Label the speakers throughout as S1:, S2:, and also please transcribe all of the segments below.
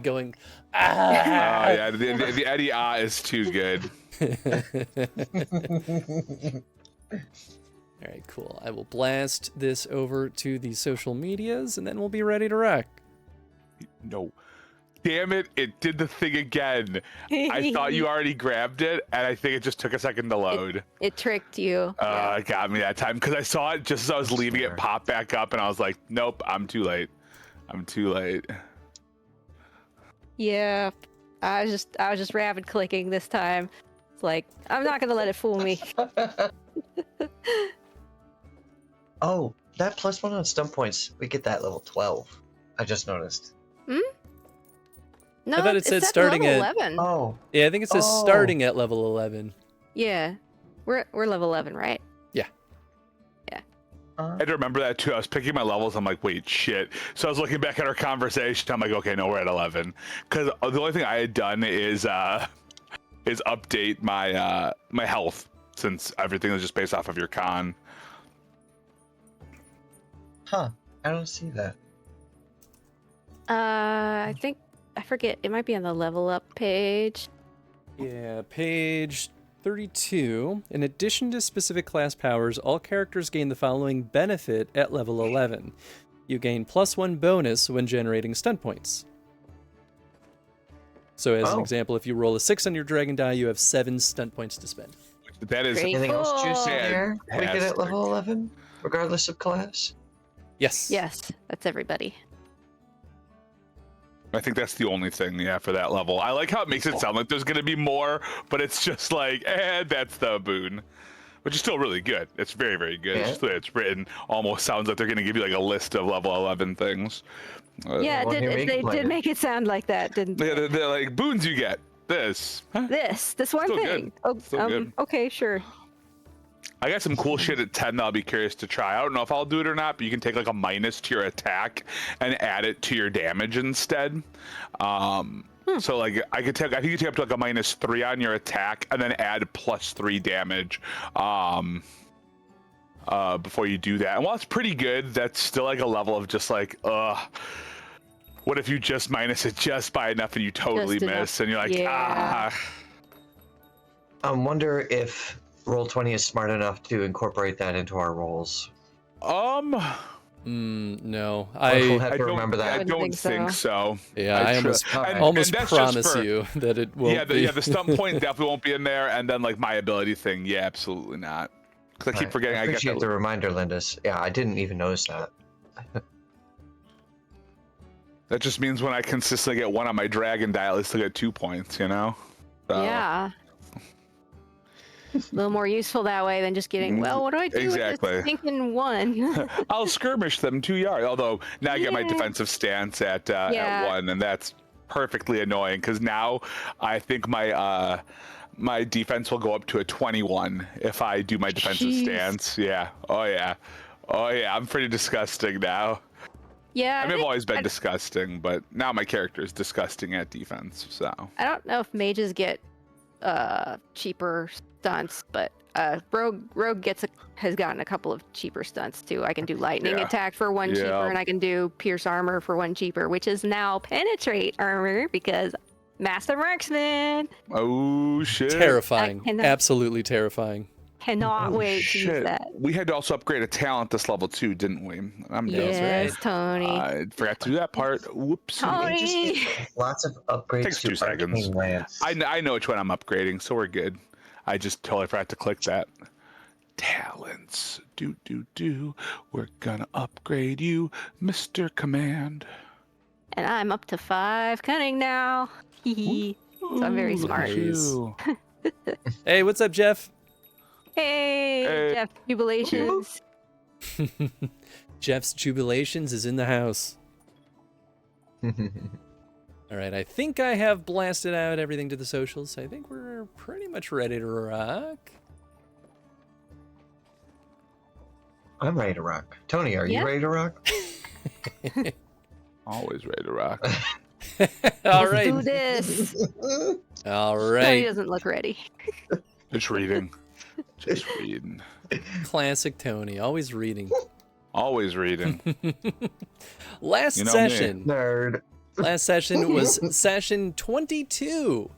S1: going,
S2: Oh
S1: ah!
S2: yeah, the Eddie is too good.
S1: All right, cool. I will blast this over to the social medias, and then we'll be ready to rock.
S2: No. Damn it, it did the thing again. I thought you already grabbed it, and I think it just took a second to load.
S3: It tricked you. Yeah.
S2: It got me that time, because I saw it just as I was leaving it pop back up, and I was like, nope, I'm too late. I'm too late.
S3: Yeah. I was just rapid clicking this time. It's like, I'm not gonna let it fool me.
S4: Oh, that +1 on stun points, we get that level 12. I just noticed.
S3: No,
S1: I thought it said
S3: at
S1: starting
S3: level
S1: at
S3: 11.
S4: Oh.
S1: Yeah, I think it says starting at level 11.
S3: Yeah. We're level 11, right?
S1: Yeah.
S3: Yeah.
S2: I had to remember that too. I was picking my levels. I'm like, wait, shit. So I was looking back at our conversation. I'm like, okay, no, we're at 11. Because the only thing I had done is update my my health, since everything is just based off of your con.
S4: Huh. I don't see that.
S3: I think, I forget, it might be on the level up page.
S1: Yeah, page 32. In addition to specific class powers, all characters gain the following benefit at level 11. You gain +1 bonus when generating stun points. So as an example, if you roll a 6 on your dragon die, you have 7 stun points to spend.
S2: That is
S3: Great.
S4: Anything else juicy
S3: Cool.
S4: there? We get at
S2: Fantastic.
S4: level 11, regardless of class?
S1: Yes.
S3: Yes, that's everybody.
S2: I think that's the only thing, yeah, for that level. I like how it makes it sound like there's going to be more, but it's just like, that's the boon. Which is still really good. It's very, very good.
S4: Yeah.
S2: It's just the way it's written almost sounds like they're going to give you like a list of level 11 things.
S3: Yeah,
S4: well, here we
S3: they
S4: complain.
S3: did make it sound like that, didn't they?
S2: They're like, boons you get. This. Huh?
S3: This one
S2: Still
S3: thing.
S2: good. Still good.
S3: Okay, sure.
S2: I got some cool shit at 10 that I'll be curious to try. I don't know if I'll do it or not, but you can take like a minus to your attack and add it to your damage instead. So like I think you take up to like a -3 on your attack and then add +3 damage before you do that. And while it's pretty good, that's still like a level of just like, what if you just minus it just by enough and you totally
S3: Just enough.
S2: miss and you're like,
S3: Yeah.
S4: I wonder if Roll20 is smart enough to incorporate that into our rolls.
S1: No.
S4: Or if we'll
S1: I
S4: have to remember
S2: I
S4: that.
S2: don't think so.
S1: yeah, I almost
S4: and
S2: that's just
S1: promise
S2: for-
S1: you that it won't be.
S2: The stun point definitely won't be in there, and then like my ability thing, yeah, absolutely not. Because I keep forgetting
S4: I
S2: I got
S4: appreciate
S2: that.
S4: the reminder, Lindis. Yeah, I didn't even notice that.
S2: That just means when I consistently get 1 on my dragon die, at least I get 2 points, you know? So,
S3: Yeah. A little more useful that way than just getting, well, what do I do
S2: Exactly.
S3: with this stinking 1?
S2: I'll skirmish them 2 yards. Although now I get my
S3: Yeah.
S2: defensive stance at
S3: Yeah.
S2: 1, and that's perfectly annoying because now I think my my defense will go up to a 21 if I do my defensive
S3: Jeez.
S2: stance. Yeah. Oh yeah. Oh yeah. I'm pretty disgusting now.
S3: Yeah,
S2: I mean, I've
S3: think-
S2: always been disgusting, but now my character is disgusting at defense. So
S3: I don't know if mages get cheaper stunts, but rogue has gotten a couple of cheaper stunts too. I can do lightning
S2: Yeah.
S3: attack for 1 cheaper,
S2: Yeah.
S3: and I can do pierce armor for 1 cheaper, which is now penetrate armor because master marksman.
S2: oh shit.
S1: Terrifying.
S3: I cannot-
S1: Absolutely terrifying.
S3: Cannot
S2: Oh,
S3: wait to use
S2: shit.
S3: that.
S2: We had to also upgrade a talent this level too, didn't we? I'm down.
S3: Yes, Tony.
S2: I forgot to do that part. Whoops.
S3: Tony.
S4: Just lots of upgrades
S2: Takes
S4: to
S2: 2 seconds.
S4: Arcane Lance.
S2: I know which one I'm upgrading, so we're good. I just totally forgot to click that. Talents. Do. We're gonna upgrade you, Mr. Command.
S3: And I'm up to 5 cunning now. Hee. So I'm very
S2: Ooh, look
S3: smart.
S2: at you.
S1: Hey, what's up, Jeff?
S3: Hey,
S2: Hey.
S3: Jeff Jubilations.
S1: Jeff's Jubilations is in the house. All right, I think I have blasted out everything to the socials. I think we're pretty much ready to rock.
S4: I'm ready to rock. Tony, are
S3: Yeah.
S4: you ready to rock?
S2: Always ready to rock.
S1: All
S3: Let's do
S1: right.
S3: this.
S1: All
S3: Tony
S1: right.
S3: doesn't look ready.
S2: Just reading. Just reading.
S1: Classic Tony, always reading.
S2: Always reading.
S1: Last
S2: You know me.
S1: session,
S4: Nerd.
S1: Last session was session 22.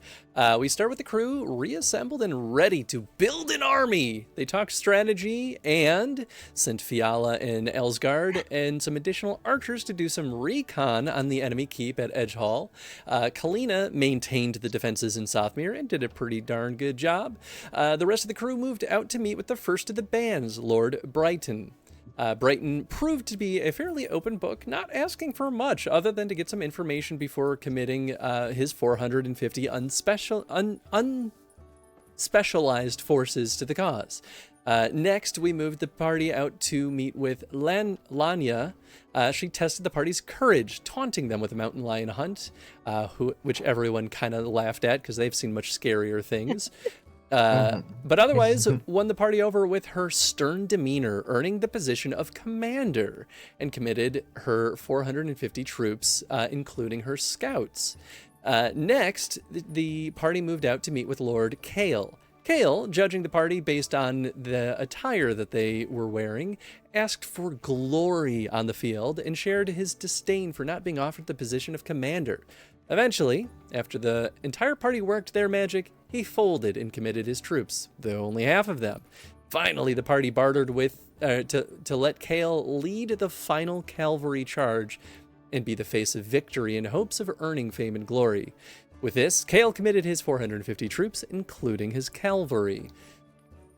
S1: We start with the crew reassembled and ready to build an army. They talked strategy and sent Fiala and Elsgard and some additional archers to do some recon on the enemy keep at Edge Hall. Kalina maintained the defenses in Sothmere and did a pretty darn good job. The rest of the crew moved out to meet with the first of the bands, Lord Brighton. Brighton proved to be a fairly open book, not asking for much other than to get some information before committing his 450 unspecialized forces to the cause. Next, we moved the party out to meet with Lanya. She tested the party's courage, taunting them with a mountain lion hunt, which everyone kind of laughed at because they've seen much scarier things. But otherwise, won the party over with her stern demeanor, earning the position of commander, and committed her 450 troops, including her scouts. Next, the party moved out to meet with Lord Kale. Kale, judging the party based on the attire that they were wearing, asked for glory on the field and shared his disdain for not being offered the position of commander. Eventually, after the entire party worked their magic, he folded and committed his troops, though only half of them. Finally, the party bartered with to let Kale lead the final cavalry charge and be the face of victory in hopes of earning fame and glory. With this, Kale committed his 450 troops, including his cavalry.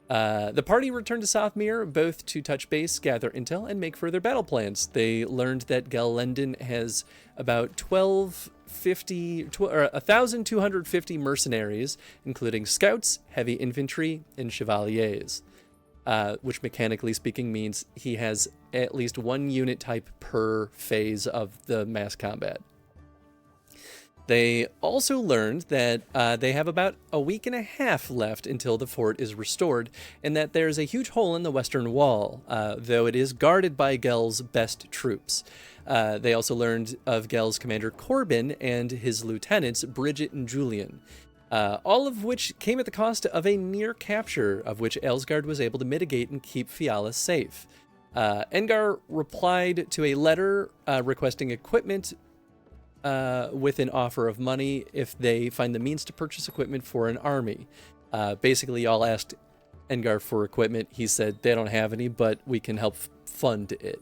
S1: The party returned to Sothmere, both to touch base, gather intel, and make further battle plans. They learned that Galendon has about 1,250 mercenaries, including scouts, heavy infantry, and chevaliers, which mechanically speaking means he has at least one unit type per phase of the mass combat. They also learned that they have about a week and a half left until the fort is restored, and that there's a huge hole in the western wall, though it is guarded by Gel's best troops. They also learned of Gel's commander Corbin and his lieutenants Bridget and Julian, all of which came at the cost of a near capture, of which Elsgard was able to mitigate and keep Fiala safe. Engar replied to a letter requesting equipment with an offer of money if they find the means to purchase equipment for an army. Basically, y'all asked Engar for equipment. He said they don't have any, but we can help fund it.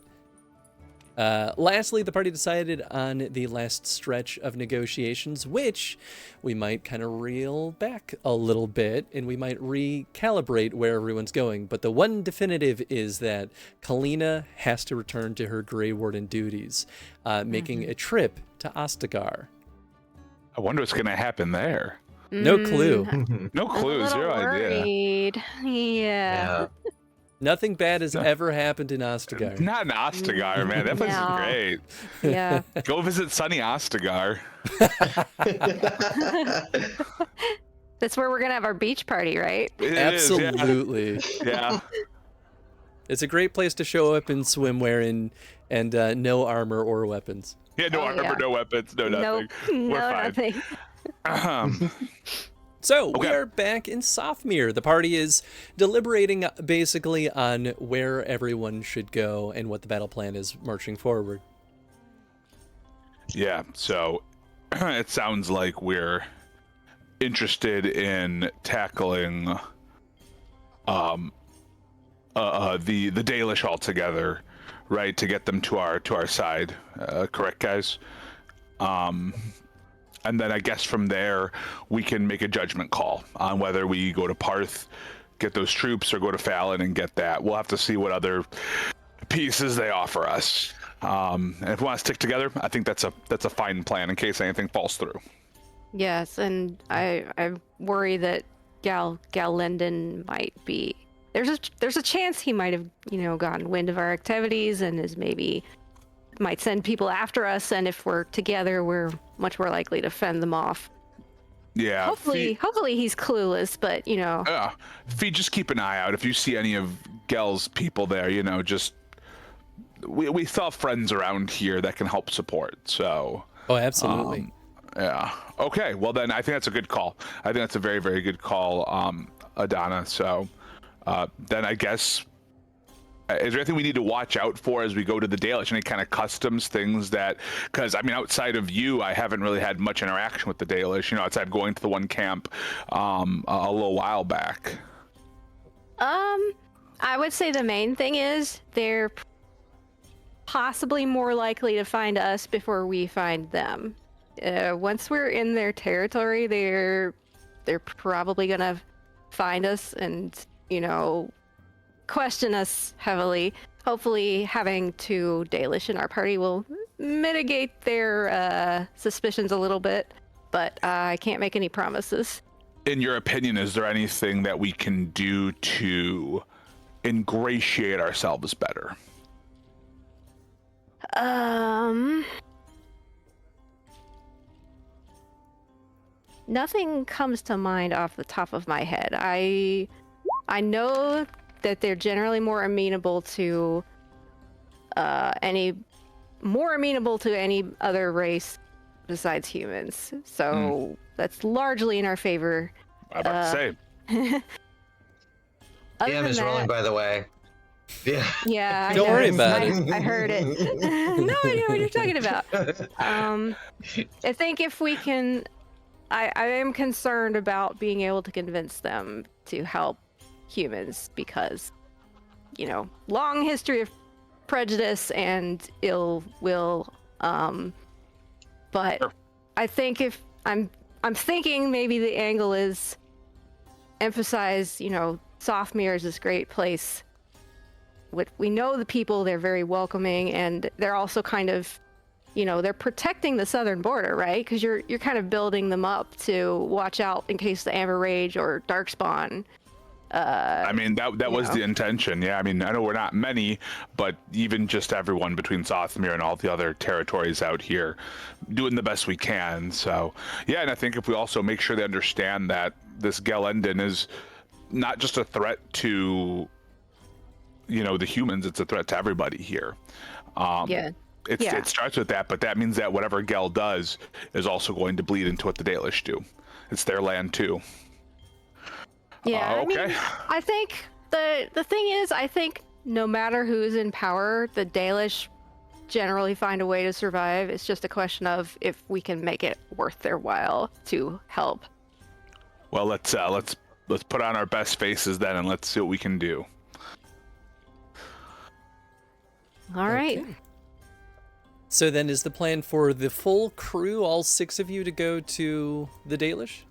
S1: Lastly, the party decided on the last stretch of negotiations, which we might kind of reel back a little bit, and we might recalibrate where everyone's going. But the one definitive is that Kalina has to return to her Grey Warden duties, making a trip to Ostagar.
S2: I wonder what's going to happen there.
S1: No clue.
S2: No clue. Zero idea.
S3: Yeah.
S1: Nothing bad has ever happened in Ostagar.
S2: Not in Ostagar, man. That place is great.
S3: Yeah.
S2: Go visit sunny Ostagar.
S3: That's where we're going to have our beach party, right?
S2: It
S1: Absolutely.
S2: is, yeah.
S1: It's a great place to show up in swimwear and no armor or weapons.
S2: Yeah, no armor, no weapons, no nothing.
S3: Nope,
S2: We're fine.
S3: nothing.
S1: So we are back in Sothmere. The party is deliberating basically on where everyone should go and what the battle plan is marching forward.
S2: Yeah, so it sounds like we're interested in tackling the Dalish altogether, right? To get them to our side. Correct, guys? And then I guess from there, we can make a judgment call on whether we go to Parth, get those troops, or go to Fallon and get that. We'll have to see what other pieces they offer us. And if we want to stick together, I think that's a fine plan in case anything falls through.
S3: Yes, and I worry that Galendon might be... There's a chance he might have, gotten wind of our activities and is maybe... might send people after us, and if we're together, we're much more likely to fend them off.
S2: Yeah.
S3: Hopefully he's clueless, but
S2: Fee, just keep an eye out. If you see any of Gel's people there, just we still have friends around here that can help support. So.
S1: Oh, absolutely.
S2: Yeah. Okay. Well, then I think that's a good call. I think that's a very, very good call, Adana. So, then I guess Is there anything we need to watch out for as we go to the Dalish? Any kind of customs things that, because I mean, outside of you, I haven't really had much interaction with the Dalish, you know, outside going to the one camp a little while back.
S3: I would say the main thing is they're possibly more likely to find us before we find them. Once we're in their territory, they're probably gonna find us and, you know, question us heavily. Hopefully having 2 Dalish in our party will mitigate their suspicions a little bit, but I can't make any promises.
S2: In your opinion, is there anything that we can do to ingratiate ourselves better?
S3: Nothing comes to mind off the top of my head. I know that they're generally more amenable to any other race besides humans. So that's largely in our favor.
S2: I'm about to say.
S4: DM is rolling, by the way. Yeah.
S3: Yeah.
S1: Don't worry about it.
S3: I heard it. No idea what you're talking about. I think if we can, I am concerned about being able to convince them to help humans because, you know, long history of prejudice and ill will. But
S2: Sure.
S3: I think if I'm thinking maybe the angle is emphasize, you know, Sothmere is this great place. We know the people, they're very welcoming, and they're also kind of, you know, they're protecting the southern border, right? Because you're kind of building them up to watch out in case the Amber Rage or Darkspawn.
S2: I mean, that was the intention. Yeah, I mean, I know we're not many, but even just everyone between Sothmere and all the other territories out here, doing the best we can. So, yeah, and I think if we also make sure they understand that this Galendon is not just a threat to, you know, the humans, it's a threat to everybody here. It starts with that, but that means that whatever Gel does is also going to bleed into what the Dalish do. It's their land too.
S3: Yeah,
S2: okay.
S3: I mean, I think the thing is, I think no matter who's in power, the Dalish generally find a way to survive. It's just a question of if we can make it worth their while to help.
S2: Well, let's put on our best faces then, and let's see what we can do.
S3: All right.
S1: Okay. So then is the plan for the full crew, all 6 of you, to go to the Dalish?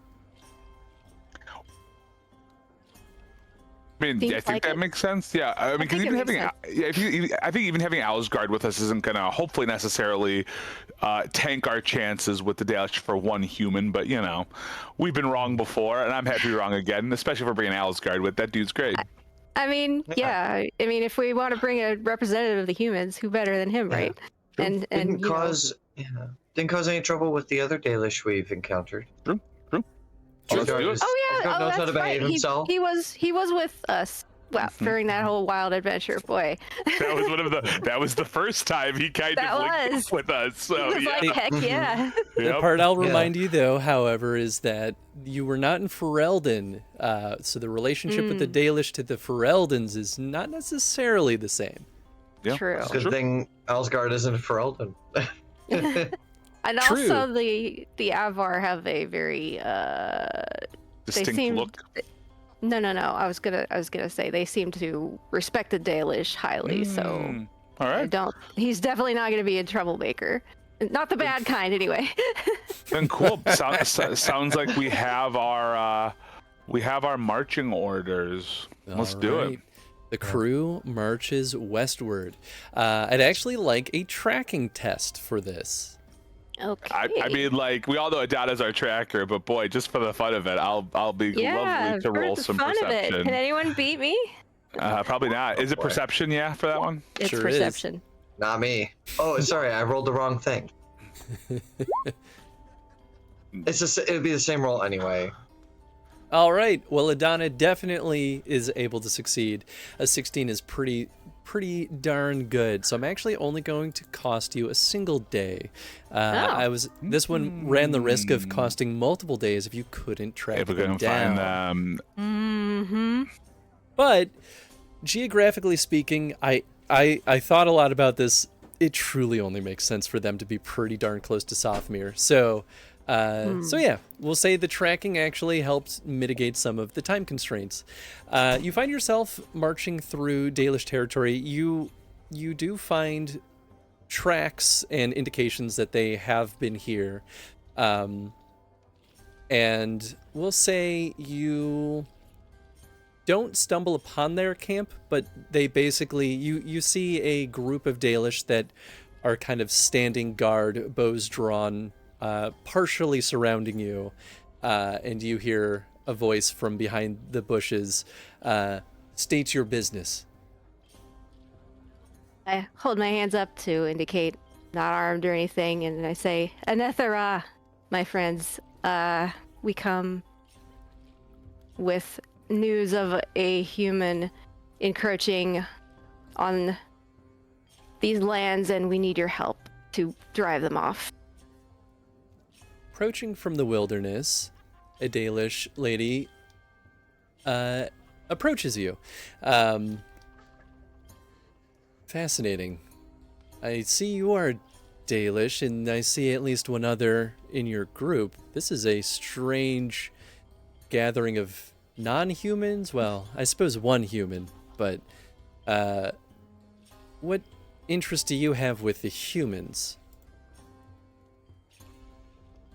S2: I mean,
S3: Seems
S2: I think
S3: like
S2: that
S3: it.
S2: makes sense. Yeah, I mean, because even having, I think even having Alsgard with us isn't gonna hopefully necessarily tank our chances with the Dalish for one human. But you know, we've been wrong before, and I'm happy to be wrong again. Especially for bringing Alsgard with that dude's great.
S3: I mean, yeah. I mean, if we want to bring a representative of the humans, who better than him, right?
S4: True.
S3: And
S4: didn't
S3: you know,
S4: didn't cause any trouble with the other Dalish we've encountered.
S2: True.
S4: Alsgard
S2: Let's do it.
S4: is-
S3: oh yeah,
S4: Alsgard knows how to
S3: that's
S4: behave
S3: right.
S4: himself.
S3: He was with us. Well, during that whole wild adventure, boy.
S2: That was that was the first time he kind
S3: That
S2: of linked
S3: was.
S2: up with us. So
S3: He was
S2: yeah.
S3: like, heck yeah.
S1: The
S2: Yep.
S1: part I'll
S4: Yeah.
S1: remind you, though, however, is that you were not in Ferelden, so the relationship with the Dalish to the Fereldans is not necessarily the same.
S2: Yeah.
S3: True.
S4: Good thing Alsgard isn't Ferelden.
S3: And
S1: True.
S3: also the Avar have a very
S2: Distinct
S3: seem-
S2: look.
S3: no. I was gonna say they seem to respect the Dalish highly, so
S2: All
S3: I
S2: right.
S3: don't. He's definitely not gonna be a troublemaker. Not the bad kind, anyway.
S2: Then cool. Sounds like we have our marching orders. Let's do it.
S1: Alright. The crew marches westward. I'd actually like a tracking test for this.
S3: Okay.
S2: I mean, like, we all know Adana's our tracker, but boy, just for the fun of it, I'll be lovely to
S3: for
S2: roll
S3: the
S2: some
S3: fun of it.
S2: perception.
S3: Can anyone beat me?
S2: Probably not. Is it
S4: boy.
S2: perception? Yeah, for that one.
S3: It's
S1: Sure is.
S3: perception.
S4: Not me. Oh, sorry, I rolled the wrong thing. It would be the same roll anyway.
S1: All right. Well, Adana definitely is able to succeed. A 16 is pretty darn good. So I'm actually only going to cost you a single day. This one ran the risk of costing multiple days if you couldn't track
S2: If we
S1: them
S2: can
S1: down.
S2: find them.
S3: Mm-hmm.
S1: But geographically speaking, I thought a lot about this. It truly only makes sense for them to be pretty darn close to Sothmere. So yeah, we'll say the tracking actually helped mitigate some of the time constraints. You find yourself marching through Dalish territory. You do find tracks and indications that they have been here. And we'll say you don't stumble upon their camp, but they basically, you see a group of Dalish that are kind of standing guard, bows drawn, partially surrounding you, and you hear a voice from behind the bushes, state your business.
S3: I hold my hands up to indicate not armed or anything, and I say, Anethera, my friends, we come with news of a human encroaching on these lands, and we need your help to drive them off.
S1: Approaching from the wilderness, a Dalish lady approaches you. Fascinating. I see you are Dalish, and I see at least one other in your group. This is a strange gathering of non-humans. Well, I suppose one human, but what interest do you have with the humans?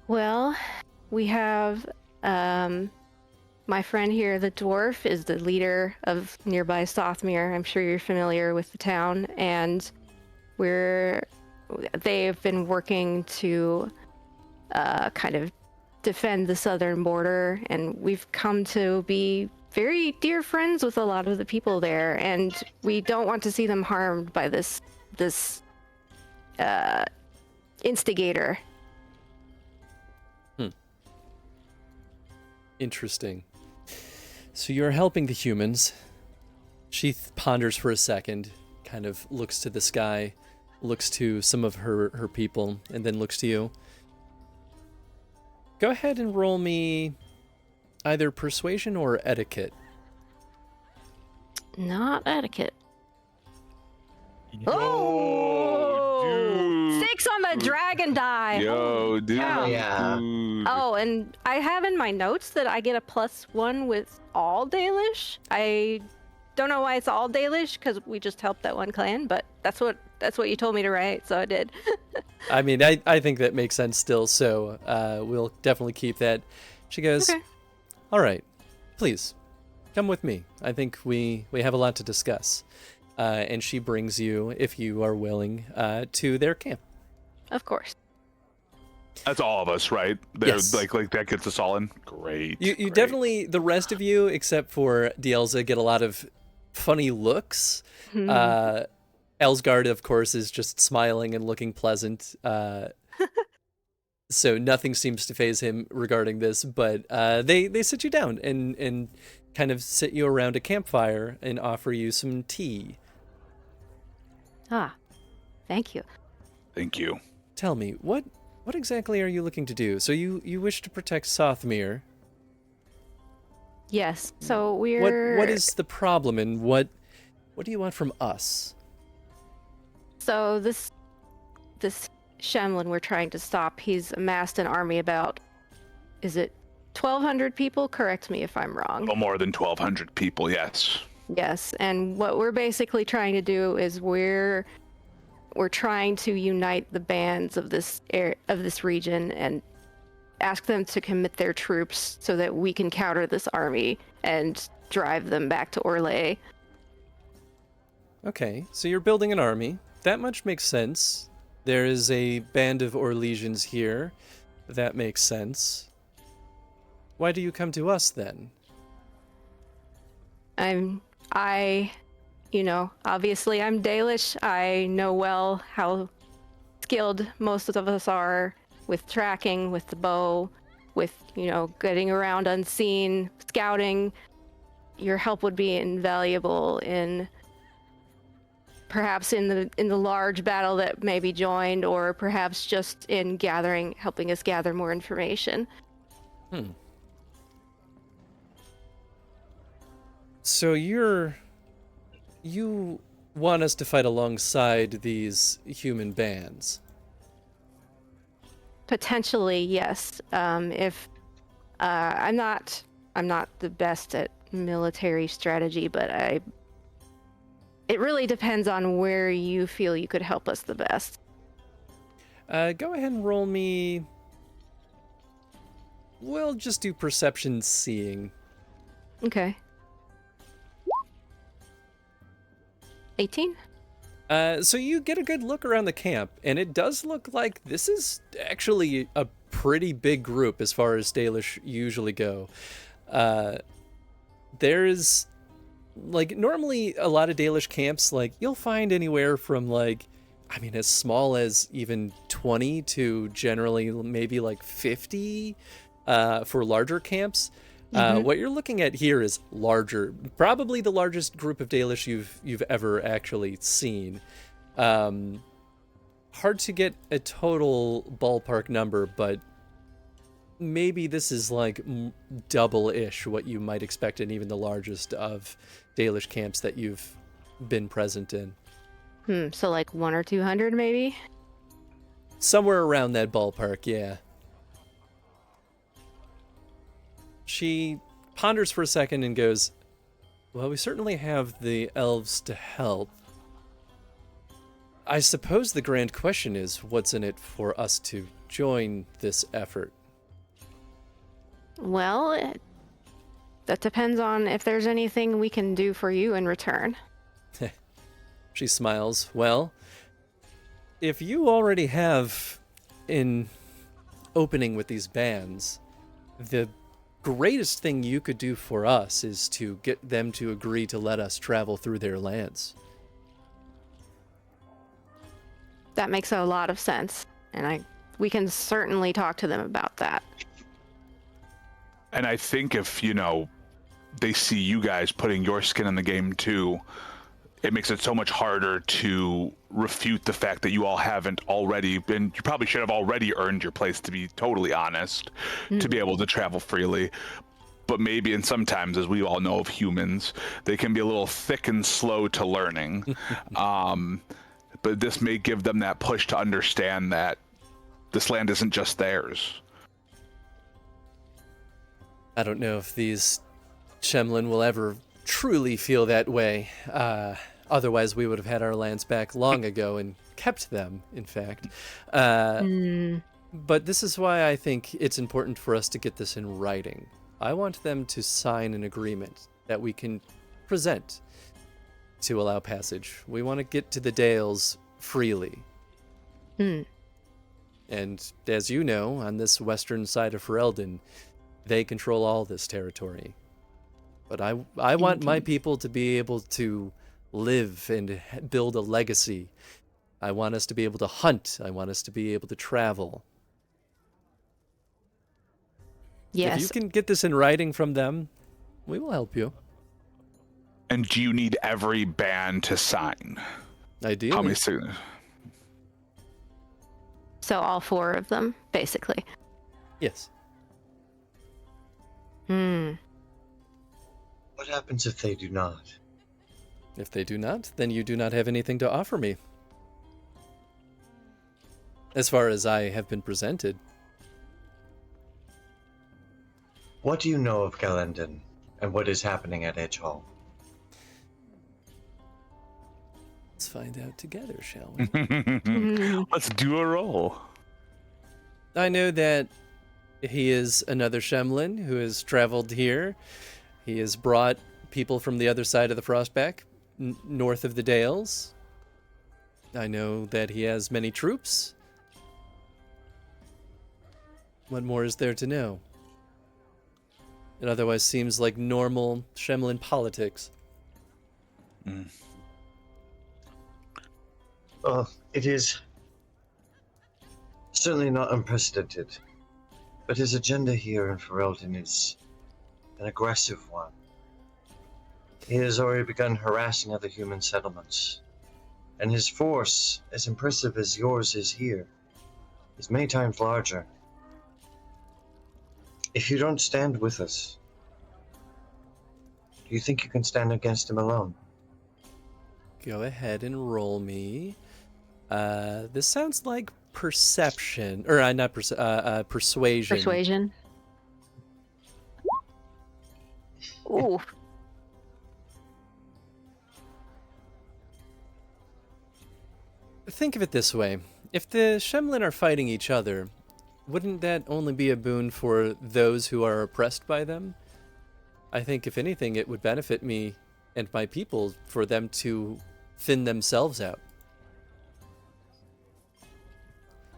S3: Well, we have my friend here, the dwarf, is the leader of nearby Sothmere. I'm sure you're familiar with the town, and they've been working to kind of defend the southern border, and we've come to be very dear friends with a lot of the people there, and we don't want to see them harmed by this instigator.
S1: Interesting. So you're helping the humans. She ponders for a second, kind of looks to the sky, looks to some of her people, and then looks to you. Go ahead and roll me either persuasion or etiquette.
S3: Not etiquette.
S2: Dude.
S3: 6 on the dragon die.
S2: Yo, dude.
S3: cow.
S4: Yeah.
S3: Oh, and I have in my notes that I get a +1 with all Dalish. I don't know why it's all Dalish, because we just helped that one clan, but that's what you told me to write, so I did.
S1: I mean, I think that makes sense still, so we'll definitely keep that. She goes,
S3: Okay.
S1: All right, please, come with me. I think we have a lot to discuss. And she brings you, if you are willing, to their camp.
S3: Of course.
S2: That's all of us, right? They're,
S1: Yes.
S2: like that gets us all in. Great.
S1: You
S2: great.
S1: definitely, the rest of you, except for Dielza, get a lot of funny looks. Elsgard, of course, is just smiling and looking pleasant. So nothing seems to faze him regarding this, but they sit you down and kind of sit you around a campfire and offer you some tea.
S3: Thank you.
S2: Thank you.
S1: Tell me, what exactly are you looking to do? So you wish to protect Sothmere.
S3: Yes. So we're.
S1: What is the problem, and what do you want from us?
S3: So this Shemlin we're trying to stop, he's amassed an army about, is it 1,200 people? Correct me if I'm wrong.
S2: A little more than 1,200 people, yes.
S3: Yes, and what we're basically trying to do is we're trying to unite the bands of this region and ask them to commit their troops so that we can counter this army and drive them back to Orlais.
S1: Okay, so you're building an army. That much makes sense. There is a band of Orlesians here. That makes sense. Why do you come to us then?
S3: Obviously I'm Dalish. I know well how skilled most of us are with tracking, with the bow, with, getting around unseen, scouting. Your help would be invaluable in perhaps in the large battle that may be joined, or perhaps just in helping us gather more information.
S1: So you're you want us to fight alongside these human bands?
S3: Potentially, yes. If I'm not the best at military strategy, but it really depends on where you feel you could help us the best.
S1: Go ahead and roll me. We'll just do perception seeing.
S3: Okay. 18?
S1: So you get a good look around the camp, and it does look like this is actually a pretty big group as far as Dalish usually go. There's, like, normally a lot of Dalish camps, like, you'll find anywhere from, like, I mean, as small as even 20 to generally maybe like 50 for larger camps. What you're looking at here is larger, probably the largest group of Dalish you've ever actually seen. Hard to get a total ballpark number, but maybe this is like double-ish what you might expect in even the largest of Dalish camps that you've been present in.
S3: So like 100 or 200 maybe?
S1: Somewhere around that ballpark, yeah. She ponders for a second and goes, well, we certainly have the elves to help. I suppose the grand question is, what's in it for us to join this effort?
S3: Well, that depends on if there's anything we can do for you in return.
S1: She smiles. Well, if you already have an opening with these bands, the greatest thing you could do for us is to get them to agree to let us travel through their lands.
S3: That makes a lot of sense, and we can certainly talk to them about that.
S2: And I think if, they see you guys putting your skin in the game too, it makes it so much harder to refute the fact that you all haven't already been, you probably should have already earned your place, to be totally honest, to be able to travel freely. But maybe, and sometimes, as we all know of humans, they can be a little thick and slow to learning. But this may give them that push to understand that this land isn't just theirs.
S1: I don't know if these Shemlin will ever truly feel that way. Otherwise, we would have had our lands back long ago and kept them, in fact. But this is why I think it's important for us to get this in writing. I want them to sign an agreement that we can present to allow passage. We want to get to the Dales freely. And as you know, on this western side of Ferelden, they control all this territory. But I want my people to be able to live and build a legacy. I want us to be able to hunt. I want us to be able to travel.
S3: Yes.
S1: If you can get this in writing from them, we will help you.
S2: And do you need every band to sign?
S1: Ideally.
S2: How many signatures?
S3: So all 4 of them, basically.
S1: Yes.
S4: What happens if they do not?
S1: If they do not, then you do not have anything to offer me. As far as I have been presented.
S4: What do you know of Galendon and what is happening at Edge Hall?
S1: Let's find out together, shall we?
S2: Let's do a roll.
S1: I know that he is another Shemlin who has traveled here. He has brought people from the other side of the Frostback, north of the Dales. I know that he has many troops. What more is there to know? It otherwise seems like normal Shemlin politics.
S4: Well, it is certainly not unprecedented, but his agenda here in Ferelden is an aggressive one. He has already begun harassing other human settlements, and his force, as impressive as yours is here, is many times larger. If you don't stand with us, do you think you can stand against him alone?
S1: go ahead and roll me. This sounds like perception, or not persuasion.
S3: Persuasion. Ooh.
S1: Think of it this way. If the Shemlin are fighting each other, wouldn't that only be a boon for those who are oppressed by them? I think, if anything, it would benefit me and my people for them to thin themselves out.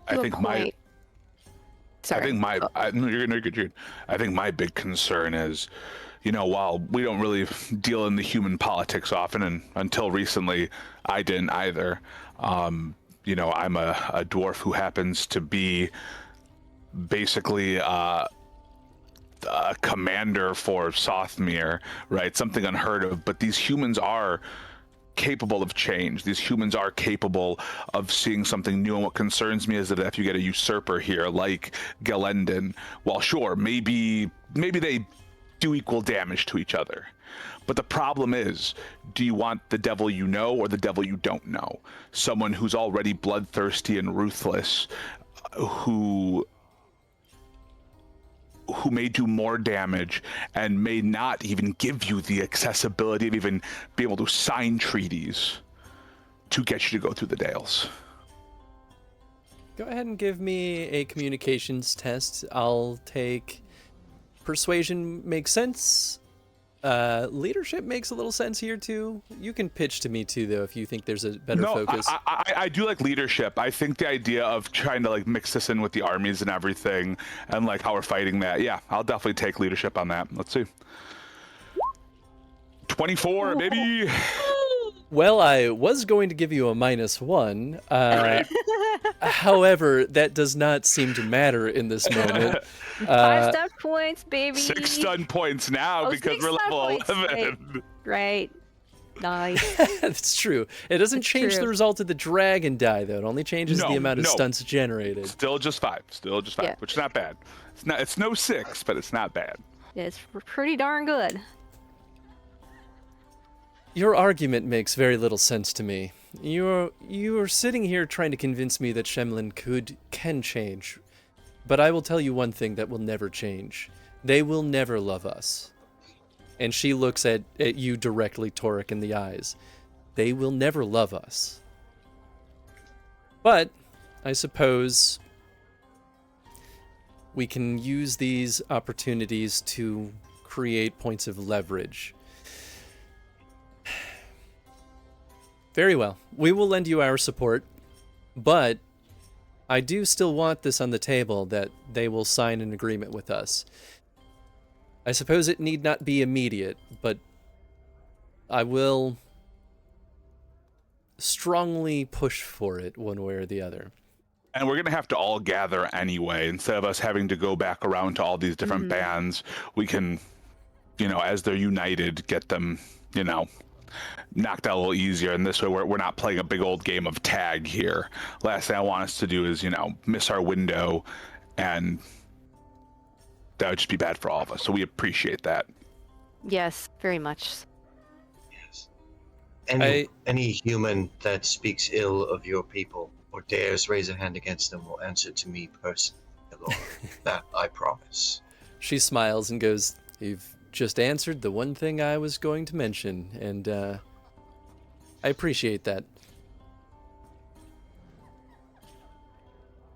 S2: I
S3: To a
S2: think my
S3: point. Sorry.
S2: no, you're good. I think my big concern is, while we don't really deal in the human politics often, and until recently, I didn't either. I'm a dwarf who happens to be basically a commander for Sothmere, right? Something unheard of. But these humans are capable of change. These humans are capable of seeing something new. And what concerns me is that if you get a usurper here like Gelendin, well, sure, maybe they do equal damage to each other. But the problem is, do you want the devil you know or the devil you don't know? Someone who's already bloodthirsty and ruthless, who may do more damage and may not even give you the accessibility of even be able to sign treaties to get you to go through the Dales.
S1: Go ahead and give me a communications test. I'll take persuasion makes sense. Leadership makes a little sense here too. You can pitch to me too, though, if you think there's a better focus.
S2: I do like leadership. I think the idea of trying to mix this in with the armies and everything, and how we're fighting that. Yeah, I'll definitely take leadership on that. Let's see. 24, baby.
S1: Well, I was going to give you a -1. However, that does not seem to matter in this moment.
S3: 5 stun points, baby.
S2: 6 stun points now because
S3: 6
S2: we're
S3: stun
S2: level
S3: points.
S2: 11.
S3: Right. Nice.
S1: That's true. It doesn't change
S3: true.
S1: the result of the dragon die, though. It only changes the amount of stunts generated.
S2: Still just 5.
S3: Yeah.
S2: Which is not bad. It's no 6, but it's not bad.
S3: It's pretty darn good.
S1: Your argument makes very little sense to me. You're sitting here trying to convince me that Shemlin can change. But I will tell you one thing that will never change. They will never love us. And she looks at you directly, Torek, in the eyes. They will never love us. But I suppose we can use these opportunities to create points of leverage. Very well. We will lend you our support, but I do still want this on the table that they will sign an agreement with us. I suppose it need not be immediate, but I will strongly push for it one way or the other.
S2: And we're going to have to all gather anyway. Instead of us having to go back around to all these different bands, we can, as they're united, get them, knocked out a little easier. And this way we're not playing a big old game of tag here. Last thing I want us to do is, miss our window, and that would just be bad for all of us. So we appreciate that.
S3: Yes, very much.
S4: Yes. Any human that speaks ill of your people or dares raise a hand against them will answer to me personally, Elora. That I promise.
S1: She smiles and goes, "You've just answered the one thing I was going to mention, and I appreciate that."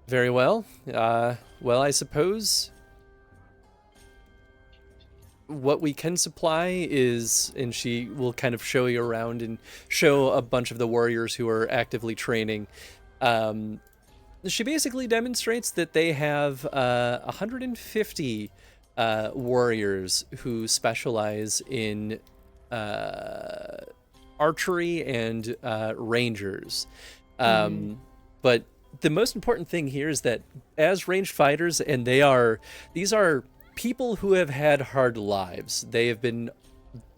S1: Very well. Well, I suppose what we can supply is, and she will kind of show you around and show a bunch of the warriors who are actively training. She basically demonstrates that they have 150 warriors who specialize in archery and rangers. But the most important thing here is that as ranged fighters, and these are people who have had hard lives. They have been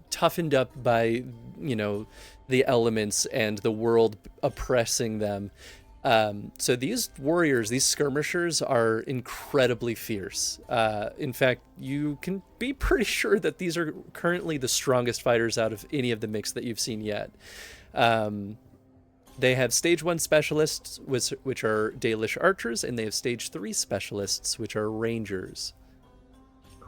S1: toughened up by, the elements and the world oppressing them. So these warriors, these skirmishers, are incredibly fierce. In fact, you can be pretty sure that these are currently the strongest fighters out of any of the mix that you've seen yet. They have stage 1 specialists, which are Dalish archers, and they have stage 3 specialists, which are rangers.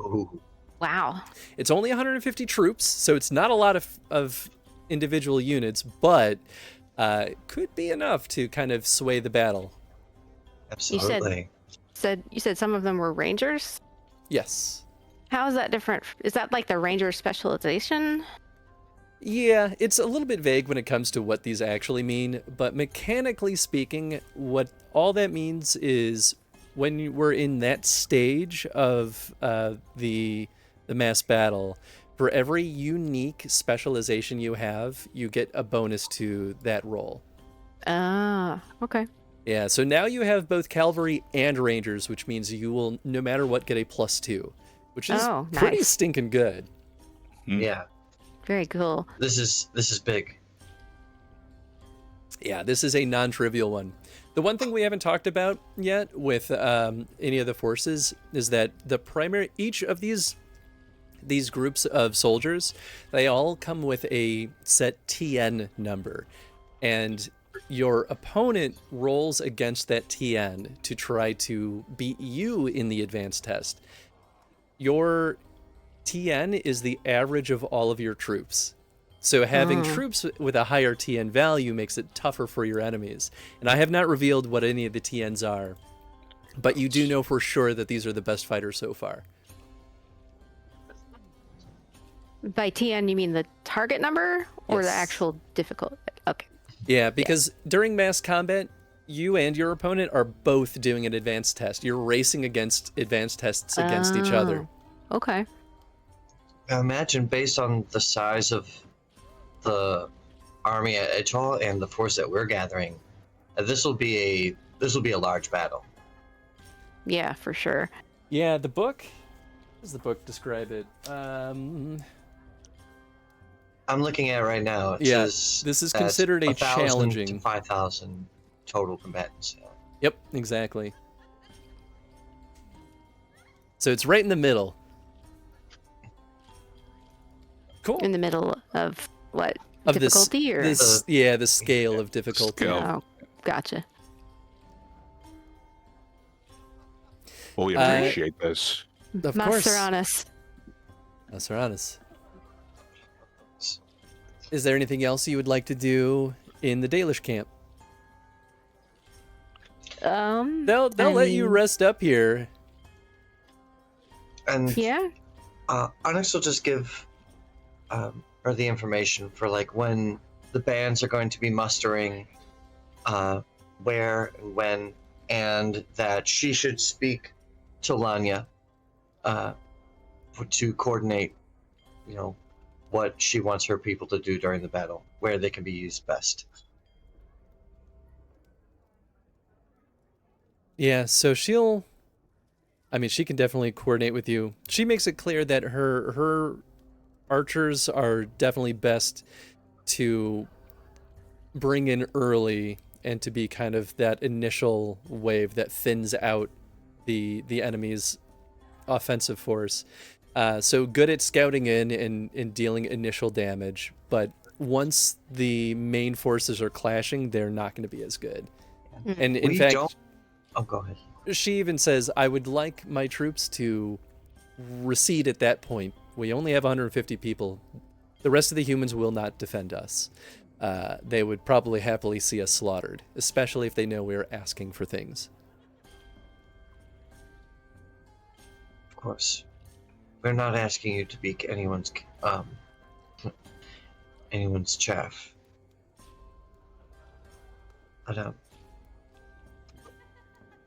S4: Ooh.
S3: Wow.
S1: It's only 150 troops, so it's not a lot of individual units, but could be enough to kind of sway the battle.
S4: Absolutely.
S3: You said some of them were rangers?
S1: Yes.
S3: How is that different? Is that like the ranger specialization?
S1: Yeah, it's a little bit vague when it comes to what these actually mean, but mechanically speaking, what all that means is when we're in that stage of the mass battle, for every unique specialization you have, you get a bonus to that roll.
S3: Ah, okay.
S1: Yeah, so now you have both cavalry and rangers, which means you will, no matter what, get a +2, which is pretty
S3: nice.
S1: stinking good.
S4: Yeah.
S3: Very cool.
S4: This is big.
S1: Yeah, this is a non-trivial one. The one thing we haven't talked about yet with any of the forces is that each of these groups of soldiers, they all come with a set TN number, and your opponent rolls against that TN to try to beat you in the advanced test. Your TN is the average of all of your troops. So having troops with a higher TN value makes it tougher for your enemies. And I have not revealed what any of the TNs are, but you do know for sure that these are the best fighters so far.
S3: By TN, you mean the target number or the
S1: Yes.
S3: actual difficulty? Okay.
S1: Yeah, because during mass combat, you and your opponent are both doing an advanced test. You're racing against advanced tests against each other.
S3: Okay.
S4: Now imagine, based on the size of the army at Edgehall and the force that we're gathering, this will be a large battle.
S3: Yeah, for sure.
S1: Yeah, the book. How does the book describe it?
S4: I'm looking at it right now. It
S1: Yeah,
S4: says
S1: this is
S4: that
S1: considered a
S4: 1,000
S1: challenging.
S4: to 5,000 total combatants. Yeah.
S1: Yep, exactly. So it's right in the middle. Cool.
S3: In the middle of what?
S1: Of
S3: Difficulty or?
S1: the scale of difficulty.
S2: Scale.
S3: Oh, gotcha.
S2: Well, we appreciate this.
S1: Of course.
S3: Masteranus.
S1: Masteranus. Is there anything else you would like to do in the Dalish camp? They'll let you rest up here.
S4: And
S3: Yeah.
S4: Onyx will just give her the information for like when the bands are going to be mustering, where and when, and that she should speak to Lanya to coordinate, what she wants her people to do during the battle, where they can be used best.
S1: Yeah, so she can definitely coordinate with you. She makes it clear that her archers are definitely best to bring in early and to be kind of that initial wave that thins out the enemy's offensive force. So good at scouting in and dealing initial damage, but once the main forces are clashing, they're not going to be as good. And in fact,
S4: go ahead.
S1: she even says, I would like my troops to recede at that point. We only have 150 people. The rest of the humans will not defend us. They would probably happily see us slaughtered, especially if they know we're asking for things.
S4: Of course. We're not asking you to be anyone's chaff. I don't.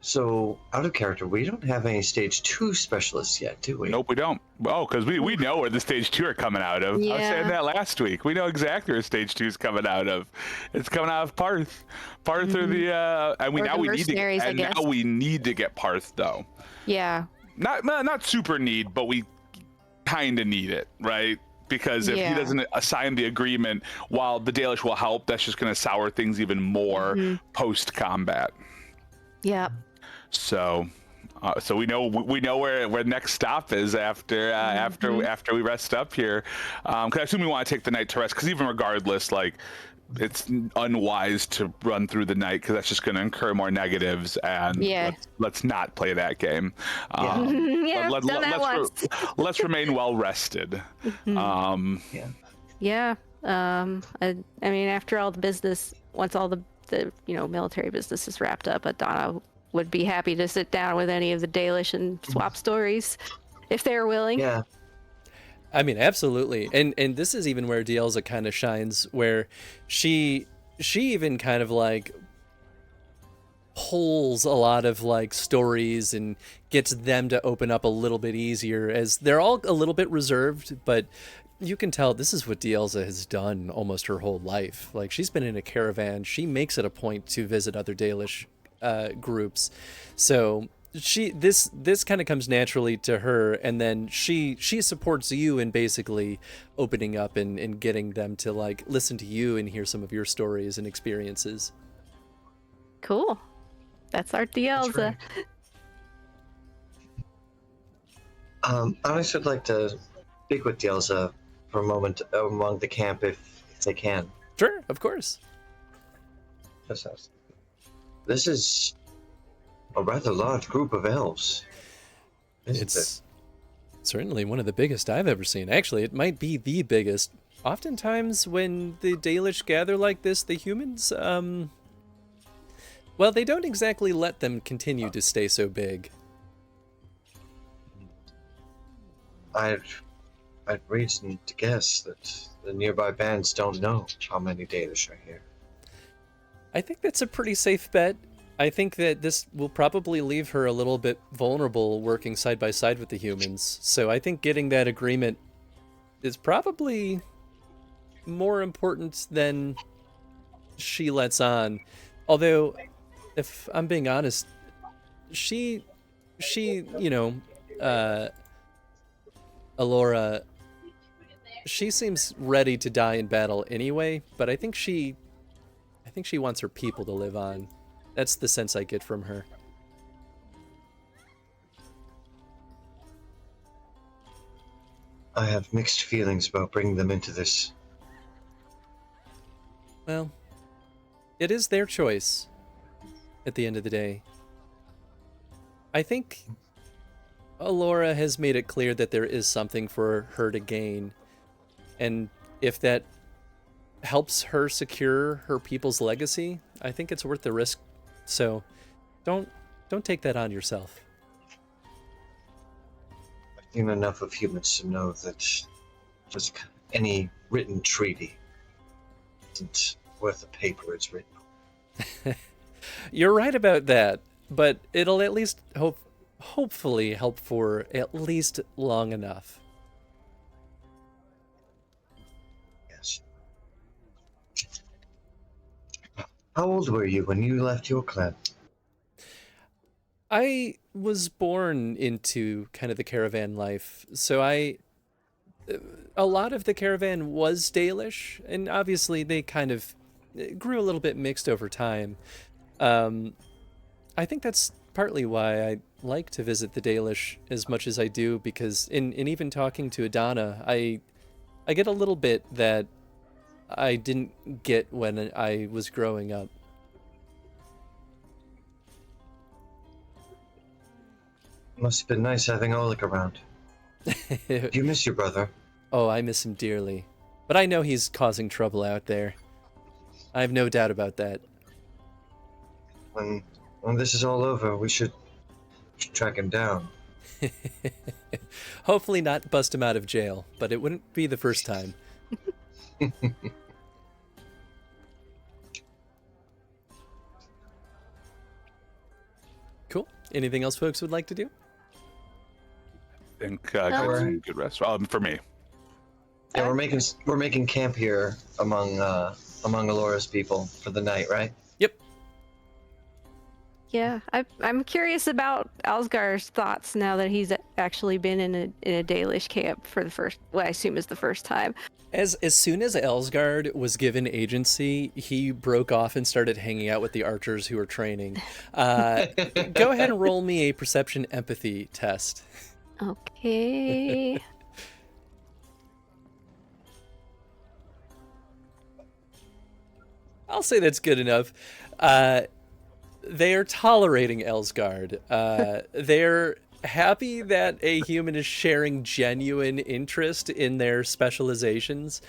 S4: So, out of character, we don't have any stage 2 specialists yet, do we?
S2: Nope, we don't. Oh, because we know where the stage 2 are coming out of. I was saying
S3: Yeah.
S2: that last week. We know exactly where stage 2 is coming out of. It's coming out of Parth. Parth are the and we
S3: Or
S2: now
S3: the
S2: we need to
S3: mercenaries, I
S2: and
S3: guess.
S2: now we need to get Parth though.
S3: Yeah.
S2: Not super need, but we kind of need it, right? Because if he doesn't assign the agreement, while the Dalish will help, that's just going to sour things even more post combat.
S3: Yep.
S2: So we know where next stop is after after we rest up here. Because I assume we want to take the night to rest. Because even regardless, like it's unwise to run through the night because that's just going to incur more negatives, and
S3: Yeah.
S2: let's not play that game.
S3: Yeah,
S2: Let,
S3: done that once.
S2: let's remain well rested.
S4: Yeah.
S3: Yeah. I mean, after all the business, once all the military business is wrapped up, Adana would be happy to sit down with any of the Dalish and swap stories if they're willing.
S4: Yeah.
S1: I mean, absolutely. And this is even where Dielza kind of shines, where she even kind of like pulls a lot of like stories and gets them to open up a little bit easier, as they're all a little bit reserved, but you can tell this is what Dielza has done almost her whole life. Like, she's been in a caravan. She makes it a point to visit other Dalish groups. So this kind of comes naturally to her, and then she supports you in basically opening up and getting them to like listen to you and hear some of your stories and experiences.
S3: Cool. That's our Dielza.
S4: That's right. I also would like to speak with Dielza for a moment among the camp if they can.
S1: Sure, of course.
S4: This is a rather large group of elves.
S1: It's certainly one of the biggest I've ever seen. Actually, it might be the biggest. Oftentimes when the Dalish gather like this, the humans, well, they don't exactly let them continue to stay so big.
S4: I'd reason to guess that the nearby bands don't know how many Dalish are here.
S1: I think that's a pretty safe bet. I think that this will probably leave her a little bit vulnerable working side by side with the humans. So I think getting that agreement is probably more important than she lets on. Although, if I'm being honest, she, Alora, she seems ready to die in battle anyway, but I think she wants her people to live on. That's the sense I get from her.
S4: I have mixed feelings about bringing them into this.
S1: Well, it is their choice at the end of the day. I think Alora has made it clear that there is something for her to gain, and if that helps her secure her people's legacy, I think it's worth the risk. So don't take that on yourself.
S4: I've seen enough of humans to know that just any written treaty isn't worth the paper it's written on.
S1: You're right about that, but it'll at least hopefully help for at least long enough.
S4: Yes. How old were you when you left your clan?
S1: I was born into kind of the caravan life, so a lot of the caravan was Dalish, and obviously they kind of grew a little bit mixed over time. I think that's partly why I like to visit the Dalish as much as I do, because in even talking to Adana, I get a little bit that I didn't get when I was growing up.
S4: Must have been nice having Oleg around. Do you miss your brother?
S1: Oh, I miss him dearly. But I know he's causing trouble out there. I have no doubt about that.
S4: When this is all over, we should track him down.
S1: Hopefully not bust him out of jail, but it wouldn't be the first time. Cool. Anything else folks would like to do?
S2: I think get some good rest. For me.
S4: Yeah, we're making camp here among Alora's people for the night, right?
S1: Yep.
S3: Yeah, I'm curious about Alsgar's thoughts now that he's actually been in a Dalish camp for what I assume is the first time.
S1: As soon as Elsgard was given agency, he broke off and started hanging out with the archers who were training. Go ahead and roll me a perception empathy test.
S3: Okay.
S1: I'll say that's good enough. They are tolerating Elsgard. They're happy that a human is sharing genuine interest in their specializations,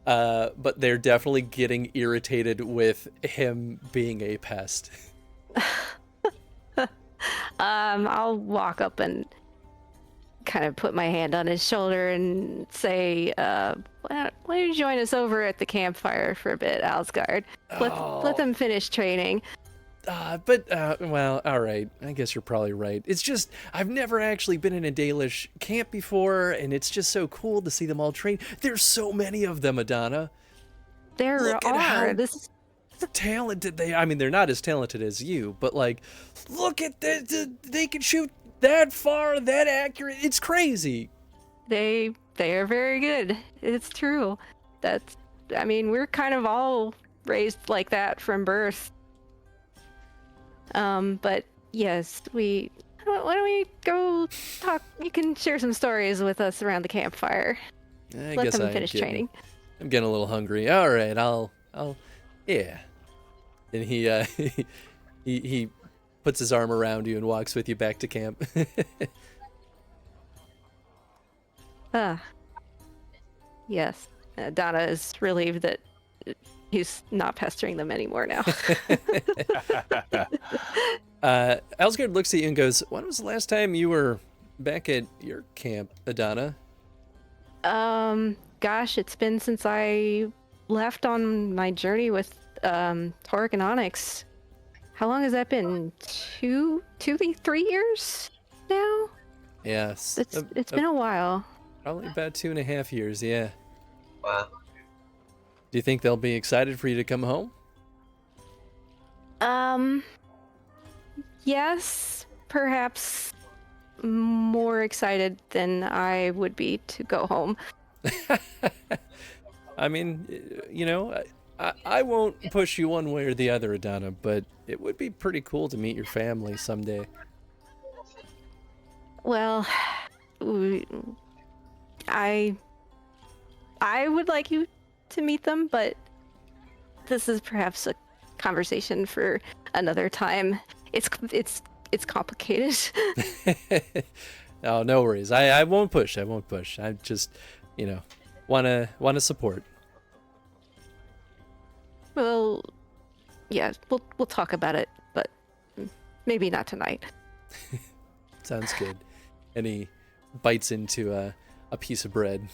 S1: but they're definitely getting irritated with him being a pest.
S3: I'll walk up and kind of put my hand on his shoulder and say, why don't you join us over at the campfire for a bit, Alsgard? Let them finish training.
S1: Well, all right. I guess you're probably right. It's just, I've never actually been in a Dalish camp before, and it's just so cool to see them all train. There's so many of them, Adana.
S3: Look at how
S1: talented they are. I mean, they're not as talented as you, but like, look at they can shoot that far, that accurate. It's crazy.
S3: They are very good. It's true. We're kind of all raised like that from birth. But yes, why don't we go talk? You can share some stories with us around the campfire. Let them finish training.
S1: I'm getting a little hungry. All right, I'll yeah. And he puts his arm around you and walks with you back to camp.
S3: Yes. Donna is relieved that he's not pestering them anymore now.
S1: Alsgard looks at you and goes, when was the last time you were back at your camp, Adana?
S3: Gosh, it's been since I left on my journey with Torek and Onyx. How long has that been? 3 years now?
S1: Yes.
S3: It's been a while.
S1: Probably about 2.5 years, yeah.
S4: Wow.
S1: Do you think they'll be excited for you to come home?
S3: Yes, perhaps more excited than I would be to go home.
S1: I mean, I won't push you one way or the other, Adana, but it would be pretty cool to meet your family someday.
S3: Well, I would like you to meet them, but this is perhaps a conversation for another time. It's complicated.
S1: Oh, no worries. I won't push. I just, wanna support.
S3: Well, yeah, we'll talk about it, but maybe not tonight.
S1: Sounds good. And he bites into a piece of bread.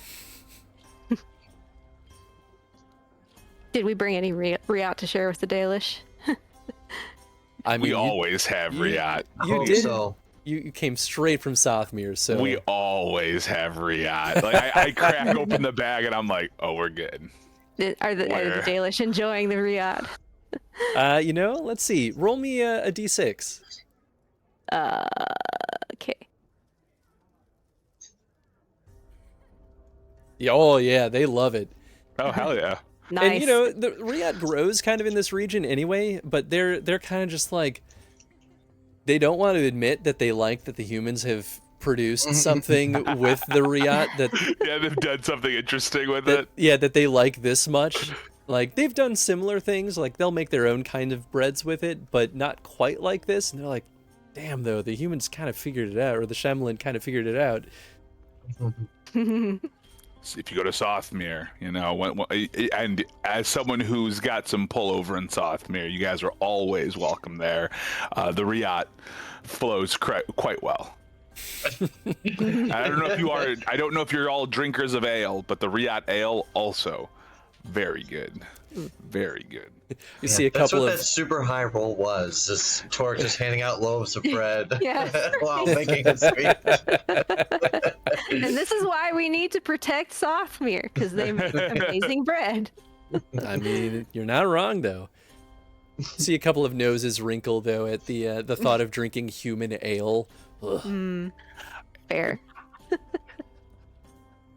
S3: Did we bring any Riat to share with the Dalish?
S1: I mean,
S2: we always have Riat.
S1: You
S4: hope
S1: did.
S4: so.
S1: You came straight from Southmere, so
S2: We always have Riat. Like I crack open the bag and I'm like, oh, we're good.
S3: Are the Dalish enjoying the Riat?
S1: Let's see. Roll me a d6.
S3: Okay.
S1: Yeah, oh yeah, they love it.
S2: Oh hell yeah.
S3: Nice.
S1: And the Riat grows kind of in this region anyway, but they're kind of just like, they don't want to admit that they like that the humans have produced something with the Riat that
S2: they've done something interesting with it.
S1: Yeah, that they like this much. Like, they've done similar things, like they'll make their own kind of breads with it, but not quite like this. And they're like, damn though, the humans kind of figured it out, or the Shemlin kind of figured it out.
S2: If you go to Sothmere, and as someone who's got some pullover in Sothmere, you guys are always welcome there. The Riat flows quite well. I don't know if you're all drinkers of ale, but the Riat ale also very good. Very good.
S1: You see a
S4: That's
S1: couple
S4: what
S1: of
S4: that super high roll was. Just Torek just handing out loaves of bread
S3: Yes.
S4: while making a speech.
S3: And this is why we need to protect Sothmere, because they make amazing bread.
S1: I mean, you're not wrong though. See a couple of noses wrinkle though at the thought of drinking human ale.
S3: Fair.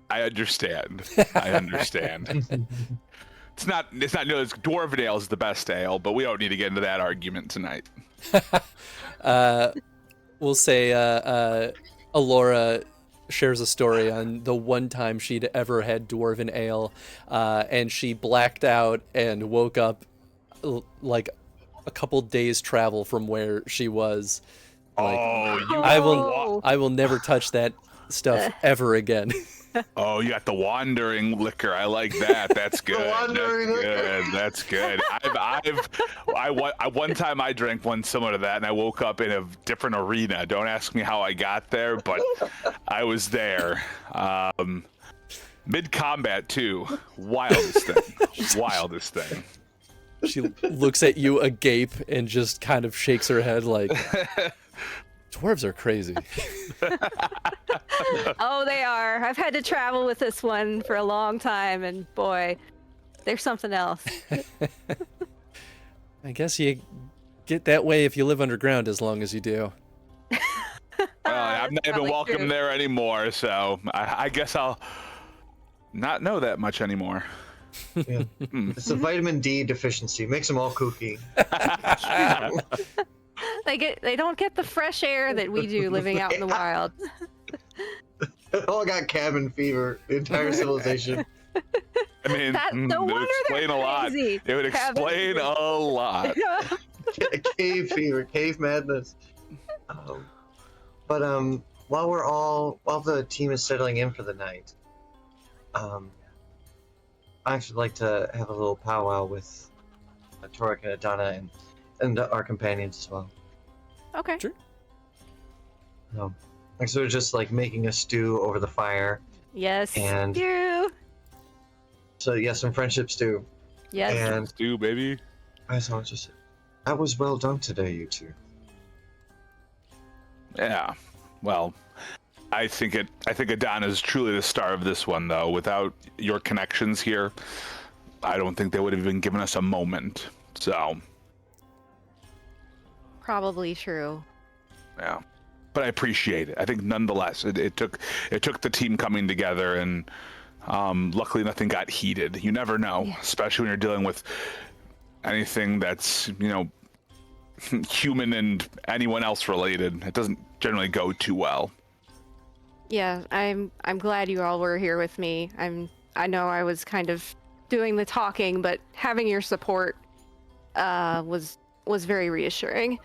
S2: I understand. It's dwarven ale is the best ale, but we don't need to get into that argument tonight.
S1: We'll say Alora shares a story on the one time she'd ever had dwarven ale, and she blacked out and woke up like a couple days travel from where she was. Like,
S2: Oh,
S1: I will never touch that stuff ever again.
S2: Oh, you got the wandering liquor. I like that. That's good.
S4: wandering liquor.
S2: That's good. One time I drank one similar to that, and I woke up in a different arena. Don't ask me how I got there, but I was there. Mid combat too. Wildest thing.
S1: She looks at you agape and just kind of shakes her head like, dwarves are crazy.
S3: Oh, they are. I've had to travel with this one for a long time, and boy, there's something else.
S1: I guess you get that way if you live underground as long as you do.
S2: I'm not even welcome
S3: true.
S2: there anymore, so I guess I'll not know that much anymore.
S4: Yeah. It's a vitamin D deficiency. Makes them all kooky.
S3: They don't get the fresh air that we do living out in the wild.
S4: They all got cabin fever. The entire civilization.
S2: I mean,
S3: No
S2: it would
S3: wonder
S2: explain
S3: they're
S2: a lot.
S3: crazy.
S2: It would explain a lot.
S4: Cave fever, cave madness. But while the team is settling in for the night, I actually like to have a little powwow with Torek and Adana and our companions as well.
S3: Okay.
S1: Sure.
S4: Like sort of just like making a stew over the fire.
S3: Yes.
S4: And-
S3: you.
S4: So yeah, some friendship stew.
S3: Yes.
S4: And
S2: Do baby.
S4: I was just, that was well done today, you two.
S2: Yeah. Well, I think Adana is truly the star of this one, though. Without your connections here, I don't think they would have even given us a moment. So,
S3: Probably true.
S2: yeah. But I appreciate it. I think nonetheless, it took the team coming together, and luckily nothing got heated. You never know,
S3: Yeah.
S2: especially when you're dealing with anything that's human and anyone else related. It doesn't generally go too well.
S3: Yeah, I'm glad you all were here with me. I know I was kind of doing the talking, but having your support was very reassuring.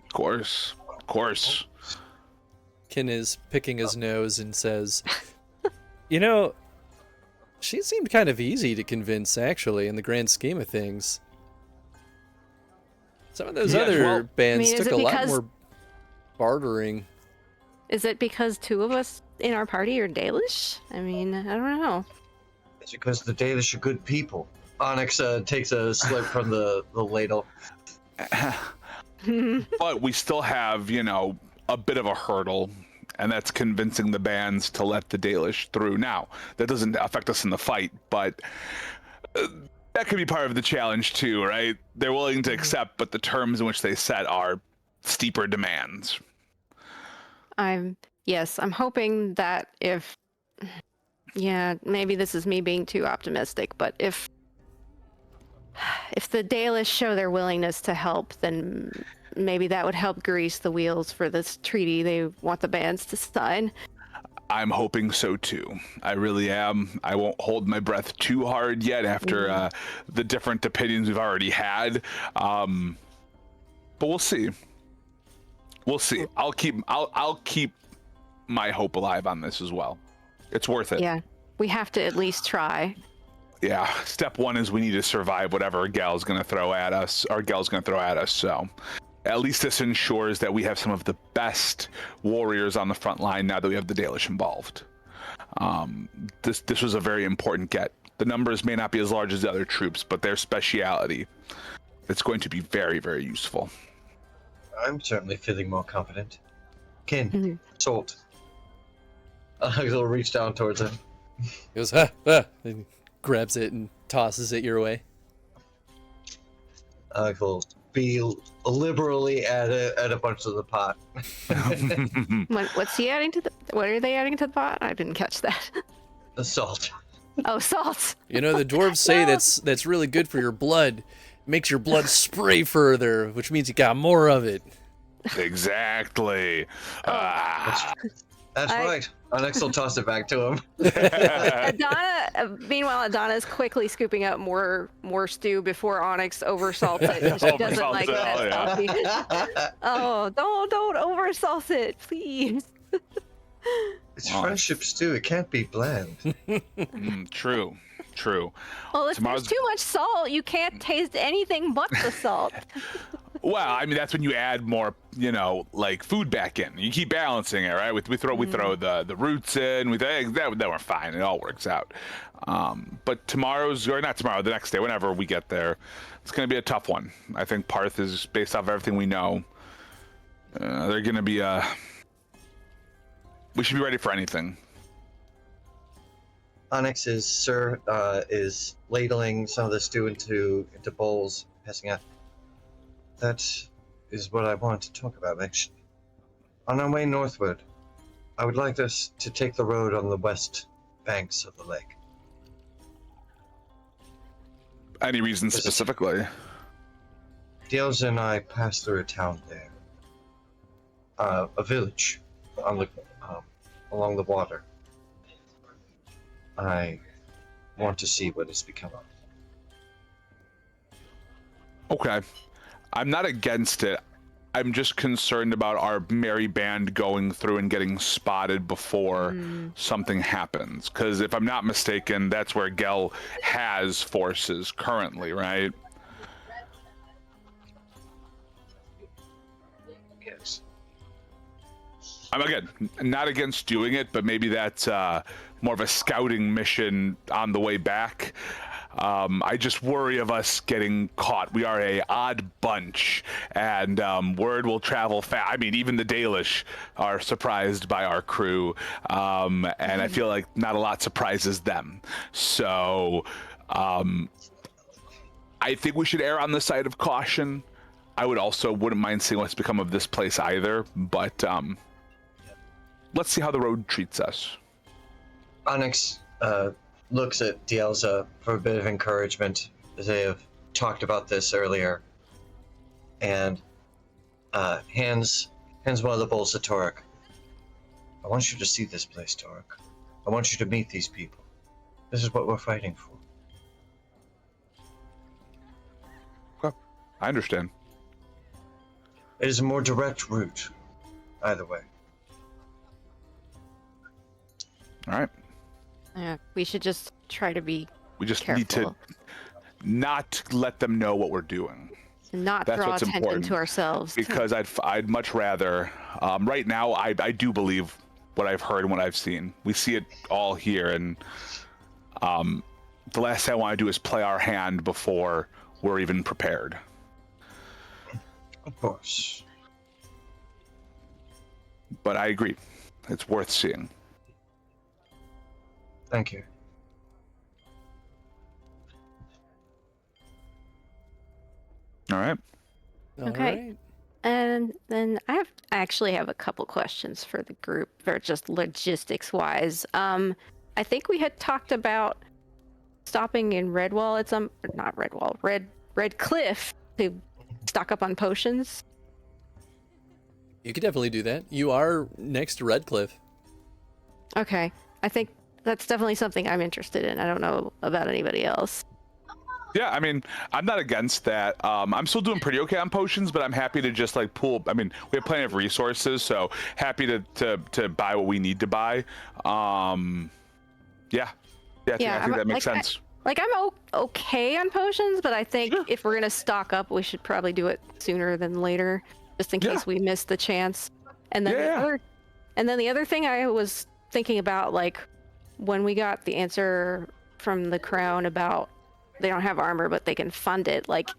S2: Of course.
S1: Kin is picking his nose and says, she seemed kind of easy to convince, actually, in the grand scheme of things. Some of those
S2: Yeah,
S1: other
S2: well,
S1: bands
S3: is
S1: took
S3: it
S1: a lot
S3: because-
S1: more bartering.
S3: Is it because two of us in our party are Dalish? I mean, I don't know.
S4: It's because the Dalish are good people. Onyx takes a slip from the ladle.
S2: But we still have, a bit of a hurdle, and that's convincing the bands to let the Dalish through. Now, that doesn't affect us in the fight, but that could be part of the challenge too, right? They're willing to accept, but the terms in which they set are steeper demands.
S3: I'm hoping that maybe this is me being too optimistic, but if the Dalish show their willingness to help, then maybe that would help grease the wheels for this treaty they want the bands to sign.
S2: I'm hoping so too. I really am. I won't hold my breath too hard yet after the different opinions we've already had. But we'll see. I'll keep my hope alive on this as well. It's worth it.
S3: Yeah, we have to at least try.
S2: Yeah. Step one is we need to survive whatever Gal's going to throw at us. So at least this ensures that we have some of the best warriors on the front line now that we have the Dalish involved. This was a very important get. The numbers may not be as large as the other troops, but their speciality, it's going to be very, very useful.
S4: I'm certainly feeling more confident. Kin,
S3: Mhm.
S4: salt. He'll reach down towards him.
S1: He goes, and grabs it and tosses it your way.
S4: He'll be liberally add a bunch to the pot.
S3: What's he adding to what are they adding to the pot? I didn't catch that.
S4: The salt.
S3: Oh, salt.
S1: The dwarves say that's really good for your blood. Makes your blood spray further, which means you got more of it.
S2: Exactly.
S4: That's right. Onyx will toss it back to him.
S3: Meanwhile, Adana's quickly scooping up more stew before Onyx oversalts it. She doesn't
S2: Oversalts
S3: like
S2: it,
S3: that salty. Oh, don't oversalt it, please.
S4: It's friendship stew. It can't be bland.
S2: True.
S3: Well, if
S2: Tomorrow's-
S3: there's too much salt, you can't taste anything but the salt.
S2: Well, I mean, that's when you add more, like food back in. You keep balancing it, right? We throw the roots in. That we're fine. It all works out. But the next day, whenever we get there, it's going to be a tough one. I think Parth is, based off everything we know, they're going to be. We should be ready for anything.
S4: Onyx is ladling some of the stew into bowls, passing out. That is what I wanted to talk about, actually. On our way northward, I would like us to take the road on the west banks of the lake.
S2: Any reason specifically?
S4: Dielza and I passed through a town there. A village on the along the water. I want to see what it's become of.
S2: Okay. I'm not against it. I'm just concerned about our merry band going through and getting spotted before something happens. Because if I'm not mistaken, that's where Gel has forces currently, right?
S4: Yes.
S2: I'm, again, not against doing it, but maybe that's more of a scouting mission on the way back. I just worry of us getting caught. We are a odd bunch, and word will travel fast. I mean, even the Dalish are surprised by our crew, and I feel like not a lot surprises them. So I think we should err on the side of caution. I wouldn't mind seeing what's become of this place either, but let's see how the road treats us.
S4: Onyx looks at Dielza for a bit of encouragement, as they have talked about this earlier, and hands one of the bowls to Torek. I want you to see this place, Torek. I want you to meet these people. This is what we're fighting for.
S2: Okay. I understand.
S4: It is a more direct route, either way.
S2: All right.
S3: Yeah, we should just try to be
S2: We just
S3: careful.
S2: need to not let them know what we're doing.
S3: Not
S2: That's
S3: draw
S2: what's
S3: attention
S2: important.
S3: to ourselves.
S2: Because I'd much rather, right now, I do believe what I've heard and what I've seen. We see it all here, and the last thing I want to do is play our hand before we're even prepared.
S4: Of course.
S2: But I agree. It's worth seeing.
S4: Thank you.
S2: All right.
S3: Okay.
S1: All right.
S3: And then I actually have a couple questions for the group. They're just logistics wise. I think we had talked about stopping in Redwall at not Redwall, Red Cliff to stock up on potions.
S1: You could definitely do that. You are next to Redcliffe.
S3: Okay. I think that's definitely something I'm interested in. I don't know about anybody else.
S2: Yeah, I mean, I'm not against that. I'm still doing pretty okay on potions, but I'm happy to just like pool. I mean, we have plenty of resources, so happy to buy what we need to buy. I think that makes sense.
S3: I'm okay on potions, but I think
S2: Sure.
S3: if we're gonna stock up, we should probably do it sooner than later, just in case we miss the chance. And then the other thing I was thinking about, like when we got the answer from the Crown about they don't have armor but they can fund it, like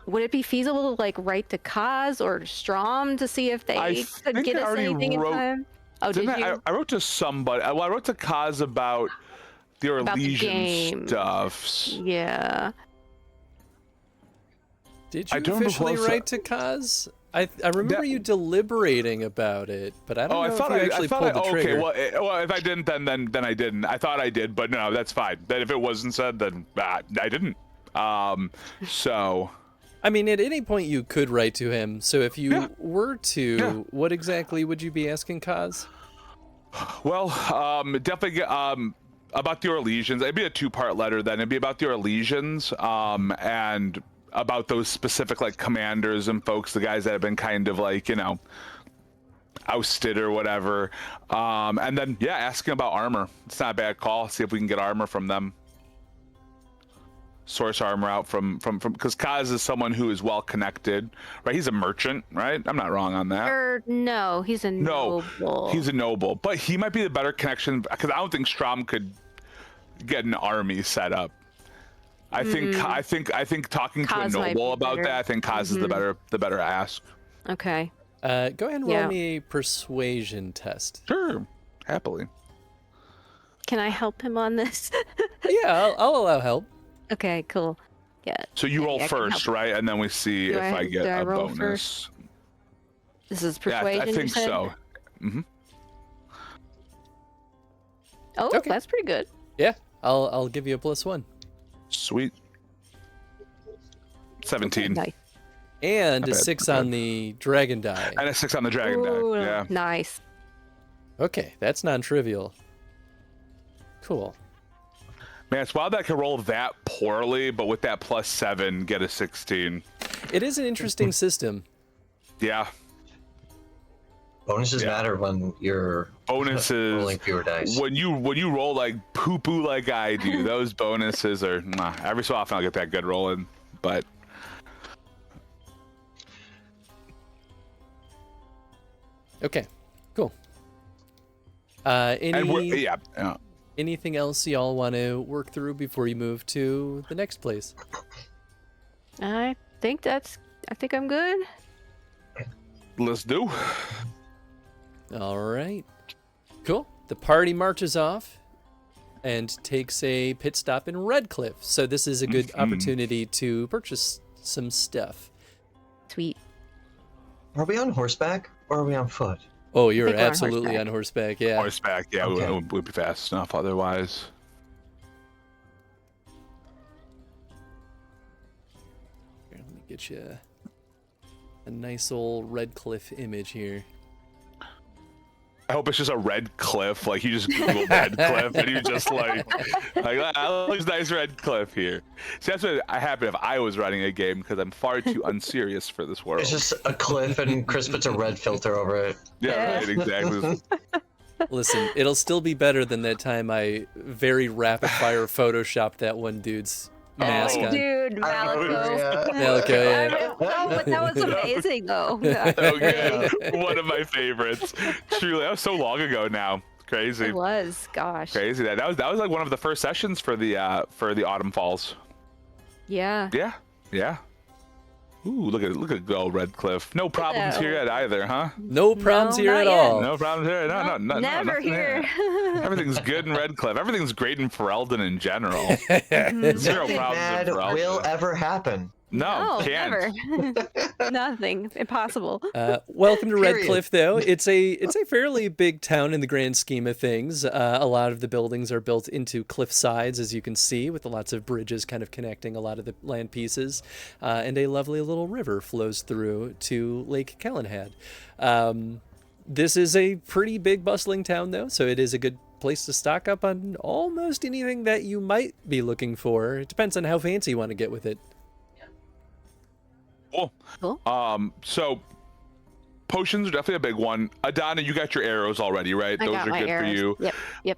S3: would it be feasible to like write to Kaz or Strom to see if they could get us anything in time? Oh, did you?
S2: I wrote to somebody. Well, I wrote to Kaz about the Elysian stuff.
S3: Yeah.
S1: Did
S2: I
S1: you
S2: don't
S1: officially
S2: recall-
S1: write to Kaz? I remember you deliberating about it, but I don't know if you actually pulled the trigger.
S2: Okay, well, if I didn't, then I didn't. I thought I did, but no, that's fine. Then if it wasn't said, then I didn't. So.
S1: I mean, at any point you could write to him. So if you were to, what exactly would you be asking Kaz?
S2: Well, definitely about the Orlesians. It'd be a 2-part letter then. It'd be about the Orlesians and about those specific like commanders and folks, the guys that have been kind of like, ousted or whatever. And then, yeah, asking about armor. It's not a bad call. See if we can get armor from them. Source armor out from because Kaz is someone who is well connected, right? He's a merchant, right? I'm not wrong on that.
S3: No, he's a noble.
S2: No, he's a noble, but he might be the better connection because I don't think Strom could get an army set up. I think talking
S3: Kaz
S2: to a
S3: might
S2: noble
S3: be
S2: about
S3: better.
S2: that. I think Kaz is the better ask.
S3: Okay.
S1: Go ahead and roll
S3: Yeah.
S1: me a persuasion test.
S2: Sure, happily.
S3: Can I help him on this?
S1: Yeah, I'll allow help.
S3: Okay, cool. Yeah.
S2: So you roll
S3: I can
S2: first,
S3: help.
S2: right? And then we see
S3: Do
S2: if I get
S3: do I
S2: a
S3: roll
S2: bonus.
S3: first? This is
S2: Yeah,
S3: persuasion.
S2: I
S3: you
S2: think
S3: said?
S2: so. Mm-hmm.
S3: Oh,
S1: Okay.
S3: that's pretty good.
S1: Yeah, I'll give you a +1.
S2: Sweet. 17.
S3: Nice.
S1: And
S2: Not
S1: a
S2: bad,
S1: 6
S2: not
S1: on
S2: bad.
S1: the dragon die.
S2: And a 6 on the dragon
S3: Ooh,
S2: die. Yeah.
S3: Nice.
S1: Okay, that's non-trivial. Cool.
S2: Man, it's wild that I can roll that poorly, but with that +7, get a 16.
S1: It is an interesting system.
S2: Yeah.
S4: Bonuses
S2: Yeah.
S4: matter when you're
S2: Bonuses.
S4: rolling fewer dice.
S2: When you roll like poo-poo like I do, those bonuses are every so often I'll get that good rolling, but
S1: Okay, cool. Anything else y'all want to work through before you move to the next place?
S3: I think I'm good.
S2: let's do.
S1: All right. Cool. The party marches off and takes a pit stop in Redcliffe. So this is a good opportunity to purchase some stuff.
S3: Sweet.
S4: Are we on horseback or are we on foot?
S1: Oh, you're
S3: think we're on
S1: absolutely on horseback. Yeah.
S2: Horseback, yeah,
S4: Okay.
S2: we would be fast enough otherwise.
S1: Here, let me get you a nice old Redcliffe image here.
S2: I hope it's just a red cliff, like you just Google red cliff and you just like looks nice red cliff here. See, that's what I happen if I was running a game because I'm far too unserious for this world.
S4: It's just a cliff and Chris puts a red filter over it.
S2: Yeah, right, exactly.
S1: Listen, it'll still be better than that time I very rapid fire photoshopped that one dude's mask on.
S3: Dude, Malico.
S1: Malico, yeah.
S3: Oh, but that was amazing, though.
S2: So good. One of my favorites. Truly, that was so long ago now. Crazy.
S3: It was, gosh.
S2: Crazy. That was like one of the first sessions for the Autumn Falls.
S3: Yeah.
S2: Yeah. Yeah. Ooh, look at go Redcliffe. No problems
S3: that.
S2: here yet either, huh?
S1: No problems
S3: No,
S1: here
S3: not
S1: at
S3: yet.
S1: all.
S2: No problems here. No,
S3: Never
S2: nothing
S3: here.
S2: Everything's good in Redcliffe. Everything's great in Ferelden in general. Zero
S4: Nothing
S2: problems
S4: bad
S2: in Ferelden.
S4: will ever happen.
S2: No, can't.
S3: Never. Nothing. Impossible.
S1: Welcome to
S4: Period.
S1: Redcliffe, though. It's a fairly big town in the grand scheme of things. A lot of the buildings are built into cliff sides, as you can see, with lots of bridges kind of connecting a lot of the land pieces. And a lovely little river flows through to Lake Kellenhad. This is a pretty big, bustling town, though, so it is a good place to stock up on almost anything that you might be looking for. It depends on how fancy you want to get with it.
S2: Cool.
S3: Cool.
S2: So potions are definitely a big one. Adana, you got your arrows already, right?
S3: I
S2: Those
S3: got
S2: are
S3: my
S2: good
S3: arrows.
S2: for you.
S3: Yep.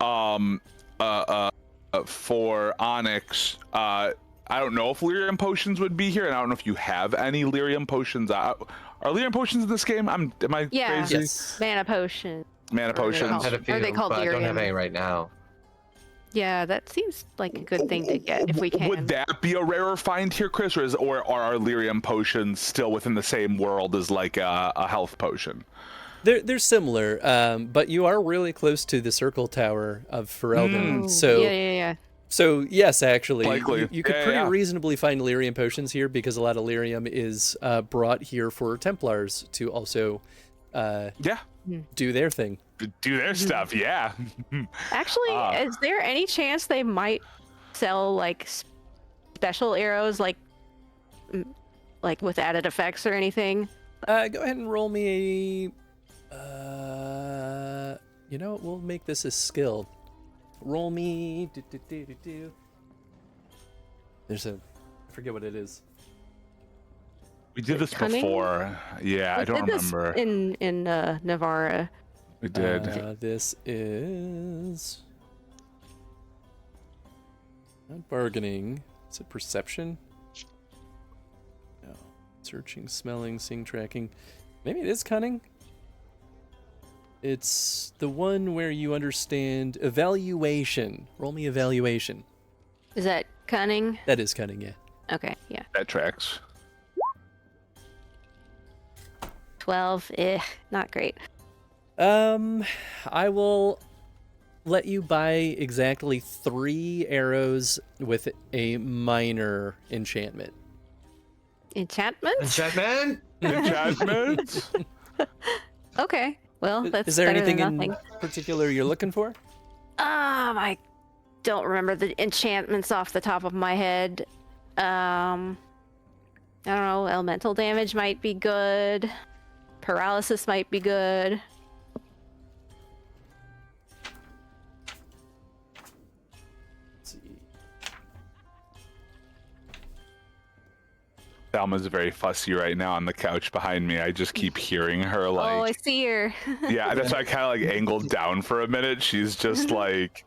S2: For Onyx, I don't know if lyrium potions would be here, and I don't know if you have any lyrium potions. Are lyrium potions in this game? Am I
S3: Yeah.
S2: crazy?
S1: Yes.
S3: Mana potion.
S2: Mana
S3: Or
S2: potions.
S3: called-
S4: Had a
S3: Are
S4: few,
S3: they called
S4: but I don't have
S3: lyrium?
S4: any right now.
S3: Yeah, that seems like a good thing to get if we can.
S2: Would that be a rarer find here, Chris, or are our lyrium potions still within the same world as like a health potion?
S1: They're similar, but you are really close to the circle tower of Ferelden. So,
S3: Yeah.
S1: so yes, actually,
S2: Likely.
S1: you could
S2: Yeah,
S1: pretty
S2: yeah.
S1: reasonably find lyrium potions here because a lot of lyrium is brought here for Templars to also
S2: Yeah,
S1: do their thing.
S2: do their stuff. Yeah.
S3: Actually,
S2: Ah.
S3: is there any chance they might sell like special arrows, like with added effects or anything?
S1: Go ahead and roll me You know what? We'll make this a skill. Roll me. There's I forget what it is.
S2: We did this
S3: Cunning?
S2: before. Yeah, I don't remember.
S3: In Navarra.
S2: We did.
S1: This is not bargaining. Is it perception? No. Searching, smelling, seeing, tracking. Maybe it is cunning. It's the one where you understand evaluation. Roll me evaluation.
S3: Is that cunning?
S1: That is cunning, yeah.
S3: Okay, yeah.
S2: That tracks.
S3: 12. Not great.
S1: I will let you buy exactly 3 arrows with a minor enchantment.
S3: Enchantment?
S4: Enchantment?
S2: Enchantments?
S3: Okay. Well, that's
S1: Is there
S3: better
S1: anything
S3: than
S1: in
S3: nothing.
S1: particular you're looking for?
S3: I don't remember the enchantments off the top of my head. I don't know. Elemental damage might be good. Paralysis might be good.
S1: Let's see.
S2: Thelma's very fussy right now on the couch behind me. I just keep hearing her like.
S3: Oh, I see her.
S2: Yeah, that's why I kind of like angled down for a minute. She's just like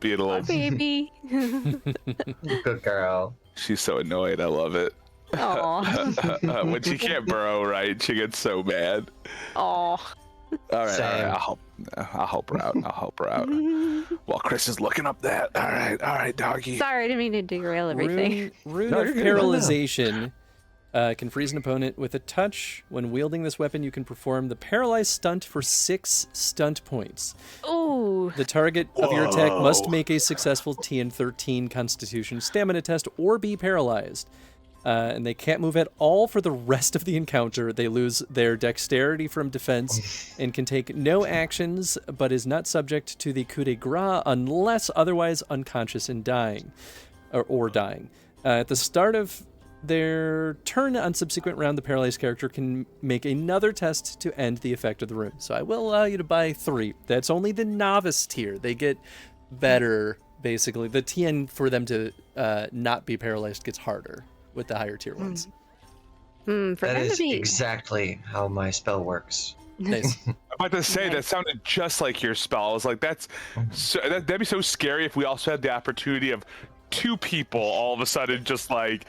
S2: being a
S3: Oh,
S2: little.
S3: baby.
S4: Good girl.
S2: She's so annoyed. I love it.
S3: Aw.
S2: When she can't burrow right, she gets so mad.
S3: Aw.
S2: All right,
S4: Same.
S2: I'll help her out. I'll help her out. While Chris is looking up that. All right, doggy.
S3: Sorry, I didn't mean to derail everything.
S1: Rune
S2: No,
S1: of
S2: you're good.
S1: Paralyzation can freeze an opponent with a touch. When wielding this weapon, you can perform the paralyzed stunt for 6 stunt points.
S3: Ooh.
S1: The target of your attack must
S2: Whoa.
S1: make a successful TN13 Constitution Stamina test or be paralyzed. And they can't move at all for the rest of the encounter. They lose their dexterity from defense and can take no actions, but is not subject to the coup de grace unless otherwise unconscious and dying, or dying. At the start of their turn on subsequent round, the paralyzed character can make another test to end the effect of the rune. So I will allow you to buy 3. That's only the novice tier. They get better, basically. The TN for them to not be paralyzed gets harder with the higher tier ones.
S3: For
S4: That
S3: him to
S4: is
S3: be
S4: exactly how my spell works.
S1: Nice.
S2: I'm about to say that
S3: Nice.
S2: sounded just like your spell. I was like, that'd be so scary if we also had the opportunity of 2 people all of a sudden just like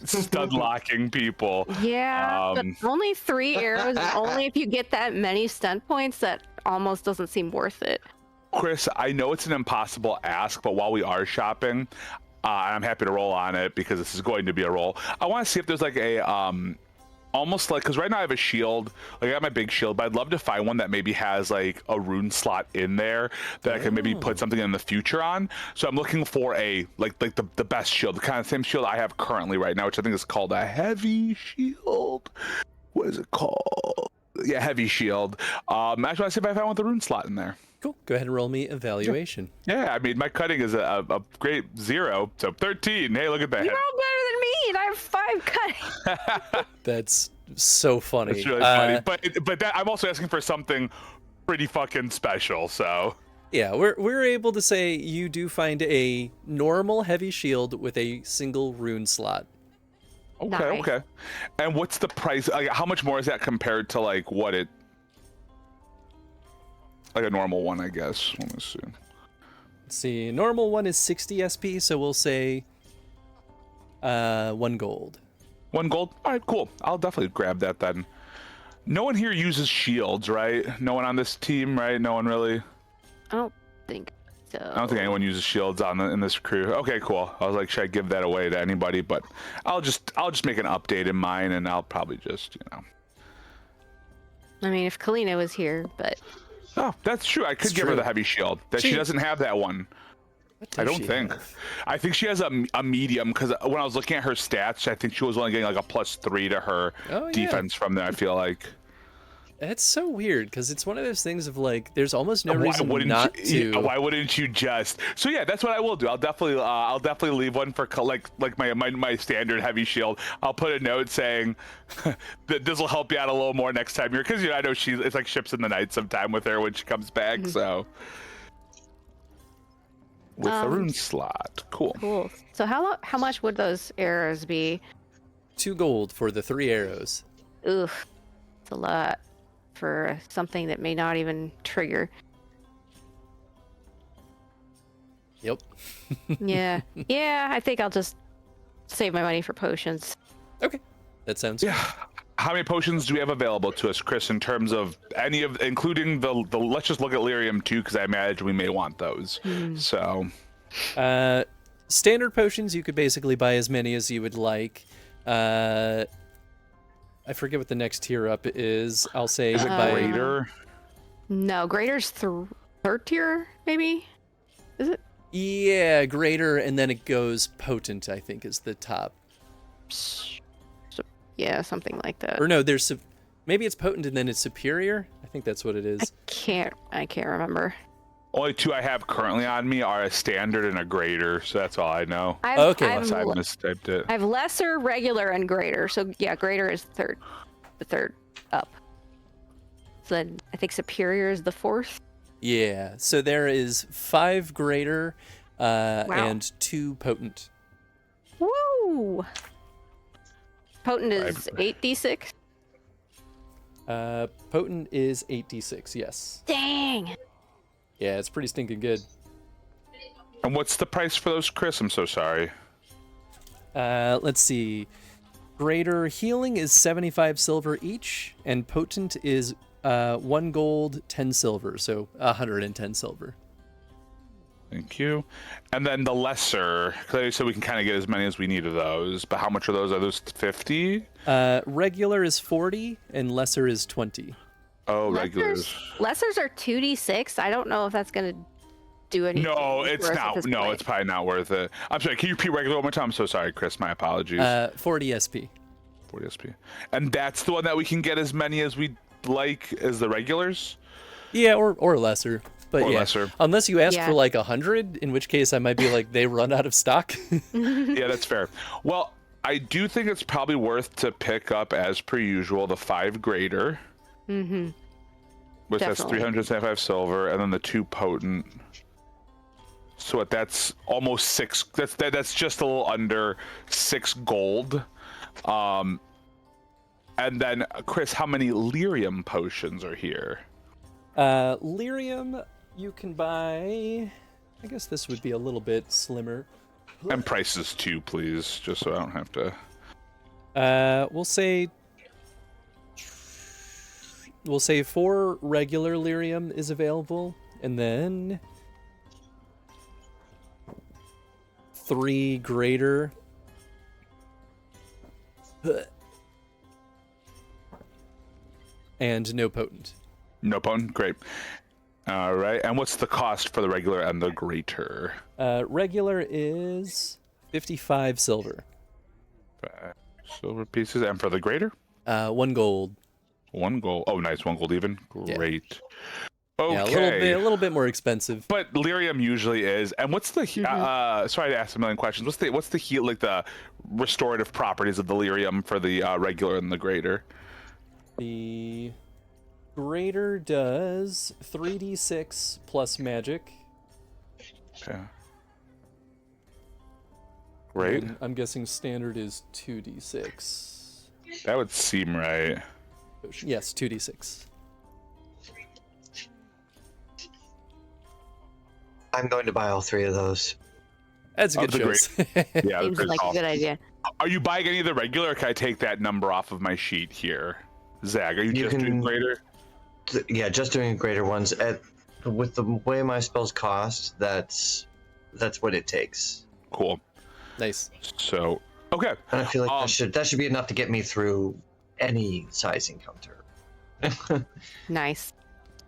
S2: stud locking people.
S3: Yeah, but only 3 arrows, and only if you get that many stunt points, that almost doesn't seem worth it.
S2: Chris, I know it's an impossible ask, but while we are shopping, and I'm happy to roll on it because this is going to be a roll. I want to see if there's like a almost like, because right now I have a shield, like I got my big shield, but I'd love to find one that maybe has like a rune slot in there that I can maybe put something in the future on. So I'm looking for a like the best shield, the kind of same shield I have currently right now, which I think is called a heavy shield. What is it called? Yeah, heavy shield. I just want to see if I find one with the rune slot in there.
S1: Cool. Go ahead and roll me evaluation.
S2: Yeah, I mean, my cutting is a great 0, so 13. Hey, look at that.
S3: You're all better than me, and I have 5 cutting.
S1: That's so funny.
S2: It's really funny. But that, I'm also asking for something pretty fucking special, so.
S1: Yeah, we're able to say you do find a normal heavy shield with a single rune slot.
S2: Okay,
S3: Nice.
S2: okay. And what's the price? Like, how much more is that compared to, like, what it... Like a normal one, I guess. Let me see.
S1: Let's see, normal one is 60 SP, so we'll say 1 gold.
S2: 1 gold? All right, cool. I'll definitely grab that then. No one here uses shields, right? No one on this team, right? No one really...
S3: I don't think so.
S2: I don't think anyone uses shields in this crew. Okay, cool. I was like, should I give that away to anybody? But I'll just make an update in mine, and I'll probably just, you know.
S3: I mean, if Kalina was here, but
S2: Oh, that's true. I could
S1: It's
S2: give her
S1: true.
S2: the heavy shield. That she
S1: She-
S2: doesn't have that one.
S1: What does
S2: I don't
S1: she
S2: think.
S1: have?
S2: I think she has a medium, because when I was looking at her stats, I think she was only getting like a +3 to her
S1: Oh, yeah.
S2: defense from there. I feel like.
S1: That's so weird because it's one of those things of like, there's almost no
S2: Why
S1: reason
S2: wouldn't
S1: not
S2: you,
S1: to.
S2: why wouldn't you just? So yeah, that's what I will do. I'll definitely leave one for like my standard heavy shield. I'll put a note saying that this will help you out a little more next time you're, because I know it's like ships in the night sometime with her when she comes back. So with the rune slot, cool.
S3: Cool. So how much would those arrows be?
S1: 2 gold for the 3 arrows.
S3: Oof, it's a lot for something that may not even trigger.
S1: Yep.
S3: Yeah. Yeah, I think I'll just save my money for potions.
S1: Okay. That sounds
S2: Yeah. How many potions do we have available to us, Chris, in terms of any of, including the let's just look at lyrium too, because I imagine we may want those. So
S1: standard potions, you could basically buy as many as you would like. I forget what the next tier up is. I'll say
S2: is it
S1: buy
S2: greater?
S3: No, greater's third tier, maybe? Is it?
S1: Yeah, greater, and then it goes potent, I think, is the top.
S3: Yeah, something like that.
S1: Or no, there's maybe it's potent and then it's superior. I think that's what it is.
S3: I can't remember.
S2: Only 2 I have currently on me are a standard and a greater, so that's all I know.
S1: Okay.
S2: Unless I mistyped it.
S3: I have lesser, regular, and greater. So yeah, greater is the third up. So then I think superior is the 4th.
S1: Yeah. So there is 5 greater and 2 potent.
S3: Woo! Potent is 8d6.
S1: Potent is 8d6. Yes.
S3: Dang.
S1: Yeah, it's pretty stinking good.
S2: And what's the price for those, Chris? I'm so sorry.
S1: Let's see. Greater healing is 75 silver each, and potent is 1 gold, 10 silver, so 110 silver.
S2: Thank you. And then the lesser, because so we can kind of get as many as we need of those. But how much are those? Are those 50?
S1: Regular is 40, and lesser is 20.
S2: Oh, regulars.
S3: Lessers are 2d6. I don't know if that's gonna do anything.
S2: No,
S3: for
S2: it's
S3: us at
S2: not.
S3: this
S2: No,
S3: point.
S2: it's probably not worth it. I'm sorry. Can you repeat regular one more time? I'm so sorry, Chris. My apologies.
S1: 40 SP.
S2: 40 SP. And that's the one that we can get as many as we like as the regulars?
S1: Yeah, or lesser. But
S2: Or
S1: yeah,
S2: lesser.
S1: unless you ask
S3: Yeah.
S1: for like 100, in which case I might be like, they run out of stock.
S2: Yeah, that's fair. Well, I do think it's probably worth to pick up, as per usual, the 5 greater.
S3: Mm-hmm.
S2: Which has
S3: Definitely.
S2: 375 silver, and then the 2 potent. So that's almost 6. That's just a little under 6 gold. And then, Chris, how many lyrium potions are here?
S1: Lyrium, you can buy. I guess this would be a little bit slimmer.
S2: And prices too, please, just so I don't have to.
S1: We'll say 4 regular lyrium is available, and then 3 greater. And no potent.
S2: No potent, great. All right, and what's the cost for the regular and the greater?
S1: Regular is 55 silver.
S2: 5 silver pieces, and for the greater?
S1: 1 gold.
S2: 1 gold. Oh, nice, 1 gold even. Great. Okay.
S1: Yeah, a little bit more expensive.
S2: But lyrium usually is. And what's the sorry to ask a million questions. What's the heat, like the restorative properties of the lyrium for the regular and the greater?
S1: The greater does 3d6 plus magic.
S2: Okay. Great.
S1: And I'm guessing standard is 2d6.
S2: That would seem right.
S1: Yes, 2d6.
S4: I'm going to buy all 3 of those.
S1: That's a good
S2: That's
S1: choice.
S2: Yeah,
S3: Seems
S2: that's
S3: like
S2: all.
S3: a good idea.
S2: Are you buying any of the regular, or can I take that number off of my sheet here? Zag, are you just doing greater?
S4: Yeah, just doing greater ones. With the way my spells cost, that's what it takes.
S2: Cool.
S1: Nice.
S2: So, okay.
S4: And I feel like that should be enough to get me through any size encounter.
S3: Nice.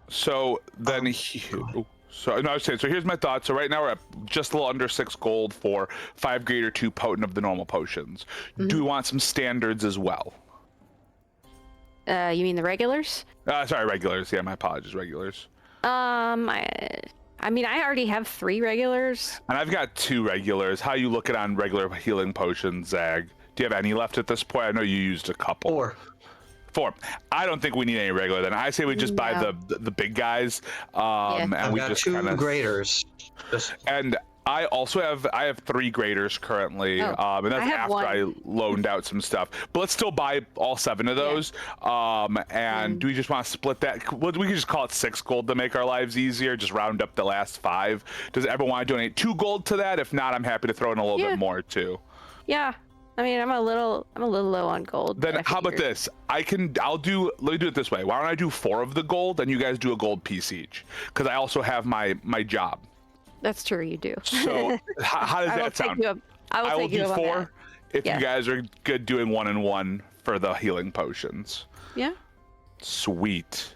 S2: So then, I was saying. So here's my thought. So right now we're at just a little under 6 gold for 5 greater, 2 potent of the normal potions. Do we want some standards as well?
S3: You mean the regulars?
S2: Sorry, regulars. Yeah, my apologies, regulars.
S3: I mean, I already have 3 regulars.
S2: And I've got 2 regulars. How you looking on regular healing potions, Zag? Do you have any left at this point? I know you used a couple. 4. I don't think we need any regular then. I say we just buy the big guys. And
S4: I've
S2: we
S4: got
S2: just
S4: 2 graders.
S2: And I also have 3 graders currently, and that's after I loaned out some stuff. But let's still buy all 7 of those. And do we just want to split that? We can just call it 6 gold to make our lives easier. Just round up the last 5. Does everyone want to donate 2 gold to that? If not, I'm happy to throw in a little bit more too.
S3: Yeah. I mean, I'm a little low on gold.
S2: Then how about this? Let me do it this way. Why don't I do 4 of the gold and you guys do a gold piece each? Because I also have my job.
S3: That's true, you do.
S2: So how does that sound? I will do 4 if you guys are good doing 1 and 1 for the healing potions.
S3: Yeah.
S2: Sweet.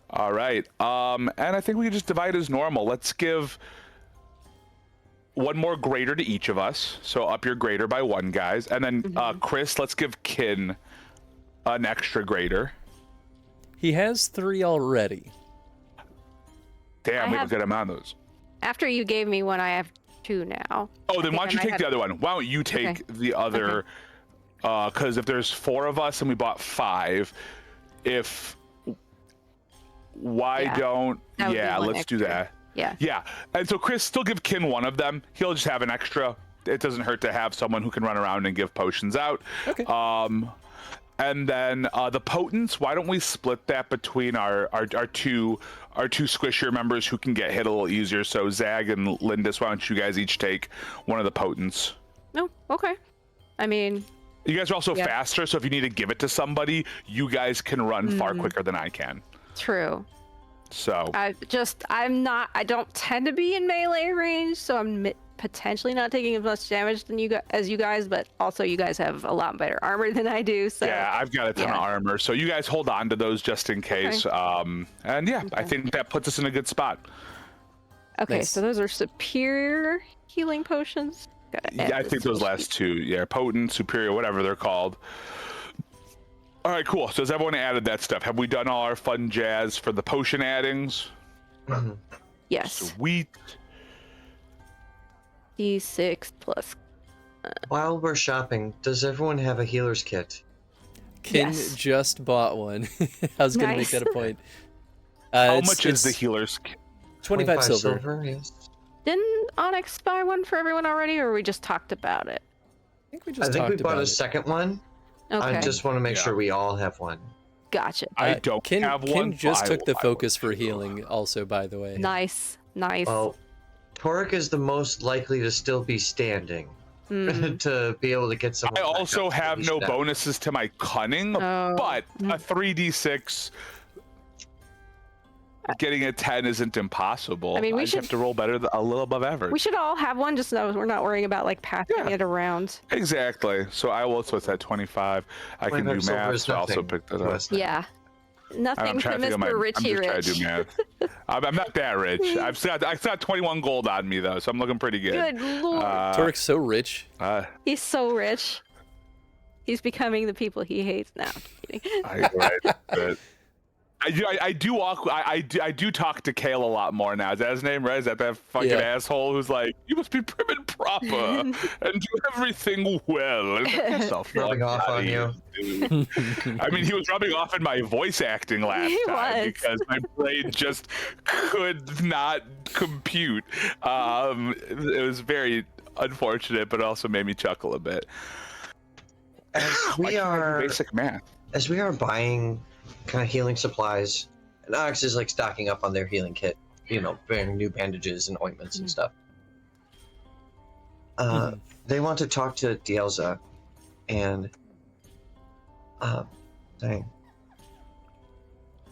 S2: All right. And I think we can just divide as normal. Let's give 1 more grader to each of us. So up your grader by 1, guys. And then Chris, let's give Kin an extra grader.
S1: He has 3 already.
S2: Damn, we don't get him on those.
S3: After you gave me 1, I have 2 now.
S2: Oh, then why don't you take the other one? Why don't you take the other? Because if there's 4 of us and we bought 5, don't? Yeah, let's do that. Yeah. And so Chris, still give Kin 1 of them. He'll just have an extra. It doesn't hurt to have someone who can run around and give potions out.
S1: Okay.
S2: And then the potents, why don't we split that between our two squishier members who can get hit a little easier? So Zag and Lindis, why don't you guys each take 1 of the potents?
S3: No, okay. I mean,
S2: you guys are also faster, so if you need to give it to somebody, you guys can run far quicker than I can.
S3: True.
S2: So
S3: I don't tend to be in melee range, so I'm potentially not taking as much damage as you guys, but also you guys have a lot better armor than I do. So
S2: yeah, I've got a ton of armor, so you guys hold on to those just in case. And I think that puts us in a good spot.
S3: Okay,
S1: Nice.
S3: so those are superior healing potions.
S2: Yeah, I think those last 2, potent, superior, whatever they're called. All right, cool. So has everyone added that stuff? Have we done all our fun jazz for the potion addings?
S3: Yes.
S2: Sweet.
S3: D6 plus.
S4: While we're shopping, does everyone have a healer's kit?
S1: Kin just bought one. I was going to make that a point.
S2: How much is the healer's kit?
S1: 25 silver.
S4: Yes.
S3: Didn't Onyx buy one for everyone already, or we just talked about it?
S1: I think we just
S4: I think we
S1: talked
S4: bought
S1: about
S4: a
S1: it.
S4: second one.
S3: Okay.
S4: I just want to make sure we all have one.
S3: Gotcha.
S2: I don't have one.
S1: Kin just took the focus for
S2: will.
S1: healing also, by the way.
S3: Nice.
S4: Well, Torek is the most likely to still be standing to be able to get some.
S2: I also have no bonuses to my cunning, but a 3d6 getting a 10 isn't impossible.
S3: I mean, we
S2: just have to roll better, a little above average.
S3: We should all have one, just so we're not worrying about passing it around.
S2: Exactly. So I will. So it's at 25. I can do math. So I also pick that up.
S3: Yeah. Nothing
S2: I'm
S3: for
S2: trying to think of
S3: Mr. Richie
S2: I'm
S3: Rich.
S2: just trying to do math. I'm not that rich. I still got 21 gold on me though, so I'm looking pretty good.
S3: Good lord.
S1: Torek's so rich.
S3: He's so rich. He's becoming the people he hates now. I'm kidding.
S2: But I do talk to Kale a lot more now. Is that his name, right? Is that fucking asshole who's like, you must be prim and proper and do everything well. And yourself
S4: rubbing off on you.
S2: I mean, he was rubbing off in my voice acting last time because my brain just could not compute. It was very unfortunate, but also made me chuckle a bit.
S4: As we are
S2: basic math. As
S4: we are buying kind of healing supplies, and Onyx is like stocking up on their healing kit, buying new bandages and ointments and stuff. They want to talk to Dielza, and dang,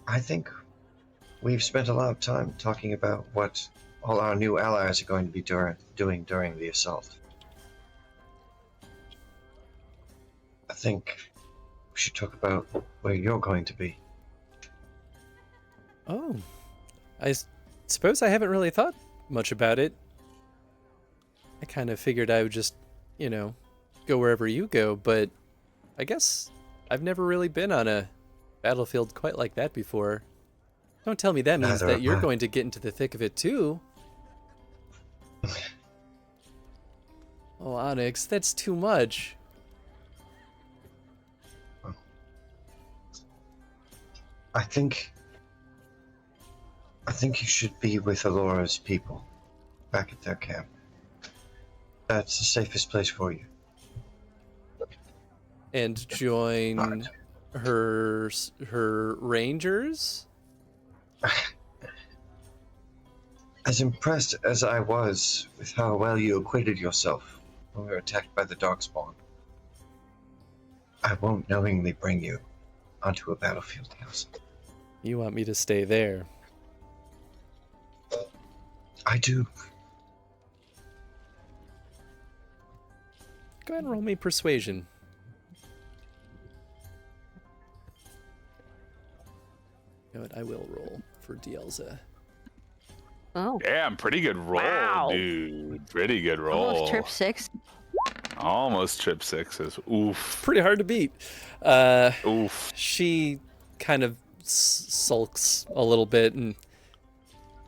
S4: I think we've spent a lot of time talking about what all our new allies are going to be doing during the assault. I think we should talk about where you're going to be.
S1: Oh, I suppose I haven't really thought much about it. I kind of figured I would just, go wherever you go, but I guess I've never really been on a battlefield quite like that before. Don't tell me that means
S4: Neither
S1: that
S4: have
S1: you're
S4: I.
S1: going to get into the thick of it too. Oh, Onyx, that's too much.
S4: I think you should be with Alora's people, back at their camp. That's the safest place for you.
S1: And join her rangers?
S4: As impressed as I was with how well you acquitted yourself when we were attacked by the Darkspawn, I won't knowingly bring you onto a battlefield house.
S1: You want me to stay there?
S4: I do.
S1: Go ahead and roll me persuasion. You know what? I will roll for Dielza.
S3: Oh.
S2: Damn, pretty good roll,
S3: Wow.
S2: dude. Pretty good roll.
S3: Almost trip 6.
S2: Almost trip 6s. Oof.
S1: Pretty hard to beat.
S2: Oof.
S1: She kind of sulks a little bit and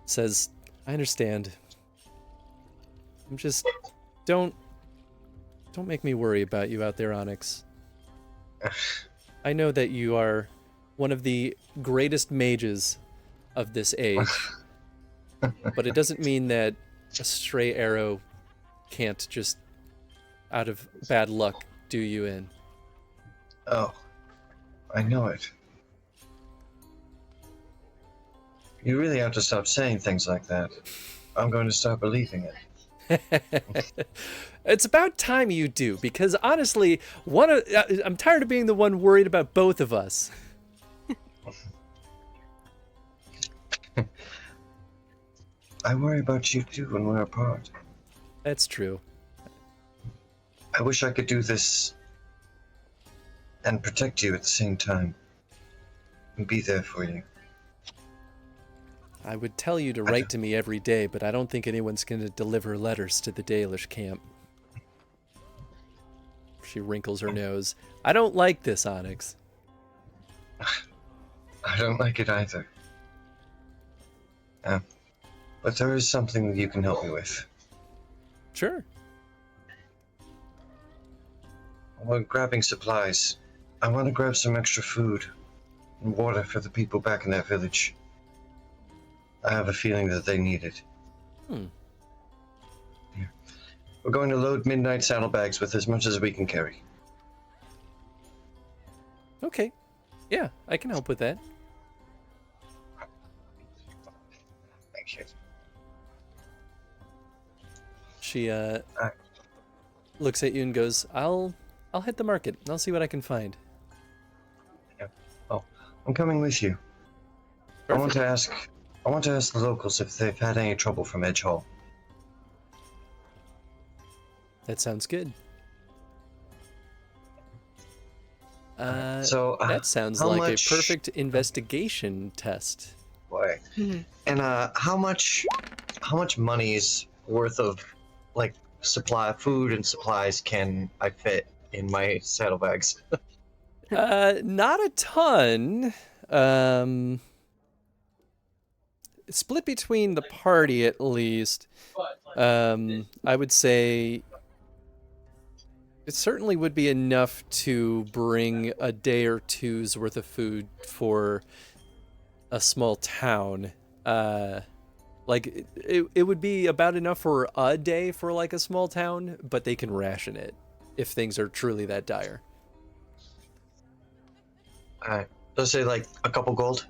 S1: says, I understand. I'm just... Don't make me worry about you out there, Onyx. I know that you are one of the greatest mages of this age, but it doesn't mean that a stray arrow can't just, out of bad luck, do you in.
S4: Oh, I know it. You really have to stop saying things like that. I'm going to start believing it.
S1: It's about time you do, because honestly, I'm tired of being the one worried about both of us.
S4: I worry about you too when we're apart.
S1: That's true.
S4: I wish I could do this and protect you at the same time and be there for you.
S1: I would tell you to write to me every day, but I don't think anyone's going to deliver letters to the Dalish camp. She wrinkles her nose. I don't like this, Onyx.
S4: I don't like it either. But there is something that you can help me with.
S1: Sure.
S4: We're grabbing supplies. I want to grab some extra food and water for the people back in that village. I have a feeling that they need it.
S1: Hmm.
S4: Yeah. We're going to load midnight saddlebags with as much as we can carry.
S1: Okay. Yeah, I can help with that.
S4: Thank you.
S1: She looks at you and goes, I'll hit the market. I'll see what I can find.
S4: Yeah. Oh, I'm coming with you. I want to ask the locals if they've had any trouble from Edge Hall.
S1: That sounds good.
S4: That
S1: sounds
S4: how
S1: like
S4: much-
S1: a perfect investigation test.
S4: Boy. And how much money's worth of like food and supplies can I fit in my saddlebags?
S1: Not a ton. Split between the party at least. I would say it certainly would be enough to bring a day or two's worth of food for a small town. Like it would be about enough for a day for like a small town, but they can ration it if things are truly that dire.
S4: Alright. Let's say like a couple gold.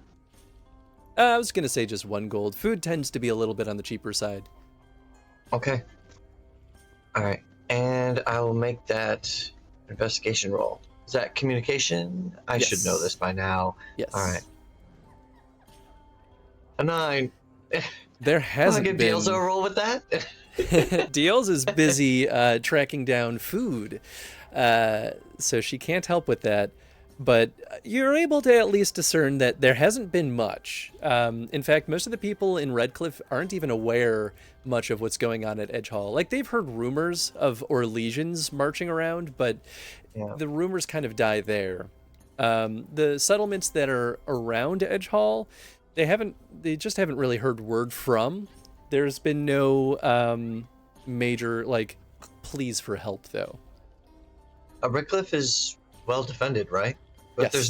S1: I was gonna say just 1 gold. Food tends to be a little bit on the cheaper side.
S4: Okay. Alright. And I will make that investigation roll. Is that communication? I
S1: Yes.
S4: should know this by now.
S1: Yes.
S4: Alright. A 9.
S1: There
S4: I'll
S1: hasn't
S4: give
S1: been.
S4: Deals a roll with that.
S1: Diels is busy tracking down food, so she can't help with that. But you're able to at least discern that there hasn't been much. In fact, most of the people in Redcliffe aren't even aware much of what's going on at Edge Hall. Like, they've heard rumors of Orlesians marching around, but
S4: Yeah.
S1: the rumors kind of die there. The settlements that are around Edge Hall, they just haven't really heard word from. There's been no major like pleas for help though.
S4: Redcliffe is well defended, right? But
S1: Yes.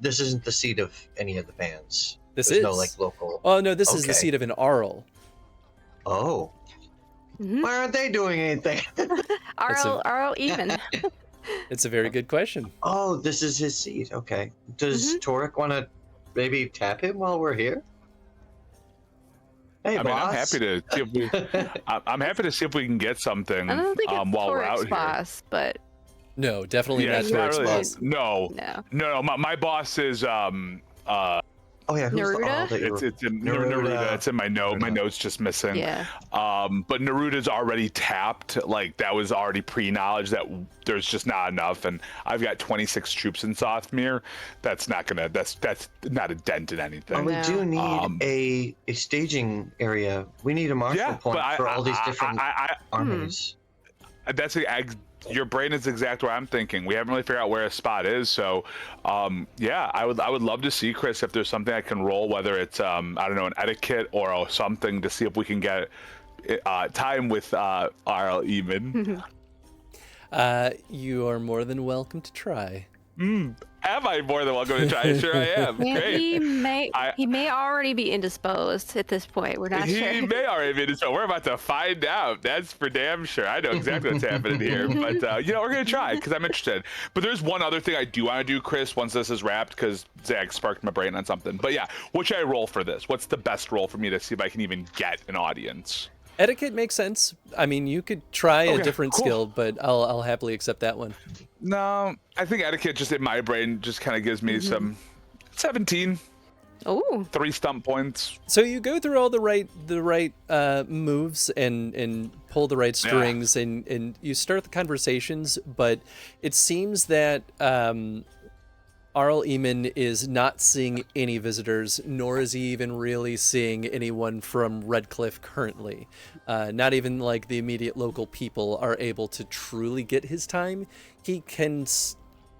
S4: this isn't the seat of any of the bands.
S1: This
S4: There's
S1: is
S4: no like local.
S1: Oh no, this is the
S4: Okay.
S1: seat of an Arl.
S4: Oh,
S3: Mhm.
S4: why aren't they doing anything?
S3: Arl even.
S1: It's a very good question.
S4: Oh, this is his seat. Okay. Does Torek want to maybe tap him while we're here? Hey,
S2: I mean, I'm
S4: boss.
S2: happy to see if we. I'm happy to see if we can get something
S3: I don't think it's
S2: while we're
S3: Torek's
S2: out
S3: boss, but
S1: No, definitely
S2: here. Yeah,
S1: not
S2: it's not
S1: Torek's
S2: really.
S1: boss.
S2: No.
S3: no.
S2: My boss is
S4: Oh yeah, who's the
S3: Neruda?
S4: Arl that you were...
S2: it's in
S4: Neruda.
S2: Neruda. It's in my note. My
S4: Neruda.
S2: note's just missing.
S3: Yeah.
S2: But Neruda's already tapped. Like that was already pre-knowledge that there's just not enough, and I've got 26 troops in Sothmere. That's not a dent in anything.
S4: Oh, we
S3: No.
S4: do need a staging area. We need a marshal point for all these different armies.
S2: That's your brain is exactly what I'm thinking. We haven't really figured out where a spot is, so yeah, I would love to see, Chris, if there's something I can roll, whether it's I don't know, an etiquette or something, to see if we can get time with R.L. Eamon.
S1: You are more than welcome to try.
S2: Am I more than welcome to try? Sure I am.
S3: Yeah,
S2: Great.
S3: he may already be indisposed at this point. We're not
S2: He
S3: sure.
S2: may already be, so we're about to find out. That's for damn sure. I know exactly what's happening here, but we're gonna try because I'm interested. But there's one other thing I do want to do, Chris, once this is wrapped, because Zach sparked my brain on something. But yeah, what should I roll for this? What's the best roll for me to see if I can even get an audience?
S1: Etiquette makes sense. I mean, you could try a
S2: Okay,
S1: different
S2: cool.
S1: skill, but I'll happily accept that one.
S2: No, I think etiquette just in my brain just kind of gives me some 17,
S3: Oh,
S2: 3 stump points.
S1: So you go through all the right moves and pull the right strings and you start the conversations, but it seems that Arl Eamon is not seeing any visitors, nor is he even really seeing anyone from Redcliffe currently. Not even like the immediate local people are able to truly get his time. He can.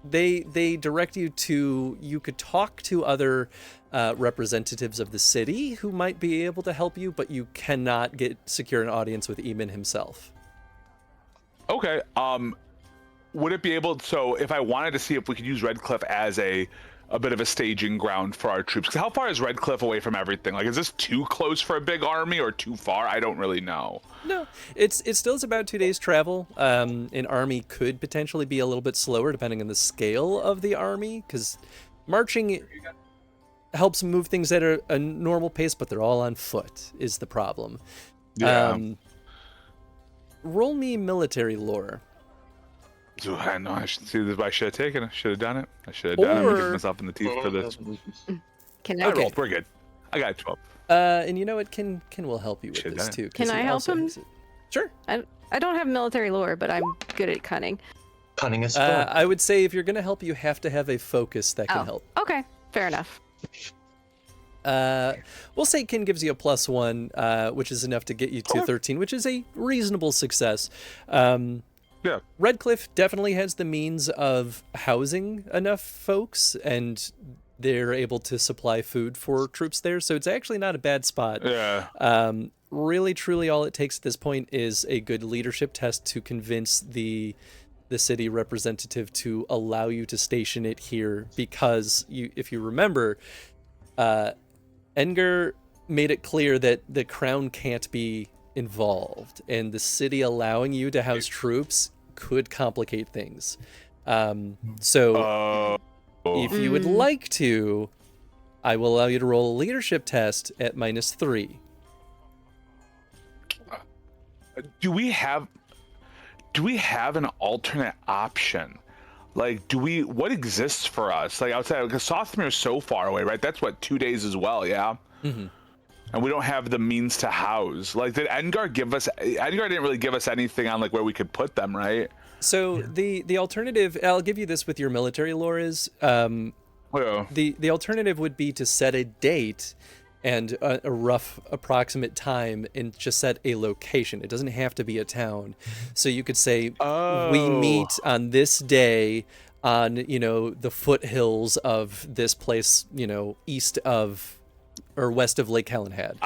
S1: They direct you to. You could talk to other representatives of the city who might be able to help you, but you cannot secure an audience with Eamon himself.
S2: Okay. Would it be able? So if I wanted to see if we could use Redcliffe as a bit of a staging ground for our troops, 'cause how far is Redcliffe away from everything? Like, is this too close for a big army or too far? I don't really know.
S1: No, it still is about 2 days travel. An army could potentially be a little bit slower depending on the scale of the army, because marching helps move things at a normal pace, but they're all on foot is the problem.
S2: Yeah.
S1: Roll me military lore.
S2: So I know I should see this. I should have taken it. Should have done it. I should have done it. I'm kicking myself in the teeth for this.
S3: can
S2: I
S3: I
S2: rolled. We're good. I got 12.
S1: And you know what? Ken will help you with
S2: Should've
S1: this
S2: done it.
S1: too. 'cause
S3: Can
S1: he
S3: I help
S1: also
S3: him?
S1: has it. Sure.
S3: I don't have military lore, but I'm good at cunning.
S4: Cunning is skill.
S1: I would say if you're going to help, you have to have a focus that can help.
S3: Okay, fair enough.
S1: We'll say Ken gives you a +1, which is enough to get you to 13, which is a reasonable success.
S2: Yeah.
S1: Redcliffe definitely has the means of housing enough folks, and they're able to supply food for troops there, so it's actually not a bad spot.
S2: Yeah.
S1: Really, truly, all it takes at this point is a good leadership test to convince the city representative to allow you to station it here, because if you remember, Edgar made it clear that the crown can't be involved, and the city allowing you to house troops could complicate things. So if you would like to, I will allow you to roll a leadership test at -3.
S2: Do we have an alternate option? Like, what exists for us? Like, outside, because Sothmere is so far away, right? That's what, 2 days as well, yeah?
S1: Mm-hmm.
S2: And we don't have the means to house. Like, did Edgar give us? Edgar didn't really give us anything on like where we could put them, right?
S1: So the alternative, I'll give you this with your military lore, is
S2: Well,
S1: the alternative would be to set a date and a rough approximate time and just set a location. It doesn't have to be a town. So you could say, we meet on this day on, the foothills of this place, east of or west of Lake Helen had.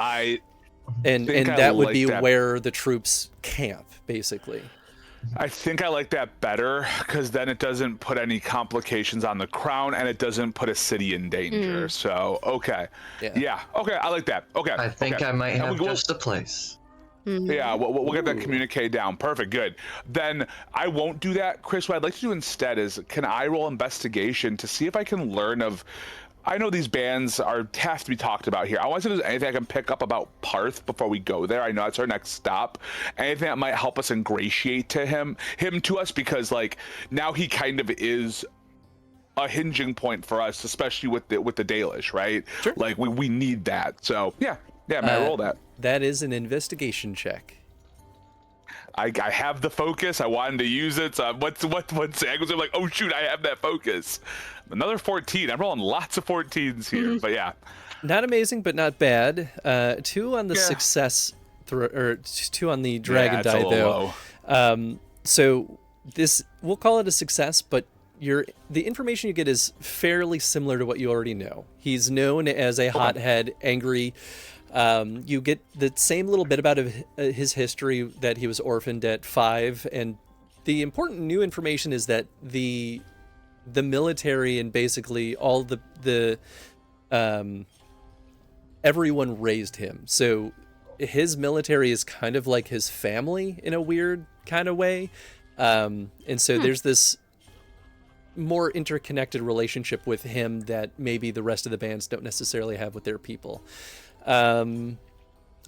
S1: And
S2: think I
S1: that would
S2: like
S1: be
S2: that.
S1: where the troops camp, basically.
S2: I think I like that better because then it doesn't put any complications on the crown and it doesn't put a city in danger. So, okay. Yeah. Okay. I like that. Okay.
S4: I think I might
S2: And
S4: have just the place.
S2: Yeah, we'll get that communique down. Perfect, good. Then I won't do that, Chris. What I'd like to do instead is, can I roll investigation to see if I can learn of? I know these bands have to be talked about here. I want to see if there's anything I can pick up about Parth before we go there. I know that's our next stop. Anything that might help us ingratiate to him to us, because like now he kind of is a hinging point for us, especially with the Dalish, right?
S1: Sure.
S2: Like we need that. So yeah, may I roll that?
S1: That is an investigation check.
S2: I have the focus. I wanted to use it. So what's I'm like, oh shoot, I have that focus. Another 14. I'm rolling lots of 14s here, but yeah.
S1: Not amazing, but not bad. 2 on the success, or 2 on the dragon
S2: it's a
S1: die
S2: little
S1: though.
S2: low.
S1: So this, we'll call it a success, but the information you get is fairly similar to what you already know. He's known as a hothead, angry. You get the same little bit about his history, that he was orphaned at 5, and the important new information is that the military and basically all the everyone raised him. So his military is kind of like his family in a weird kind of way, and so there's this more interconnected relationship with him that maybe the rest of the bands don't necessarily have with their people.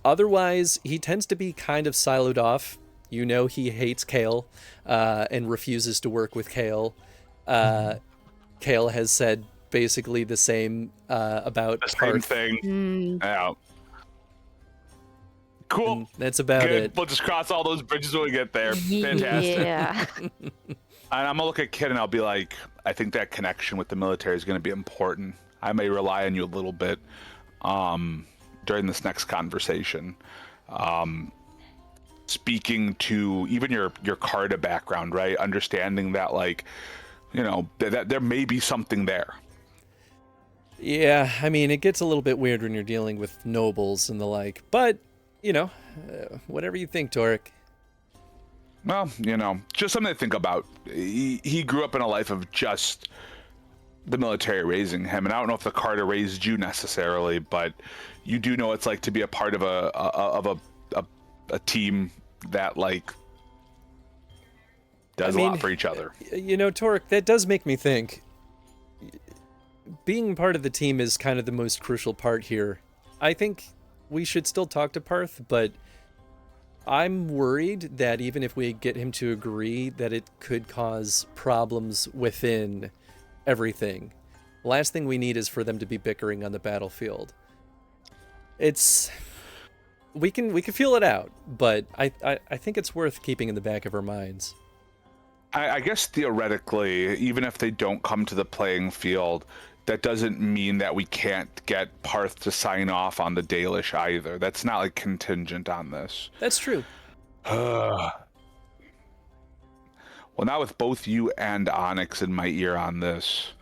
S1: Otherwise, he tends to be kind of siloed off. He hates Kale, and refuses to work with Kale. Kale has said basically the same about
S2: The
S1: Parth.
S2: same thing. Yeah. Cool.
S1: And that's about
S2: Good.
S1: it.
S2: We'll just cross all those bridges when we get there. Fantastic.
S3: Yeah.
S2: And I'm gonna look at Kid and I'll be like, I think that connection with the military is gonna be important. I may rely on you a little bit during this next conversation. Speaking to even your Carta background, right? Understanding that, like, that there may be something there.
S1: Yeah, I mean, it gets a little bit weird when you're dealing with nobles and the like, but, whatever you think, Torek.
S2: Well, just something to think about. He grew up in a life of just the military raising him, and I don't know if the Carta raised you necessarily, but you do know what it's like to be a part of a team that like does a lot for each other.
S1: Torek, that does make me think. Being part of the team is kind of the most crucial part here. I think we should still talk to Parth, but I'm worried that even if we get him to agree, that it could cause problems within everything. Last thing we need is for them to be bickering on the battlefield. We can feel it out, but I think it's worth keeping in the back of our minds.
S2: I guess theoretically, even if they don't come to the playing field, that doesn't mean that we can't get Parth to sign off on the Dalish either. That's not like contingent on this.
S1: That's true.
S2: Well, now with both you and Onyx in my ear on this.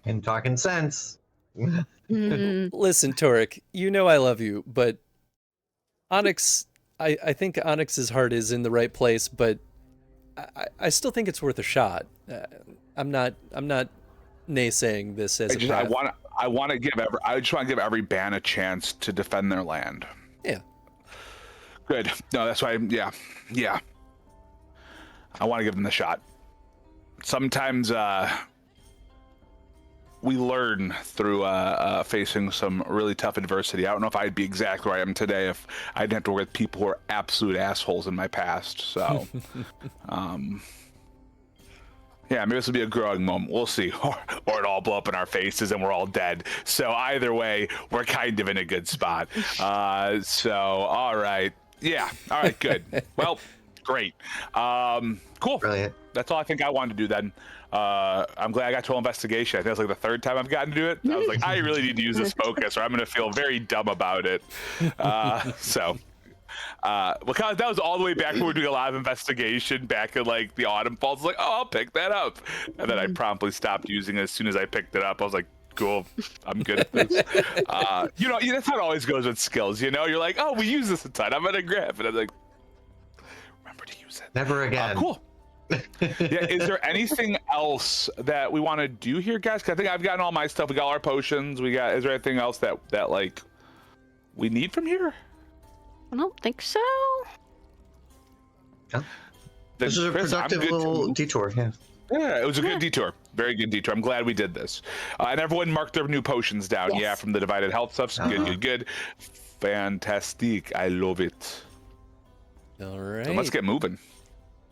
S4: And talking sense.
S1: Listen, Torek, I love you, but Onyx, I think Onyx's heart is in the right place, but I still think it's worth a shot. I'm not naysaying this as a path.
S2: I just want to give every band a chance to defend their land.
S1: Yeah.
S2: Good. No, that's why. Yeah. I want to give them the shot. Sometimes we learn through facing some really tough adversity. I don't know if I'd be exactly where I am today if I didn't have to work with people who are absolute assholes in my past. So, yeah, maybe this will be a growing moment. We'll see. Or it all blow up in our faces and we're all dead. So either way, we're kind of in a good spot. So, all right. Yeah. All right, good. Well, great. Cool.
S4: Brilliant.
S2: That's all I think I wanted to do then. I'm glad I got to roll investigation. I think it's like the third time I've gotten to do it. I was like, I really need to use this focus or I'm going to feel very dumb about it. So Because that was all the way back when we were doing a lot of investigation back in like the autumn falls. Like, oh, I'll pick that up, and then I promptly stopped using it as soon as I picked it up. I was like, cool, I'm good at this. That's how it always goes with skills. You're like, oh, we use this a ton. I'm gonna grab it. I'm like, remember to use it.
S4: Never again.
S2: Cool. Yeah, is there anything else that we want to do here, guys? 'Cause I think I've gotten all my stuff. We got all our potions. Is there anything else that like we need from here?
S3: I don't think so.
S4: Yeah. This is a
S2: Chris,
S4: productive little detour, yeah.
S2: Yeah, it was a good detour. Very good detour. I'm glad we did this. And everyone marked their new potions down.
S3: Yes.
S2: Yeah, from the divided health stuff. So good. Fantastic. I love it.
S1: All right.
S2: So let's get moving.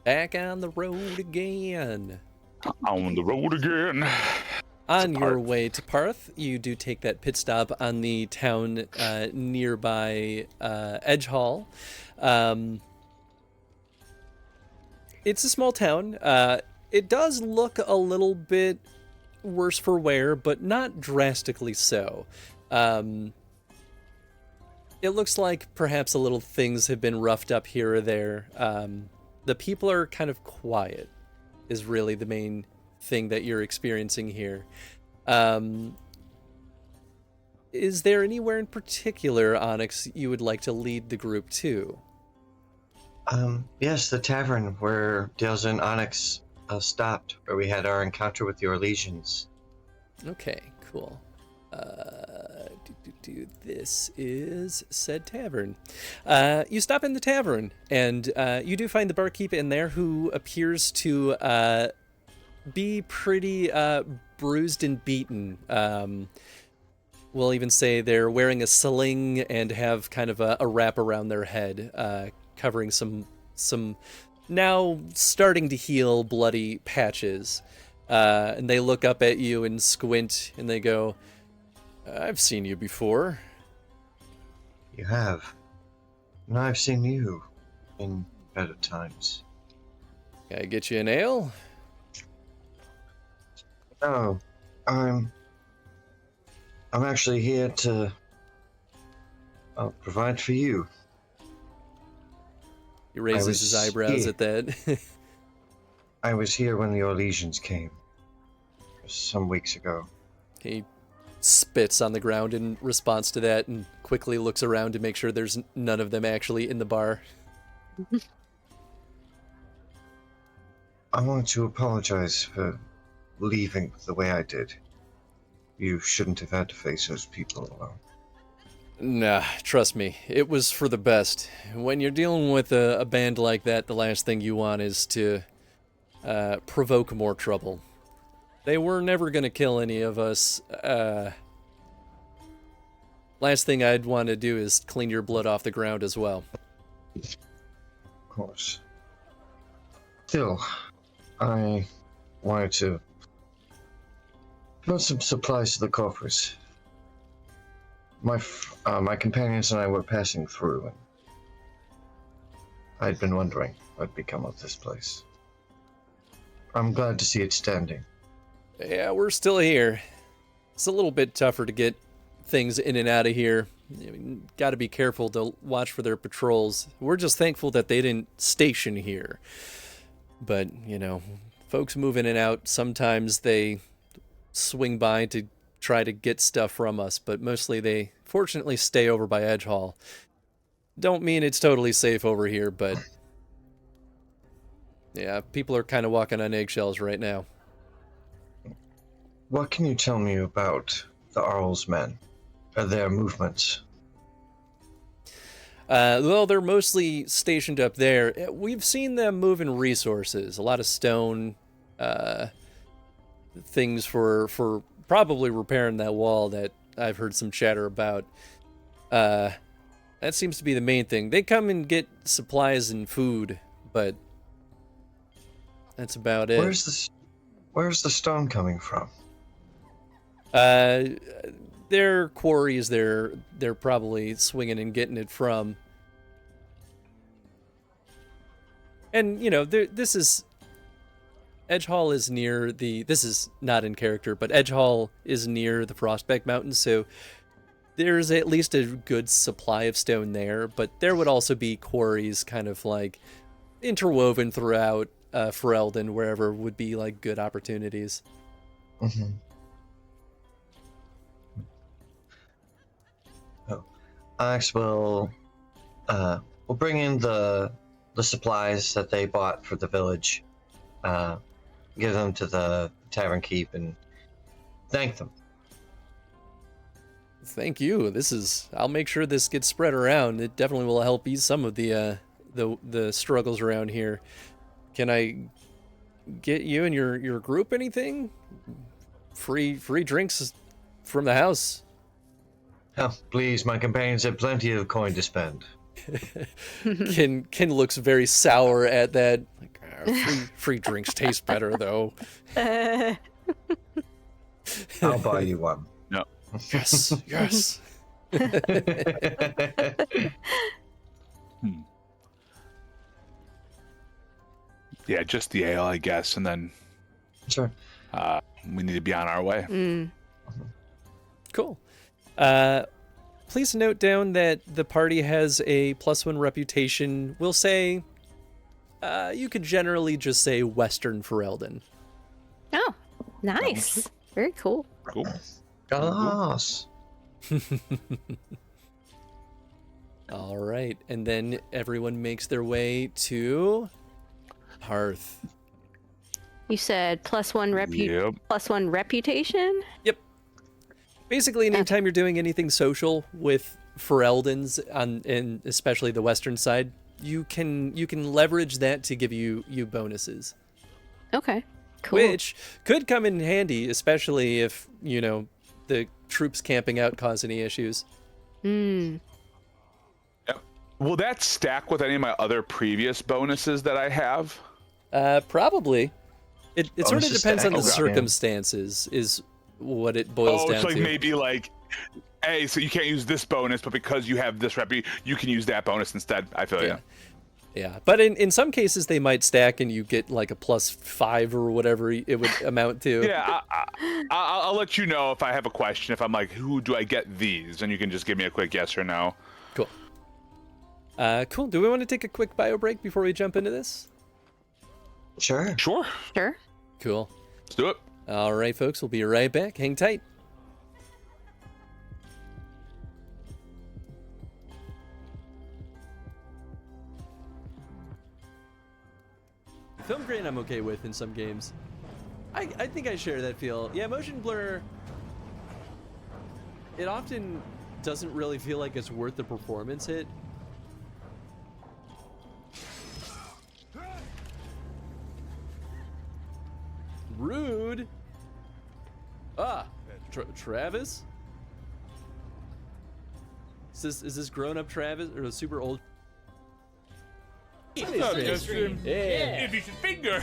S1: Back on the road again.
S2: On the road again.
S1: On your way to Parth, you do take that pit stop on the town nearby Edge Hall. It's a small town. It does look a little bit worse for wear, but not drastically so. It looks like perhaps a little things have been roughed up here or there. The people are kind of quiet, is really the main thing that you're experiencing here. Is there anywhere in particular, Onyx, you would like to lead the group to?
S4: Yes, the tavern where Dales and Onyx stopped, where we had our encounter with the Orlesians.
S1: Okay, cool. This is said tavern. You stop in the tavern, and you do find the barkeep in there who appears to be pretty bruised and beaten. We'll even say they're wearing a sling and have kind of a wrap around their head, covering some now starting to heal bloody patches. And they look up at you and squint, and they go, "I've seen you before."
S4: You have. And I've seen you in better times.
S1: Can I get you an ale?
S4: No, I'm actually here to provide for you.
S1: He raises his eyebrows
S4: here.
S1: at that.
S4: I was here when the Orlesians came. Some weeks ago.
S1: He spits on the ground in response to that and quickly looks around to make sure there's none of them actually in the bar.
S4: I want to apologize for leaving the way I did. You shouldn't have had to face those people alone.
S1: Nah, trust me, it was for the best. When you're dealing with a band like that, the last thing you want is to provoke more trouble. They were never going to kill any of us. Last thing I'd want to do is clean your blood off the ground as well.
S4: Of course. Still, I wanted to put some supplies to the coffers. My companions and I were passing through, and I'd been wondering what'd become of this place. I'm glad to see it standing.
S1: Yeah, we're still here. It's a little bit tougher to get things in and out of here. Got to be careful to watch for their patrols. We're just thankful that they didn't station here. But, folks move in and out. Sometimes they swing by to try to get stuff from us, but mostly they fortunately stay over by Edge Hall. Don't mean it's totally safe over here, but yeah, people are kind of walking on eggshells right now.
S4: What can you tell me about the Arl's men? Their movements?
S1: Well, they're mostly stationed up there. We've seen them moving resources, a lot of stone, things for probably repairing that wall that I've heard some chatter about. That seems to be the main thing. They come and get supplies and food, but that's about it.
S4: Where's the stone coming from?
S1: Their quarries, they're probably swinging and getting it from. And, this is... Edge Hall is near the... This is not in character, but Edge Hall is near the Frostback Mountains, so there's at least a good supply of stone there, but there would also be quarries kind of like interwoven throughout Ferelden, wherever would be like good opportunities.
S4: Mm-hmm. Oh, Alex will we'll bring in the supplies that they bought for the village, give them to the tavern keep, and thank them.
S1: Thank you. I'll make sure this gets spread around. It definitely will help ease some of the struggles around here. Can I get you and your group anything? Free drinks from the house.
S4: Oh, please, my companions have plenty of coin to spend.
S1: Ken looks very sour at that. Like, free drinks taste better though.
S4: I'll buy you one.
S2: No.
S1: Yes, yes.
S2: Yeah, just the ale, I guess, and then
S4: Sure.
S2: we need to be on our way.
S1: Cool. Please note down that the party has a +1 reputation. We'll say, you could generally just say Western Ferelden.
S3: Oh, nice. Very cool.
S2: Cool.
S4: Galas.
S1: All right, and then everyone makes their way to Hearth.
S3: You said +1 +1 reputation?
S1: Yep. Basically, anytime you're doing anything social with Fereldans, and especially the Western side, you can leverage that to give you bonuses.
S3: Okay. Cool.
S1: Which could come in handy, especially if, the troops camping out cause any issues.
S2: Yep. Will that stack with any of my other previous bonuses that I have?
S1: Probably. It sort of
S4: Bonuses
S1: depends on the
S4: stack? Okay.
S1: circumstances, is what it boils down
S2: it's like
S1: to.
S2: maybe like, hey, so you can't use this bonus, but because you have this you can use that bonus instead. I feel you.
S1: Yeah, but in some cases they might stack and you get like a +5 or whatever it would amount to.
S2: Yeah, I'll let you know if I have a question. If I'm like, who do I get these? And you can just give me a quick yes or no.
S1: Cool. Cool. Do we want to take a quick bio break before we jump into this?
S4: Sure.
S2: Sure.
S3: Sure.
S1: Cool.
S2: Let's do it.
S1: All right, folks, we'll be right back. Hang tight. Film grain I'm okay with in some games. I think I share that feel. Yeah, motion blur, it often doesn't really feel like it's worth the performance hit. Rude. Travis? Is this grown-up Travis or a super old?
S5: What's up, Justin?
S1: Yeah.
S5: If you should finger.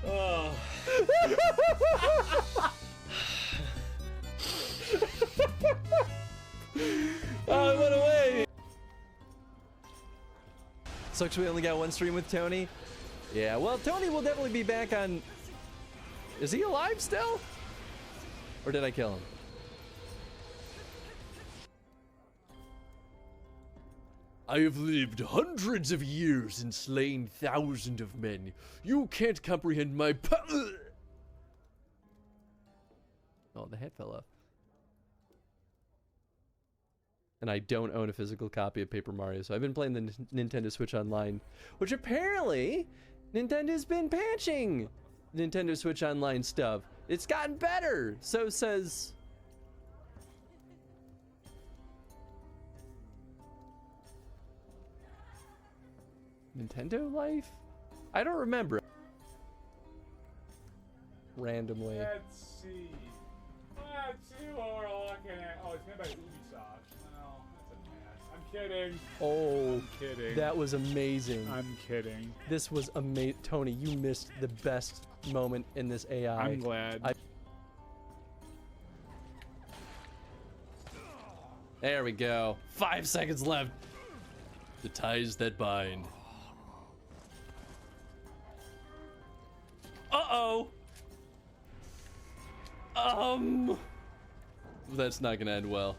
S5: Oh.
S1: Oh, it went away. Sucks we only got one stream with Tony. Yeah, well, Tony will definitely be back on. Is he alive still? Or did I kill him? I have lived hundreds of years and slain thousands of men. You can't comprehend my power. Oh, the head fell off. And I don't own a physical copy of Paper Mario, so I've been playing the Nintendo Switch Online, which apparently Nintendo's been patching Nintendo Switch Online stuff. It's gotten better, so says... Nintendo Life? I don't remember. Randomly.
S5: Let's see what we're looking at. Oh, it's made by Ubisoft. Oh, that's a mess. I'm kidding.
S1: Oh,
S5: I'm kidding.
S1: that was amazing.
S5: I'm kidding.
S1: This was amazing. Tony, you missed the best moment in this AI.
S5: I'm glad.
S1: There we go. 5 seconds left. The ties that bind. Uh-oh. That's not gonna end well.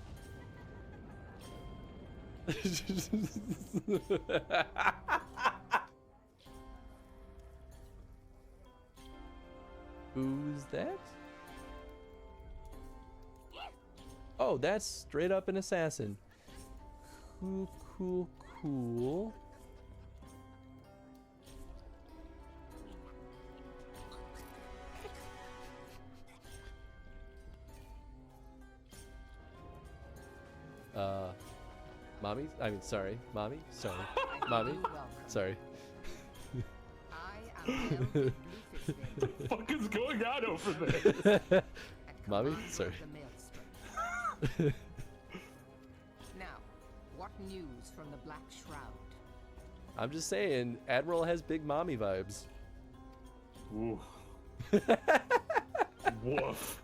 S1: Who's that? Oh, that's straight up an assassin. Cool, cool, cool. Mommy? I mean, sorry. Mommy? Sorry. Mommy? Sorry.
S5: What the fuck is going on over there?
S1: Mommy? Sorry.
S6: Now, what news from the Black Shroud?
S1: I'm just saying, Admiral has big mommy vibes.
S5: Ooh. Woof.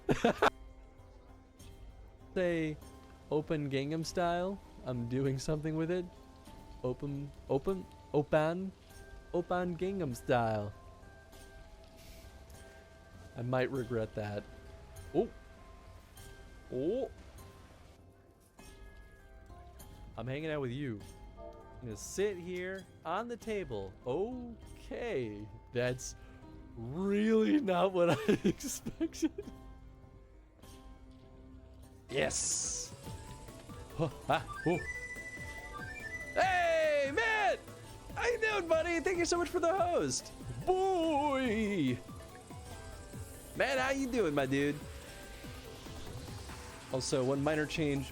S1: Say, open Gangnam Style. I'm doing something with it. Open Gangnam Style. I might regret that. Oh. Oh. I'm hanging out with you. I'm gonna sit here on the table. Okay. That's really not what I expected. Yes. Oh, ah, oh. Hey, Matt! How you doing, buddy? Thank you so much for the host. Boy! Matt, how you doing, my dude? Also, one minor change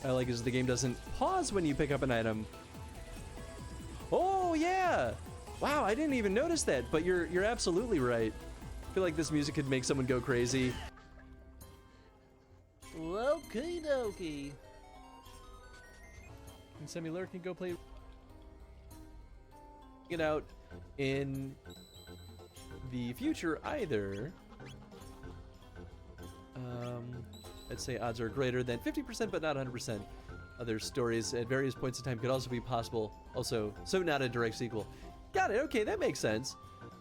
S1: I like is the game doesn't pause when you pick up an item. Oh, yeah! Wow, I didn't even notice that, but you're absolutely right. I feel like this music could make someone go crazy. Okie dokie. And Semi-Lurk can go play it out in the future either. I'd say odds are greater than 50%, but not 100%. Other stories at various points in time could also be possible. Also, so not a direct sequel. Got it. Okay, that makes sense.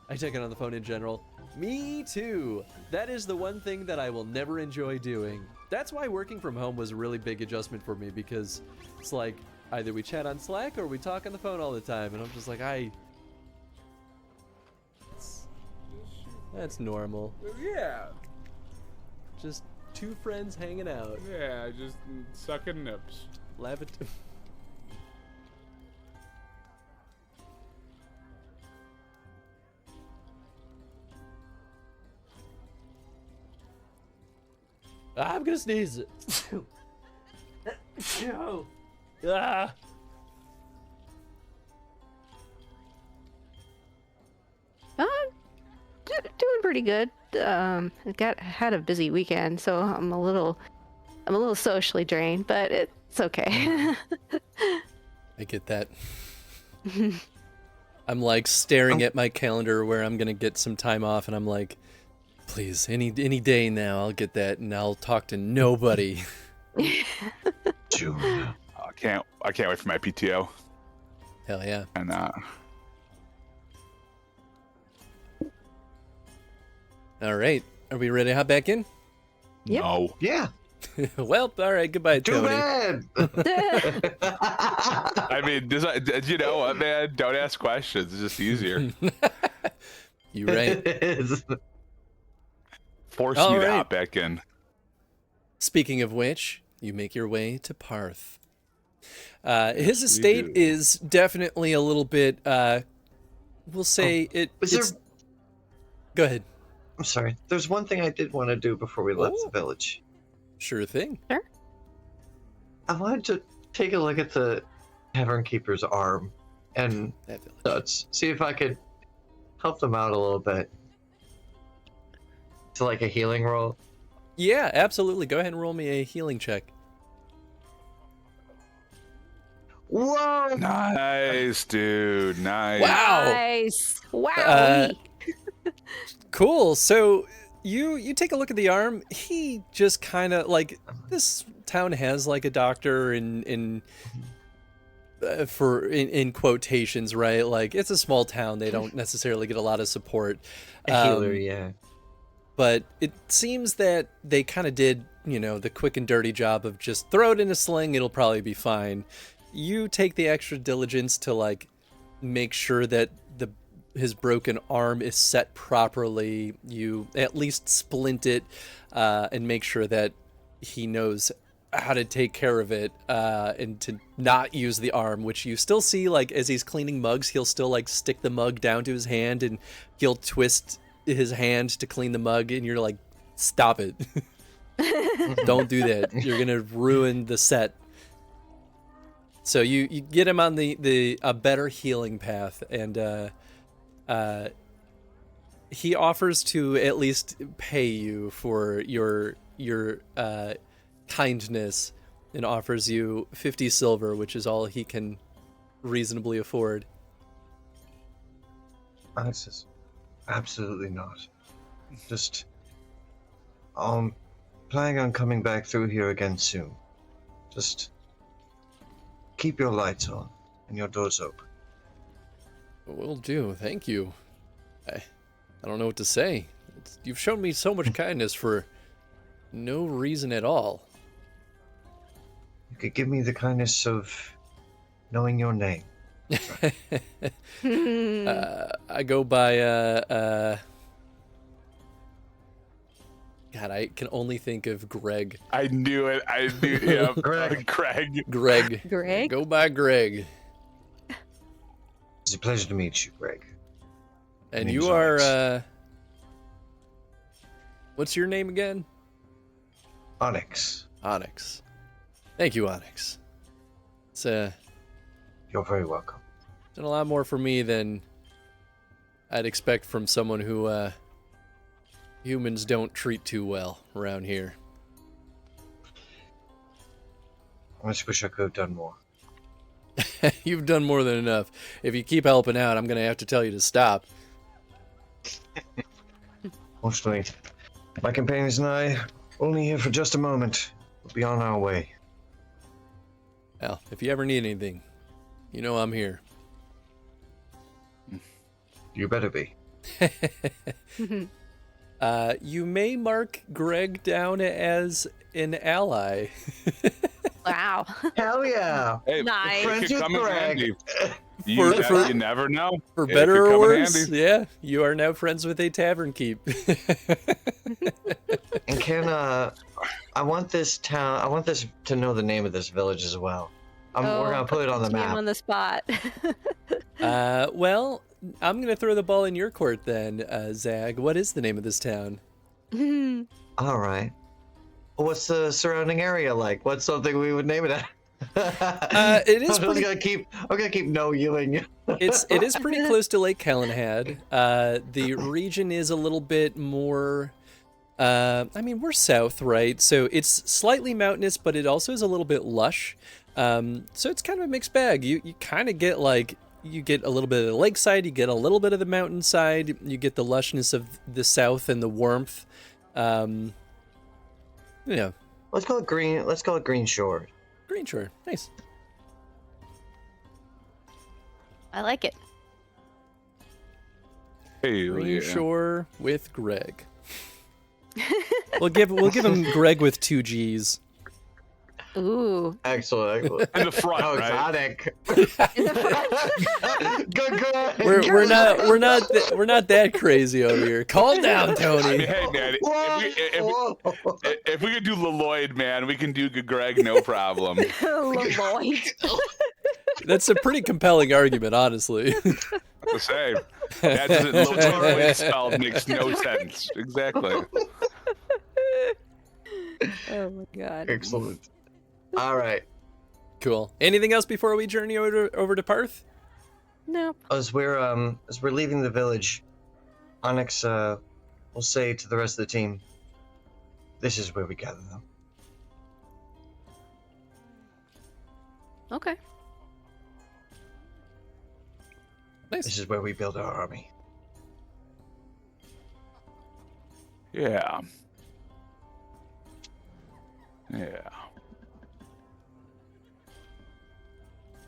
S1: I check it on the phone in general. Me too. That is the one thing that I will never enjoy doing. That's why working from home was a really big adjustment for me, because it's like either we chat on Slack or we talk on the phone all the time, and I'm just like, that's normal.
S5: Yeah.
S1: Just two friends hanging out.
S5: Yeah, just sucking nips.
S1: I'm gonna sneeze. Ah.
S3: Doing pretty good. Had a busy weekend, so I'm a little socially drained, but it's okay.
S1: I get that. I'm like staring at my calendar where I'm gonna get some time off, and I'm like, please, any day now, I'll get that, and I'll talk to nobody.
S4: June.
S2: I can't wait for my PTO.
S1: Hell yeah.
S2: And
S1: All right, are we ready to hop back in?
S3: Yep.
S2: no.
S4: Yeah.
S1: Well, all right, goodbye,
S4: Too
S1: Tony.
S4: bad.
S2: I mean, you know what, man? Don't ask questions. It's just easier.
S1: You right.
S4: It is.
S2: Force
S1: All
S2: me to
S1: right.
S2: hop back in.
S1: Speaking of which, you make your way to Parth. His
S2: we
S1: estate
S2: do.
S1: is definitely a little bit, we'll say
S4: Was
S1: Go ahead.
S4: I'm sorry. There's one thing I did want to do before we left
S1: Oh.
S4: the village.
S1: Sure thing.
S4: I wanted to take a look at the Tavern Keeper's arm and
S1: That village.
S4: such. See if I could help them out a little bit. To like a healing roll.
S1: Yeah, absolutely. Go ahead and roll me a healing check.
S4: Whoa!
S2: Nice, dude. Nice.
S1: Wow.
S3: Nice. Wow.
S1: Cool. So you take a look at the arm. He just kind of like, this town has like a doctor in quotations, right? Like, it's a small town. They don't necessarily get a lot of support.
S4: A healer, yeah.
S1: But it seems that they kind of did the quick and dirty job of just throw it in a sling, it'll probably be fine. You take the extra diligence to like make sure that his broken arm is set properly. You at least splint it and make sure that he knows how to take care of it and to not use the arm, which you still see like as he's cleaning mugs, he'll still like stick the mug down to his hand and he'll twist his hand to clean the mug, and you're like, stop it. Don't do that. You're gonna ruin the set. So you get him on a better healing path, and he offers to at least pay you for your kindness, and offers you 50 silver, which is all he can reasonably afford.
S4: I says, absolutely not. Just, planning on coming back through here again soon. Just keep your lights on and your doors open.
S1: Will do. Thank you. I don't know what to say. You've shown me so much kindness for no reason at all.
S4: You could give me the kindness of knowing your name.
S1: I go by God, I can only think of Greg.
S2: I knew it. Yeah,
S4: Greg.
S1: Greg.
S3: Greg?
S1: Go by Greg.
S4: It's a pleasure to meet you, Greg.
S1: And
S4: Name's
S1: you are
S4: Onyx.
S1: What's your name again?
S4: Onyx.
S1: Onyx. Thank you, Onyx. It's
S4: You're very welcome.
S1: done a lot more for me than I'd expect from someone who humans don't treat too well around here.
S4: I just wish I could have done more.
S1: You've done more than enough. If you keep helping out, I'm going to have to tell you to stop.
S4: Fortunately, my companions and I only here for just a moment. We'll be on our way.
S1: Well, if you ever need anything, you know I'm here.
S4: You better be.
S1: You may mark Greg down as an ally.
S3: Wow.
S4: Hell yeah!
S2: Hey,
S3: Nice.
S2: it
S4: Friends
S2: could
S4: with
S2: come in
S4: Greg.
S2: handy.
S1: For-
S2: You never know.
S1: For
S2: It
S1: better
S2: could
S1: or
S2: come in
S1: worse,
S2: handy.
S1: yeah, you are now friends with a tavern keep.
S4: And can I want this to know the name of this village as well. We're gonna put it on the
S3: Team
S4: map.
S3: on the spot.
S1: Well, I'm gonna throw the ball in your court then, Zag. What is the name of this town?
S4: All right. Well, what's the surrounding area like? What's something we would name it at?
S1: It is
S4: I'm
S1: pretty.
S4: gonna keep no-youing.
S1: It is pretty close to Lake Calenhad. The region is a little bit more. I mean, we're south, right? So it's slightly mountainous, but it also is a little bit lush. So it's kind of a mixed bag. You kind of get you get a little bit of the lakeside, you get a little bit of the mountainside, you get the lushness of the south and the warmth. Yeah.
S4: Let's call it Green. Let's call it Green Shore.
S1: Green Shore, nice.
S3: I like it.
S2: Hey,
S1: Green
S2: yeah.
S1: Shore with Greg. we'll give him Greg with 2 G's.
S3: Ooh.
S4: Excellent.
S2: In the front,
S4: How
S2: right?
S4: exotic. Good.
S1: We're not that crazy over here. Calm down,
S2: I mean,
S1: Tony.
S2: hey, man,
S4: Whoa.
S2: if we could do Lloyd, man, we can do Greg, no problem.
S3: Lloyd.
S1: That's a pretty compelling argument, honestly.
S2: The same. That doesn't Lloyd spell makes no sense. Exactly.
S3: Oh my god.
S4: Excellent. All right.
S1: Cool. Anything else before we journey over to Parth?
S3: No.
S4: As we're leaving the village, Onyx will say to the rest of the team, "This is where we gather them."
S3: Okay.
S1: Nice.
S4: This is where we build our army.
S2: Yeah. Yeah.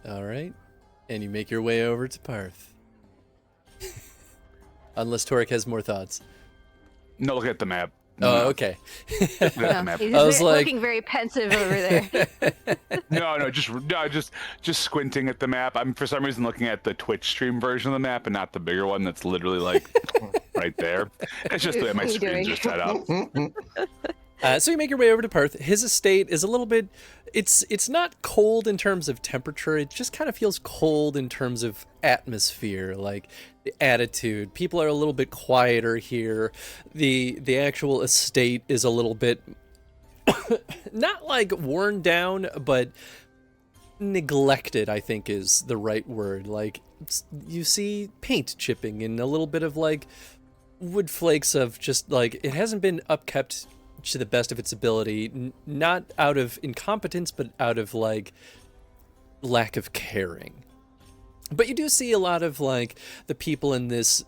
S1: All right. And you make your way over to Parth. Unless Torek has more thoughts.
S2: No, look at the map.
S1: Oh, okay.
S2: Look at the
S3: No,
S2: map.
S3: he's
S1: I was like-
S3: looking very pensive over there.
S2: No, just squinting at the map. I'm for some reason looking at the Twitch stream version of the map and not the bigger one that's literally like right there. It's just the way my
S3: What are you
S2: screens
S3: doing?
S2: are set up.
S1: So you make your way over to Parth. His estate is a little bit. It's not cold in terms of temperature. It just kind of feels cold in terms of atmosphere, like the attitude. People are a little bit quieter here. The actual estate is a little bit not like worn down, but neglected, I think is the right word. Like you see paint chipping and a little bit of like wood flakes of just like it hasn't been upkept to the best of its ability, not out of incompetence, but out of like lack of caring. But you do see a lot of like the people in this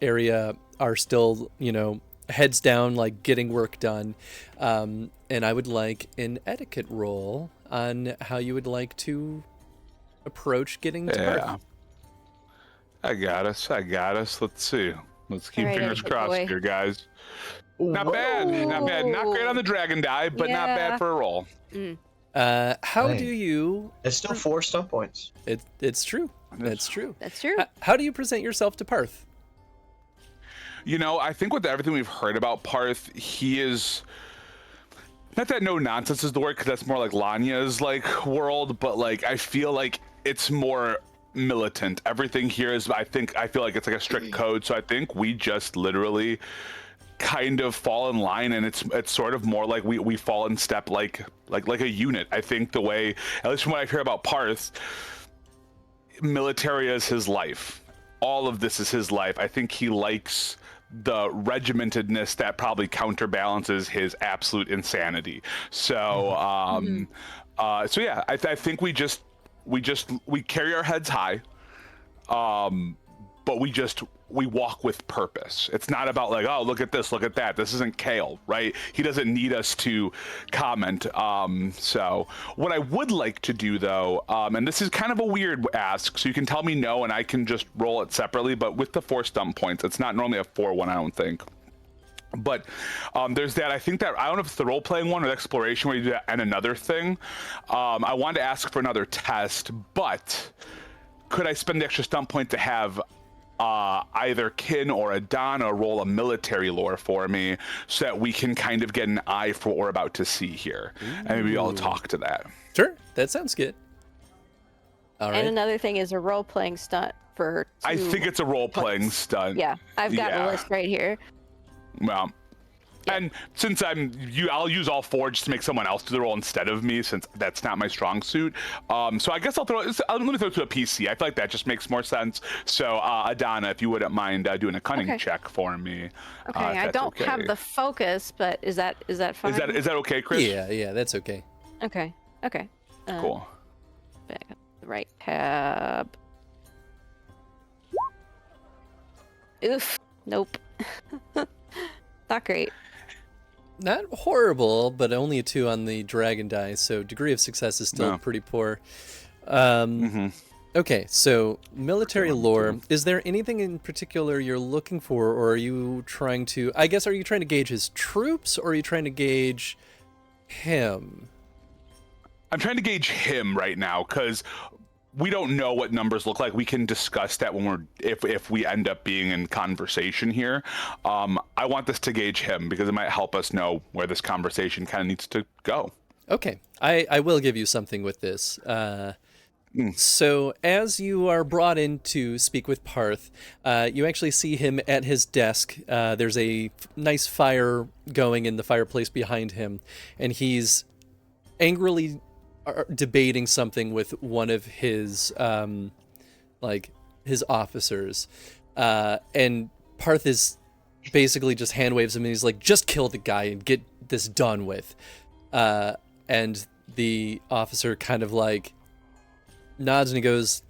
S1: area are still, you know, heads down, like getting work done. And I would like an etiquette roll on how you would like to approach getting to Parth.
S2: I got us. Let's see. Let's keep
S3: Alright,
S2: fingers
S3: good
S2: crossed
S3: boy.
S2: here, guys. Not bad. Not great on the dragon die, but not
S3: Yeah.
S2: bad for a roll.
S1: How
S4: Hey.
S1: do you?
S4: It's still 4 stump points.
S1: It's true. That's true.
S3: That's true.
S1: How do you present yourself to Parth?
S2: You know, I think with everything we've heard about Parth, he is not that no nonsense is the word, because that's more like Lanya's like world, but like I feel like it's more militant. Everything here is, I feel like it's like a strict code. So I think we just literally kind of fall in line, and it's sort of more like we fall in step like a unit. I think the way, at least from what I hear about Parth, military is his life. All of this is his life. I think he likes the regimentedness that probably counterbalances his absolute insanity. So so yeah, I think we carry our heads high, but we walk with purpose. It's not about like, oh, look at this, look at that. This isn't Kale, right? He doesn't need us to comment. So what I would like to do though, and this is kind of a weird ask, so you can tell me no and I can just roll it separately, but with the 4 stump points, it's not normally a 4-1, I don't think. But there's that. I think that, I don't know if it's the role-playing one or the exploration where you do that and another thing. I wanted to ask for another test, but could I spend the extra stump point to have either Kin or Adana roll a military lore for me so that we can kind of get an eye for what we're about to see here? And maybe I'll talk to that.
S1: Sure, that sounds good. All right.
S3: And another thing is a role-playing stunt for
S2: I
S3: 2
S2: think it's a role-playing
S3: points.
S2: stunt.
S3: Yeah, I've got
S2: Yeah.
S3: a list right here.
S2: Well, and since I'll use all 4 just to make someone else do the role instead of me, since that's not my strong suit. So I guess let me throw it to a PC. I feel like that just makes more sense. So Adana, if you wouldn't mind doing a cunning
S3: Okay.
S2: check for me.
S3: Okay,
S2: if
S3: I
S2: that's
S3: don't
S2: okay.
S3: have the focus, but is that fine?
S2: Is that okay, Chris?
S1: Yeah, that's okay.
S3: Okay.
S2: Cool.
S3: Back up the right tab. Oof. Nope. Not great.
S1: Not horrible, but only a 2 on the dragon die, so degree of success is still
S2: No.
S1: pretty poor. Okay, so military lore. Is there anything in particular you're looking for, or are you trying to... I guess, are you trying to gauge his troops, or are you trying to gauge him?
S2: I'm trying to gauge him right now because we don't know what numbers look like. We can discuss that when if we end up being in conversation here. I want this to gauge him because it might help us know where this conversation kind of needs to go.
S1: Okay, I will give you something with this. So as you are brought in to speak with Parth, you actually see him at his desk. There's a nice fire going in the fireplace behind him, and he's angrily debating something with one of his his officers. And Parth is basically just hand waves him and he's like, just kill the guy and get this done with. And the officer kind of like nods and he goes,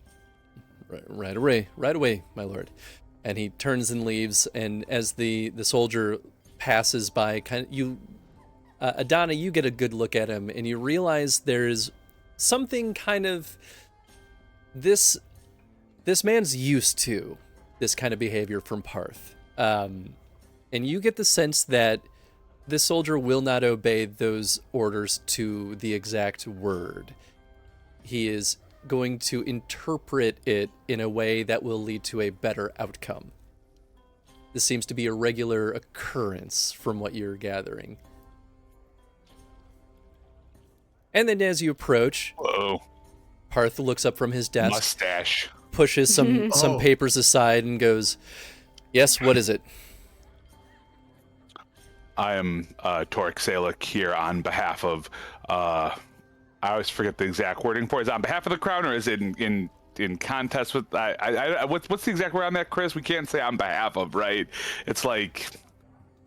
S1: right away, my lord. And he turns and leaves. And as the soldier passes by, Adana, you get a good look at him and you realize there's something kind of this man's used to this kind of behavior from Parth. And you get the sense that This soldier will not obey those orders to the exact word. He is going to interpret it in a way that will lead to a better outcome. This seems to be a regular occurrence from what you're gathering. And then as you approach,
S2: Whoa.
S1: Parth looks up from his desk,
S2: Mustache.
S1: pushes some papers aside and goes, "Yes, what is it?"
S2: I am Torek Salek here on behalf of, I always forget the exact wording for it. Is it on behalf of the crown, or is it in contest with, what's the exact word on that, Chris? We can't say on behalf of, right? It's like,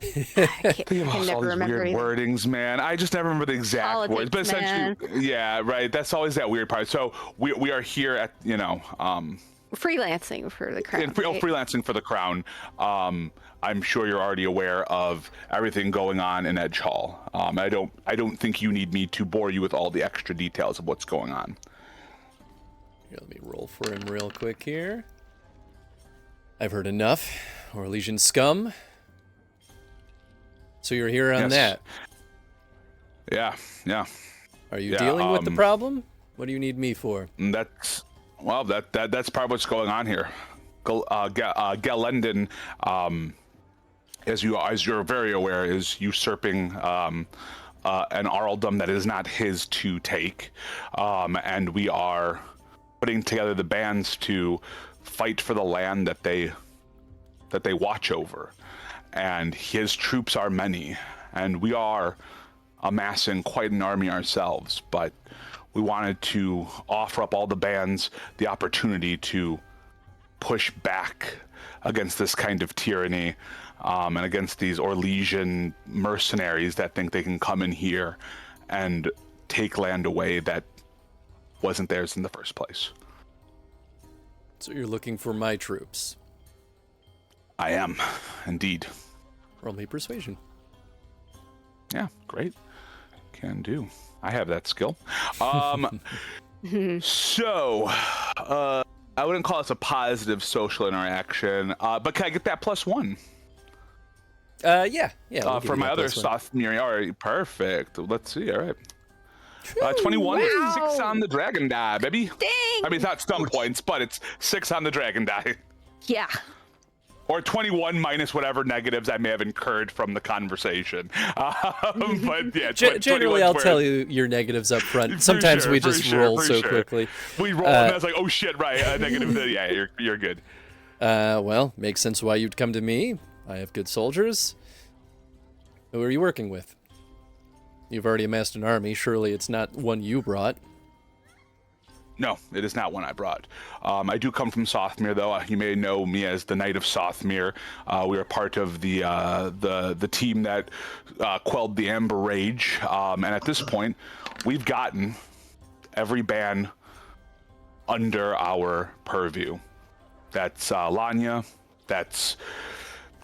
S3: I can
S2: all
S3: never
S2: these
S3: remember
S2: weird
S3: either.
S2: wordings, man. I just never remember the exact words. But
S3: Politics,
S2: essentially, yeah, right. That's always that weird part. So we are here at,
S3: Freelancing for the crown. Right?
S2: freelancing for the crown. I'm sure you're already aware of everything going on in Edge Hall. I don't think you need me to bore you with all the extra details of what's going on.
S1: Here, let me roll for him real quick here. I've heard enough. Orlesian scum. So you're here on
S2: Yes.
S1: that.
S2: Yeah.
S1: Are you
S2: Yeah,
S1: dealing with the problem? What do you need me for?
S2: And that's part of what's going on here. Galendon, as you're very aware, is usurping an earldom that is not his to take, and we are putting together the bands to fight for the land that they watch over. And his troops are many, and we are amassing quite an army ourselves, but we wanted to offer up all the bands the opportunity to push back against this kind of tyranny, and against these Orlesian mercenaries that think they can come in here and take land away that wasn't theirs in the first place.
S1: So you're looking for my troops.
S2: I am, indeed.
S1: Roll me persuasion.
S2: Yeah, great. Can do. I have that skill. So, I wouldn't call this a positive social interaction, but can I get that +1?
S1: Yeah. We'll give
S2: for
S1: you
S2: my
S1: that
S2: other
S1: +1.
S2: sophomore. All right, perfect. Let's see. All right. 21, 6 on the dragon die, baby.
S3: Dang!
S2: I mean, it's not stun points, but it's 6 on the dragon die.
S3: Yeah.
S2: Or 21 minus whatever negatives I may have incurred from the conversation. But yeah,
S1: Generally, I'll tell you your negatives up front. Sometimes we just roll so quickly.
S2: We roll, and I was like, oh shit, right, negative. Yeah, you're good.
S1: Well, makes sense why you'd come to me. I have good soldiers. Who are you working with? You've already amassed an army. Surely it's not one you brought.
S2: No, it is not one I brought. I do come from Sothmere, though. You may know me as the Knight of Sothmere. We are part of the team that quelled the Amber Rage, and at this point, we've gotten every ban under our purview. That's Lanya, that's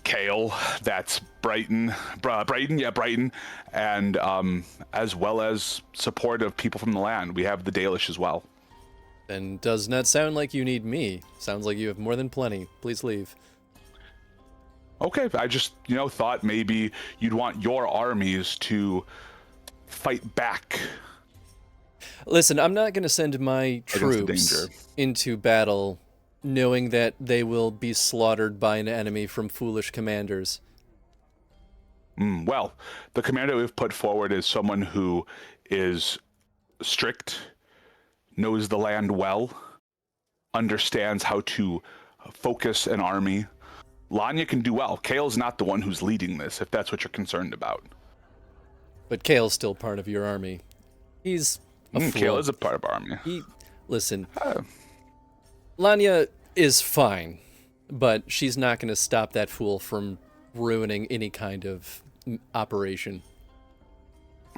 S2: Kale, that's Brighton, and as well as support of people from the land. We have the Dalish as well.
S1: Then does not sound like you need me. Sounds like you have more than plenty. Please leave.
S2: Okay, I just, thought maybe you'd want your armies to fight back.
S1: Listen, I'm not going to send my
S2: Against the
S1: troops
S2: danger.
S1: into battle knowing that they will be slaughtered by an enemy from foolish commanders.
S2: Well, the commander we've put forward is someone who is strict, knows the land well, understands how to focus an army. Lanya can do well. Kale's not the one who's leading this, if that's what you're concerned about.
S1: But Kale's still part of your army. He's a fool.
S2: Kale is a part of our army.
S1: Listen, Lanya is fine, but she's not going to stop that fool from ruining any kind of operation.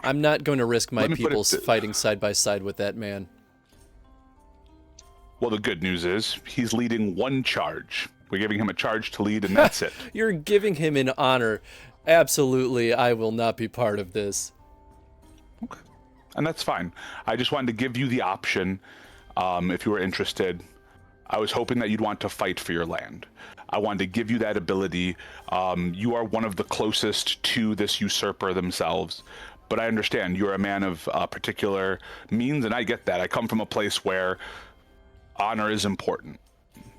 S1: I'm not going to risk my people fighting side by side with that man.
S2: Well, the good news is he's leading one charge. We're giving him a charge to lead, and that's it.
S1: You're giving him an honor. Absolutely, I will not be part of this.
S2: Okay. And that's fine. I just wanted to give you the option, if you were interested. I was hoping that you'd want to fight for your land. I wanted to give you that ability. You are one of the closest to this usurper themselves, but I understand you're a man of particular means, and I get that. I come from a place where honor is important,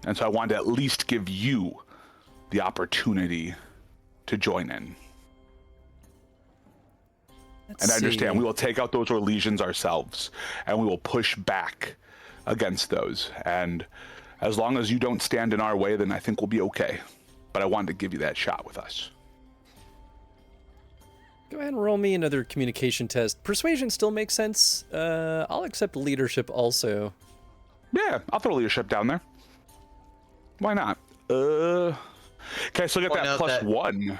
S2: and so I wanted to at least give you the opportunity to join in. And I understand we will take out those legions ourselves, and we will push back against those. And as long as you don't stand in our way, then I think we'll be okay. But I wanted to give you that shot with us.
S1: Go ahead and roll me another communication test. Persuasion still makes sense. I'll accept leadership also.
S2: Yeah, I'll throw leadership down there. Why not? Okay, so get that +1.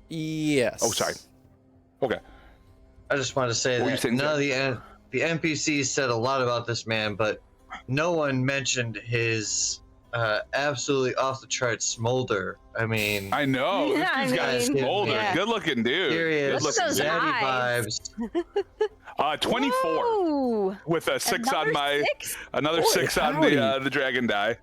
S1: Yes.
S2: Oh, sorry. Okay.
S4: I just want to say that none of the NPCs said a lot about this man, but no one mentioned his absolutely off the charts smolder. I mean,
S2: I know. This dude's got a smolder.
S3: yeah.
S2: Good looking dude.
S4: serious
S3: Look at those
S4: zaddy
S3: eyes.
S4: vibes.
S2: 24
S3: Whoa.
S2: with a 6 on
S3: Another
S2: my
S3: six?
S2: another
S1: Boy,
S2: 6 on the dragon die.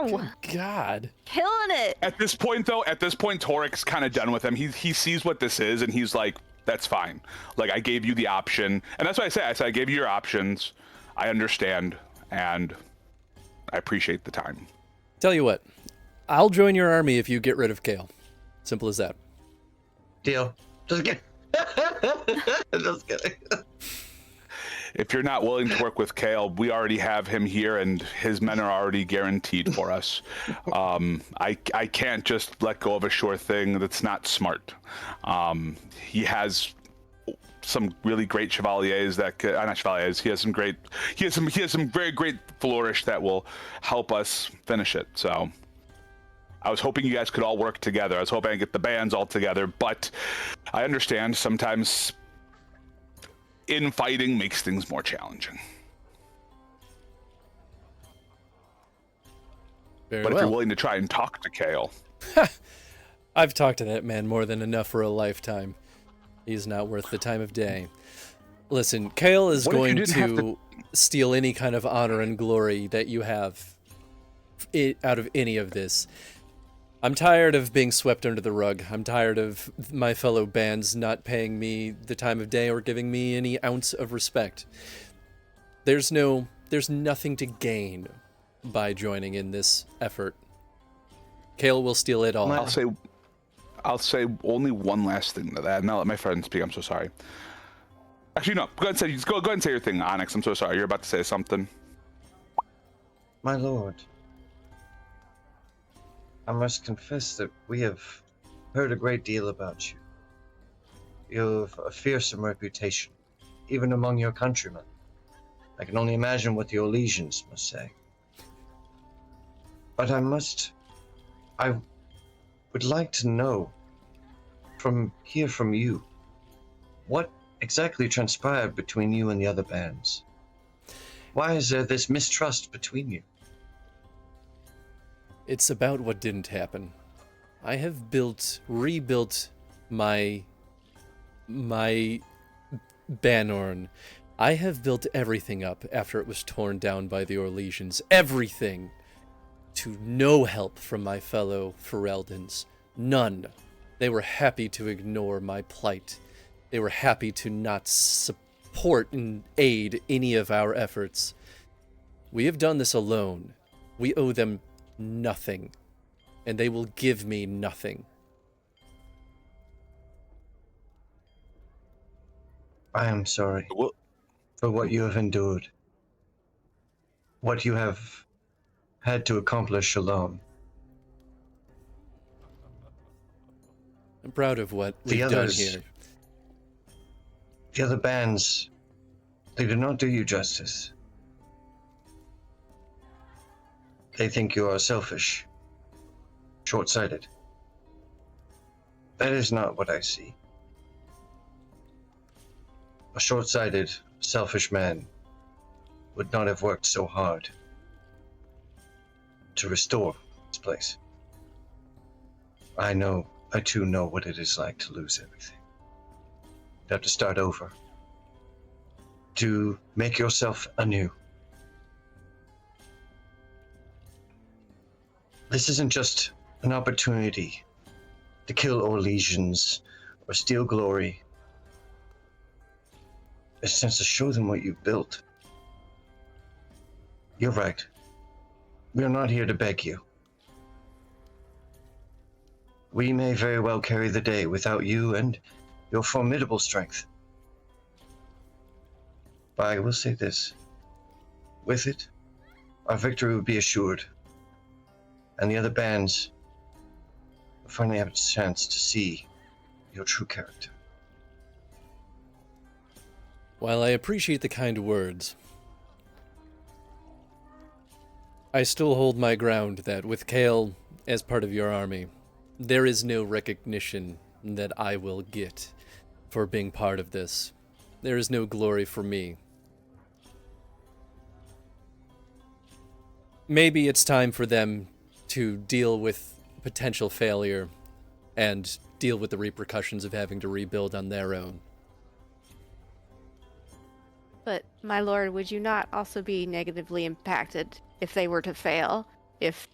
S3: Wow.
S1: God.
S3: Killing it.
S2: At this point, Torik's kind of done with him. He sees what this is, and he's like, "That's fine. Like, I gave you the option, and that's what I said. I said I gave you your options. I understand, and I appreciate the time."
S1: Tell you what, I'll join your army if you get rid of Kale. Simple as that.
S4: Deal. Just kidding. Just kidding.
S2: If you're not willing to work with Kale, we already have him here, and his men are already guaranteed for us. I can't just let go of a sure thing. That's not smart. He has some really great chevaliers that not chevaliers. He has some very great flourish that will help us finish it. So I was hoping you guys could all work together. I was hoping I could get the bands all together, but I understand sometimes infighting makes things more challenging.
S1: Very
S2: But
S1: well.
S2: if you're willing to try and talk to Kale,
S1: I've talked to that man more than enough for a lifetime. He's not worth the time of day. Listen, Kale is
S2: What if you
S1: going
S2: didn't have
S1: to steal any kind of honor and glory that you have out of any of this. I'm tired of being swept under the rug. I'm tired of my fellow bands not paying me the time of day or giving me any ounce of respect. There's nothing to gain by joining in this effort. Kale will steal it all.
S2: I'll say only one last thing to that, and I'll let my friend speak. I'm so sorry. Actually, no. Go ahead and say your thing, Onyx. I'm so sorry. You're about to say something.
S4: My lord, I must confess that we have heard a great deal about you. You have a fearsome reputation, even among your countrymen. I can only imagine what your legions must say. But I would like to know, hear from you, what exactly transpired between you and the other bands? Why is there this mistrust between you?
S1: It's about what didn't happen. I have rebuilt my Banorn. I have built everything up after it was torn down by the Orlesians. Everything. To no help from my fellow Fereldans. None. They were happy to ignore my plight. They were happy to not support and aid any of our efforts. We have done this alone. We owe them nothing, and they will give me nothing.
S4: I am sorry for what you have endured, what you have had to accomplish alone.
S1: I'm proud of what we've done here.
S4: The other bands, they do not do you justice. They think you are selfish, short-sighted. That is not what I see. A short-sighted, selfish man would not have worked so hard to restore this place. I too know what it is like to lose everything. You have to start over, to make yourself anew. This isn't just an opportunity to kill Orlesians or steal glory. It's a chance to show them what you've built. You're right. We are not here to beg you. We may very well carry the day without you and your formidable strength. But I will say this. With it, our victory would be assured. And the other bands will finally have a chance to see your true character.
S1: While I appreciate the kind words, I still hold my ground that with Kale as part of your army, there is no recognition that I will get for being part of this. There is no glory for me. Maybe it's time for them to deal with potential failure and deal with the repercussions of having to rebuild on their own.
S3: But, my lord, would you not also be negatively impacted if they were to fail? If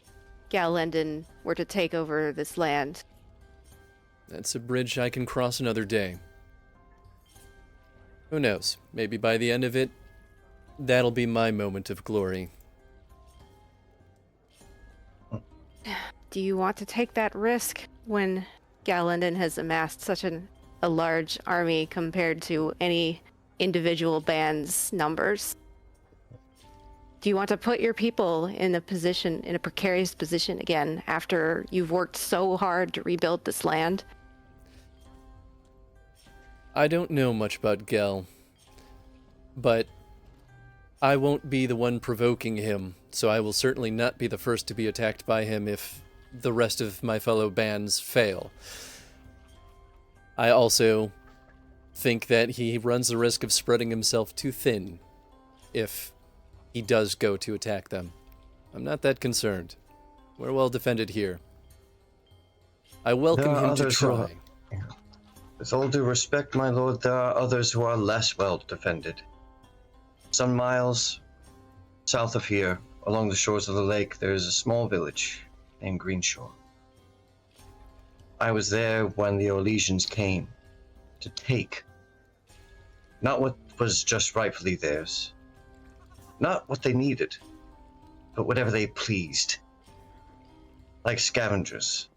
S3: Galendon were to take over this land?
S1: That's a bridge I can cross another day. Who knows? Maybe by the end of it, that'll be my moment of glory.
S3: Do you want to take that risk when Galendon has amassed such a large army compared to any individual band's numbers? Do you want to put your people in a precarious position again after you've worked so hard to rebuild this land?
S1: I don't know much about Gel, but I won't be the one provoking him, so I will certainly not be the first to be attacked by him if the rest of my fellow bands fail. I also think that he runs the risk of spreading himself too thin if he does go to attack them. I'm not that concerned. We're well defended here. I welcome him to try.
S4: With all due respect, my lord, there are others who are less well defended. Some miles south of here, along the shores of the lake, there is a small village named Greenshore. I was there when the Orlesians came to take not what was just rightfully theirs, not what they needed, but whatever they pleased, like scavengers.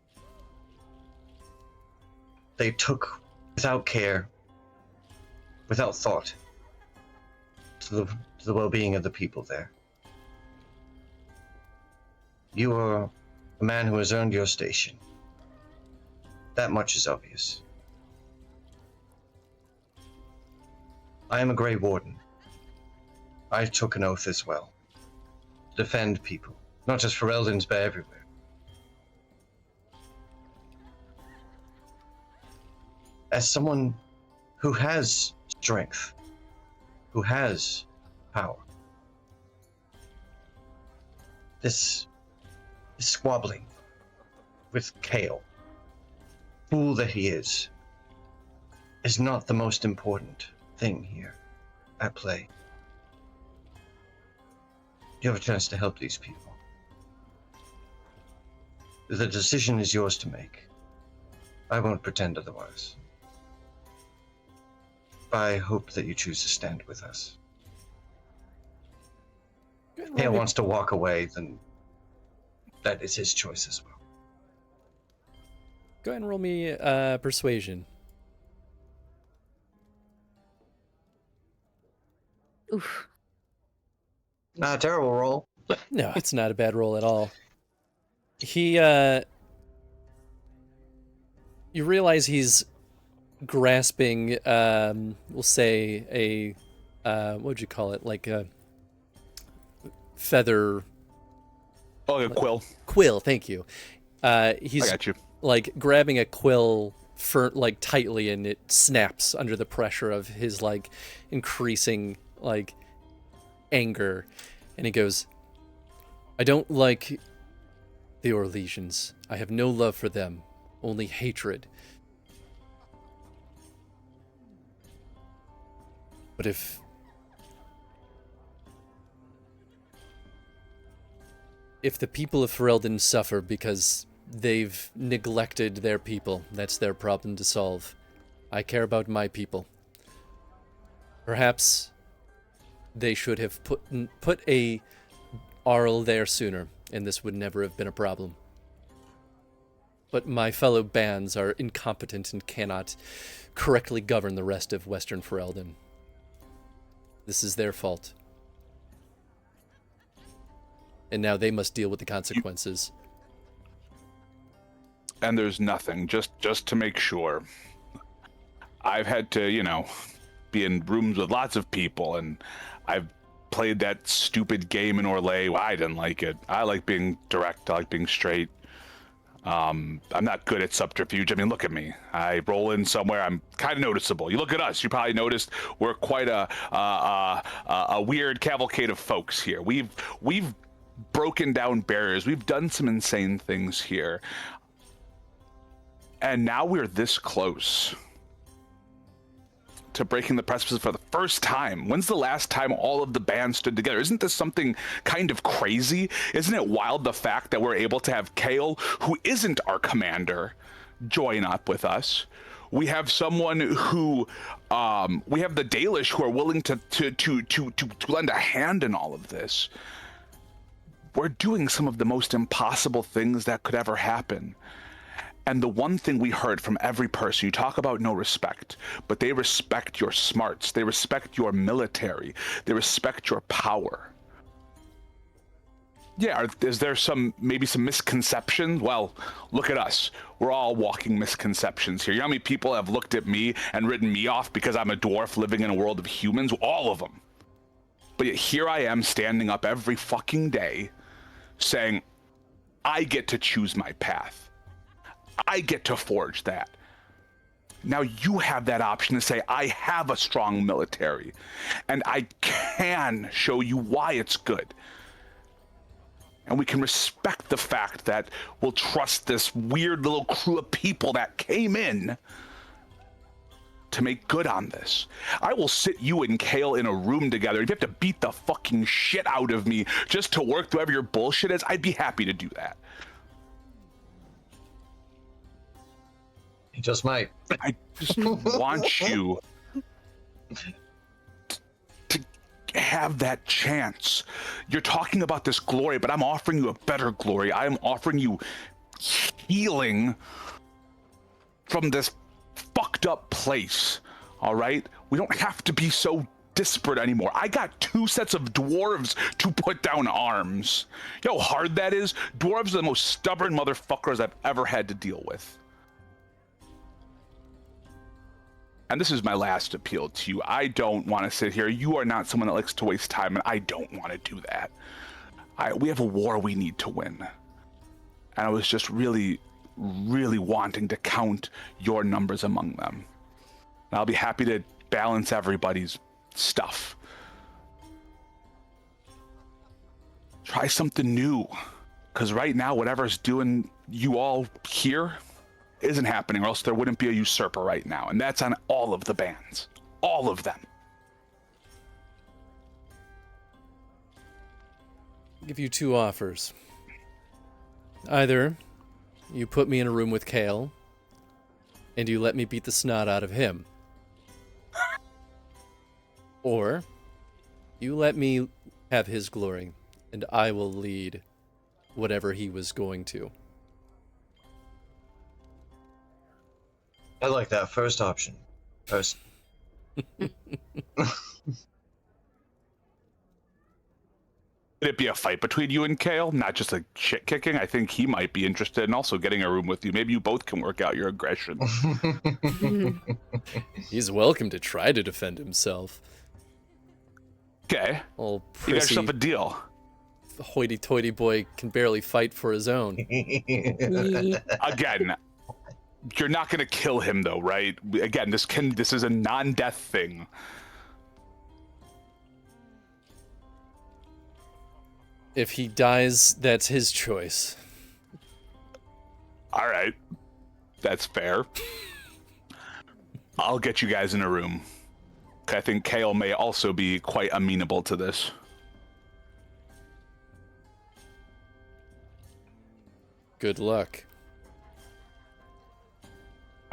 S4: They took without care, without thought, to the well-being of the people there. You are a man who has earned your station. That much is obvious. I am a Grey Warden. I took an oath as well. To defend people, not just for Eldons, but everywhere. As someone who has strength, who has power, this squabbling with Kale, fool that he is not the most important thing here at play. You have a chance to help these people. The decision is yours to make. I won't pretend otherwise. I hope that you choose to stand with us. If Kale wants to walk away, then that is his choice as well.
S1: Go ahead and roll me persuasion.
S3: Oof.
S4: Not a terrible roll.
S1: No, it's not a bad roll at all. He, you realize he's grasping, we'll say what would you call it? Like a feather.
S2: Oh, a quill.
S1: Quill, thank you. He's
S2: I got you.
S1: like grabbing a quill like tightly, and it snaps under the pressure of his like increasing like anger, and he goes, "I don't like the Orlesians. I have no love for them, only hatred. But If the people of Ferelden suffer because they've neglected their people, that's their problem to solve. I care about my people. Perhaps they should have put a Arl there sooner, and this would never have been a problem. But my fellow bands are incompetent and cannot correctly govern the rest of Western Ferelden. This is their fault. And now they must deal with the consequences.
S2: And there's nothing, just to make sure. I've had to, be in rooms with lots of people, and I've played that stupid game in Orlais. Well, I didn't like it. I like being direct. I like being straight. I'm not good at subterfuge. I mean, look at me. I roll in somewhere. I'm kind of noticeable. You look at us. You probably noticed we're quite a weird cavalcade of folks here. We've broken down barriers. We've done some insane things here, and now we're this close to breaking the precipice for the first time. When's the last time all of the bands stood together? Isn't this something kind of crazy? Isn't it wild, the fact that we're able to have Kale, who isn't our commander, join up with us? We have someone who, we have the Dalish who are willing to lend a hand in all of this. We're doing some of the most impossible things that could ever happen. And the one thing we heard from every person, you talk about no respect, but they respect your smarts, they respect your military, they respect your power. Yeah, is there maybe some misconceptions? Well, look at us. We're all walking misconceptions here. You know how many people have looked at me and written me off because I'm a dwarf living in a world of humans? All of them. But yet here I am standing up every fucking day saying, I get to choose my path. I get to forge that. Now you have that option to say, I have a strong military, and I can show you why it's good. And we can respect the fact that we'll trust this weird little crew of people that came in to make good on this. I will sit you and Kale in a room together. If you have to beat the fucking shit out of me just to work through whatever your bullshit is, I'd be happy to do that.
S4: He just might.
S2: I just want you to have that chance. You're talking about this glory, but I'm offering you a better glory. I'm offering you healing from this fucked up place, all right? We don't have to be so disparate anymore. I got 2 sets of dwarves to put down arms. You know how hard that is? Dwarves are the most stubborn motherfuckers I've ever had to deal with. And this is my last appeal to you. I don't want to sit here. You are not someone that likes to waste time, and I don't want to do that. We have a war we need to win. And I was just really, really wanting to count your numbers among them. And I'll be happy to balance everybody's stuff. Try something new. Because right now, whatever's doing you all here isn't happening, or else there wouldn't be a usurper right now, and that's on all of the bands, all of them.
S1: I'll give you 2 offers. Either you put me in a room with Kale, and you let me beat the snot out of him, or you let me have his glory, and I will lead whatever he was going to.
S4: I like that first option. Would
S2: it be a fight between you and Kale? Not just a shit kicking? I think he might be interested in also getting a room with you. Maybe you both can work out your aggression.
S1: He's welcome to try to defend himself.
S2: Okay.
S1: Old
S2: You got
S1: prissy,
S2: yourself a deal.
S1: hoity-toity boy can barely fight for his own.
S2: Again, you're not going to kill him though, right? Again, this is a non-death thing.
S1: If he dies, that's his choice.
S2: All right. That's fair. I'll get you guys in a room. I think Kale may also be quite amenable to this.
S1: Good luck.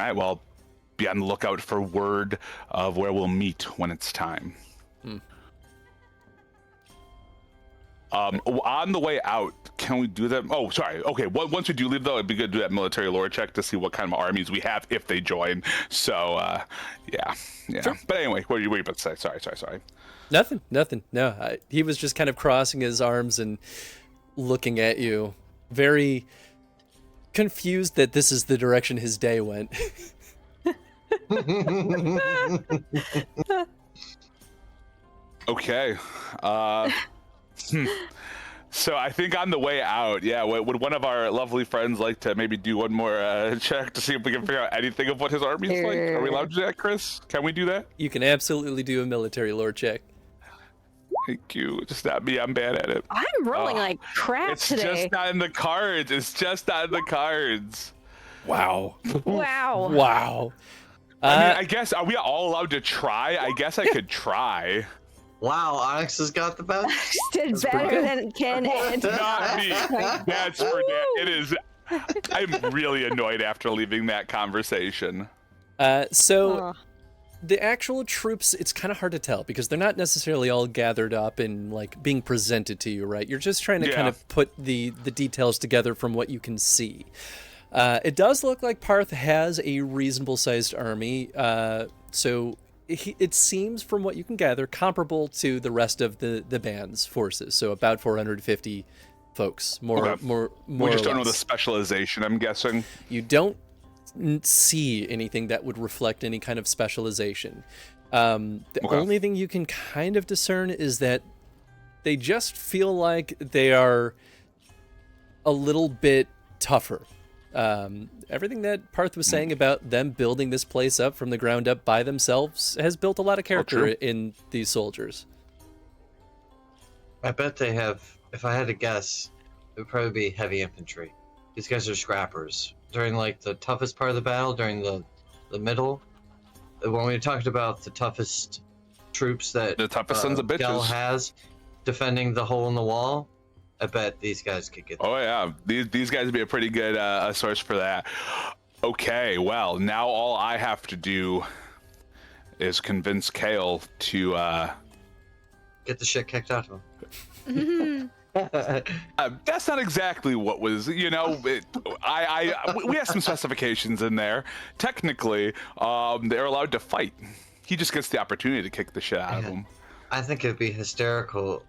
S2: All right, well, be on the lookout for word of where we'll meet when it's time. On the way out, can we do that? Oh, sorry. Okay, once we do leave, though, it'd be good to do that military lore check to see what kind of armies we have if they join. So, yeah.
S1: Sure.
S2: But anyway, what were you about to say? Sorry.
S1: Nothing. No, he was just kind of crossing his arms and looking at you, very confused that this is the direction his day went.
S2: Okay. So I think on the way out, would one of our lovely friends like to maybe do one more check to see if we can figure out anything of what his army is like? Are we allowed to do that, Chris? Can we do that?
S1: You can absolutely do a military lore check.
S2: Thank you. Just not me. I'm bad at it.
S3: I'm rolling like crap
S2: It's
S3: today.
S2: just not in the cards.
S1: Wow.
S3: Wow.
S1: Wow.
S2: I mean, I guess, are we all allowed to try? I guess I could try.
S4: Wow, Onyx has got the best.
S3: Did better than Ken and
S2: Not me. That's for damn. It is. I'm really annoyed after leaving that conversation.
S1: So the actual troops, it's kind of hard to tell because they're not necessarily all gathered up and like being presented to you, right? You're just trying to kind of put the details together from what you can see. It does look like Parth has a reasonable sized army. So it seems from what you can gather comparable to the rest of the band's forces. So about 450 folks, more
S2: We just
S1: or
S2: don't know the
S1: less.
S2: specialization, I'm guessing.
S1: You don't see anything that would reflect any kind of specialization. The only thing you can kind of discern is that they just feel like they are a little bit tougher. Everything that Parth was saying about them building this place up from the ground up by themselves has built a lot of character in these soldiers.
S4: I bet they have, if I had to guess, it would probably be heavy infantry. These guys are scrappers. During like the toughest part of the battle, during the middle, when we talked about the toughest troops that
S2: The toughest sons of
S4: Gel
S2: bitches.
S4: has defending the hole in the wall, I bet these guys could get.
S2: Oh yeah, these guys would be a pretty good source for that. Okay, well now all I have to do is convince Kale to
S4: Get the shit kicked out of them.
S2: that's not exactly what was, we have some specifications in there. Technically, they're allowed to fight. He just gets the opportunity to kick the shit out of them.
S4: I think it'd be hysterical.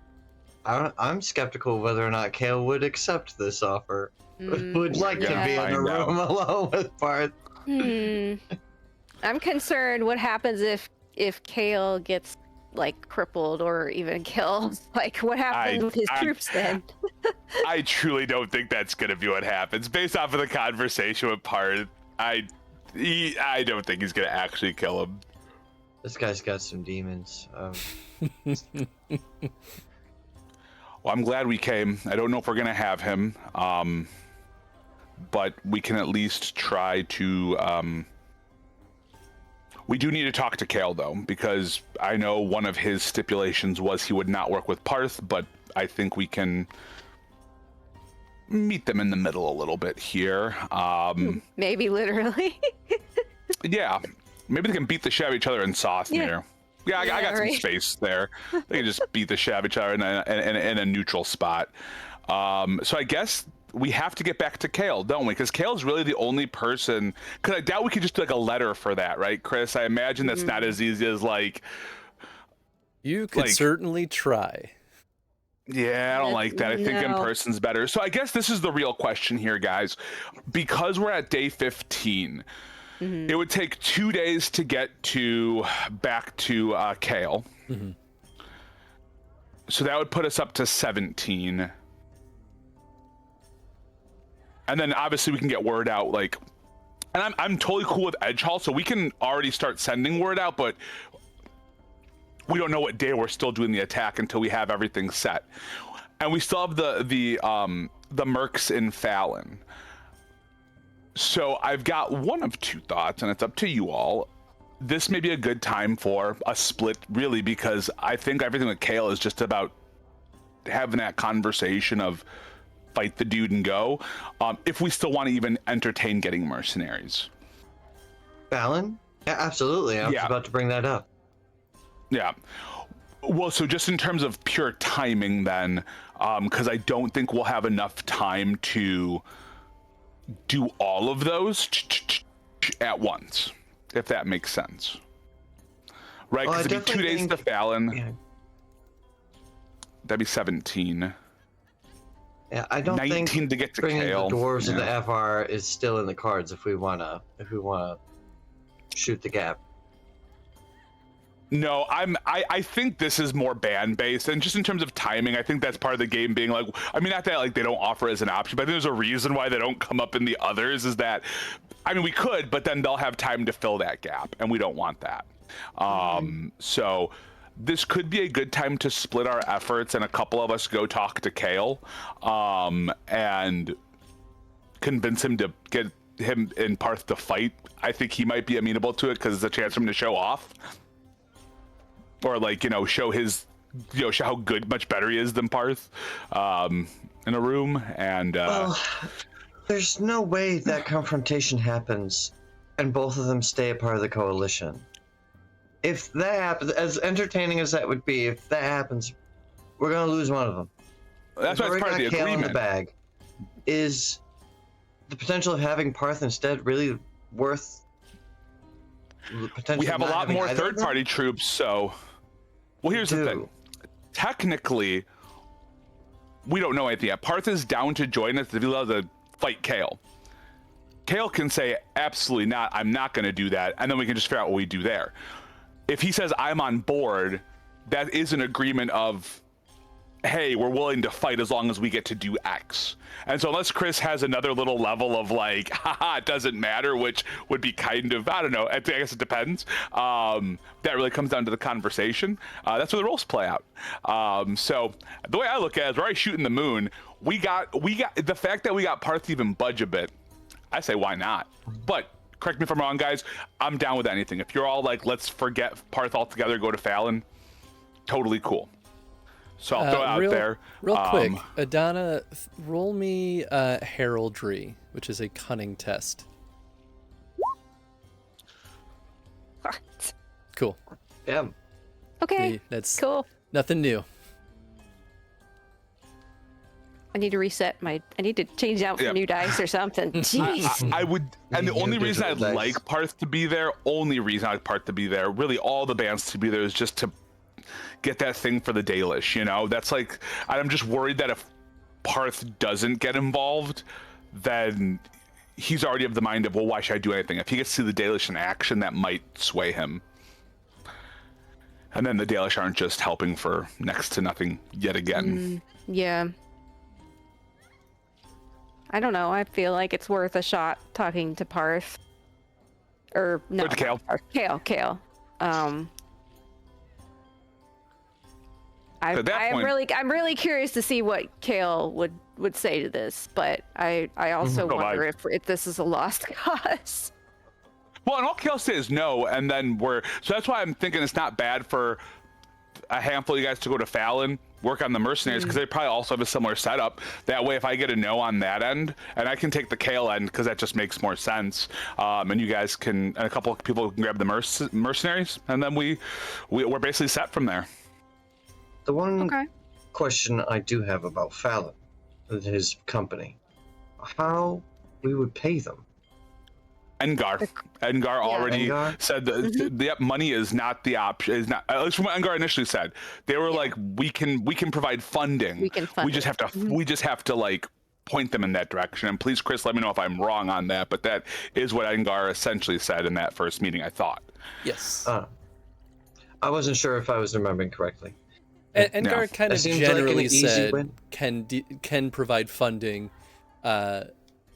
S4: I'm skeptical whether or not Kale would accept this offer. Would like to be in a
S2: Find out.
S4: room alone with Parth.
S3: I'm concerned what happens if Kale gets like crippled or even killed. Like what happens with his troops then?
S2: I truly don't think that's gonna be what happens. Based off of the conversation with Parth, I don't think he's gonna actually kill him.
S4: This guy's got some demons.
S2: Well, I'm glad we came. I don't know if we're gonna have him, but we can at least try to. We do need to talk to Kale though, because I know one of his stipulations was he would not work with Parth, but I think we can meet them in the middle a little bit here.
S3: Maybe literally.
S2: Yeah, maybe they can beat the shit out of each other in Sosmere. Yeah, I got some space there. They can just beat the shit out of each other in a neutral spot. So I guess we have to get back to Kale, don't we? Because Kale's really the only person. Because I doubt we could just do like a letter for that, right, Chris? I imagine that's not as easy as like.
S1: You could certainly try.
S2: Yeah, I don't like that. I think in person's better. So I guess this is the real question here, guys. Because we're at day 15. It would take 2 days to get back to Kale. So that would put us up to 17. And then obviously we can get word out, like, and I'm totally cool with Edge Hall, so we can already start sending word out, but we don't know what day we're still doing the attack until we have everything set. And we still have the mercs in Fallon. So I've got one of two thoughts, and it's up to you all. This may be a good time for a split, really, because I think everything with Kale is just about having that conversation of fight the dude and go, if we still want to even entertain getting mercenaries.
S4: Fallon? Yeah, absolutely. I was about to bring that up.
S2: Yeah. Well, so just in terms of pure timing then, because I don't think we'll have enough time to do all of those at once, if that makes sense. Right, because it'd be 2 days to Fallon.
S4: Yeah.
S2: That'd be 17.
S4: Yeah, I don't
S2: 19
S4: think
S2: to get to
S4: bringing
S2: Kale.
S4: the dwarves
S2: Yeah.
S4: and the FR is still in the cards if we wanna shoot the gap.
S2: No, I think this is more ban based, and just in terms of timing, I think that's part of the game being like, I mean, not that like they don't offer as an option, but I think there's a reason why they don't come up in the others. Is that, I mean, we could, but then they'll have time to fill that gap, and we don't want that. So this could be a good time to split our efforts, and a couple of us go talk to Kale, and convince him to get him and Parth to fight. I think he might be amenable to it because it's a chance for him to show off. Or like, you know, show his, you know, show how good, much better he is than Parth in a room. And
S4: well, there's no way that confrontation happens and both of them stay a part of the coalition. If that happens, as entertaining as that would be, if that happens, we're gonna lose one of them.
S2: that's why it's part of the
S4: Kale in
S2: agreement.
S4: the bag. Is the potential of having Parth instead really worth?
S2: We have a lot more third-party troops, so. Well, here's the thing. Technically, we don't know anything yet. Parth is down to join us if he's allowed to fight Kale. Kale can say, absolutely not, I'm not going to do that, and then we can just figure out what we do there. If he says, I'm on board, that is an agreement of, hey, we're willing to fight as long as we get to do X. And so unless Chris has another little level of like, haha, it doesn't matter, which would be kind of, I don't know, I guess it depends. That really comes down to the conversation. That's where the roles play out. So the way I look at it is we're already shooting the moon. We got the fact that we got Parth even budge a bit. I say, why not? But correct me if I'm wrong, guys. I'm down with anything. If you're all like, let's forget Parth altogether, go to Fallon, totally cool. So I'll throw it out there.
S1: Real quick, Adana, roll me heraldry, which is a cunning test.
S3: What?
S1: Cool.
S4: Yeah.
S3: Okay.
S1: That's
S3: cool.
S1: nothing new.
S3: I need to reset my. I need to change out for new dice or something. Jeez.
S2: I would, and the
S4: New
S2: only reason I'd
S4: digital dice.
S2: like Parth to be there, really all the bands to be there is just to get that thing for the Dalish, you know? That's like, I'm just worried that if Parth doesn't get involved, then he's already of the mind of, well, why should I do anything? If he gets to see the Dalish in action, that might sway him. And then the Dalish aren't just helping for next to nothing yet again.
S3: Yeah. I don't know. I feel like it's worth a shot talking to Parth. Or no.
S2: Or to Kale.
S3: Kale.
S2: At that point-
S3: I'm really curious to see what Kale would say to this, but I also wonder if this is a lost cause.
S2: Well, and all Kale says is no, and then so that's why I'm thinking it's not bad for a handful of you guys to go to Fallon, work on the mercenaries, because they probably also have a similar setup. That way, if I get a no on that end, and I can take the Kale end, because that just makes more sense, and you guys can, and a couple of people can grab the mercenaries, and then we're basically set from there.
S4: The one question I do have about Fallon and his company, how we would pay them.
S2: Engar already
S4: Engar?
S2: said that money is not the option. Is not, at least from what Engar initially said. They were like, we can provide funding.
S3: We can fund
S2: just have to we just have to like point them in that direction. And please, Chris, let me know if I'm wrong on that. But that is what Engar essentially said in that first meeting, I thought.
S1: Yes.
S4: I wasn't sure if I was remembering correctly.
S1: Engar kind
S4: That
S1: of
S4: seems like an
S1: generally
S4: easy
S1: said
S4: win.
S1: can provide funding,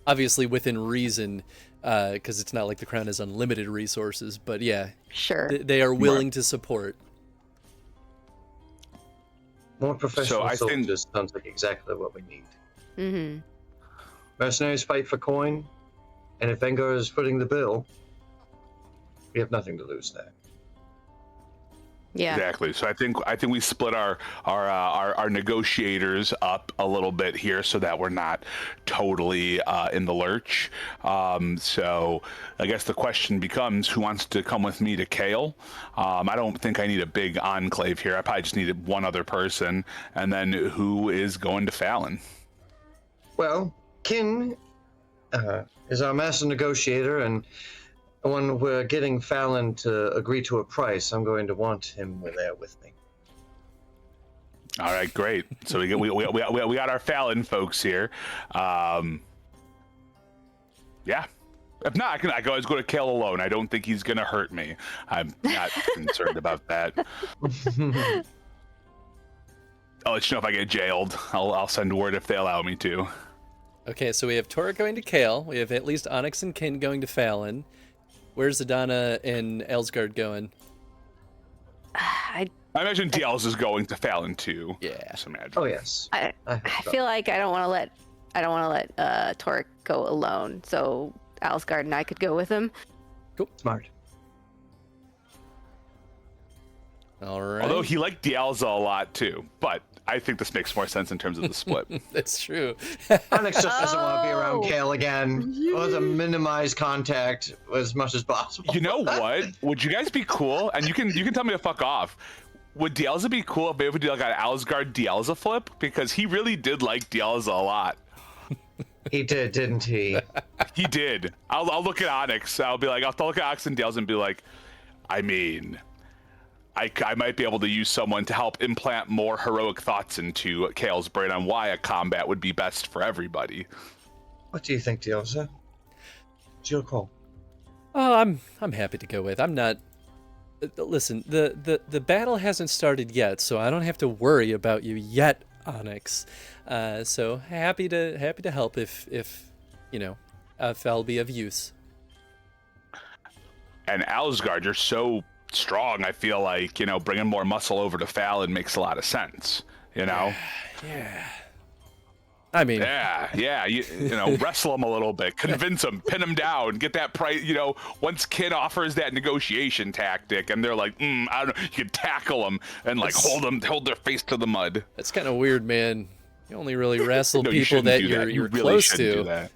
S1: obviously within reason, because it's not like the Crown has unlimited resources. But yeah,
S3: Sure.
S1: they are willing to support.
S4: More professional
S2: I think-
S4: soldiers sounds like exactly what we need.
S3: Mm-hmm.
S4: Mercenaries fight for coin, and if Engar is footing the bill, we have nothing to lose there.
S3: Yeah.
S2: Exactly. So I think we split our negotiators up a little bit here so that we're not totally in the lurch. So I guess the question becomes, who wants to come with me to Kale? I don't think I need a big enclave here. I probably just needed one other person, and then who is going to Fallon?
S4: Well, Kin is our master negotiator, and when we're getting Fallon to agree to a price, I'm going to want him there with me.
S2: All right, great. So we got our Fallon folks here. Yeah. If not, I can always go to Kale alone. I don't think he's gonna hurt me. I'm not concerned about that. I'll let you know if I get jailed. I'll send word if they allow me to.
S1: Okay, so we have Tora going to Kale. We have at least Onyx and Kin going to Fallon. Where's Adana and Elsgard going?
S3: I
S2: imagine Diels is going to Fallon too.
S1: Yeah.
S2: Just imagine.
S4: Oh yes.
S3: I feel like I don't want to let Torek go alone. So Alsgard and I could go with him.
S4: Smart.
S1: All right.
S2: Although he liked Dielza a lot too, but I think this makes more sense in terms of the split.
S1: That's true.
S4: Onyx just doesn't want to be around
S3: Oh.
S4: Kale again. He wants to minimize contact as much as possible.
S2: You know what? Would you guys be cool? And you can tell me to fuck off. Would Dielza be cool if they would do like an Alsgard Dielza flip? Because he really did like Dielza a lot.
S4: He did, didn't he?
S2: He did. I'll look at Onyx. I'll be like, I'll look at Onyx and Dielza and be like, I mean, I might be able to use someone to help implant more heroic thoughts into Kale's brain on why a combat would be best for everybody.
S4: What do you think, Dielza? It's your call.
S1: Oh, I'm happy to go with. I'm not. Listen, the battle hasn't started yet, so I don't have to worry about you yet, Onyx. So happy to help if if I'll be of use.
S2: And Alsgard, you're so strong. I feel like bringing more muscle over to Fallon makes a lot of sense.
S1: Yeah. I mean,
S2: yeah. You wrestle him a little bit, convince him, pin him down, get that price. Once Kid offers that negotiation tactic, and they're like, I don't know, you can tackle them and like hold their face to the mud.
S1: that's kind of weird, man. You only really wrestle
S2: No, you
S1: people
S2: shouldn't
S1: that
S2: do that. You
S1: you're
S2: really
S1: close
S2: shouldn't
S1: to.
S2: do that.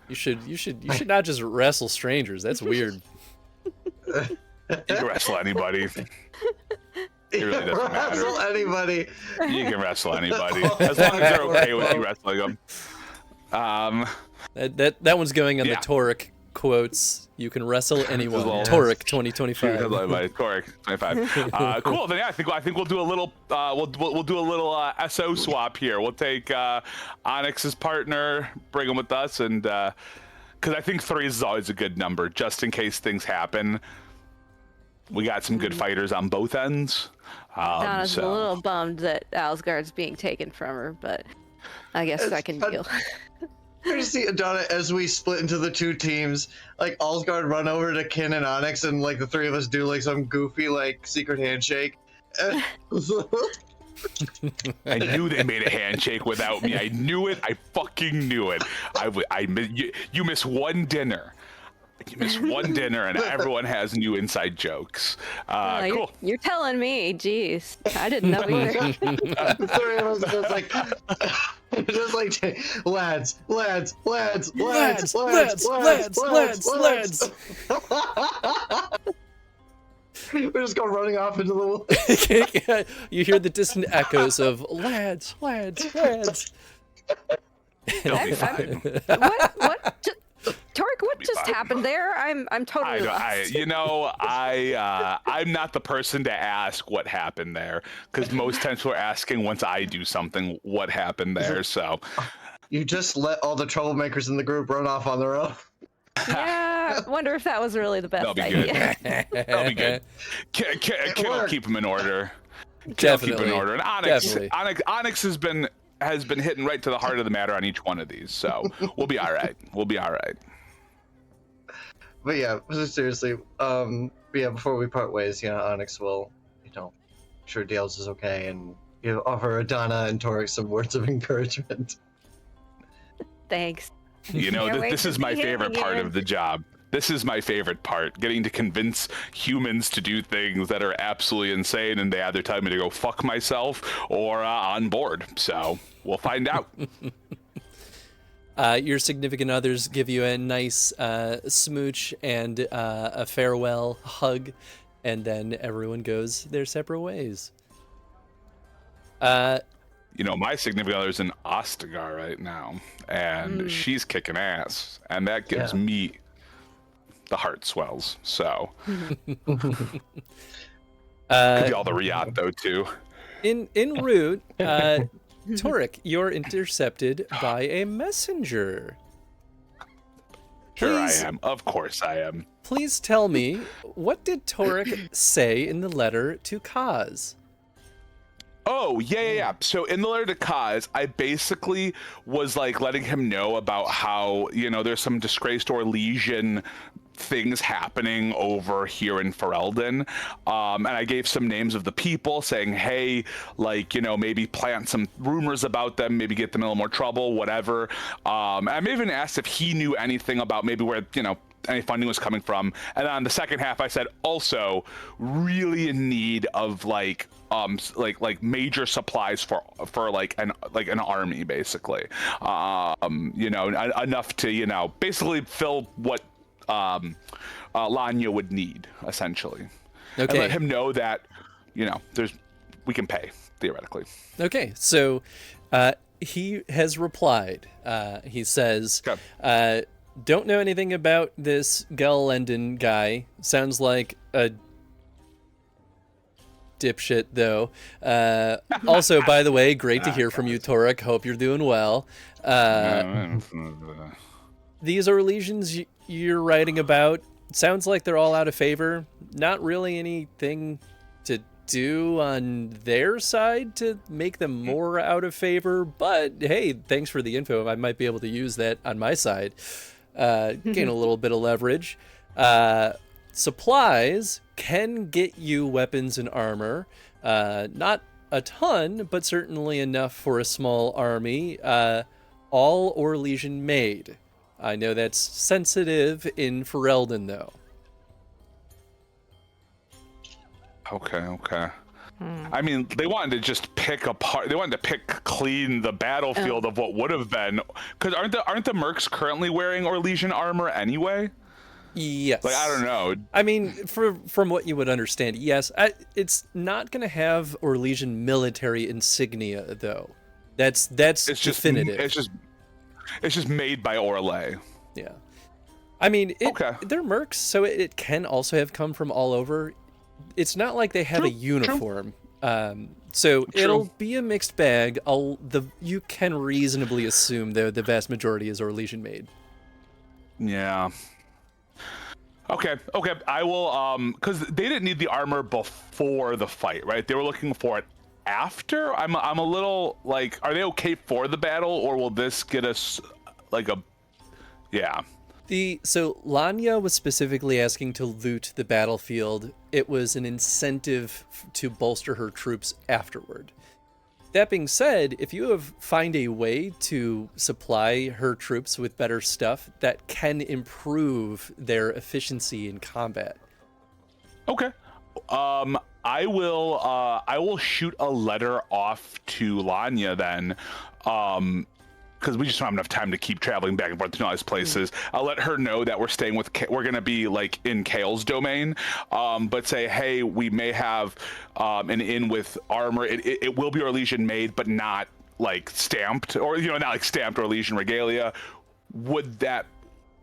S1: You should not just wrestle strangers. That's weird.
S2: You can wrestle anybody. It really doesn't matter.
S4: Wrestle anybody.
S2: You can wrestle anybody as long as they're okay with you wrestling them.
S1: That one's going on
S2: Yeah.
S1: the Torek quotes. You can wrestle anyone.
S2: Well,
S1: Torek 2025.
S2: Torek 25. Cool. Then I think we'll do a little we'll do a little SO swap here. We'll take Onyx's partner, bring him with us, and because I think 3 is always a good number, just in case things happen. We got some good fighters on both ends.
S3: Donna's a little bummed that Alsgard's being taken from her, but I guess I can deal.
S4: I just see Adana as we split into the 2 teams, like Alsgard run over to Kin and Onyx, and like the 3 of us do like some goofy like secret handshake.
S2: I knew they made a handshake without me. I knew it. I fucking knew it. You miss one dinner. You miss one dinner, and everyone has new inside jokes. Cool.
S3: You're telling me, jeez. I didn't know either.
S4: The 3 of us just like lads. We're just going running off into the woods.
S1: You hear the distant echoes of lads.
S2: It'll be fine.
S3: What? Torek, what just
S2: fine.
S3: happened there? I'm totally lost.
S2: I'm not the person to ask what happened there, because most times we're asking once I do something what happened there. So
S4: You just let all the troublemakers in the group run off on their own.
S3: Yeah, I wonder if that was really the best
S2: that'll be
S3: idea.
S2: good. That'll be good. Kid will keep him in order.
S1: Definitely.
S2: Keep him in order. And
S1: Definitely.
S2: Onyx has been hitting right to the heart of the matter on each one of these. So we'll be all right. We'll be all right.
S4: But yeah, seriously, before we part ways, Onyx will, sure Dales is okay, and offer Adana and Torek some words of encouragement.
S3: Thanks.
S2: You know,
S3: Can't wait
S2: this
S3: to
S2: is my
S3: see him
S2: favorite part
S3: again.
S2: of the job. This is my favorite part, getting to convince humans to do things that are absolutely insane, and they either tell me to go fuck myself or on board. So we'll find out.
S1: Your significant others give you a nice smooch and a farewell hug, and then everyone goes their separate ways.
S2: You know, my significant other's in Ostagar right now, and she's kicking ass, and that gives me the heart swells. So, could be all the Riato too.
S1: En route, Torek, you're intercepted by a messenger.
S2: Sure,
S1: Please-
S2: I am. Of course, I am.
S1: Please tell me, what did Torek say in the letter to Kaz?
S2: Oh, yeah. So in the letter to Kaz, I basically was like letting him know about how, you know, there's some disgraced Orlesian things happening over here in Ferelden. And I gave some names of the people saying, hey, like, you know, maybe plant some rumors about them, maybe get them in a little more trouble, whatever. I may even asked if he knew anything about maybe where, you know, any funding was coming from. And on the second half, I said, also really in need of like major supplies for like an army, basically. You know, enough to, you know, basically fill what Lanya would need, essentially.
S1: Okay.
S2: And let him know that, you know, we can pay, theoretically.
S1: Okay, so he has replied. He says,
S2: Okay.
S1: Don't know anything about this Gellenden guy. Sounds like a dipshit, though. Also, by the way, great to hear from you, Torek. Hope you're doing well. These Orlesians you're writing about, sounds like they're all out of favor. Not really anything to do on their side to make them more out of favor, but hey, thanks for the info. I might be able to use that on my side. Gain a little bit of leverage. Supplies can get you weapons and armor. Not a ton, but certainly enough for a small army. All Orlesian made. I know that's sensitive in Ferelden, though.
S2: Okay. I mean, they wanted to just pick apart. They wanted to pick clean the battlefield of what would have been. Because aren't the mercs currently wearing Orlesian armor anyway?
S1: Yes.
S2: Like, I don't know.
S1: I mean, from what you would understand, yes. It's not going to have Orlesian military insignia, though. That's definitive.
S2: It's just made by Orlais.
S1: Yeah. I mean,
S2: Okay.
S1: they're mercs, so it can also have come from all over. It's not like they have a uniform. So it'll be a mixed bag. You can reasonably assume, though, the vast majority is Orlesian made.
S2: Yeah. Okay. I will, because they didn't need the armor before the fight, right? They were looking for it after. I'm a little like, are they okay for the battle, or will this get us like a, yeah.
S1: So Lanya was specifically asking to loot the battlefield. It was an incentive to bolster her troops afterward. That being said, if you find a way to supply her troops with better stuff, that can improve their efficiency in combat.
S2: Okay. I will shoot a letter off to Lanya then, because we just don't have enough time to keep traveling back and forth to all these places. I'll let her know that we're gonna be like in Kale's domain, but say, hey, we may have an inn with armor. It will be Orlesian made, but not like stamped, or not like stamped Orlesian regalia.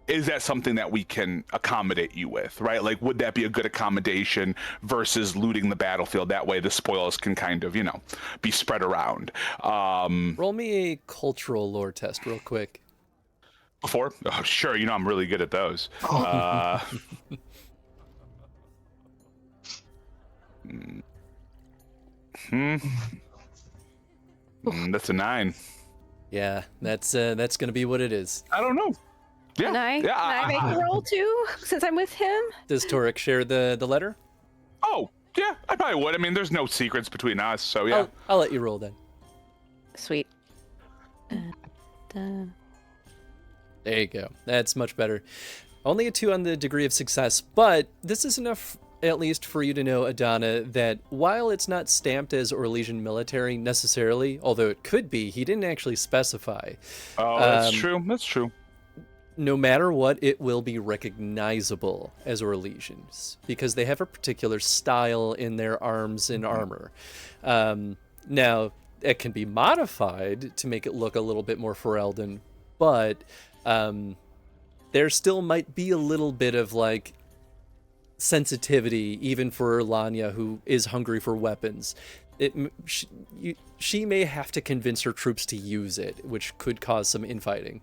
S2: Is that something that we can accommodate you with, right? Like, would that be a good accommodation versus looting the battlefield? That way the spoils can kind of, be spread around.
S1: Roll me a cultural lore test real quick.
S2: Before? Oh, sure. I'm really good at those. That's a 9.
S1: Yeah, that's gonna be what it is.
S2: I don't know. Yeah.
S3: Can I make a roll too, since I'm with him?
S1: Does Torek share the letter?
S2: Oh, yeah, I probably would. I mean, there's no secrets between us, so yeah.
S1: I'll let you roll then.
S3: Sweet.
S1: There you go. That's much better. Only a 2 on the degree of success, but this is enough, at least for you to know, Adana, that while it's not stamped as Orlesian military necessarily, although it could be, he didn't actually specify.
S2: Oh, that's true. That's true.
S1: No matter what, it will be recognizable as Orlesians because they have a particular style in their arms and armor. Now, it can be modified to make it look a little bit more Ferelden, but there still might be a little bit of like sensitivity even for Lanya, who is hungry for weapons. She may have to convince her troops to use it, which could cause some infighting.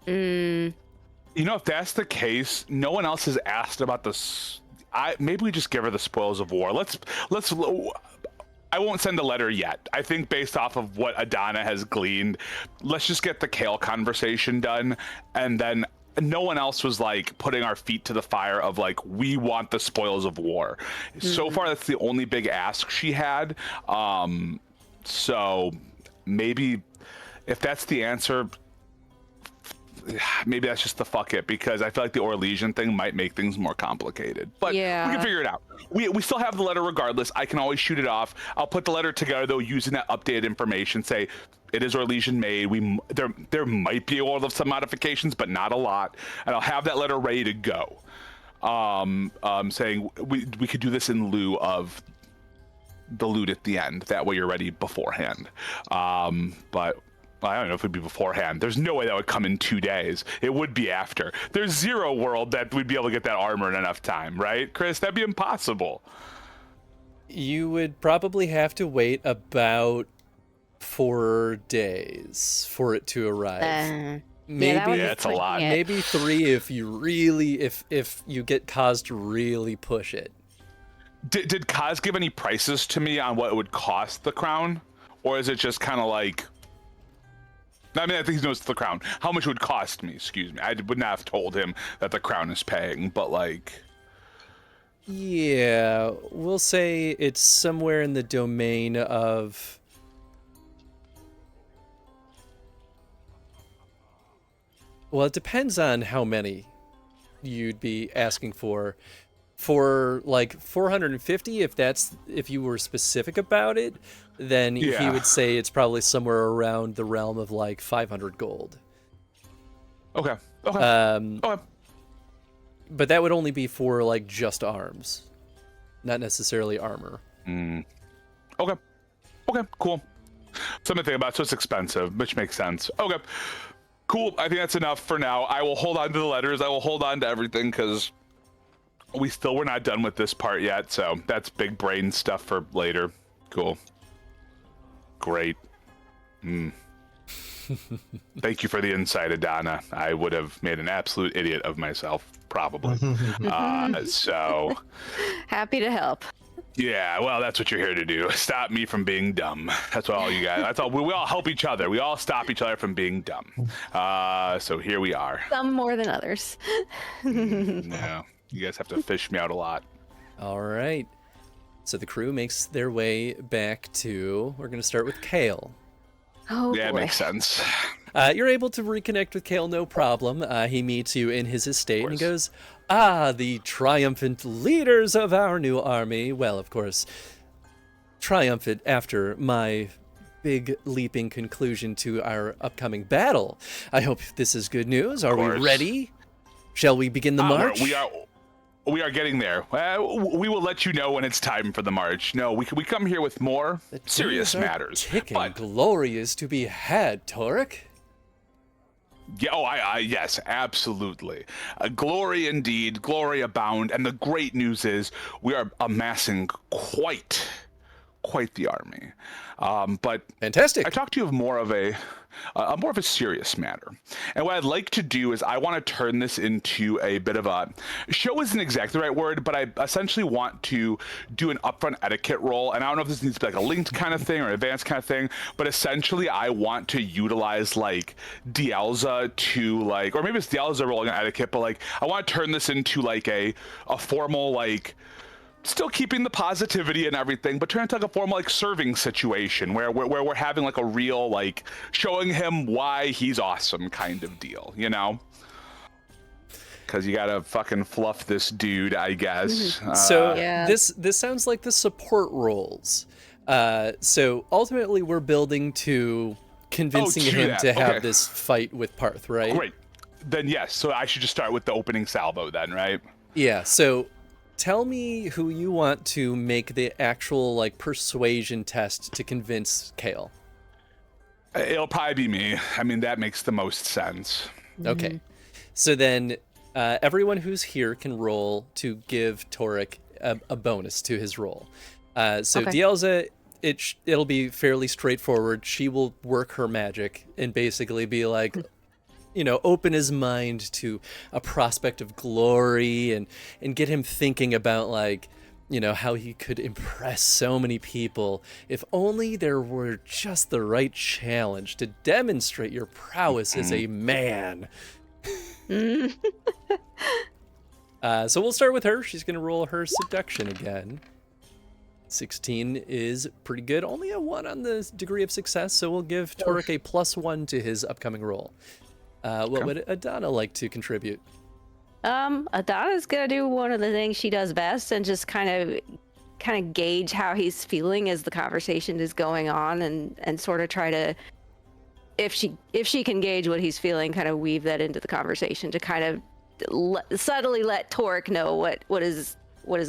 S2: You know, if that's the case, no one else has asked about this. Maybe we just give her the spoils of war. Let's. I won't send a letter yet. I think based off of what Adana has gleaned, let's just get the Kale conversation done, and then no one else was like putting our feet to the fire of like, we want the spoils of war. So far, that's the only big ask she had. So maybe if that's the answer, maybe that's just the fuck it, because I feel like the Orlesian thing might make things more complicated. But
S3: Yeah.
S2: we can figure it out. We still have the letter regardless. I can always shoot it off. I'll put the letter together though using that updated information. Say it is Orlesian made. There might be all of some modifications, but not a lot. And I'll have that letter ready to go. Saying we could do this in lieu of the loot at the end. That way you're ready beforehand. But I don't know if it'd be beforehand. There's no way that would come in 2 days. It would be after. There's zero world that we'd be able to get that armor in enough time, right, Chris? That'd be impossible.
S1: You would probably have to wait about 4 days for it to arrive. Maybe
S3: that would be
S2: that's a lot.
S3: pushing it.
S1: maybe 3 if you really if you get Kaz to really push it.
S2: Did Kaz give any prices to me on what it would cost the crown? Or is it just kind of like... I mean, I think he knows the crown. How much it would cost me, excuse me. I would not have told him that the crown is paying, but like...
S1: Yeah, we'll say it's somewhere in the domain of... Well, it depends on how many you'd be asking for. For like 450, if you were specific about it, then he
S2: Yeah.
S1: would say it's probably somewhere around the realm of like 500 gold.
S2: Okay. Okay. Okay.
S1: But that would only be for like just arms, not necessarily armor.
S2: Okay. Okay, cool. Something to think about. So it's expensive, which makes sense. Okay. Cool. I think that's enough for now. I will hold on to the letters. I will hold on to everything because we're not done with this part yet. So that's big brain stuff for later. Cool. Great. Thank you for the insight, Adana. I would have made an absolute idiot of myself, probably. So...
S3: Happy to help.
S2: Yeah, well, that's what you're here to do. Stop me from being dumb. That's all you guys. That's all. We all help each other. We all stop each other from being dumb. So here we are.
S3: Some more than others.
S2: No, you guys have to fish me out a lot.
S1: All right. So the crew makes their way back to... We're going to start with Kale.
S3: Oh,
S2: Yeah, it
S3: boy.
S2: makes sense.
S1: You're able to reconnect with Kale, no problem. He meets you in his estate and he
S2: course.
S1: goes, the triumphant leaders of our new army. Well, of course, triumphant after my big leaping conclusion to our upcoming battle. I hope this is good news. Are we
S2: course.
S1: ready? Shall we begin the march?
S2: We are getting there. We will let you know when it's time for the march. No, we come here with more serious
S1: Days are
S2: matters.
S1: Ticking.
S2: But
S1: Glory is to be had, Torek.
S2: yeah, yes, absolutely. Glory indeed, glory abound, and the great news is we are amassing quite the army. But
S1: Fantastic.
S2: I talked to you of more of a serious matter. And what I'd like to do is I want to turn this into a bit of a show isn't exactly the right word, but I essentially want to do an upfront etiquette role. And I don't know if this needs to be like a linked kind of thing or an advanced kind of thing, but essentially I want to utilize like Dialza to like, or maybe it's Dialza rolling on etiquette, but like I want to turn this into like a formal like, still keeping the positivity and everything, but turn it into like a formal like serving situation where we're having like a real like showing him why he's awesome kind of deal, you know? because you gotta fucking fluff this dude, I guess.
S1: So
S3: Yeah.
S1: this sounds like the support roles. So ultimately, we're building to convincing
S2: to
S1: him
S2: that.
S1: to have
S2: Okay.
S1: this fight with Parth, right?
S2: Great. Then yes, so I should just start with the opening salvo then, right?
S1: Yeah. So tell me who you want to make the actual like persuasion test to convince Kale.
S2: It'll probably be me. I mean, that makes the most sense.
S1: Okay. So then everyone who's here can roll to give Torek a bonus to his roll. So
S3: Okay.
S1: Dielza, it'll be fairly straightforward. She will work her magic and basically be like, open his mind to a prospect of glory and get him thinking about like, how he could impress so many people if only there were just the right challenge to demonstrate your prowess as a man. So we'll start with her. She's going to roll her seduction again. 16 is pretty good. Only a 1 on the degree of success, so we'll give Torek a +1 to his upcoming roll. What would Adana like to contribute?
S3: Adana's gonna do one of the things she does best and just kind of gauge how he's feeling as the conversation is going on and sort of try to, if she can gauge what he's feeling, kind of weave that into the conversation to kind of subtly let Torek know what is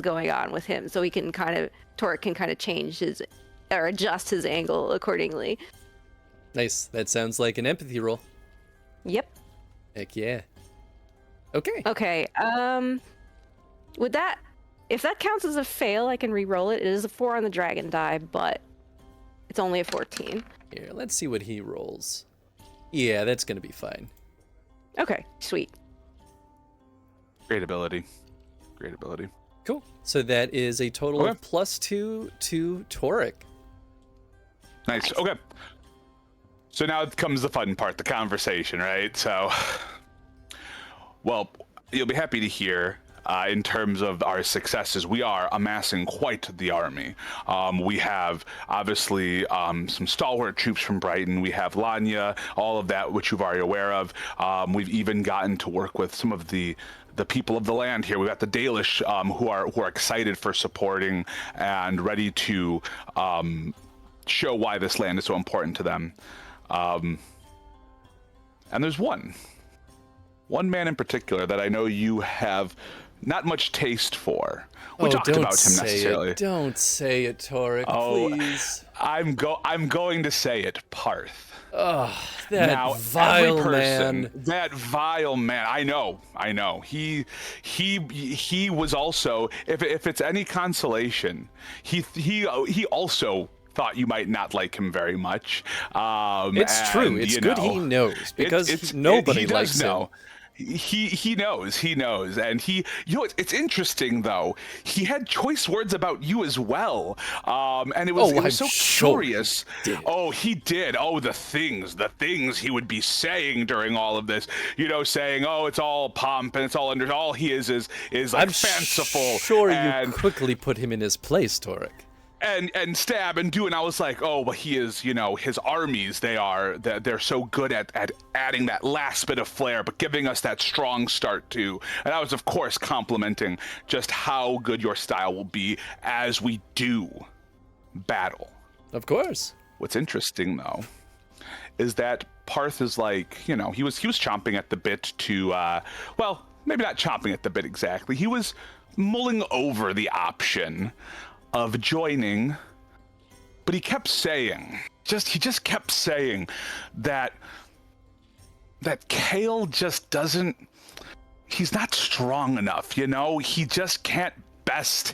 S3: going on with him, so Torek can kind of change his or adjust his angle accordingly.
S1: Nice. That sounds like an empathy roll.
S3: Yep.
S1: Heck yeah. Okay.
S3: Okay. If that counts as a fail, I can re-roll it. It is a 4 on the dragon die, but it's only a 14.
S1: Here, let's see what he rolls. Yeah, that's going to be fine.
S3: Okay, sweet.
S2: Great ability.
S1: Cool. So that is a total of
S2: Okay.
S1: +2 to Torek.
S2: Nice. Okay. So now comes the fun part, the conversation, right? So, well, you'll be happy to hear, in terms of our successes, we are amassing quite the army. We have, obviously, some stalwart troops from Brighton. We have Lanya, all of that, which you're already aware of. We've even gotten to work with some of the people of the land here. We've got the Dalish, who are excited for supporting and ready to show why this land is so important to them. And there's one man in particular that I know you have not much taste for. We talked
S1: don't
S2: about him
S1: say
S2: necessarily.
S1: it. Don't say it, Torek,
S2: Oh,
S1: please.
S2: I'm going to say it, Parth.
S1: Oh, that
S2: Now,
S1: vile
S2: every person,
S1: man.
S2: that vile man. I know. He was also, if it's any consolation, he also thought you might not like him very much.
S1: It's true. It's good he knows, because nobody
S2: he does
S1: likes
S2: know.
S1: him.
S2: He knows, and it's interesting though. He had choice words about you as well, and it was
S1: I'm
S2: so
S1: sure
S2: curious.
S1: he did.
S2: Oh, he did. Oh, the things he would be saying during all of this. Saying, oh, it's all pomp and it's all under. All he is like
S1: I'm
S2: fanciful.
S1: sure
S2: and,
S1: you quickly put him in his place, Torek.
S2: and stab and do, and I was like, oh, but he is, his armies, they're so good at adding that last bit of flair, but giving us that strong start too. And I was, of course, complimenting just how good your style will be as we do battle.
S1: Of course.
S2: What's interesting though is that Parth is like, he was chomping at the bit to, well, maybe not chomping at the bit exactly. He was mulling over the option of joining, but he kept saying, he just kept saying that Kale just doesn't, he's not strong enough, he just can't best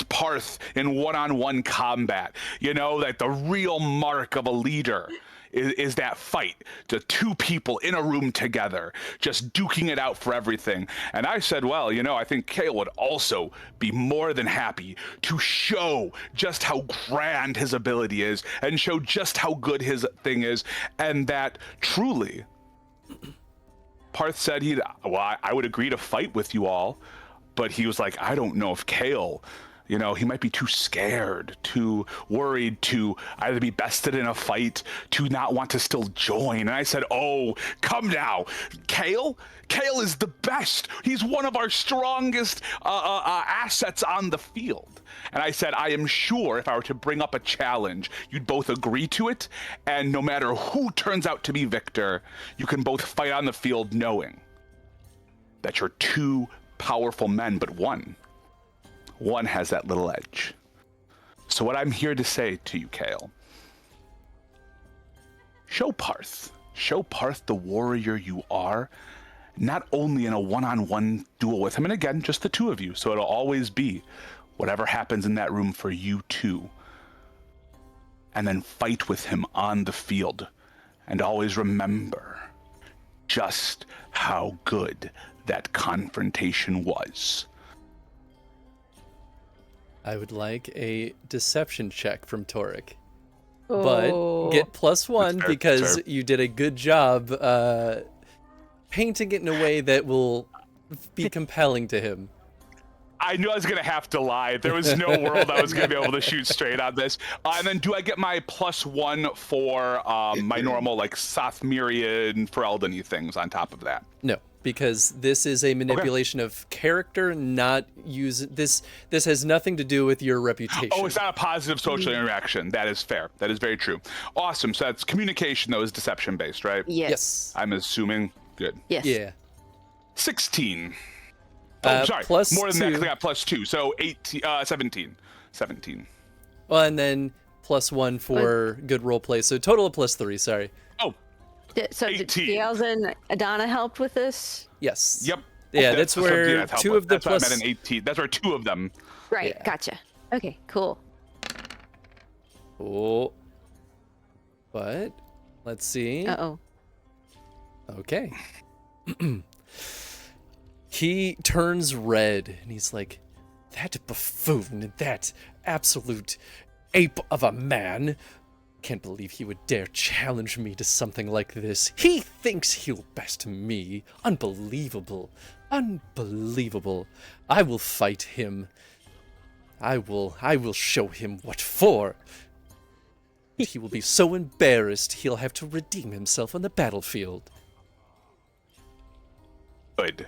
S2: Parth in one-on-one combat, that the real mark of a leader is that fight, the two people in a room together, just duking it out for everything. And I said, well, I think Kale would also be more than happy to show just how grand his ability is and show just how good his thing is, and that truly, Parth said I would agree to fight with you all, but he was like, I don't know if Kale You know, he might be too scared, too worried to either be bested in a fight, to not want to still join. And I said, oh, come now. Kale is the best. He's one of our strongest assets on the field. And I said, I am sure if I were to bring up a challenge, you'd both agree to it. And no matter who turns out to be victor, you can both fight on the field knowing that you're two powerful men, but one has that little edge. So what I'm here to say to you, Kale, show Parth the warrior you are, not only in a one-on-one duel with him, and again, just the two of you, so it'll always be whatever happens in that room for you two, and then fight with him on the field, and always remember just how good that confrontation was.
S1: I would like a deception check from Torek.
S3: Oh.
S1: But get +1
S2: Fair,
S1: because
S2: fair.
S1: you did a good job painting it in a way that will be compelling to him.
S2: I knew I was going to have to lie. There was no world I was going to be able to shoot straight on this. And then do I get my +1 for my normal, like, Sothmirian, Ferelden-y things on top of that?
S1: No, because this is a manipulation of character, not use this has nothing to do with your reputation.
S2: Oh, it's not a positive social interaction. That is fair. That is very true. Awesome. So that's communication, though, is deception-based, right?
S3: Yes.
S2: I'm assuming. Good.
S3: Yes.
S1: Yeah.
S2: 16. Oh, sorry.
S1: plus
S2: More than that, 'cause I
S1: 2.
S2: got +2. So 17. 17.
S1: Well, and then +1 for good role play. So total of +3, sorry.
S2: Oh,
S3: So did
S2: 18.
S3: Gales and Adana helped with this?
S1: Yes.
S2: yep.
S1: Yeah, that's where
S2: yeah,
S1: two of the
S2: that's what I
S1: plus.
S2: meant in 18. That's where two of them.
S3: Right,
S1: Yeah.
S3: gotcha. Okay, cool.
S1: Oh. But let's see.
S3: Uh-oh.
S1: Okay. He turns red and he's like, that buffoon, that absolute ape of a man. Can't believe he would dare challenge me to something like this. He thinks he'll best me. Unbelievable. Unbelievable. I will fight him. I will show him what for. He will be so embarrassed he'll have to redeem himself on the battlefield.
S2: Good.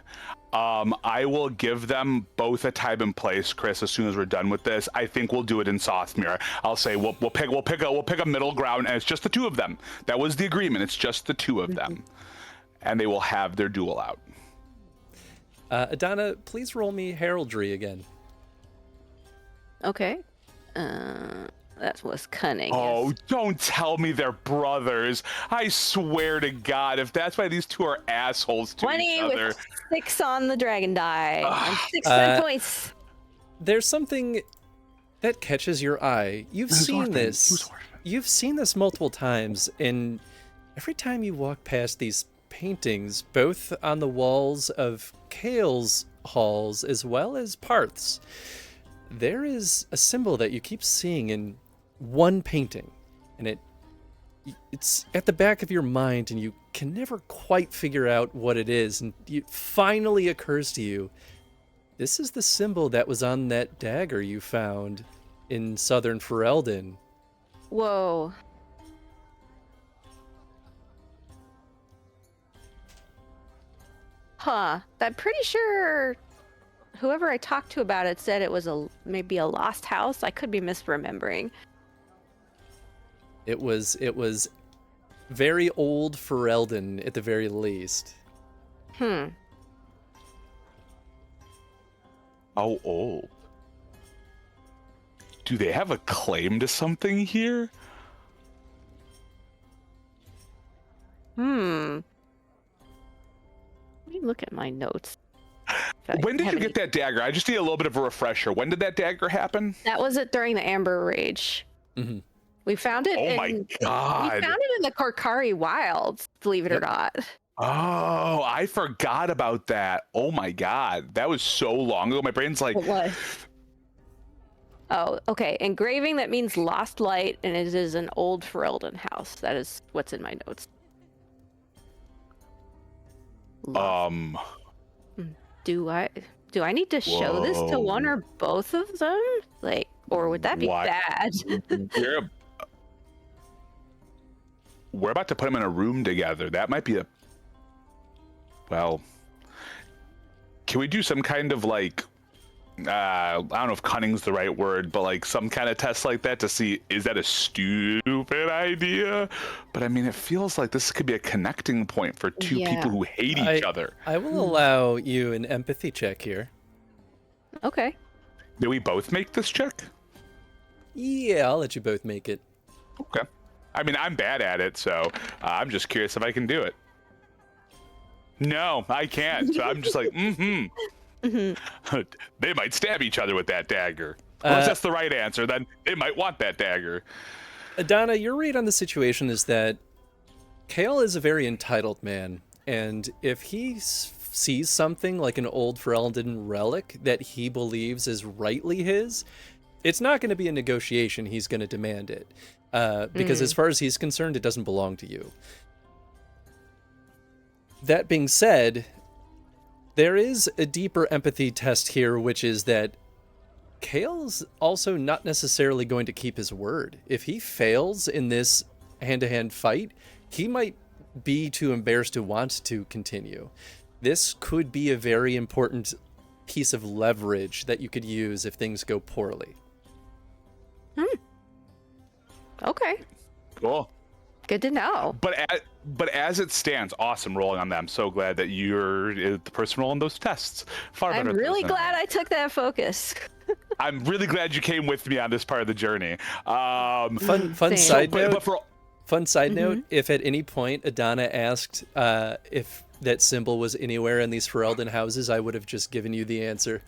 S2: I will give them both a time and place, Chris, as soon as we're done with this. I think we'll do it in Sothmere. I'll say we'll pick a middle ground, and it's just the two of them. That was the agreement. It's just the two of them, and they will have their duel out.
S1: Adana, please roll me heraldry again.
S3: Okay. That was cunning.
S2: Oh,
S3: yes.
S2: don't tell me they're brothers. I swear to God, if that's why these two are assholes to
S3: 20
S2: each other.
S3: with 6 on the dragon die. And 6 points.
S1: There's something that catches your eye. You've seen this. You've seen this multiple times, and every time you walk past these paintings, both on the walls of Kale's halls as well as Parth's, there is a symbol that you keep seeing in one painting, and it's at the back of your mind, and you can never quite figure out what it is, and it finally occurs to you, this is the symbol that was on that dagger you found in southern Ferelden.
S3: Whoa. Huh. I'm pretty sure whoever I talked to about it said it was maybe a lost house. I could be misremembering.
S1: It was very old Ferelden at the very least.
S3: Hmm.
S2: How old? Do they have a claim to something here?
S3: Let me look at my notes.
S2: When did you get that dagger? I just need a little bit of a refresher. When did that dagger happen?
S3: That was it during the Amber Rage.
S1: Mm-hmm.
S3: We found it.
S2: Oh my
S3: We
S2: God.
S3: found it in the Korkari Wilds, believe it or not.
S2: Oh, I forgot about that. Oh my God. That was so long ago. My brain's like,
S3: It was. Oh, okay. Engraving, that means lost light, and it is an old Ferelden house. That is what's in my notes. Do Do I need to show this to one or both of them? Like, or would that be
S2: What?
S3: bad?
S2: We're about to put them in a room together. That might be well, can we do some kind of like, I don't know if cunning's the right word, but like some kind of test like that to see, is that a stupid idea? But I mean, it feels like this could be a connecting point for two people who hate each other.
S1: I will allow you an empathy check here.
S3: Okay.
S2: Do we both make this check?
S1: Yeah, I'll let you both make it.
S2: Okay. I mean, I'm bad at it, so I'm just curious if I can do it. No, I can't. So I'm just like, They might stab each other with that dagger. Unless that's the right answer, then they might want that dagger.
S1: Donna, your read on the situation is that Kale is a very entitled man, and if he sees something like an old Ferelden relic that he believes is rightly his, it's not going to be a negotiation. He's going to demand it. Because as far as he's concerned, it doesn't belong to you. That being said, there is a deeper empathy test here, which is that Kale's also not necessarily going to keep his word. If he fails in this hand-to-hand fight, he might be too embarrassed to want to continue. This could be a very important piece of leverage that you could use if things go poorly.
S3: Okay.
S2: Cool.
S3: Good to know.
S2: But as it stands, awesome rolling on that. I'm so glad that you're the person rolling those tests. Far better.
S3: I'm really glad I took that focus.
S2: I'm really glad you came with me on this part of the journey.
S1: Fun
S3: Same.
S1: side note.
S2: But for
S1: Fun side note, if at any point Adana asked if that symbol was anywhere in these Ferelden houses, I would have just given you the answer.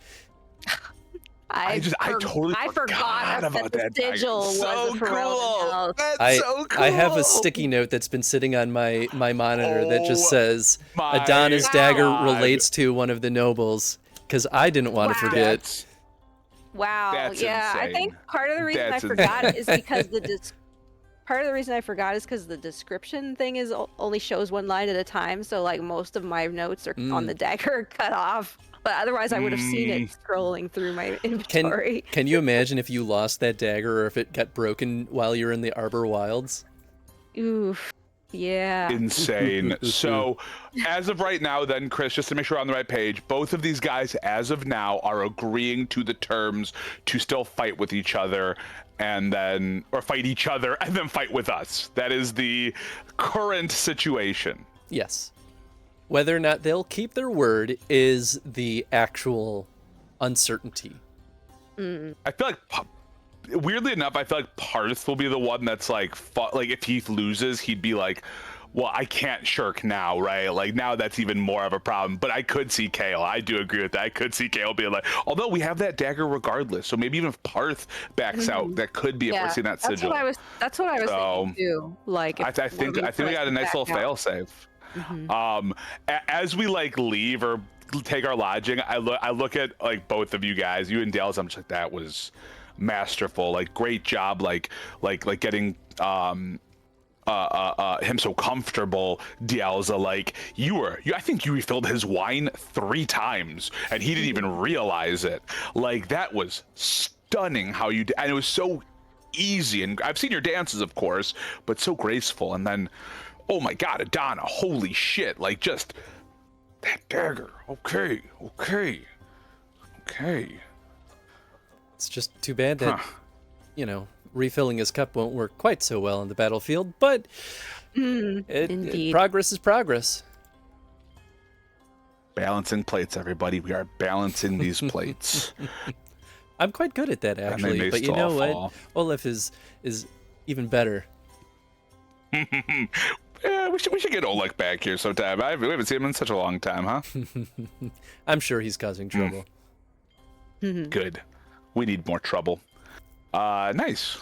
S2: I totally forgot about that
S3: sigil was
S2: so
S3: a Ferelden
S2: cool.
S3: house.
S2: That's so cool.
S1: I have a sticky note that's been sitting on my monitor that just says
S2: my
S1: Adana's dagger
S2: God.
S1: relates to one of the nobles, because I didn't want to forget.
S3: Wow.
S2: That's
S3: Yeah, I think
S2: insane.
S3: part of the reason
S2: That's
S3: I forgot is because part of the reason I forgot is because the description thing is only shows one line at a time, so like most of my notes are on the dagger cut off. But otherwise, I would have seen it scrolling through my inventory.
S1: Can you imagine if you lost that dagger or if it got broken while you're in the Arbor Wilds?
S3: Oof. Yeah.
S2: Insane. So, as of right now, then, Chris, just to make sure we're on the right page, both of these guys, as of now, are agreeing to the terms to still fight with each other and then, or fight each other and then fight with us. That is the current situation.
S1: Yes. Whether or not they'll keep their word is the actual uncertainty.
S2: I feel like, weirdly enough, I feel like Parth will be the one that's like if he loses, he'd be like, well, I can't shirk now, right? Like now that's even more of a problem. But I could see Kale. I do agree with that. I could see Kale being like, although we have that dagger regardless. So maybe even if Parth backs out, that could be if we're seeing that sigil.
S3: That's what I was thinking too. Like,
S2: I think we got a nice little fail-safe. As we like leave or take our lodging, I look at like both of you guys, you and Dale's. I'm just like, that was masterful. Like, great job. Like getting him so comfortable. Dialza, like I think you refilled his wine 3 times and he didn't even realize it. Like, that was stunning how you did, and it was so easy. And I've seen your dances, of course, but so graceful. And then, oh my God, Adana, holy shit, like just that dagger. Okay.
S1: It's just too bad that, refilling his cup won't work quite so well on the battlefield, but
S3: Indeed.
S1: Progress is progress.
S2: Balancing plates, everybody. We are balancing these plates.
S1: I'm quite good at that, actually, but you know what? Olaf is even better.
S2: Yeah, we should get Oleg back here sometime. We haven't seen him in such a long time, huh?
S1: I'm sure he's causing trouble.
S2: Good. We need more trouble. Nice.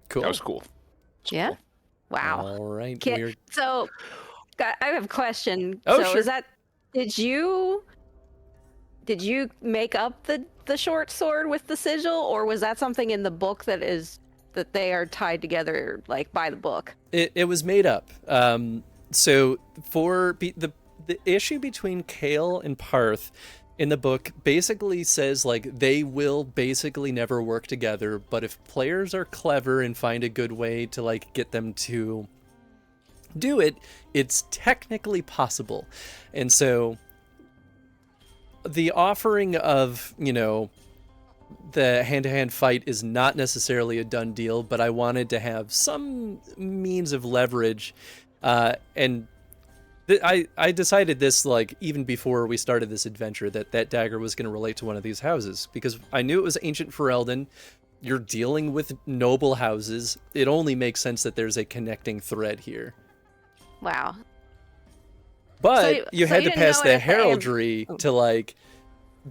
S1: Cool.
S2: That was cool.
S3: Yeah.
S2: Cool.
S3: Wow.
S1: All right.
S3: So, I have a question.
S1: Oh,
S3: so
S1: sure.
S3: is that did you make up the short sword with the sigil, or was that something in the book that they are tied together like by the book?
S1: It was made up. So for the issue between Kale and Parth, in the book basically says like they will basically never work together, but if players are clever and find a good way to like get them to do it, it's technically possible. And so the offering of, you know, the hand-to-hand fight is not necessarily a done deal, but I wanted to have some means of leverage, and I decided this like even before we started this adventure that dagger was going to relate to one of these houses, because I knew it was ancient Ferelden. You're dealing with noble houses. It only makes sense that there's a connecting thread here.
S3: Wow.
S1: But you had to
S3: didn't
S1: pass
S3: know
S1: the
S3: it at the
S1: heraldry to like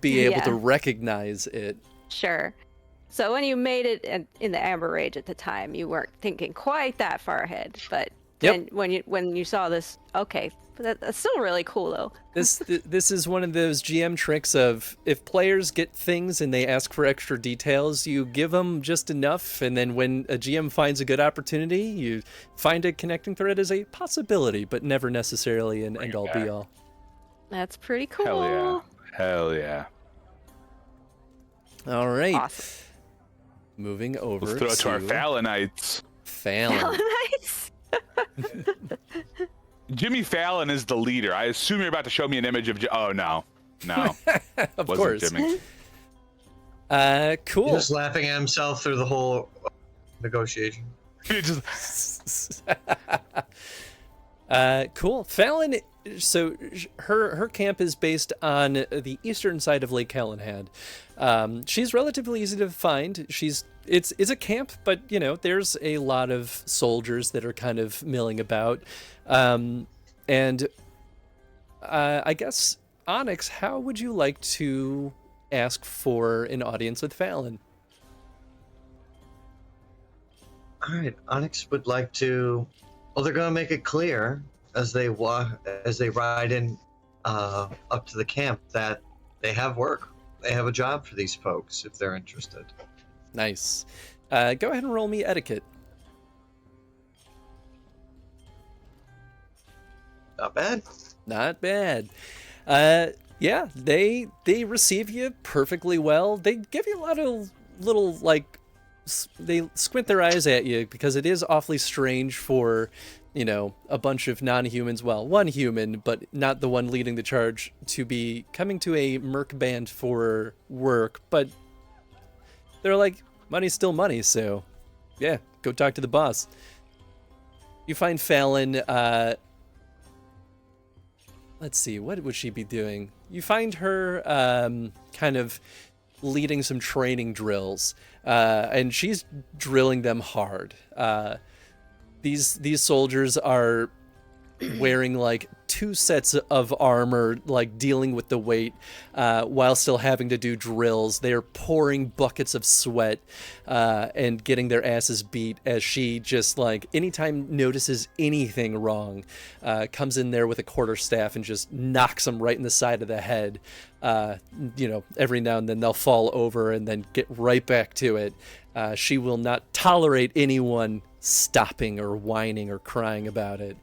S1: be able to
S3: Yeah.
S1: recognize it.
S3: Sure. So when you made it in the Amber Rage at the time, you weren't thinking quite that far ahead. But
S1: Yep.
S3: then when you saw this, okay, but that's still really cool though.
S1: This is one of those GM tricks of if players get things and they ask for extra details, you give them just enough, and then when a GM finds a good opportunity, you find a connecting thread as a possibility, but never necessarily an end all be all.
S3: That's pretty cool.
S2: Hell yeah. Hell yeah.
S1: All right.
S3: Awesome.
S1: Moving over
S2: Let's throw it to our Fallonites.
S1: Fallon.
S3: Nice.
S2: Jimmy Fallon is the leader. I assume you're about to show me an image of. Oh no, no,
S1: Of
S2: wasn't
S1: course.
S2: Jimmy.
S1: Cool.
S4: Just laughing at himself through the whole negotiation.
S2: It just-
S1: Cool. Fallon, so her camp is based on the eastern side of Lake Calenhad. She's relatively easy to find. It's a camp, but you know, there's a lot of soldiers that are kind of milling about. And I guess, Onyx, how would you like to ask for an audience with Fallon?
S4: All right, Onyx would like to. Well, they're going to make it clear as they ride in up to the camp that they have work. They have a job for these folks if they're interested.
S1: Nice. Go ahead and roll me etiquette.
S4: Not bad.
S1: Not bad. Yeah, they receive you perfectly well. They give you a lot of little, like, they squint their eyes at you because it is awfully strange for, you know, a bunch of non-humans, well, one human, but not the one leading the charge, to be coming to a merc band for work. But they're like, money's still money, so yeah, go talk to the boss. You find Fallon, let's see, what would she be doing? You find her kind of leading some training drills, and she's drilling them hard. These soldiers are wearing like 2 sets of armor, like dealing with the weight, while still having to do drills. They're pouring buckets of sweat and getting their asses beat as she just like anytime notices anything wrong, comes in there with a quarterstaff and just knocks them right in the side of the head. You know, every now and then they'll fall over and then get right back to it. She will not tolerate anyone stopping or whining or crying about it.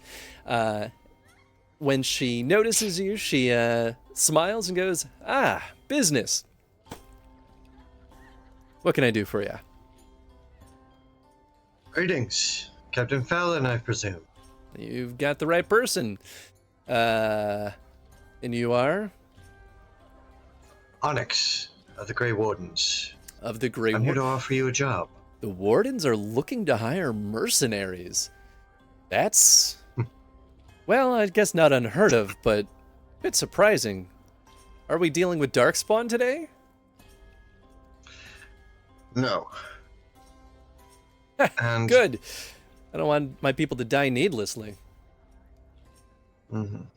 S1: When she notices you, she smiles and goes, "Ah, business. What can I do for you?"
S4: Greetings, Captain Fallon, I presume.
S1: You've got the right person. And you are?
S4: Onyx of the Grey Wardens.
S1: Of the Grey
S4: I'm here to
S1: Wardens.
S4: offer you a job.
S1: The Wardens are looking to hire mercenaries. That's, well, I guess not unheard of, but a bit surprising. Are we dealing with Darkspawn today?
S4: No. And
S1: Good. I don't want my people to die needlessly.
S4: Mhm.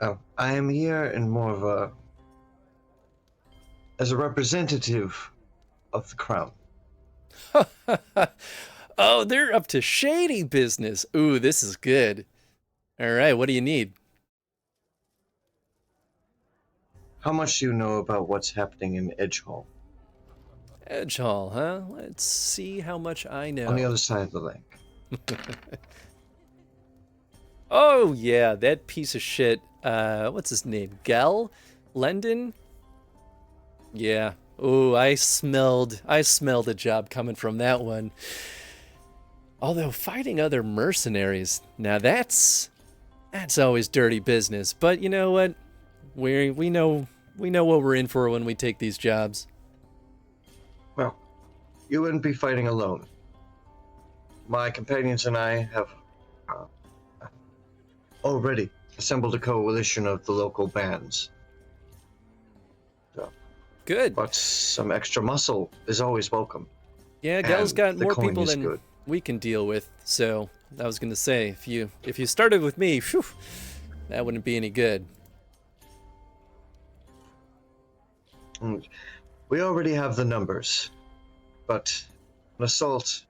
S4: Oh, I am here in more of a as a representative of the crown.
S1: Oh, they're up to shady business. Ooh, this is good. All right, what do you need?
S4: How much do you know about what's happening in Edgehall?
S1: Edgehall, huh? Let's see how much I know.
S4: On the other side of the lake.
S1: Oh, yeah, that piece of shit. What's his name? Gel? Lendon? Yeah. Oh, I smelled a job coming from that one. Although fighting other mercenaries, now that's always dirty business. But you know what? We know what we're in for when we take these jobs.
S4: Well, you wouldn't be fighting alone. My companions and I have already assembled a coalition of the local bands.
S1: Good.
S4: But some extra muscle is always welcome.
S1: Yeah, Gal's
S4: And
S1: got
S4: the
S1: more
S4: coin
S1: people
S4: is
S1: than
S4: good.
S1: we can deal with. So I was gonna say, if you started with me, phew, that wouldn't be any good.
S4: And we already have the numbers, but an assault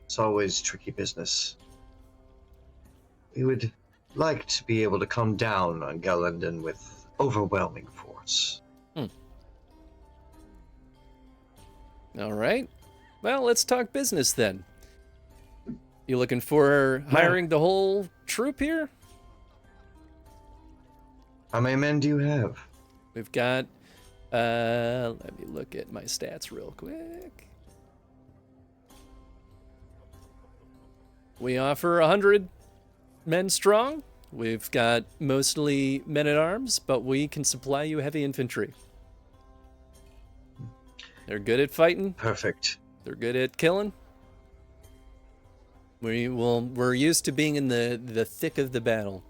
S4: is always tricky business. We would like to be able to come down on Galendon with overwhelming force.
S1: All right. Well, let's talk business then. You looking for hiring the whole troop here?
S4: How many men do you have?
S1: We've got, let me look at my stats real quick. We offer 100 men strong. We've got mostly men at arms, but we can supply you heavy infantry. They're good at fighting.
S4: Perfect.
S1: They're good at killing. We're used to being in the thick of the battle.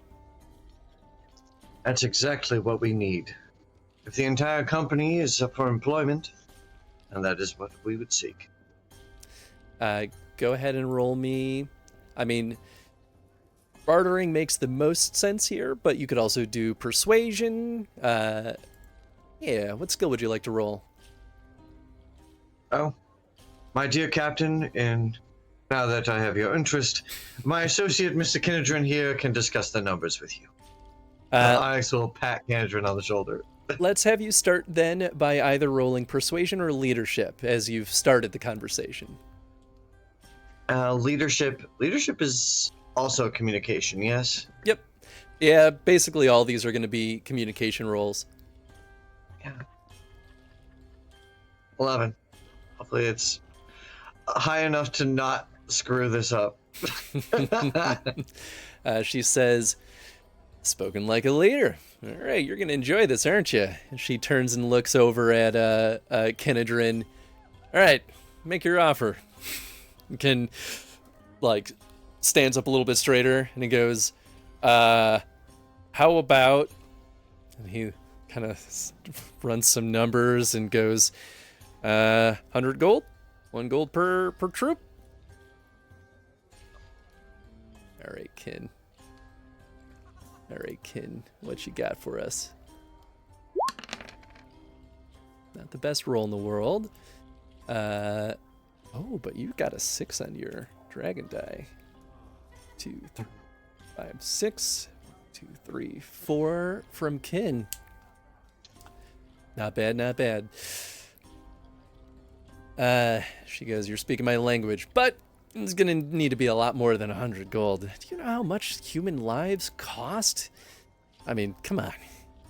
S4: That's exactly what we need. If the entire company is up for employment, and that is what we would seek.
S1: Go ahead and roll me. I mean, bartering makes the most sense here, but you could also do persuasion. Yeah, what skill would you like to roll?
S4: Oh, my dear captain, and now that I have your interest, my associate, Mr. Kinedrin here, can discuss the numbers with you. Alex will pat Kinedrin on the shoulder.
S1: Let's have you start then by either rolling persuasion or leadership as you've started the conversation.
S4: Leadership is also communication, yes?
S1: Yep. Yeah, basically all these are going to be communication roles.
S4: Yeah. 11. Hopefully it's high enough to not screw this up.
S1: She says, spoken like a leader. All right, you're going to enjoy this, aren't you? And she turns and looks over at Kinedrin. All right, make your offer. Ken, stands up a little bit straighter, and he goes, how about... And he kind of runs some numbers and goes, 100 gold? 1 gold per troop? All right, Ken. All right, Ken, what you got for us? Not the best roll in the world. Oh, but you got a 6 on your dragon die. 2, 3, 5, 6. 2, 3, 4 from Ken. Not bad, not bad. She goes, you're speaking my language, but it's gonna need to be a lot more than 100 gold. Do you know how much human lives cost? I mean, come on.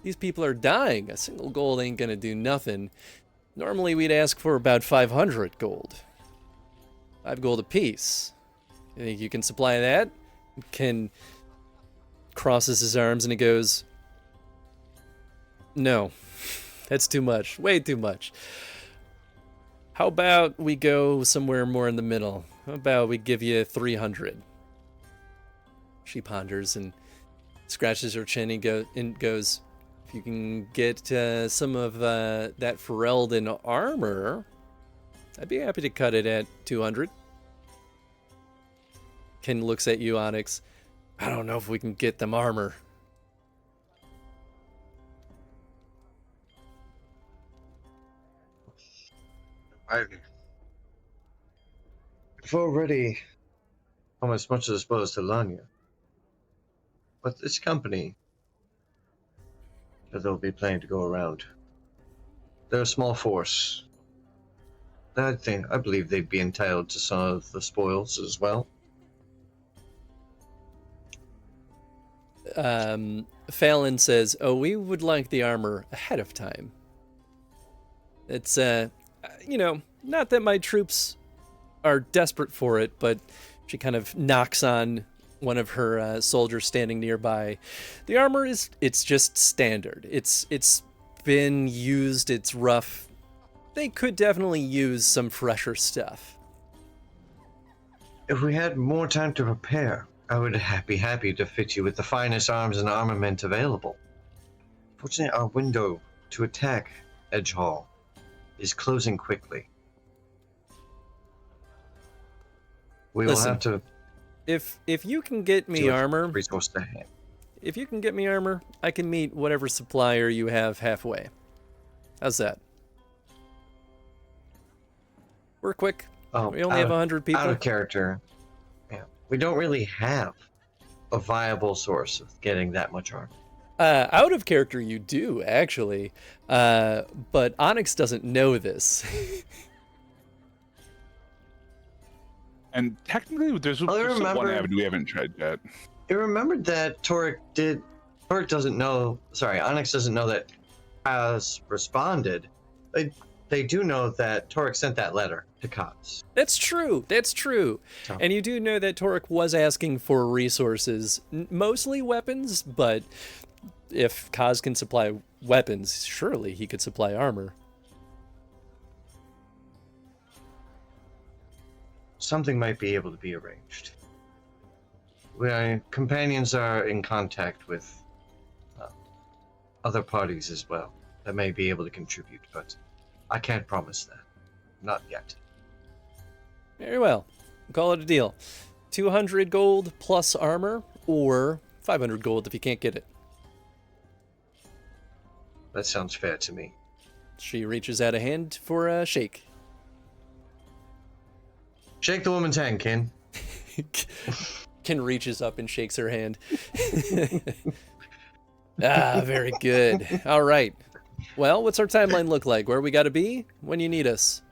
S1: These people are dying. A single gold ain't gonna do nothing. Normally we'd ask for about 500 gold. 5 gold apiece. You think you can supply that? Ken crosses his arms and he goes, no, that's too much. Way too much. How about we go somewhere more in the middle? How about we give you 300? She ponders and scratches her chin and goes, if you can get some of that Ferelden armor, I'd be happy to cut it at 200. Ken looks at you, Onyx. I don't know if we can get them armor.
S4: I've already almost much as opposed to Lanya. But this company, they'll be planning to go around. They're a small force. I believe they'd be entitled to some of the spoils as well.
S1: Fallon says, "Oh, we would like the armor ahead of time. It's, not that my troops are desperate for it, but," she kind of knocks on one of her soldiers standing nearby. "The armor it's just standard. It's been used, it's rough. They could definitely use some fresher stuff."
S4: If we had more time to prepare, I would be happy to fit you with the finest arms and armament available. Fortunately, our window to attack Edge Hall is closing quickly. We will
S1: Listen,
S4: have to
S1: If you can get me
S4: do it
S1: armor,
S4: resource to hand.
S1: if you can get me armor, I can meet whatever supplier you have halfway. How's that? We're quick.
S4: Oh,
S1: We only have 100 people.
S4: Out of character. Yeah, we don't really have a viable source of getting that much armor.
S1: Out of character, you do, actually. But Onyx doesn't know this.
S2: And technically, there's just one
S4: remember-
S2: avenue we haven't tried yet.
S4: I remembered that Onyx doesn't know that Kaz responded. They do know that Torek sent that letter to Kaz.
S1: That's true.
S4: So-
S1: And you do know that Torek was asking for resources, mostly weapons, but if Kaz can supply weapons, surely he could supply armor.
S4: Something might be able to be arranged. Companions are in contact with other parties as well that may be able to contribute, but I can't promise that. Not yet.
S1: Very well. Call it a deal. 200 gold plus armor, or 500 gold if you can't get it.
S4: That sounds fair to me.
S1: She reaches out a hand for a shake.
S4: Shake the woman's hand, Ken.
S1: Ken reaches up and shakes her hand. Ah, very good. All right. Well, what's our timeline look like? Where we got to be when you need us?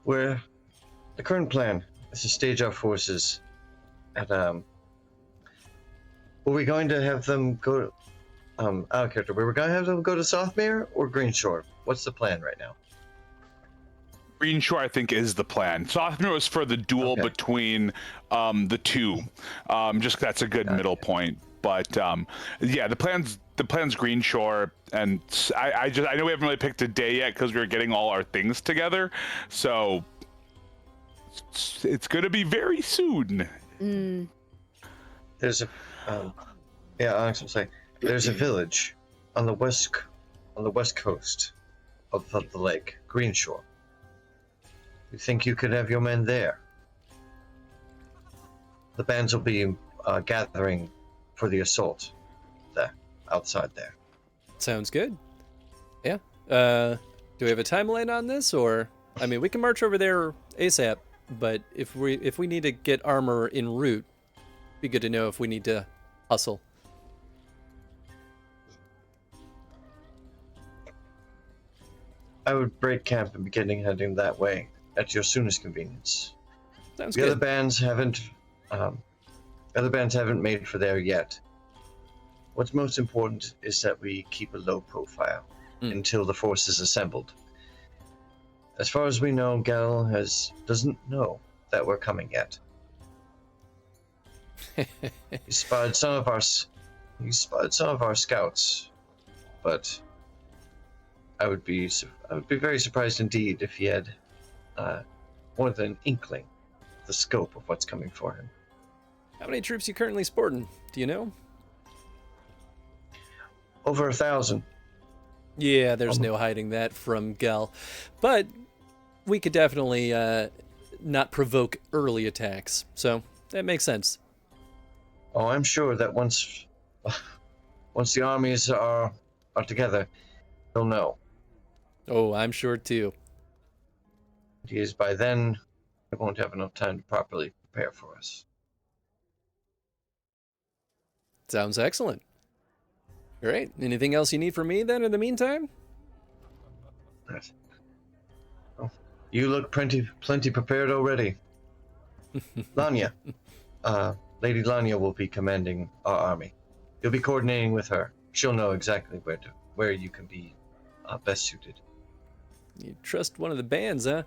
S4: The current plan is to stage our forces at were we going to have them go out of character? We were going to have them go to Southmere or Greenshore? What's the plan right now?
S2: Green Shore, I think, is the plan. Sophomore was for the duel
S4: Okay.
S2: between the two. Just that's a good middle point. But yeah, the plan's Green Shore, and I know we haven't really picked a day yet because we were getting all our things together. So it's gonna be very soon.
S4: There's a Onyx will say there's a village on the west coast of the lake, Greenshore. You think you could have your men there? The bands will be gathering for the assault there, outside there.
S1: Sounds good. Yeah. Do we have a timeline on this, or I mean, we can march over there ASAP, but if we need to get armor en route, it'd be good to know if we need to hustle.
S4: I would break camp and begin heading that way at your soonest convenience.
S1: Sounds
S4: The other
S1: good.
S4: bands haven't made for there yet. What's most important is that we keep a low profile until the force is assembled. As far as we know, Gal doesn't know that we're coming yet. He spotted some of our scouts, but I would be very surprised indeed if he had more than an inkling of the scope of what's coming for him.
S1: How many troops you currently sporting? Do you know?
S4: Over 1,000.
S1: Yeah, there's no hiding that from Gel, but we could definitely not provoke early attacks, so that makes sense.
S4: Oh, I'm sure that once the armies are together, he'll know.
S1: Oh, I'm sure too.
S4: Because by then, they won't have enough time to properly prepare for us.
S1: Sounds excellent. Great. Anything else you need from me then in the meantime?
S4: Right. Oh, you look plenty prepared already. Lanya, Lady Lanya will be commanding our army. You'll be coordinating with her. She'll know exactly where you can be best suited.
S1: You trust one of the bands, huh?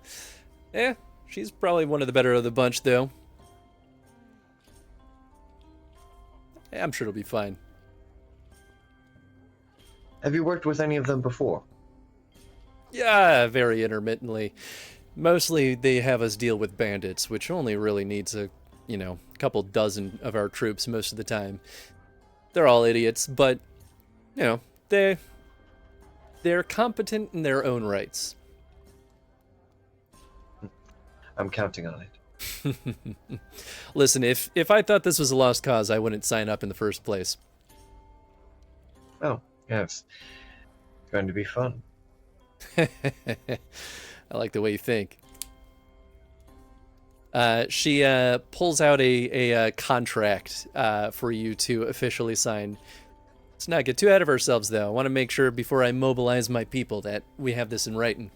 S1: She's probably one of the better of the bunch, though. I'm sure it'll be fine.
S4: Have you worked with any of them before?
S1: Yeah, very intermittently. Mostly they have us deal with bandits, which only really needs a, couple dozen of our troops most of the time. They're all idiots, but, they're competent in their own rights.
S4: I'm counting on it.
S1: Listen, if I thought this was a lost cause, I wouldn't sign up in the first place.
S4: Oh, yes. Going to be fun.
S1: I like the way you think. She pulls out a contract for you to officially sign. Let's not get too ahead of ourselves, though. I want to make sure before I mobilize my people that we have this in writing.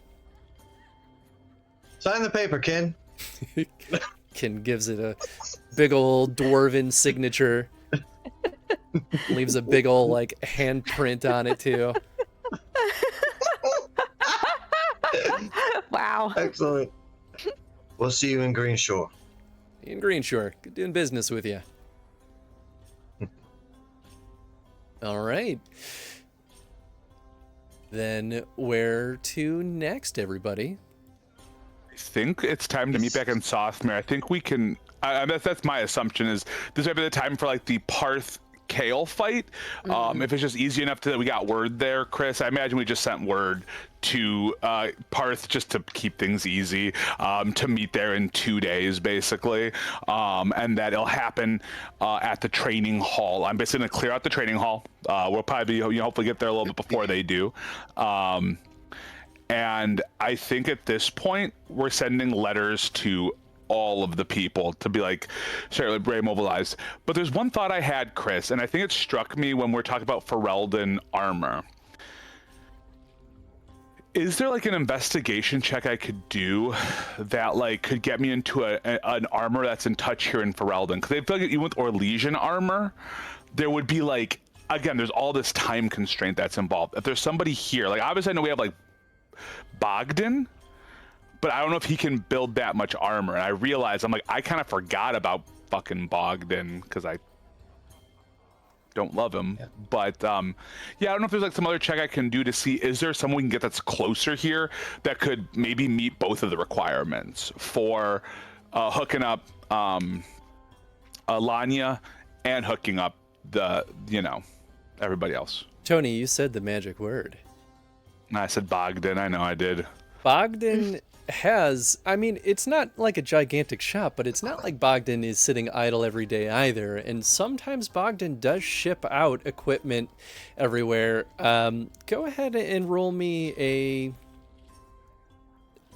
S4: Sign the paper, Ken.
S1: Ken gives it a big old dwarven signature. Leaves a big old handprint on it too.
S3: Wow.
S4: Excellent. We'll see you in Greenshore.
S1: In Greenshore, good doing business with you. All right. Then where to next, everybody?
S2: I think it's time to meet back in Sothmere. I think we can. That's my assumption. Is this might be the time for the Parth Kale fight? If it's just easy enough that we got word there, Chris. I imagine we just sent word to Parth just to keep things easy, to meet there in 2 days, basically, and that it'll happen at the training hall. I'm basically gonna clear out the training hall. We'll probably hopefully get there a little bit before they do. And I think at this point, we're sending letters to all of the people to be like, certainly Bray mobilized. But there's one thought I had, Chris, and I think it struck me when we're talking about Ferelden armor. Is there an investigation check I could do that could get me into an armor that's in touch here in Ferelden? Because I feel even with Orlesian armor, there would be again, there's all this time constraint that's involved. If there's somebody here, obviously I know we have Bogdan, but I don't know if he can build that much armor. And I realized I kind of forgot about fucking Bogdan because I don't love him. Yeah. But I don't know if there's some other check I can do to see, is there someone we can get that's closer here that could maybe meet both of the requirements for hooking up Alanya and hooking up the everybody else.
S1: Tony, you said the magic word.
S2: I said Bogdan. I know I did.
S1: Bogdan has, it's not like a gigantic shop, but it's not like Bogdan is sitting idle every day either. And sometimes Bogdan does ship out equipment everywhere. Go ahead and roll me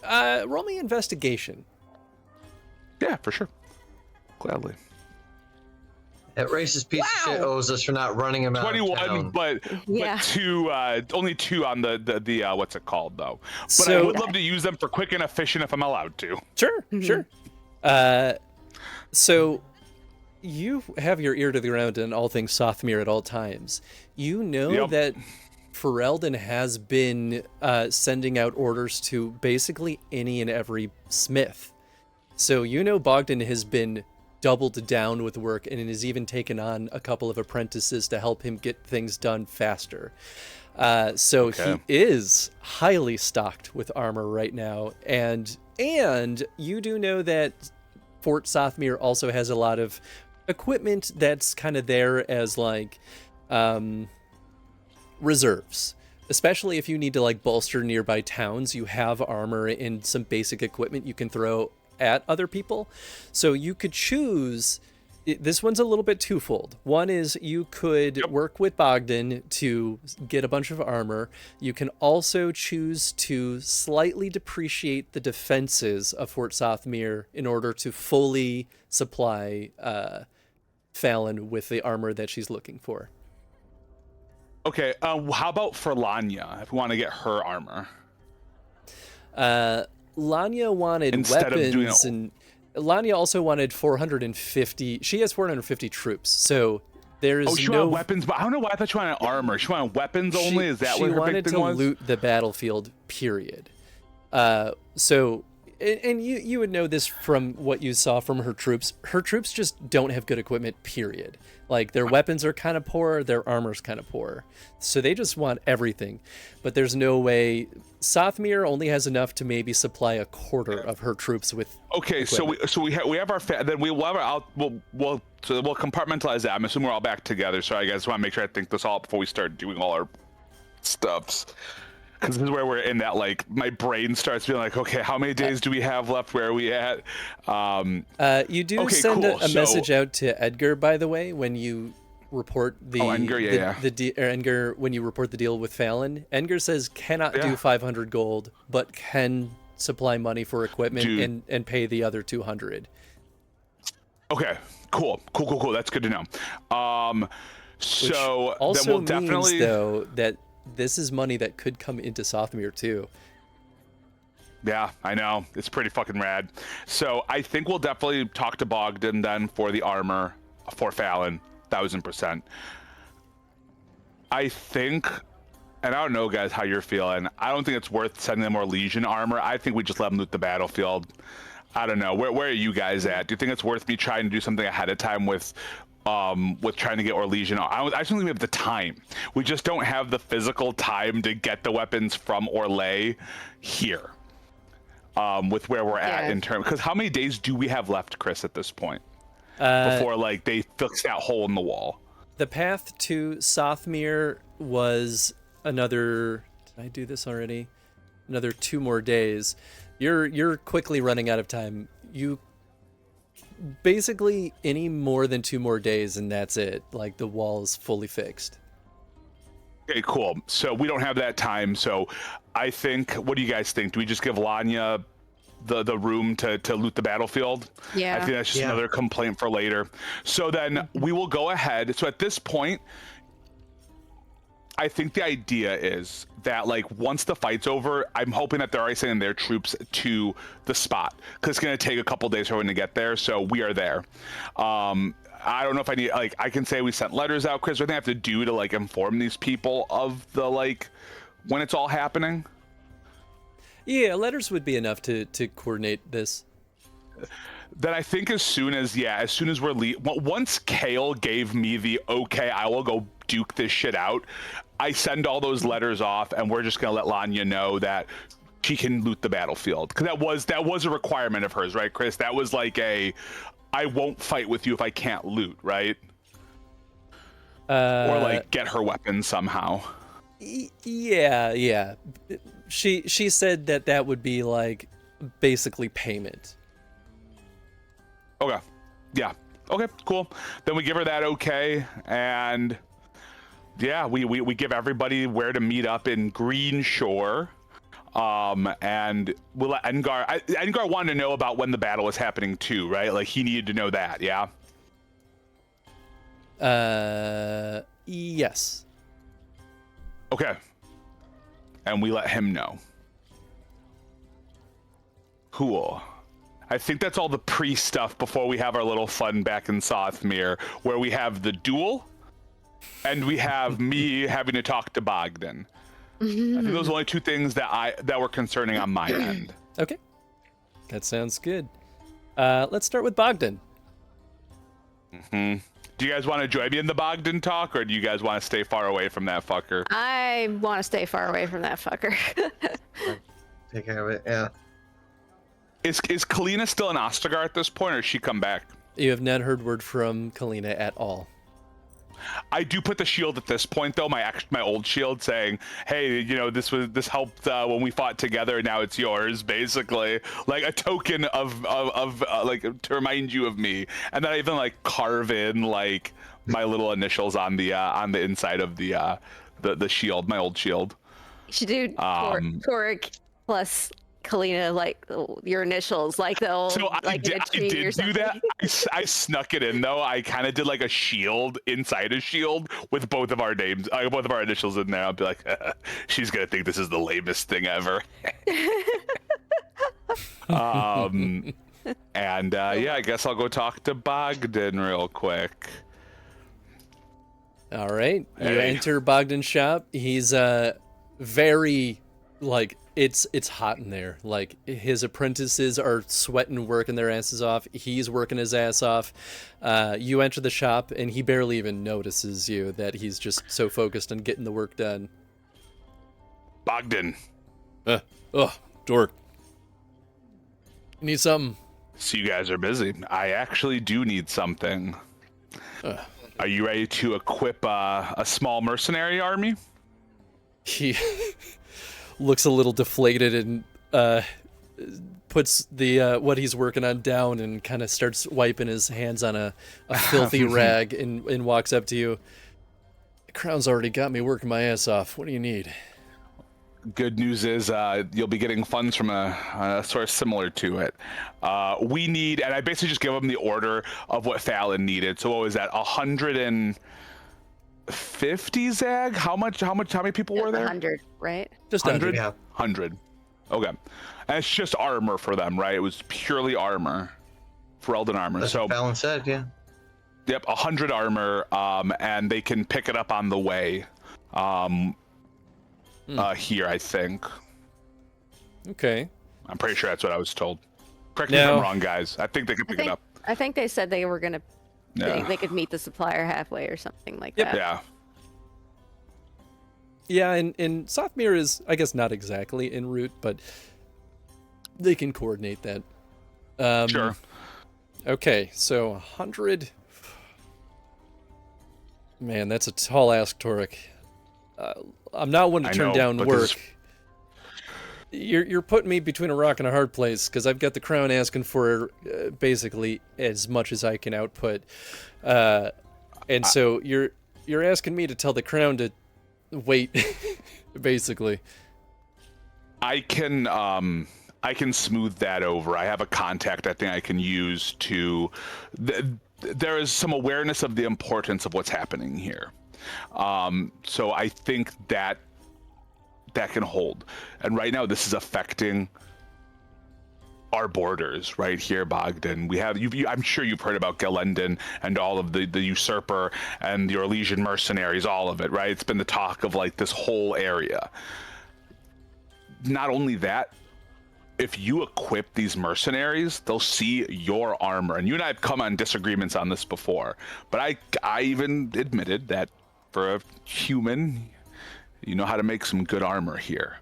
S1: investigation.
S2: Yeah, for sure. Gladly.
S4: That racist piece of shit owes us for not running him out
S2: 21,
S4: of town.
S2: but two, only 2 on the what's it called though? But
S1: So,
S2: I would love to use them for quick and efficient if I'm allowed to.
S1: Sure. So you have your ear to the ground in all things Sothmere at all times. You know that Ferelden has been sending out orders to basically any and every smith. So Bogdan has been doubled down with work and has even taken on a couple of apprentices to help him get things done faster. So he is highly stocked with armor right now. And you do know that Fort Sothmere also has a lot of equipment that's kind of there as reserves. Especially if you need to bolster nearby towns, you have armor and some basic equipment you can throw at other people. So you could choose, this one's a little bit twofold. One is you could work with Bogdan to get a bunch of armor. You can also choose to slightly depreciate the defenses of Fort Sothmere in order to fully supply Fallon with the armor that she's looking for.
S2: Okay, how about for Lanya, if we want to get her armor?
S1: Lanya wanted
S2: Instead
S1: weapons and Lanya also wanted 450. She has 450 troops, so there is
S2: Oh, she
S1: no
S2: wanted weapons, but I don't know why I thought she wanted armor. She wanted weapons only. Is that what her big thing was?
S1: She wanted to loot the battlefield. Period. So, and you would know this from what you saw from her troops. Her troops just don't have good equipment. Period. Like their weapons are kind of poor, their armor's kind of poor. So they just want everything. But there's no way. Sothmere only has enough to maybe supply a quarter of her troops with.
S2: Okay,
S1: equipment.
S2: so we have our then we'll have our we'll compartmentalize that. I'm assuming we're all back together. So I guess want to make sure I think this all before we start doing all our stuffs. Because this is where we're in that, like, my brain starts being like, okay, how many days do we have left? Where are we at?
S1: You do
S2: okay,
S1: send
S2: cool.
S1: a message out to Edgar, by the way, when you report the
S2: Edgar,
S1: when you report the deal with Fallon. Edgar says cannot do 500 gold, but can supply money for equipment and pay the other 200.
S2: Okay, cool. That's good to know. So
S1: which also
S2: then we'll definitely
S1: means, though, that this is money that could come into Sothmere too.
S2: Yeah, I know. It's pretty fucking rad. So I think we'll definitely talk to Bogdan then for the armor for Fallon, 1000%. I think, and I don't know, guys, how you're feeling. I don't think it's worth sending them more Legion armor. I think we just let them loot the battlefield. I don't know. Where are you guys at? Do you think it's worth me trying to do something ahead of time with trying to get Orlesian? I just don't think we have the time. We just don't have the physical time to get the weapons from Orlais here. With where we're at in terms, because how many days do we have left, Chris, at this point? Before like they fix that hole in the wall.
S1: The path to Sothmere was another. Did I do this already? Another 2 more days. You're quickly running out of time. You basically any more than 2 more days and that's it. Like the wall is fully fixed.
S2: Okay, cool. So we don't have that time. So I think, what do you guys think? Do we just give Lanya the room to loot the battlefield?
S3: Yeah.
S2: I think that's just another complaint for later. So then we will go ahead. So at this point, I think the idea is that, like, once the fight's over, I'm hoping that they're already sending their troops to the spot, because it's going to take a couple days for everyone to get there. So we are there. I don't know if I need, like, I can say we sent letters out, Chris. What do I have to do to, like, inform these people of the, like, when it's all happening?
S1: Yeah, letters would be enough to coordinate this.
S2: Then I think as soon as we're once Kale gave me the okay, I will go duke this shit out, I send all those letters off, and we're just gonna let Lanya know that she can loot the battlefield, because that was a requirement of hers, right, Chris? That was like I won't fight with you if I can't loot, right? Or like get her weapons somehow.
S1: Yeah. She said that would be like basically payment.
S2: Okay. Yeah. Okay, cool. Then we give her that okay, and yeah, we give everybody where to meet up in Green Shore. And we'll let Engar. Engar wanted to know about when the battle was happening too, right? Like he needed to know that, yeah?
S1: Yes.
S2: Okay. And we let him know. Cool. I think that's all the pre-stuff before we have our little fun back in Sothmere, where we have the duel, and we have me having to talk to Bogdan. I think those are the only 2 things that were concerning on my end.
S1: Okay. That sounds good. Let's start with Bogdan.
S2: Do you guys want to join me in the Bogdan talk, or do you guys want to stay far away from that fucker?
S3: I want to stay far away from that fucker.
S4: Take care of it, yeah.
S2: Is Kalina still in Ostagar at this point, or has she come back?
S1: You have not heard word from Kalina at all.
S2: I do put the shield at this point, though, my old shield, saying, "Hey, you know, this helped when we fought together. And now it's yours," basically, like a token of like to remind you of me. And then I even like carve in like my little initials on the inside of the shield, my old shield.
S3: You should do Toric plus Kalina, like your initials, like the old.
S2: So I
S3: like
S2: did do that. I snuck it in though. I kind of did like a shield inside a shield with both of our names, both of our initials in there. I'll be like, she's gonna think this is the lamest thing ever. And yeah, I guess I'll go talk to Bogdan real quick.
S1: All right. You
S2: Hey.
S1: enter Bogdan's shop. He's very like it's hot in there. Like his apprentices are sweating, working their asses off. He's working his ass off. You enter the shop and he barely even notices you, that he's just so focused on getting the work done.
S2: Bogdan.
S1: Dork. Need something?
S2: So you guys are busy. I actually do need something. Are you ready to equip a small mercenary army?
S1: He looks a little deflated and puts the what he's working on down and kind of starts wiping his hands on a filthy rag and walks up to you. The crown's already got me working my ass off. What do you need?
S2: Good news is you'll be getting funds from a source similar to it. We need, and I basically just give them the order of what Fallon needed. So what was that? 150 Zag? How many people were there?
S3: 100, right?
S1: Just 100.
S4: Yeah.
S2: 100. Okay. And it's just armor for them, right? It was purely armor. Ferelden armor.
S4: That's
S2: So
S4: what Fallon said, yeah.
S2: yep, 100 armor, and they can pick it up on the way. Here, I think.
S1: Okay.
S2: I'm pretty sure that's what I was told. Correct me if
S1: Now-
S2: I'm wrong, guys. I think they can pick it up.
S3: I think they said they were gonna.
S2: Yeah.
S3: They could meet the supplier halfway or something like
S1: Yep.
S3: that.
S2: Yeah.
S1: Yeah, and Softmere is, I guess, not exactly en route, but they can coordinate that.
S2: Sure.
S1: Okay, so 100. Man, that's a tall ask, Torek. I'm not one to
S2: I
S1: turn
S2: know,
S1: down
S2: but
S1: work.
S2: this-
S1: You're putting me between a rock and a hard place because I've got the crown asking for basically as much as I can output, and so you're asking me to tell the crown to wait, basically.
S2: I can smooth that over. I have a contact I think I can use to. There is some awareness of the importance of what's happening here, so I think that can hold. And right now, this is affecting our borders right here, Bogdan. We have I'm sure you've heard about Galendon and all of the usurper and the Orlesian mercenaries, all of it, right? It's been the talk of like this whole area. Not only that, if you equip these mercenaries, they'll see your armor. And you and I have come on disagreements on this before, but I even admitted that for a human, you know how to make some good armor here.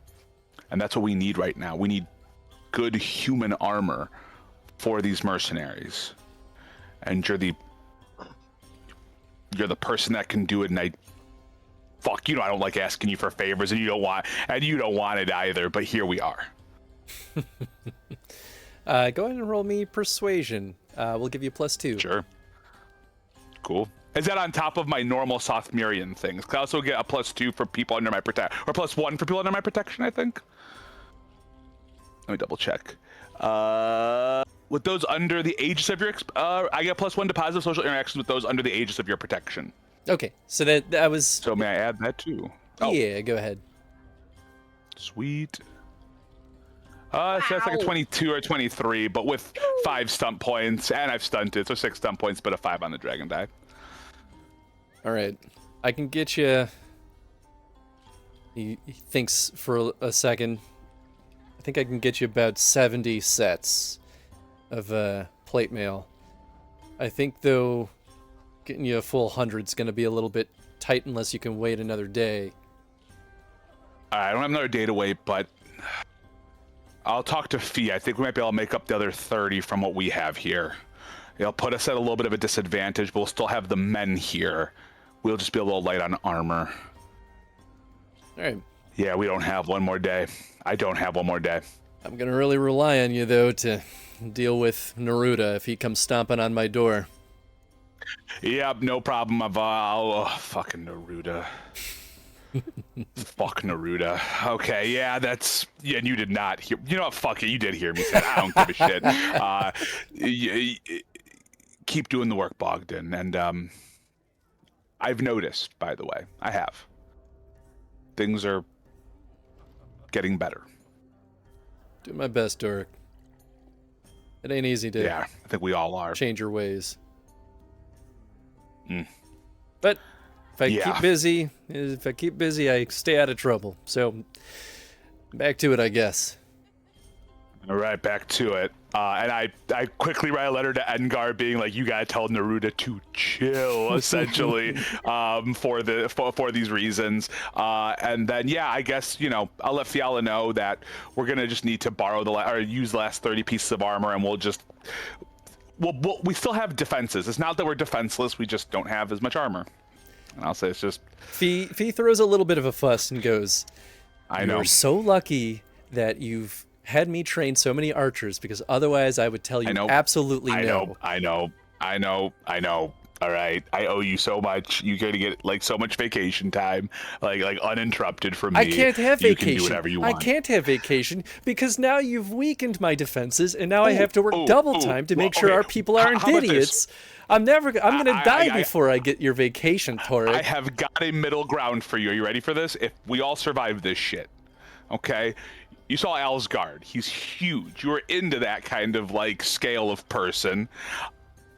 S2: And that's what we need right now. We need good human armor for these mercenaries. And you're the person that can do it, and I don't like asking you for favors, and you don't want it either, but here we are.
S1: Go ahead and roll me persuasion. We'll give you +2.
S2: Sure. Cool. Is that on top of my normal Sothmerian things? Can I also get a +2 for people under my protection, or +1 for people under my protection, I think? Let me double check. With those under the aegis of your, I get +1 to positive social interactions with those under the aegis of your protection.
S1: Okay, so that was.
S2: So may I add that too? Oh,
S1: Yeah, go ahead.
S2: sweet. So that's like a 22 or 23, but with 5 stunt points, and I've stunted, so 6 stunt points, but a 5 on the dragon die.
S1: All right, I can get you. He thinks for a second. I think I can get you about 70 sets of plate mail. I think though, getting you a full 100's going to be a little bit tight unless you can wait another day.
S2: I don't have another day to wait, but I'll talk to Fee. I think we might be able to make up the other 30 from what we have here. It'll put us at a little bit of a disadvantage, but we'll still have the men here. We'll just be a little light on armor.
S1: All right.
S2: Yeah, we don't have one more day. I don't have one more day.
S1: I'm going to really rely on you, though, to deal with Neruda if he comes stomping on my door.
S2: Yep, no problem. Fucking Neruda. Fuck Neruda. Okay, yeah, and you did not hear. You know what? Fuck it. You did hear me say it. I don't give a shit. Keep doing the work, Bogdan. And I've noticed, by the way, I have. Things are getting better.
S1: Do my best, Dork. It ain't easy to
S2: Yeah, I think we all are.
S1: change your ways.
S2: Mm.
S1: But if I
S2: Yeah.
S1: keep busy, I stay out of trouble. So back to it, I guess.
S2: All right, back to it. And I quickly write a letter to Engar being like, you gotta tell Neruda to chill, essentially, for these reasons. And then, yeah, I guess, you know, I'll let Fiala know that we're gonna just need to borrow or use the last 30 pieces of armor, and we still have defenses. It's not that we're defenseless, we just don't have as much armor. And I'll say it's just...
S1: Fee throws a little bit of a fuss and goes,
S2: I know.
S1: You're so lucky that you've had me train so many archers, because otherwise I would tell you absolutely no.
S2: I know. All right, I owe you so much. You're gonna get like so much vacation time, like uninterrupted from me.
S1: I can't have vacation.
S2: You can do whatever you want.
S1: I can't have vacation because now you've weakened my defenses, and now I have to work double time to make sure our people aren't idiots. I'm gonna die before I get your vacation, Torek.
S2: I have got a middle ground for you. Are you ready for this? If we all survive this shit, okay? You saw Alsgard. He's huge. You were into that kind of like scale of person.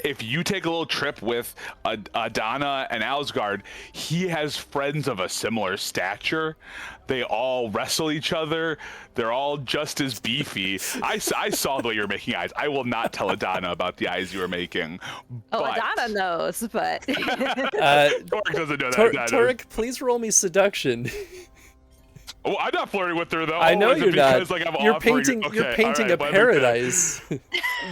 S2: If you take a little trip with Adana and Alsgard, he has friends of a similar stature. They all wrestle each other. They're all just as beefy. I saw the way you were making eyes. I will not tell Adana about the eyes you were making.
S3: Oh, Adana knows, but...
S2: Torek doesn't know that.
S1: Torek, please roll me seduction.
S2: Oh, I'm not flirting with her though.
S1: I know you're not.
S2: Like,
S1: you're painting a paradise.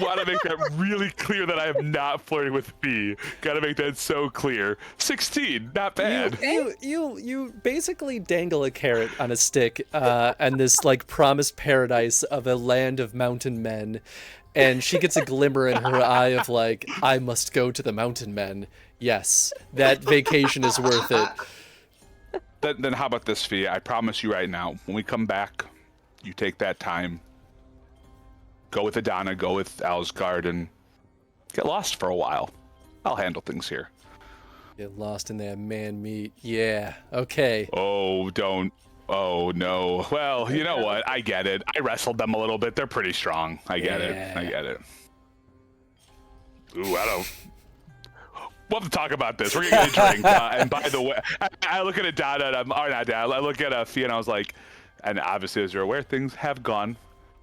S2: Want to make that really clear that I am not flirting with Fee. Got to make that so clear. 16, not bad.
S1: You basically dangle a carrot on a stick, and this like promised paradise of a land of mountain men, and she gets a glimmer in her eye of like, I must go to the mountain men. Yes, that vacation is worth it.
S2: Then how about this, Fee? I promise you right now, when we come back, you take that time, go with Adana, go with Alsgard, and get lost for a while. I'll handle things here.
S1: Get lost in that man meat. Yeah, okay.
S2: Oh, don't. Oh, no. Well, you know what? I get it. I wrestled them a little bit. They're pretty strong. I get it. Ooh, I don't... We'll have to talk about this. We're gonna get a drink. And by the way, I look at Adana, and I look at Fee, and I was like, and obviously, as you're aware, things have gone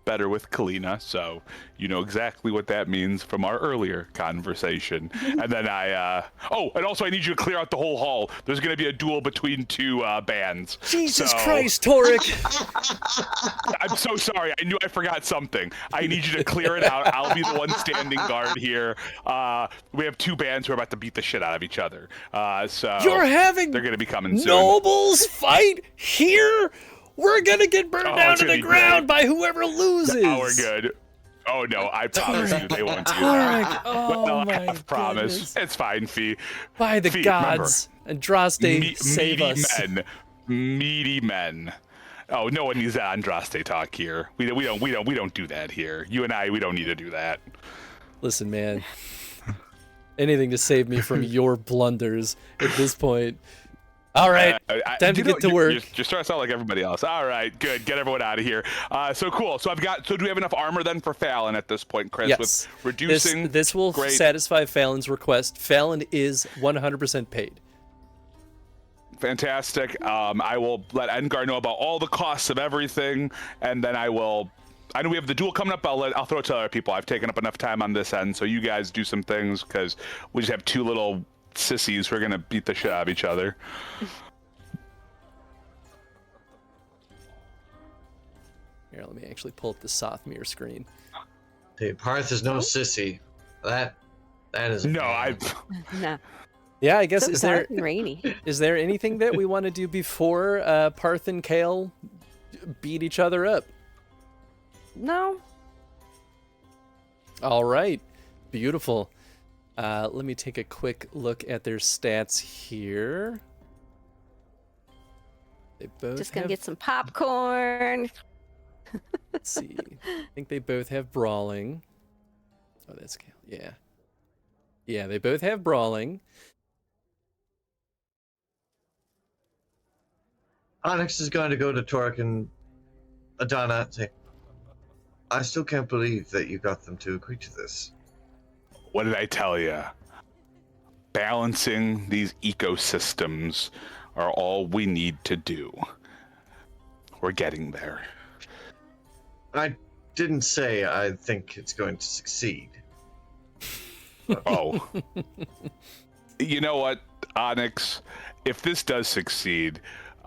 S2: better with Kalina, so you know exactly what that means from our earlier conversation. And then and also I need you to clear out the whole hall. There's gonna be a duel between two bands.
S1: Jesus Christ, Torek!
S2: I'm so sorry. I knew I forgot something. I need you to clear it out. I'll be the one standing guard here. We have two bands who are about to beat the shit out of each other. So
S1: you're having
S2: they're gonna be coming soon.
S1: nobles fight here? We're gonna get burned down to the ground by whoever loses.
S2: Oh, we're good. Oh no, I promise you they won't do
S1: Torek,
S2: that.
S1: oh my
S2: promise.
S1: goodness.
S2: It's fine, Fee.
S1: By the
S2: Fee,
S1: gods, Andraste, save us.
S2: Meaty men. Oh, no one needs that Andraste talk here. We don't do that here. You and I, we don't need to do that.
S1: Listen, man. Anything to save me from your blunders at this point. All right, time to get to work.
S2: Just start us out like everybody else. All right, good. Get everyone out of here. So cool. So do we have enough armor then for Fallon at this point, Chris?
S1: Yes.
S2: With reducing.
S1: This will satisfy Fallon's request. Fallon is 100% paid.
S2: Fantastic. I will let Engar know about all the costs of everything, and then I know we have the duel coming up. I'll throw it to other people. I've taken up enough time on this end, so you guys do some things because we just have two little sissies who are gonna beat the shit out of each other.
S1: Here, let me actually pull up the Sothmere screen.
S4: Hey, Parth is no sissy. That is
S2: no.
S3: No.
S1: Yeah, I guess
S3: So
S1: is
S3: dark and rainy.
S1: there anything that we want to do before Parth and Kale beat each other up?
S3: No.
S1: All right, beautiful. Let me take a quick look at their stats here. They both
S3: Just gonna get some popcorn.
S1: Let's see. I think they both have brawling. Oh, that's Kale. Yeah. Yeah, they both have brawling.
S4: Onyx is going to go to Torek and Adana and say, I still can't believe that you got them to agree to this.
S2: What did I tell you? Balancing these ecosystems are all we need to do. We're getting there.
S4: I didn't say I think it's going to succeed.
S2: Oh. You know what, Onyx? If this does succeed,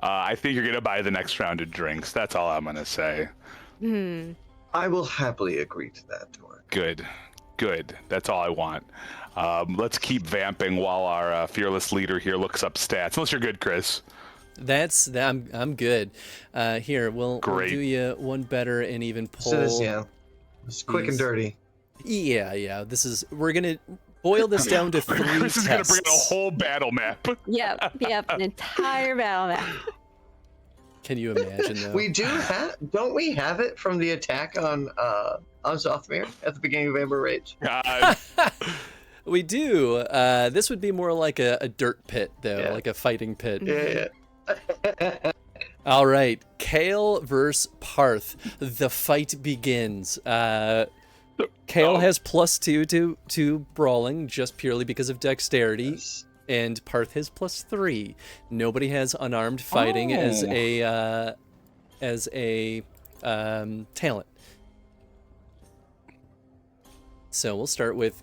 S2: I think you're going to buy the next round of drinks. That's all I'm going to say.
S4: I will happily agree to that, Tor.
S2: Good. That's all I want. Let's keep vamping while our fearless leader here looks up stats. Unless you're good, Chris.
S1: I'm good. Here, we'll do you one better and even pull.
S4: It's quick and dirty.
S1: Yeah. We're gonna boil this down to 3
S2: Chris is
S1: tests.
S2: gonna bring a whole battle map.
S3: Yep, an entire battle map.
S1: Can you imagine though?
S4: We don't we have it from the attack on Zothmir at the beginning of Amber Rage?
S1: We do. This would be more like a dirt pit though, like a fighting pit.
S4: Yeah.
S1: All right, Kale versus Parth. The fight begins. Kale has +2 to brawling just purely because of dexterity.
S4: Yes.
S1: And Parth has +3. Nobody has unarmed fighting as a talent. So we'll start with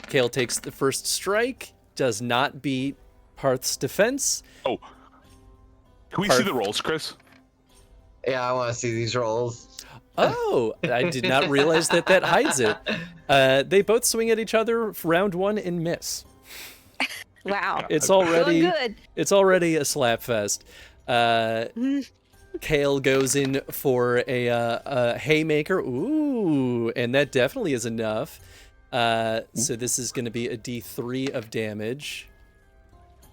S1: Kale takes the first strike, does not beat Parth's defense.
S2: Oh, can we see the rolls, Chris?
S4: Yeah, I want to see these rolls.
S1: Oh, I did not realize that hides it. They both swing at each other round 1 and miss.
S3: Wow.
S1: It's already
S3: Doing good.
S1: It's already a slap fest. Kale goes in for a haymaker. Ooh, and that definitely is enough. So this is going to be a D3 of damage.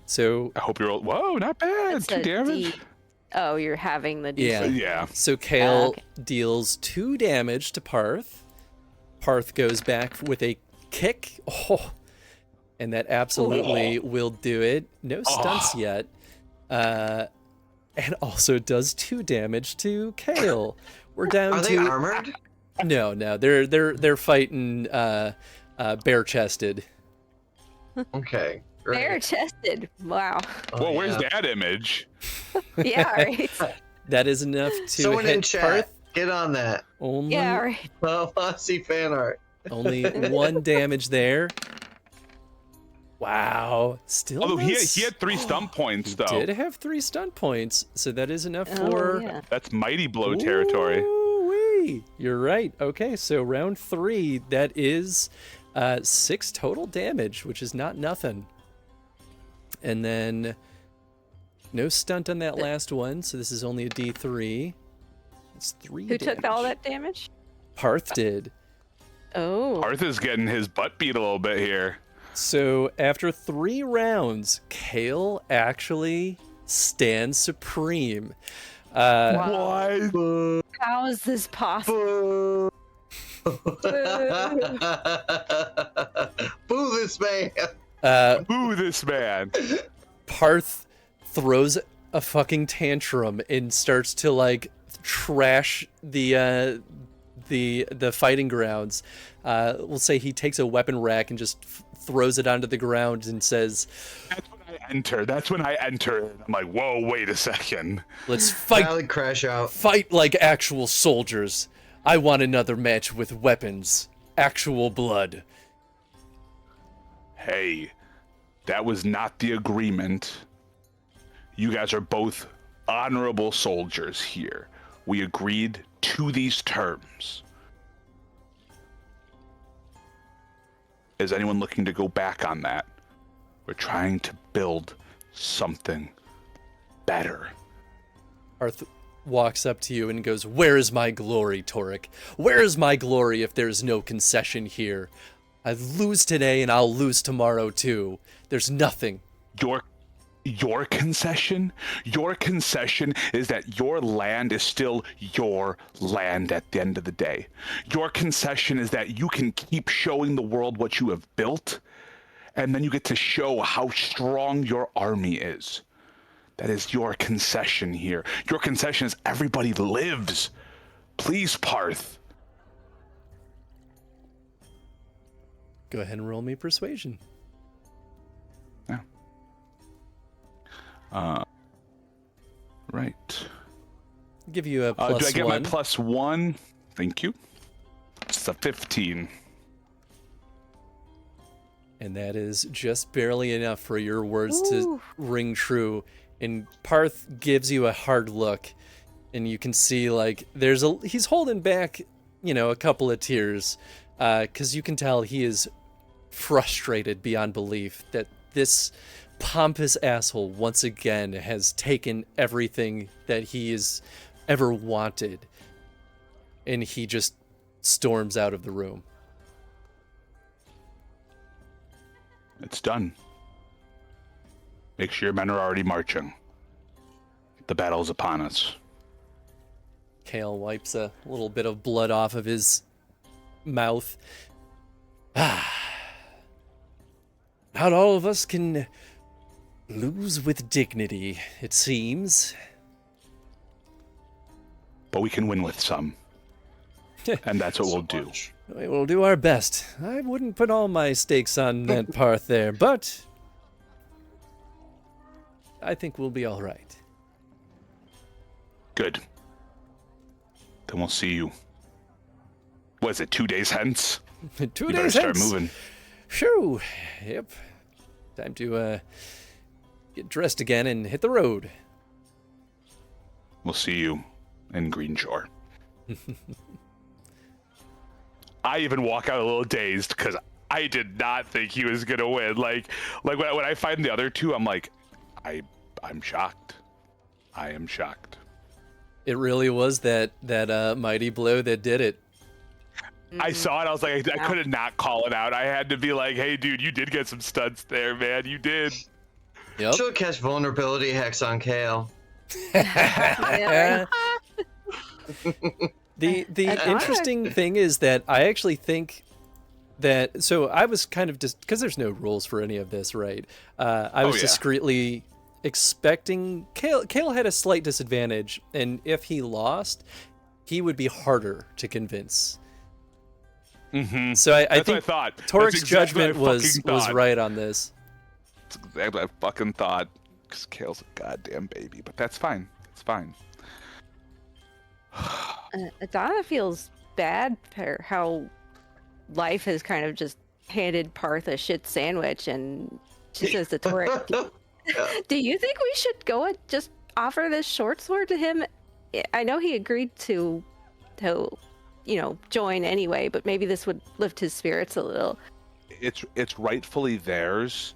S1: So
S2: I hope you're all. Whoa, not bad.
S3: That's
S2: 2
S3: a
S2: damage.
S3: Oh, you're having the D6.
S2: Yeah.
S1: So Kale
S3: Okay.
S1: deals 2 damage to Parth. Parth goes back with a kick. Oh, and that absolutely will do it. No stunts yet. And also does 2 damage to Kale. We're down
S4: Are
S1: to.
S4: they armored?
S1: No, they're fighting bare chested.
S4: Okay. Great.
S3: Bare chested. Wow.
S2: Well, where's
S4: yeah.
S2: that image?
S3: Yeah, right.
S1: That is enough to
S4: Someone
S1: hit
S4: in chat,
S1: Parth.
S4: get on that.
S1: Only,
S3: Yeah, right.
S4: Oh, I see fan art.
S1: only 1 damage there. Wow. Still
S2: Although he
S1: miss.
S2: had 3 stun points though.
S1: Did have 3 stun points, so that is enough
S3: Oh,
S1: for.
S3: yeah.
S2: That's mighty blow territory.
S1: Ooh-wee. You're right. Okay, so round 3, that is 6 total damage, which is not nothing. And then no stunt on that last one, so this is only a D3. It's 3
S3: Who
S1: damage.
S3: took all that damage?
S1: Parth did.
S3: Oh.
S2: Arthur's getting his butt beat a little bit here.
S1: So after 3 rounds, Kale actually stands supreme.
S3: Wow.
S2: What?
S3: How is this possible?
S4: Boo this man.
S2: Boo this man.
S1: Parth throws a fucking tantrum and starts to like trash the fighting grounds. We'll say he takes a weapon rack and just throws it onto the ground and says,
S2: That's when I enter. I'm like, whoa, wait a second.
S1: "Let's fight!
S4: Valid crash out.
S1: Fight like actual soldiers. I want another match with weapons, actual blood."
S2: Hey, that was not the agreement. You guys are both honorable soldiers here. We agreed to these terms. Is anyone looking to go back on that? We're trying to build something better.
S1: Parth walks up to you and goes, "Where is my glory, Torek? Where is my glory if there's no concession here? I lose today and I'll lose tomorrow too. There's nothing."
S2: Your concession? Your concession is that your land is still your land at the end of the day. Your concession is that you can keep showing the world what you have built, and then you get to show how strong your army is. That is your concession here. Your concession is everybody lives. Please, Parth.
S1: Go ahead and roll me persuasion.
S2: Yeah. Right.
S1: Give you a plus
S2: do I get
S1: one.
S2: my +1? Thank you. It's a 15.
S1: And that is just barely enough for your words to
S3: Ooh.
S1: ring true. And Parth gives you a hard look, and you can see like he's holding back, a couple of tears, because you can tell he is frustrated beyond belief that this pompous asshole once again has taken everything that he has ever wanted, and he just storms out of the room.
S2: It's done. Make sure your men are already marching. The battle's upon us.
S1: Kale wipes a little bit of blood off of his mouth. Not all of us can lose with dignity, it seems.
S2: But we can win with some. And that's what we'll do.
S1: We will do our best. I wouldn't put all my stakes on that Parth there, but I think we'll be all right.
S2: Good. Then we'll see you. What is it, 2 days hence?
S1: 2
S2: You better
S1: days
S2: start
S1: hence.
S2: moving.
S1: Phew. Yep. Time to get dressed again and hit the road.
S2: We'll see you in Greenshore. I even walk out a little dazed because I did not think he was gonna win. Like when I find the other two, I'm like, I'm shocked. I am shocked.
S1: It really was that mighty blow that did it.
S2: I saw it. I was like, I couldn't not call it out. I had to be like, hey, dude, you did get some studs there, man. You did.
S1: Yep.
S4: She'll catch vulnerability hex on Kale.
S1: The
S3: That's
S1: interesting thing is that I actually think that, so I was kind of just, because there's no rules for any of this, right? I was
S2: yeah.
S1: discreetly expecting, Kale had a slight disadvantage, and if he lost, he would be harder to convince.
S2: Mm-hmm.
S1: So I
S2: That's
S1: think
S2: what I thought.
S1: Torik's
S2: That's exactly
S1: judgment
S2: what I
S1: was
S2: fucking thought.
S1: right on this.
S2: That's exactly what I fucking thought. Because Kale's a goddamn baby, but that's fine. It's fine.
S3: Adana feels bad for how life has kind of just handed Parth a shit sandwich, and she says to Torik, "Do you think we should go and just offer this short sword to him? I know he agreed to join anyway, but maybe this would lift his spirits a little."
S2: It's rightfully theirs.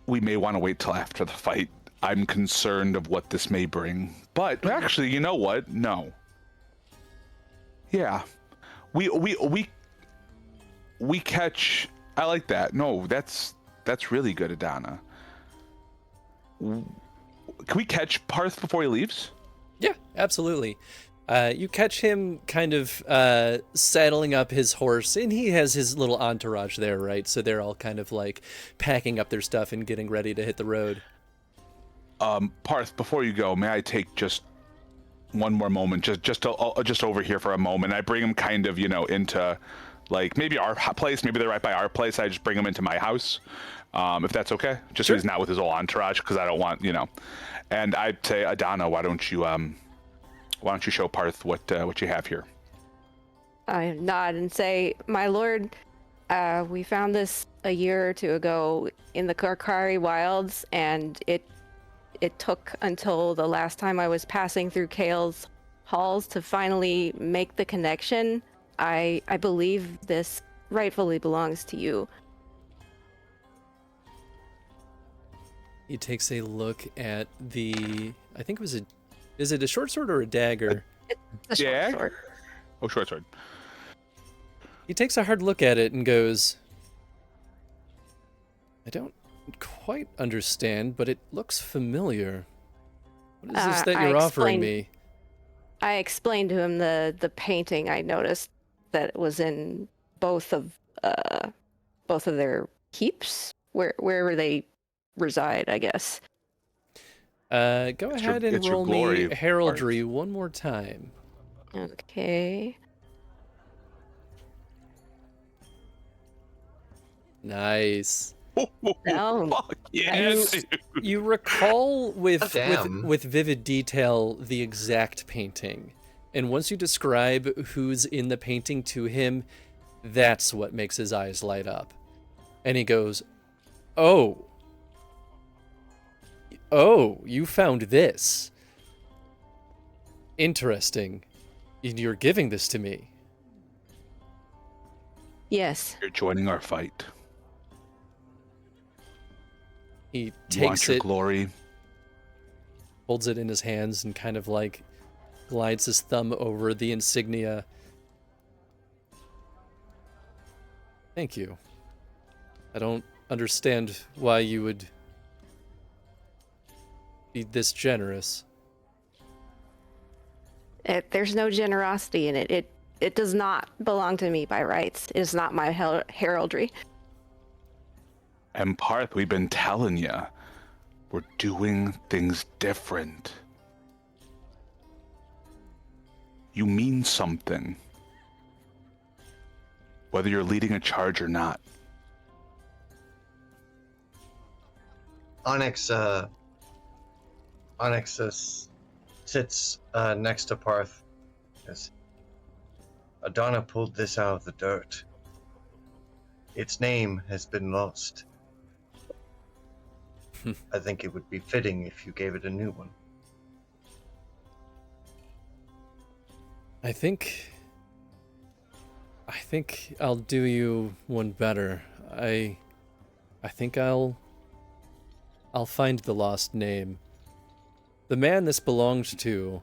S2: We may want to wait till after the fight. I'm concerned of what this may bring. But actually, you know what? No. Yeah. We catch. I like that. No, that's really good, Adana. Can we catch Parth before he leaves?
S1: Yeah, absolutely. You catch him kind of saddling up his horse, and he has his little entourage there, right? So they're all kind of like packing up their stuff and getting ready to hit the road.
S2: Parth, before you go, may I take just one more moment, just over here for a moment? I bring him kind of, into like maybe our place, maybe they're right by our place. I just bring him into my house, if that's okay. Just
S1: Sure.
S2: So he's not with his whole entourage, because I don't want, And I'd say, Adana, why don't you show Parth what you have here?
S3: I nod and say, "My lord, we found this a year or two ago in the Karkari wilds, and it took until the last time I was passing through Kale's halls to finally make the connection. I believe this rightfully belongs to you."
S1: He takes a look at I think it was is it a short sword or a dagger?
S3: The short
S2: Yeah.
S3: sword.
S2: Oh, short sword.
S1: He takes a hard look at it and goes, "I don't quite understand, but it looks familiar. What is this that
S3: I
S1: you're offering
S3: explained-
S1: me?"
S3: I explained to him the painting I noticed that it was in both of their keeps, wherever they reside, I guess.
S1: Go ahead and
S2: it's your
S1: roll
S2: glory,
S1: me heraldry one more time.
S3: Okay.
S1: Nice.
S3: Oh,
S2: Fuck yes.
S1: You recall
S4: Oh, damn.
S1: with vivid detail the exact painting. And once you describe who's in the painting to him, that's what makes his eyes light up. And he goes, "Oh. Oh, you found this. Interesting. You're giving this to me."
S3: yes.
S2: You're joining our fight.
S1: He
S2: You want
S1: takes
S2: your
S1: it,
S2: glory?
S1: holds it in his hands, and kind of like glides his thumb over the insignia. Thank you. I don't understand why you would be this generous.
S3: There's no generosity in it. It does not belong to me by rights. It is not my heraldry.
S2: And Parth, we've been telling you, we're doing things different. You mean something, whether you're leading a charge or not.
S4: Onyx sits next to Parth. Yes. Adana pulled this out of the dirt. Its name has been lost. I think it would be fitting if you gave it a new one.
S1: I think I'll do you one better. I think I'll find the lost name. The man this belonged to,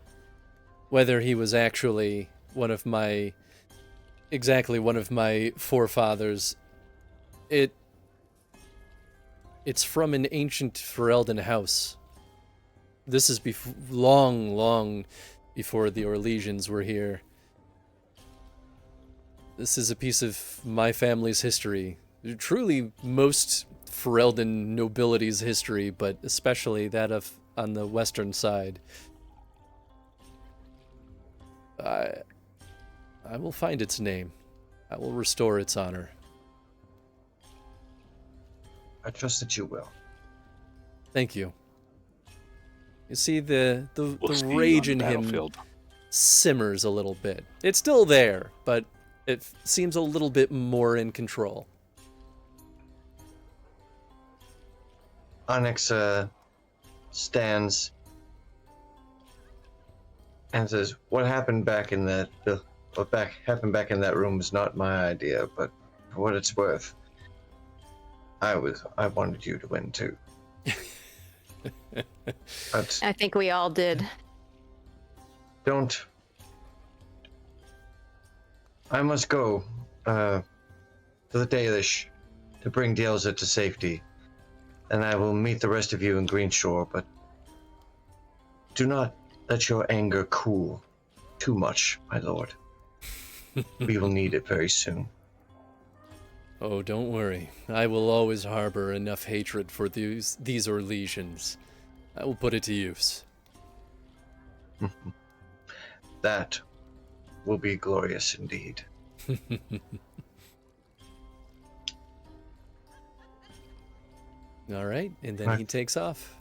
S1: whether he was actually one of my forefathers, it's from an ancient Ferelden house. This is long before the Orlesians were here. This is a piece of my family's history. Truly most Ferelden nobility's history, but especially that of on the western side. I will find its name. I will restore its honor.
S4: I trust that you will.
S1: Thank you. You see, the
S2: We'll see you
S1: rage
S2: on the
S1: in him
S2: battlefield.
S1: simmers a little bit. It's still there, but it seems a little bit more in control.
S4: Onyx stands and says, "What happened back in that happened back in that room was not my idea, but for what it's worth, I wanted you to win too." But
S3: I think we all did.
S4: don't. I must go to the Dalish to bring Dielza to safety, and I will meet the rest of you in Greenshore, but do not let your anger cool too much, my lord. We will need it very soon.
S1: Oh, don't worry. I will always harbor enough hatred for these Orlesians. I will put it to use.
S4: That will be glorious indeed.
S1: All right, and then
S4: Right.
S1: he takes off.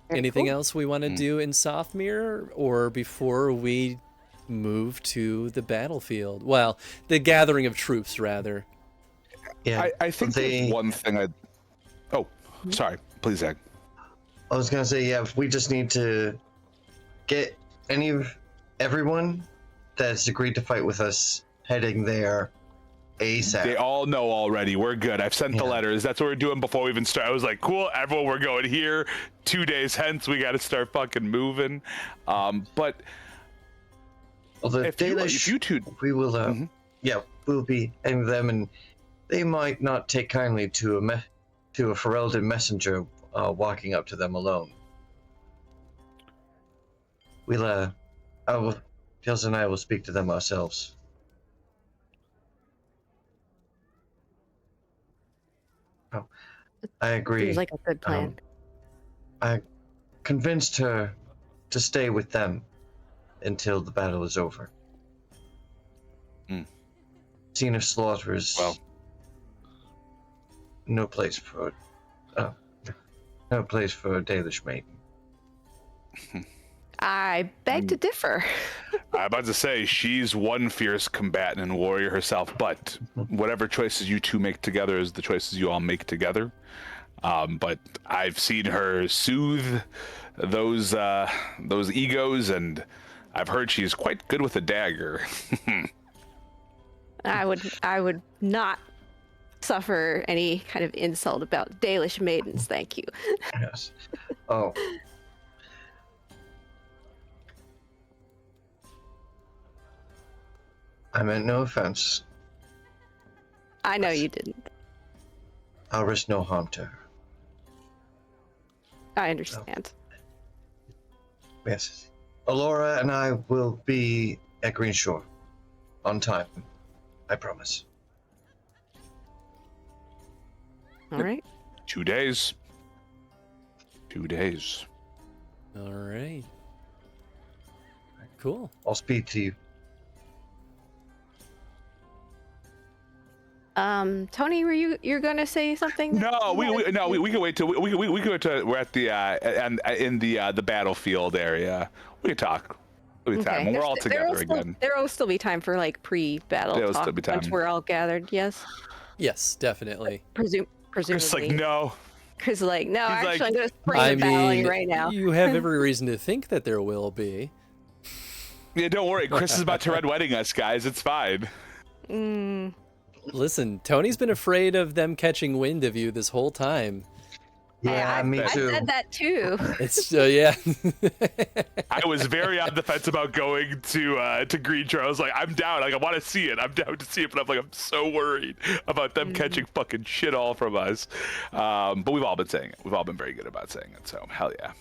S3: Very
S1: Anything
S3: cool.
S1: else we want to do in Softmere, or before we move to the battlefield? Well, the gathering of troops, rather.
S4: Yeah,
S2: I think there's one thing Oh, sorry. Please, Zach.
S4: I was gonna say, yeah, we just need to get everyone that's agreed to fight with us heading there ASAP.
S2: They all know already. We're good. I've sent the
S4: Yeah.
S2: letters. That's what we're doing before we even start. I was like, cool, everyone, we're going here. 2 days hence, we got to start fucking moving. But
S4: Well, the
S2: if you
S4: Dalish,
S2: two,
S4: we will,
S2: Mhm.
S4: yeah, we'll be aiming them, and they might not take kindly to a Ferelden messenger walking up to them alone. We'll, Kels and I will speak to them ourselves. Oh, I agree.
S3: Seems like a good plan.
S4: I convinced her to stay with them until the battle is over.
S2: Hmm.
S4: scene of slaughter is
S2: Well.
S4: no place for a Dalish maiden.
S3: I beg to differ.
S2: I'm about to say she's one fierce combatant and warrior herself, but whatever choices you two make together is the choices you all make together. But I've seen her soothe those egos, and I've heard she's quite good with a dagger.
S3: I would not suffer any kind of insult about Dalish maidens, thank you.
S4: Yes. Oh. I meant no offense.
S3: I know you didn't.
S4: I'll risk no harm to her.
S3: I understand.
S4: Yes. Alora and I will be at Green Shore. On time. I promise.
S3: All right.
S2: 2 days. 2 days.
S1: All right. Cool.
S4: I'll speak to you.
S3: Tony, you're gonna say something?
S2: No, we can wait till we can wait till we're at the and in the battlefield area. We can talk. There'll be time when we're all together again.
S3: There will still be time for like pre-battle
S2: There'll
S3: talk
S2: still be time.
S3: once we're all gathered. Yes.
S1: Yes, definitely.
S3: Presumably.
S2: Chris like no.
S3: Chris like no.
S2: He's
S3: Actually,
S2: like,
S3: I'm gonna spring the battle on you right now.
S1: You have every reason to think that there will be.
S2: Yeah, don't worry. Chris is about to red wedding us, guys. It's fine.
S1: Listen, Tony's been afraid of them catching wind of you this whole time.
S4: Yeah, me
S3: I
S4: too.
S3: said that too.
S1: It's yeah.
S2: I was very on the fence about going to Green Shore. I was like, I'm down. Like, I want to see it. I'm down to see it, but I'm like, I'm so worried about them catching fucking shit all from us. But we've all been saying it. We've all been very good about saying it. So hell yeah.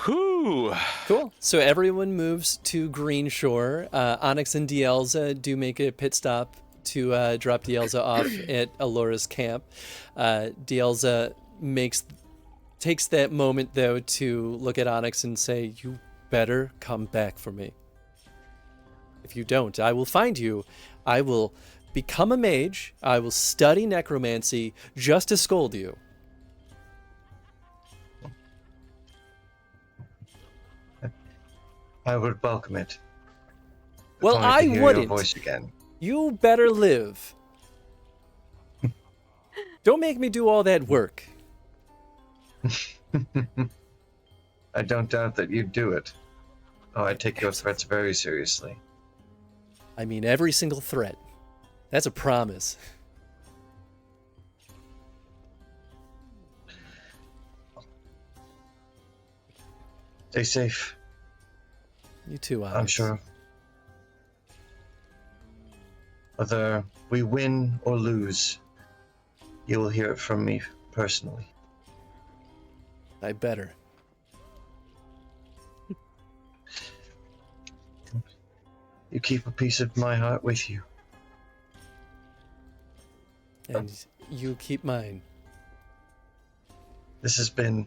S2: Whew.
S1: Cool. So everyone moves to Green Shore. Onyx and Dielza do make a pit stop to drop Dielza off at Alora's camp. Dielza takes that moment though to look at Onyx and say, "You better come back for me. If you don't, I will find you. I will become a mage. I will study necromancy just to scold you."
S4: I would welcome it.
S1: Well,
S4: If
S1: I
S4: could hear
S1: wouldn't.
S4: Your voice again.
S1: You better live. Don't make me do all that work.
S4: I don't doubt that you'd do it. Oh, I take your threats very seriously.
S1: I mean, every single threat. That's a promise.
S4: Stay safe.
S1: You too, Onyx.
S4: I'm sure. Whether we win or lose, you will hear it from me personally.
S1: I better.
S4: You keep a piece of my heart with you.
S1: And you keep mine.
S4: This has been...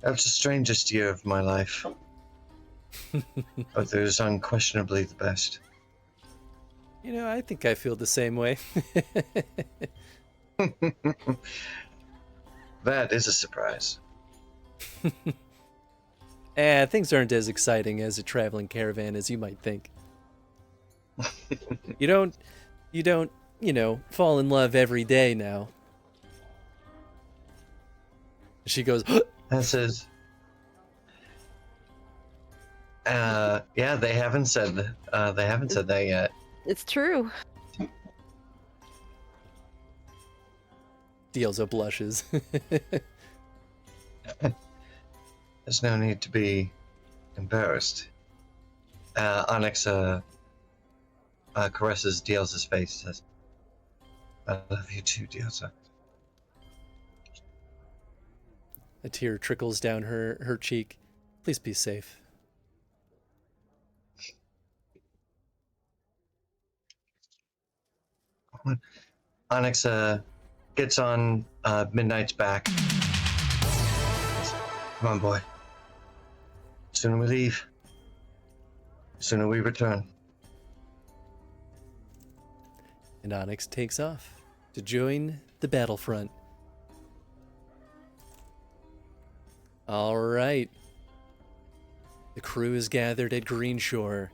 S4: That's the strangest year of my life. But it was unquestionably the best.
S1: You know, I think I feel the same way.
S4: That is a surprise.
S1: Things aren't as exciting as a traveling caravan as you might think. You don't, fall in love every day now. She goes,
S4: That says... yeah, they haven't said that yet.
S3: It's true.
S1: Dielza blushes.
S4: There's no need to be embarrassed. Onyx caresses Dielza's face and says, I love you too, Dielza.
S1: A tear trickles down her cheek. Please be safe.
S4: Onyx gets on Midnight's back. Come on, boy. Soon we leave. sooner we return.
S1: And Onyx takes off to join the battlefront. All right. The crew is gathered at Greenshore.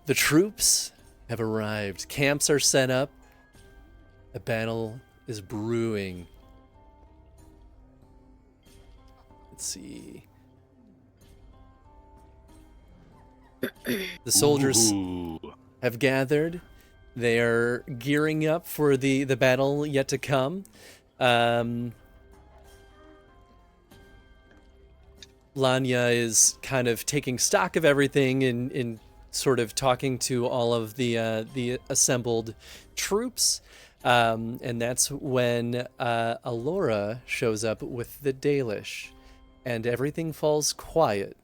S1: The troops have arrived. Camps are set up. A battle is brewing. Let's see. The soldiers have gathered. They are gearing up for the battle yet to come. Lanya is kind of taking stock of everything and sort of talking to all of the assembled troops. And that's when Alora shows up with the Dalish, and everything falls quiet.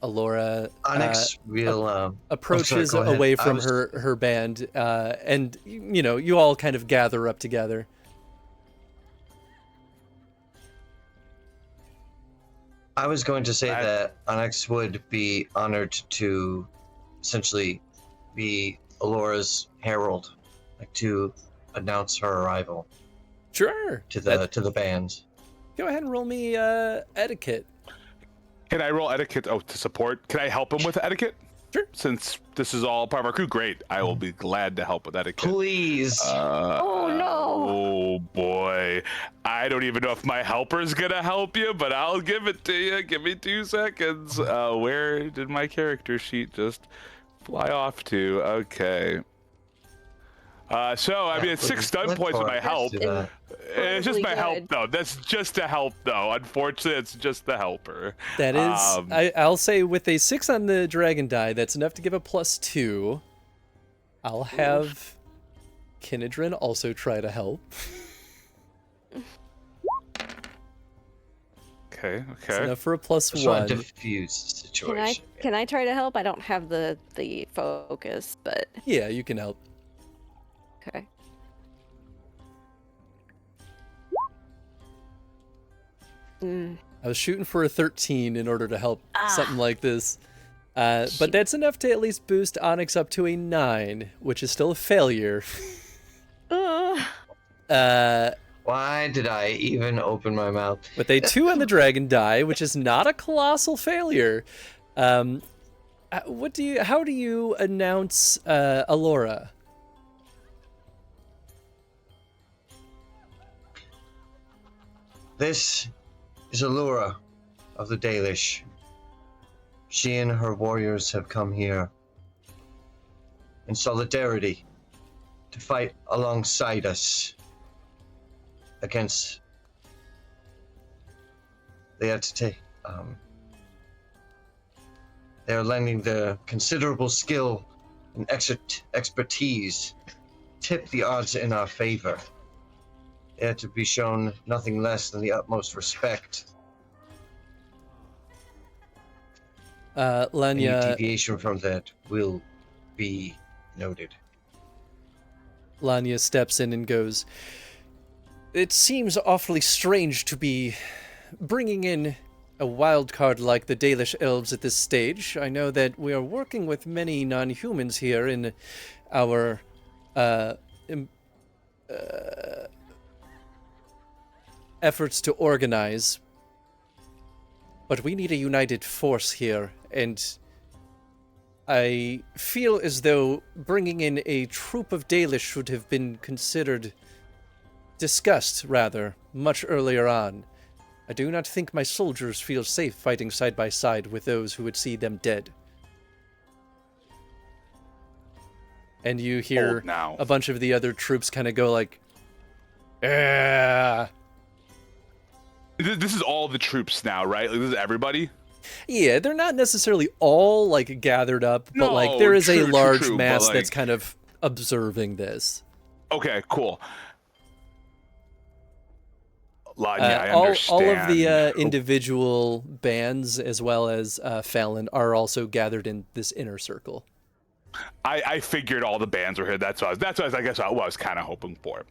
S1: Alora
S4: Onyx will
S1: approaches
S4: go ahead.
S1: away from her band, and you all kind of gather up together.
S4: I was going to say that Onyx would be honored to essentially be Alora's herald, like to announce her arrival
S1: Sure.
S4: to the band.
S1: Go ahead and roll me etiquette.
S2: Can I roll etiquette? Oh, to support. Can I help him with etiquette?
S1: Sure.
S2: Since this is all part of our crew, great. I will be glad to help with etiquette.
S4: Please.
S3: Oh, no.
S2: Oh boy, I don't even know if my helper's gonna help you, but I'll give it to you. Give me 2 seconds. Where did my character sheet just fly off to? Okay. So I mean, it's 6 stun points with my help. It's just my help, though. That's just a help, though. Unfortunately, it's just the helper.
S1: That is, I'll say with a 6 on the dragon die, that's enough to give a +2. I'll have Kinedrin also try to help.
S2: Okay.
S1: It's enough for a +1.
S4: Trying to diffuse the situation.
S3: Can I try to help? I don't have the focus, but
S1: Yeah, you can help.
S3: okay.
S1: I was shooting for a 13 in order to help something like this. But that's enough to at least boost Onyx up to a 9, which is still a failure.
S4: Why did I even open my mouth?
S1: With a 2 on the dragon die, which is not a colossal failure. How do you announce Alora?
S4: This is Allura of the Dalish. She and her warriors have come here in solidarity to fight alongside us against the entity. They are lending their considerable skill and expertise, tip the odds in our favor. They are to be shown nothing less than the utmost respect. Any
S1: Lanya
S4: deviation from that will be noted.
S1: Lanya steps in and goes, "It seems awfully strange to be bringing in a wild card like the Dalish elves at this stage. I know that we are working with many non-humans here in our efforts to organize, but we need a united force here, and I feel as though bringing in a troop of Dalish should have been discussed, rather, much earlier on. I do not think my soldiers feel safe fighting side by side with those who would see them dead." And you hear
S2: now.
S1: a bunch of the other troops kind of go like, "Ah."
S2: This is all the troops now, right? Like, this is everybody?
S1: Yeah, they're not necessarily all like gathered up, but
S2: No,
S1: like there is a
S2: true,
S1: large
S2: true,
S1: mass
S2: but,
S1: that's
S2: like-
S1: kind of observing this.
S2: Okay, cool. Lanya, I
S1: all
S2: understand.
S1: of the individual bands, as well as Fallon, are also gathered in this inner circle.
S2: I figured all the bands were here. That's what I guess I was kind of hoping for.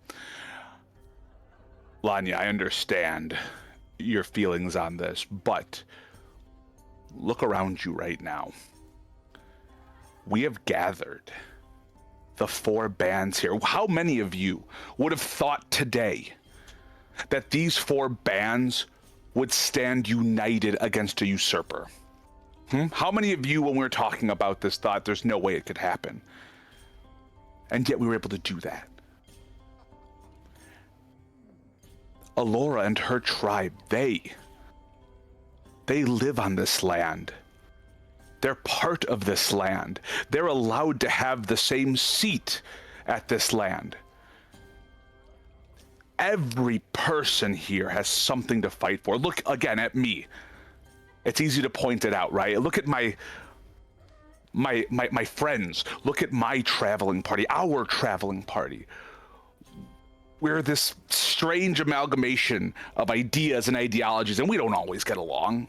S2: Lanya, I understand your feelings on this, but look around you right now. We have gathered the 4 bands here. How many of you would have thought today that these 4 bands would stand united against a usurper? How many of you, when we were talking about this, thought there's no way it could happen? And yet we were able to do that. Alora and her tribe, they live on this land. They're part of this land. They're allowed to have the same seat at this land. Every person here has something to fight for. Look again at me. It's easy to point it out, right? Look at my friends. Look at my traveling party, our traveling party. We're this strange amalgamation of ideas and ideologies, and we don't always get along,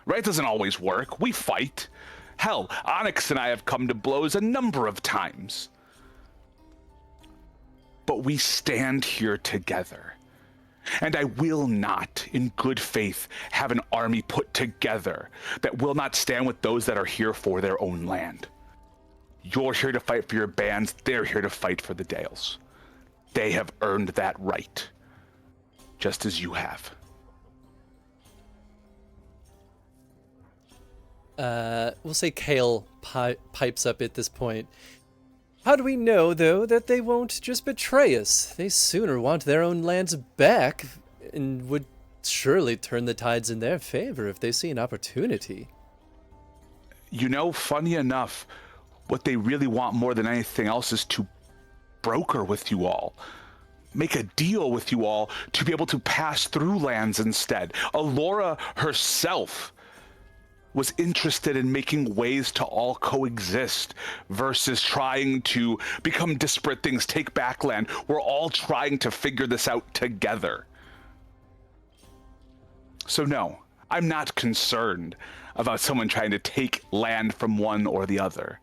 S2: right? It doesn't always work. We fight. Hell, Onyx and I have come to blows a number of times. But we stand here together. And I will not, in good faith, have an army put together that will not stand with those that are here for their own land. You're here to fight for your bands. They're here to fight for the Dales. They have earned that right, just as you have.
S1: We'll say Kale pipes up at this point. How do we know, though, that they won't just betray us? They sooner want their own lands back, and would surely turn the tides in their favor if they see an opportunity.
S2: You know, funny enough, what they really want more than anything else is to broker with you all. Make a deal with you all to be able to pass through lands instead. Alora herself was interested in making ways to all coexist versus trying to become disparate things, take back land. We're all trying to figure this out together. So no, I'm not concerned about someone trying to take land from one or the other.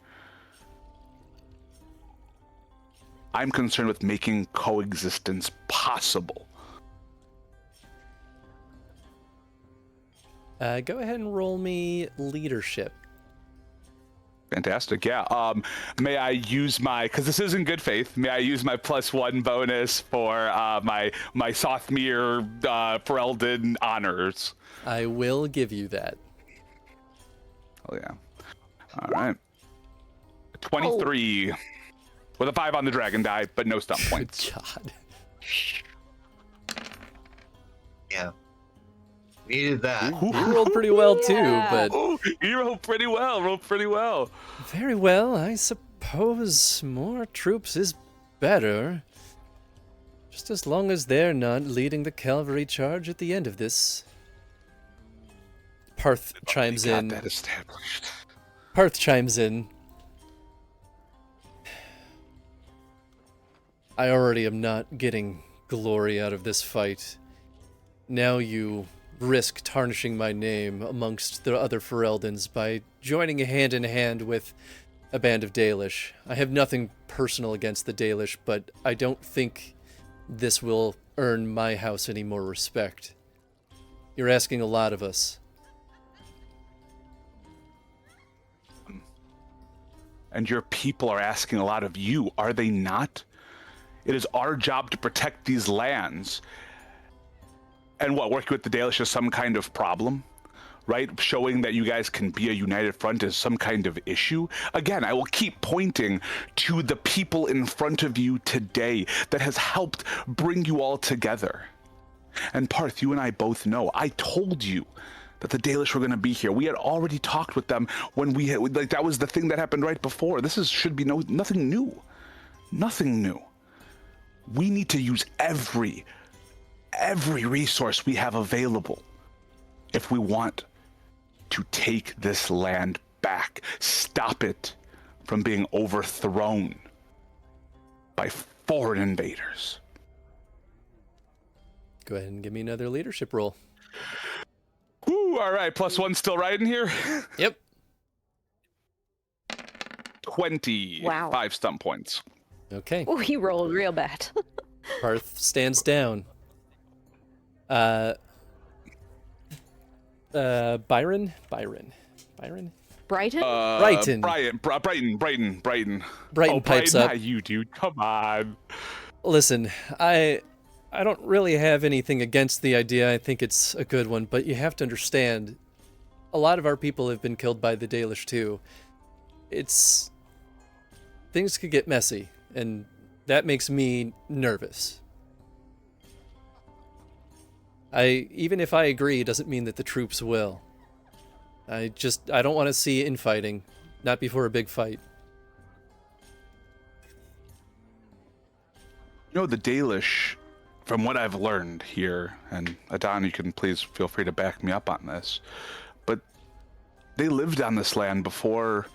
S2: I'm concerned with making coexistence possible.
S1: Go ahead and roll me leadership.
S2: Fantastic, yeah. May I use my, because this is in good faith, may I use my +1 bonus for my Sothmere Ferelden honors?
S1: I will give you that.
S2: Oh, yeah. All right. 23 with a 5 on the dragon die, but no stump points.
S1: God.
S4: Yeah. Needed that.
S1: You rolled pretty well, too, but...
S2: Ooh, you rolled pretty well.
S1: Very well, I suppose more troops is better. Just as long as they're not leading the cavalry charge at the end of this. Parth chimes in.
S2: Got that established.
S1: Parth chimes in. I already am not getting glory out of this fight. Now you risk tarnishing my name amongst the other Fereldans by joining hand in hand with a band of Dalish. I have nothing personal against the Dalish, but I don't think this will earn my house any more respect. You're asking a lot of us.
S2: And your people are asking a lot of you, are they not? It is our job to protect these lands. And what, working with the Dalish is some kind of problem, right? Showing that you guys can be a united front is some kind of issue. Again, I will keep pointing to the people in front of you today that has helped bring you all together. And Parth, you and I both know, I told you that the Dalish were going to be here. We had already talked with them when we had, like, that was the thing that happened right before. This should be nothing new. Nothing new. We need to use every resource we have available if we want to take this land back, stop it from being overthrown by foreign invaders.
S1: Go ahead and give me another leadership roll.
S2: Ooh, all right, +1 still riding here?
S1: Yep.
S2: 25
S3: Wow.
S2: stump points.
S1: Okay.
S3: Oh, he rolled real bad.
S1: Parth stands down. Byron, Byron?
S3: Brighton?
S1: Brighton.
S2: Brighton.
S1: Brighton pipes up.
S2: Not you, dude. Come on.
S1: Listen, I don't really have anything against the idea. I think it's a good one, but you have to understand, a lot of our people have been killed by the Dalish too. Things could get messy, and that makes me nervous. Even if I agree, doesn't mean that the troops will. I don't want to see infighting, not before a big fight.
S2: You know, the Dalish, from what I've learned here, and Adon, you can please feel free to back me up on this, but they lived on this land before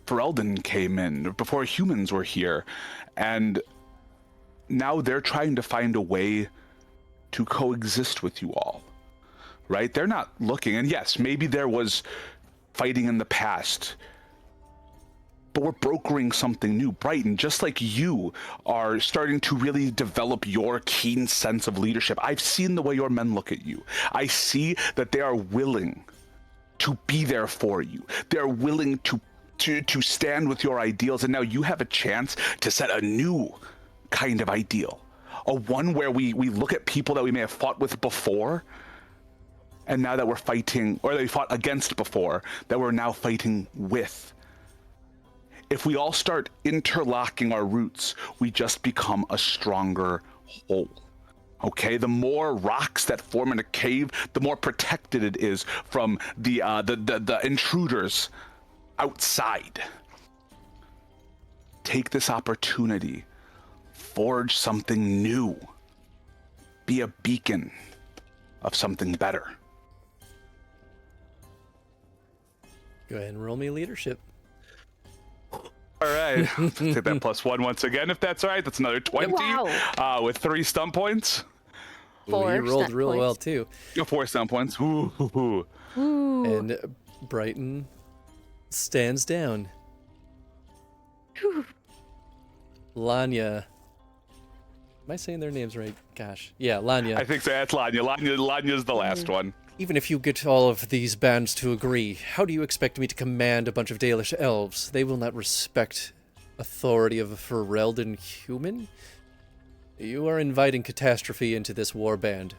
S2: Ferelden came in, before humans were here, and now they're trying to find a way to coexist with you all, right? They're not looking, and yes, maybe there was fighting in the past, but we're brokering something new. Brighton, just like you are starting to really develop your keen sense of leadership. I've seen the way your men look at you. I see that they are willing to be there for you. They're willing to stand with your ideals, and now you have a chance to set a new kind of ideal. A one where we look at people that we may have fought with before, and now that we're fighting, or that we fought against before, that we're now fighting with. If we all start interlocking our roots, we just become a stronger whole. Okay, the more rocks that form in a cave, the more protected it is from the intruders outside. Take this opportunity, forge something new, be a beacon of something better.
S1: Go ahead and roll me leadership.
S2: All right, take that +1 once again, if that's all right. That's another 20 with 3 stump points.
S3: Four
S1: you rolled
S3: stunt
S1: real
S3: points.
S1: well too.
S2: 4 stump points. Ooh.
S3: Ooh.
S1: And Brighton stands down.
S3: Whew.
S1: Lanya. Am I saying their names right? Gosh. Yeah, Lanya.
S2: I think so. That's Lanya. Lanya's the last one.
S1: Even if you get all of these bands to agree, how do you expect me to command a bunch of Dalish elves? They will not respect authority of a Ferelden human? You are inviting catastrophe into this warband.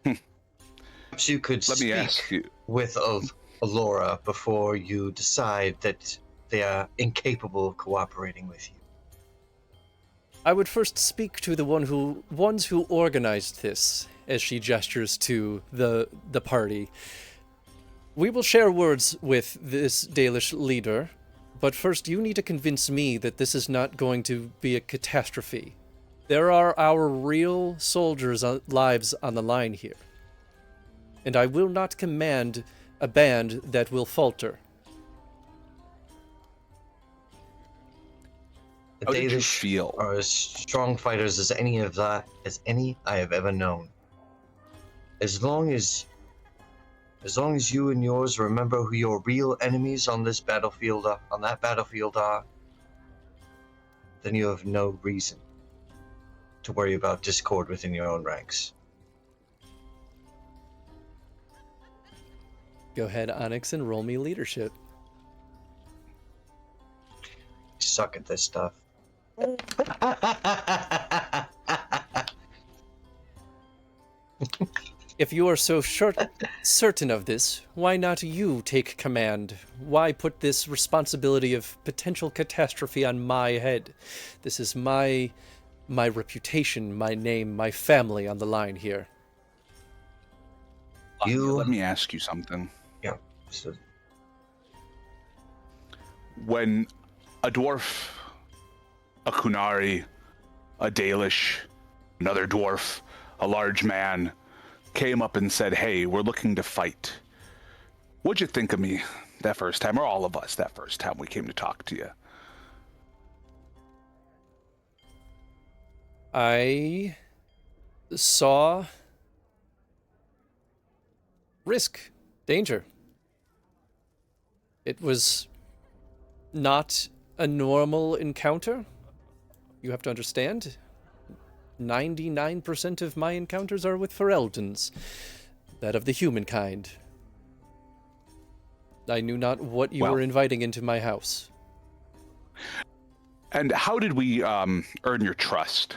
S4: Perhaps you could
S2: Let me
S4: speak
S2: ask you.
S4: with Alora before you decide that they are incapable of cooperating with you.
S1: I would first speak to the ones who organized this, as she gestures to the party. We will share words with this Dalish leader, but first you need to convince me that this is not going to be a catastrophe. There are our real soldiers' lives on the line here. And I will not command a band that will falter.
S4: The
S2: How did you
S4: Dalish
S2: feel?
S4: are as strong fighters as any I have ever known. As long as you and yours remember who your real enemies on that battlefield are, then you have no reason to worry about discord within your own ranks.
S1: Go ahead, Onyx, and roll me leadership.
S4: You suck at this stuff.
S1: If you are so certain of this, why not you take command? Why put this responsibility of potential catastrophe on my head? This is my reputation, my name, my family on the line here.
S2: Let me ask you something.
S4: Yeah. So,
S2: When a dwarf, a Kunari, a Dalish, another dwarf, a large man came up and said, "Hey, we're looking to fight." What'd you think of me that first time, or all of us that first time we came to talk to you?
S1: I saw risk, danger. It was not a normal encounter. You have to understand, 99% of my encounters are with Fereldans. That of the humankind. I knew not what you
S2: Well.
S1: were inviting into my house.
S2: And how did we earn your trust?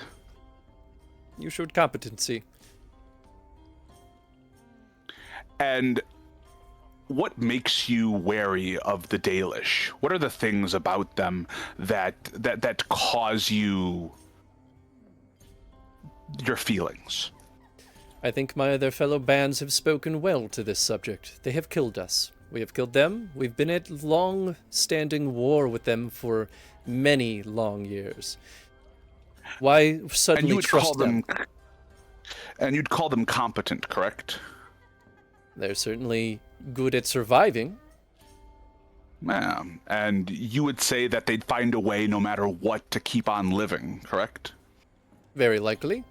S1: You showed competency.
S2: And what makes you wary of the Dalish? What are the things about them that cause you your feelings?
S1: I think my other fellow bands have spoken well to this subject. They have killed us. We have killed them. We've been at long-standing war with them for many long years. Why suddenly trust them?
S2: And you'd call them competent, correct?
S1: They're certainly good at surviving.
S2: Yeah, and you would say that they'd find a way no matter what to keep on living, correct?
S1: Very likely.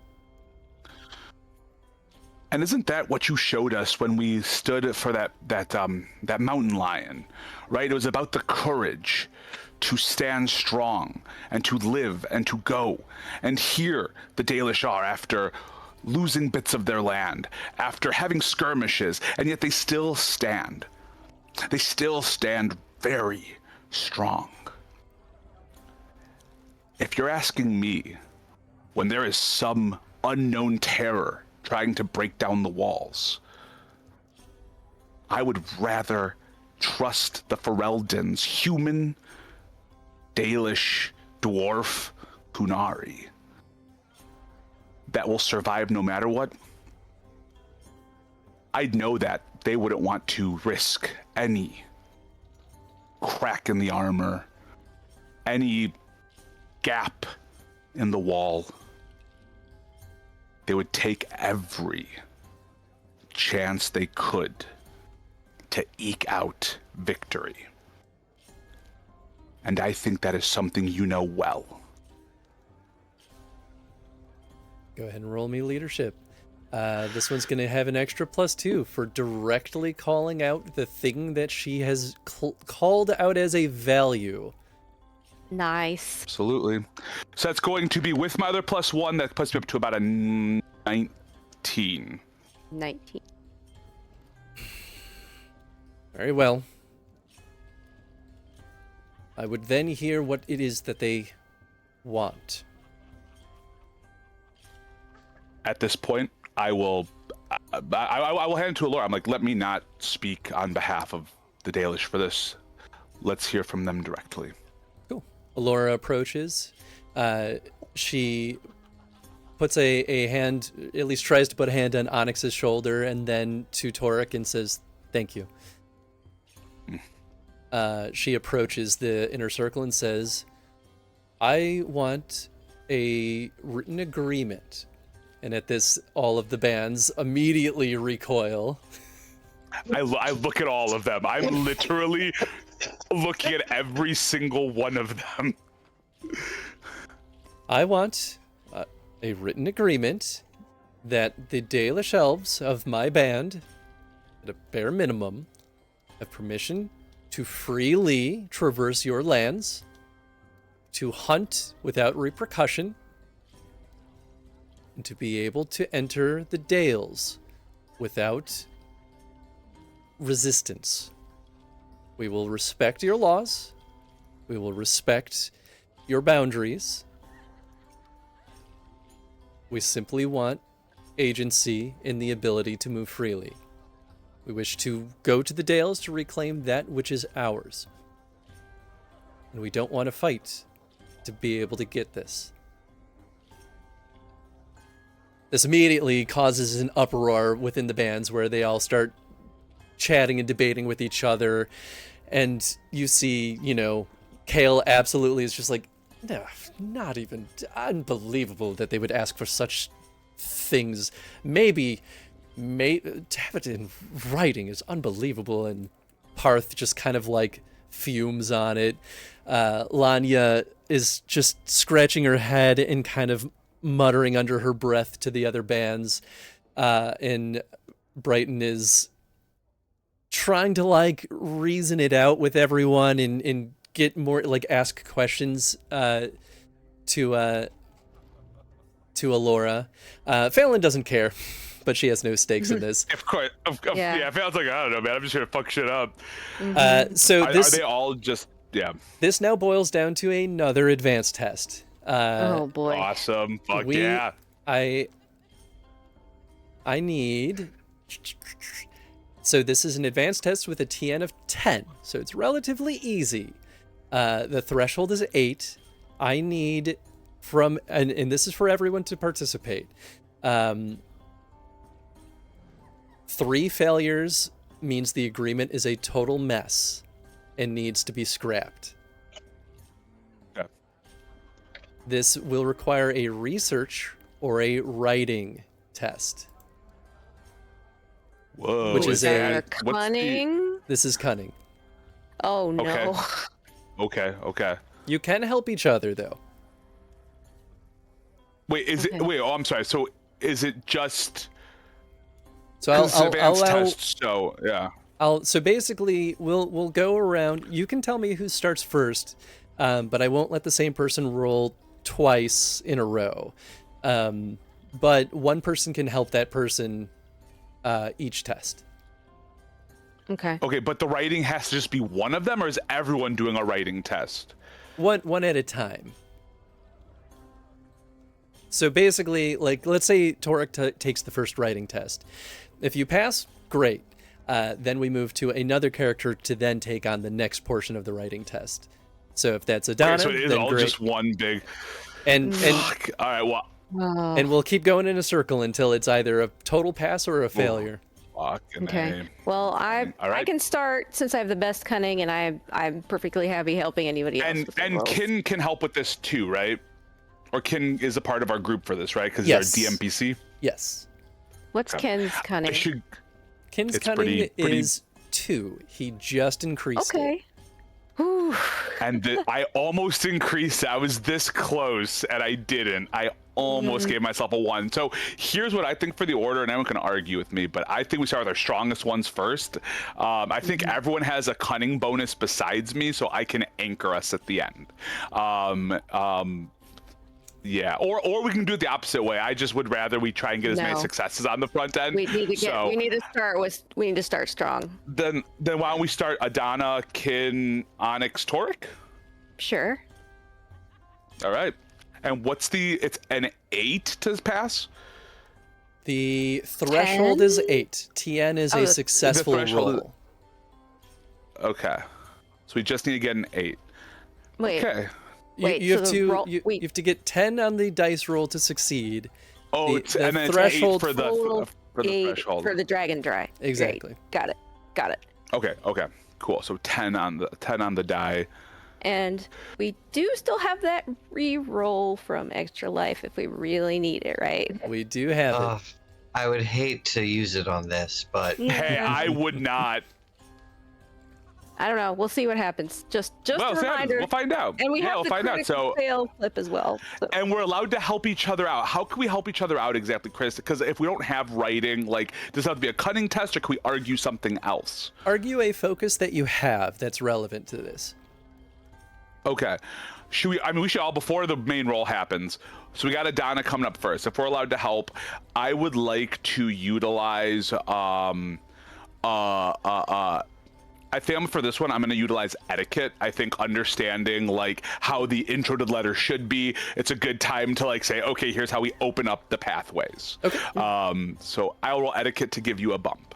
S2: And isn't that what you showed us when we stood for that mountain lion, right? It was about the courage to stand strong and to live and to go. And here the Dalish are after losing bits of their land, after having skirmishes, and yet they still stand. They still stand very strong. If you're asking me, when there is some unknown terror trying to break down the walls, I would rather trust the Fereldans, human, Dalish, dwarf, Kunari, that will survive no matter what. I'd know that they wouldn't want to risk any crack in the armor, any gap in the wall. They would take every chance they could to eke out victory. And I think that is something you know well.
S1: Go ahead and roll me leadership. This one's going to have an extra +2 for directly calling out the thing that she has called out as a value.
S3: Nice.
S2: Absolutely. So that's going to be with my other +1. That puts me up to about a 19.
S3: 19.
S1: Very well. I would then hear what it is that they want.
S2: At this point, I will hand it to Allura. I'm like, let me not speak on behalf of the Dalish for this. Let's hear from them directly.
S1: Cool. Allura approaches. She puts a hand, at least tries to put a hand on Onyx's shoulder, and then to Torek and says, "Thank you." She approaches the inner circle and says, "I want a written agreement." And at this, all of the bands immediately recoil.
S2: I look at all of them. I'm literally looking at every single one of them.
S1: I want a written agreement that the Dalish elves of my band, at a bare minimum, have permission to freely traverse your lands, to hunt without repercussion, and to be able to enter the Dales without resistance. We will respect your laws. We will respect your boundaries. We simply want agency in the ability to move freely. We wish to go to the Dales to reclaim that which is ours. And we don't want to fight to be able to get this. This immediately causes an uproar within the bands where they all start chatting and debating with each other. And you see, Kale absolutely is just like, no, not even unbelievable that they would ask for such things. Maybe to have it in writing is unbelievable. And Parth just kind of like fumes on it. Lanya is just scratching her head and kind of muttering under her breath to the other bands. And Brighton is trying to like reason it out with everyone and get more like ask questions to Allura. Phelan doesn't care. but she has no stakes in this.
S2: Of course.
S3: Yeah.
S2: Yeah, it feels like, I don't know, man. I'm just going to fuck shit up.
S1: So
S2: Are
S1: this
S2: they all just, yeah.
S1: this now boils down to another advanced test.
S3: Oh boy.
S2: Awesome. Fuck
S1: we-
S2: yeah.
S1: I need. So this is an advanced test with a TN of 10, so it's relatively easy. The threshold is 8. I need from, and this is for everyone to participate. 3 failures means the agreement is a total mess and needs to be scrapped.
S2: Okay.
S1: This will require a research or a writing test.
S2: Whoa.
S1: Which is
S3: there
S2: what's the-
S3: cunning?
S1: This is cunning.
S3: Oh no.
S2: Okay. Okay.
S1: You can help each other, though.
S2: Wait, is
S3: Okay.
S2: it? Wait, oh, I'm sorry. So is it just?
S1: So
S2: 'Cause it's an
S1: I'll
S2: advanced
S1: allow.
S2: test, so yeah.
S1: So basically, we'll go around. You can tell me who starts first, but I won't let the same person roll twice in a row. But one person can help that person each test.
S3: Okay.
S2: Okay, but the writing has to just be one of them, or is everyone doing a writing test?
S1: One at a time. So basically, like, let's say Torek takes the first writing test. If you pass, great. Then we move to another character to then take on the next portion of the writing test. So if that's Adana,
S2: Okay, so it is
S1: then
S2: all
S1: great.
S2: just one big.
S1: And
S2: Fuck. All right. Well.
S3: Oh,
S1: and we'll keep going in a circle until it's either a total pass or a failure.
S2: Fucking
S3: okay.
S2: A.
S3: Well, I
S2: Alright.
S3: can start since I have the best cunning, and I'm perfectly happy helping anybody else.
S2: And
S3: with their
S2: and
S3: rolls.
S2: Kin can help with this too, right? Or Kin is a part of our group for this, right? Because
S1: Yes.
S2: he's our DMPC.
S1: Yes.
S3: What's Ken's
S2: I
S3: cunning?
S2: should.
S1: Kin's
S2: It's
S1: cunning
S2: pretty-
S1: is 2. He just increased it.
S3: Okay. Whew.
S2: And I almost increased. I was this close, and I didn't. I almost gave myself a 1. So here's what I think for the order, and everyone can argue with me, but I think we start with our strongest ones first. I think everyone has a cunning bonus besides me, so I can anchor us at the end. Yeah, or we can do it the opposite way. I just would rather we try and get as many
S3: No.
S2: successes on the front end.
S3: We need to get.
S2: So
S3: We need to start strong.
S2: then why don't we start Adana, Kin, Onyx, Toric?
S3: Sure.
S2: All right. And what's it's an 8 to pass?
S1: The threshold
S3: 10?
S1: is 8. TN is
S3: Oh,
S1: a
S3: the
S1: successful
S2: threshold is-
S1: roll.
S2: Okay. So we just need to get an 8.
S3: Wait.
S2: Okay.
S3: Wait,
S1: You have
S3: so the
S1: to
S3: roll-
S1: you
S3: wait.
S1: have to get 10 on the dice roll to succeed.
S2: Oh,
S1: The
S2: and then
S1: threshold
S2: it's 8 for the
S3: Total
S2: for the
S3: 8
S2: threshold.
S3: for the dragon dry. Great.
S1: Exactly.
S3: Got it.
S2: Okay. Cool. So 10 on the die.
S3: And we do still have that re-roll from extra life if we really need it, right?
S1: We do have it.
S4: I would hate to use it on this, but
S2: Hey, I would not.
S3: I don't know. We'll see what happens. Just
S2: Well,
S3: a
S2: Sam,
S3: reminder.
S2: we'll find out.
S3: And we
S2: Yeah,
S3: have
S2: we'll
S3: the
S2: find out.
S3: critical
S2: So
S3: fail flip as well. So.
S2: and we're allowed to help each other out. How can we help each other out exactly, Chris? Because if we don't have writing, like, does it have to be a cunning test, or can we argue something else?
S1: Argue a focus that you have that's relevant to this.
S2: Okay. Should we? I mean, we should all before the main roll happens. So we got Adana coming up first. If we're allowed to help, I would like to utilize I think for this one, I'm going to utilize etiquette. I think understanding like how the intro to the letter should be. It's a good time to like say, okay, here's how we open up the pathways.
S1: Okay.
S2: So I'll roll etiquette to give you a bump.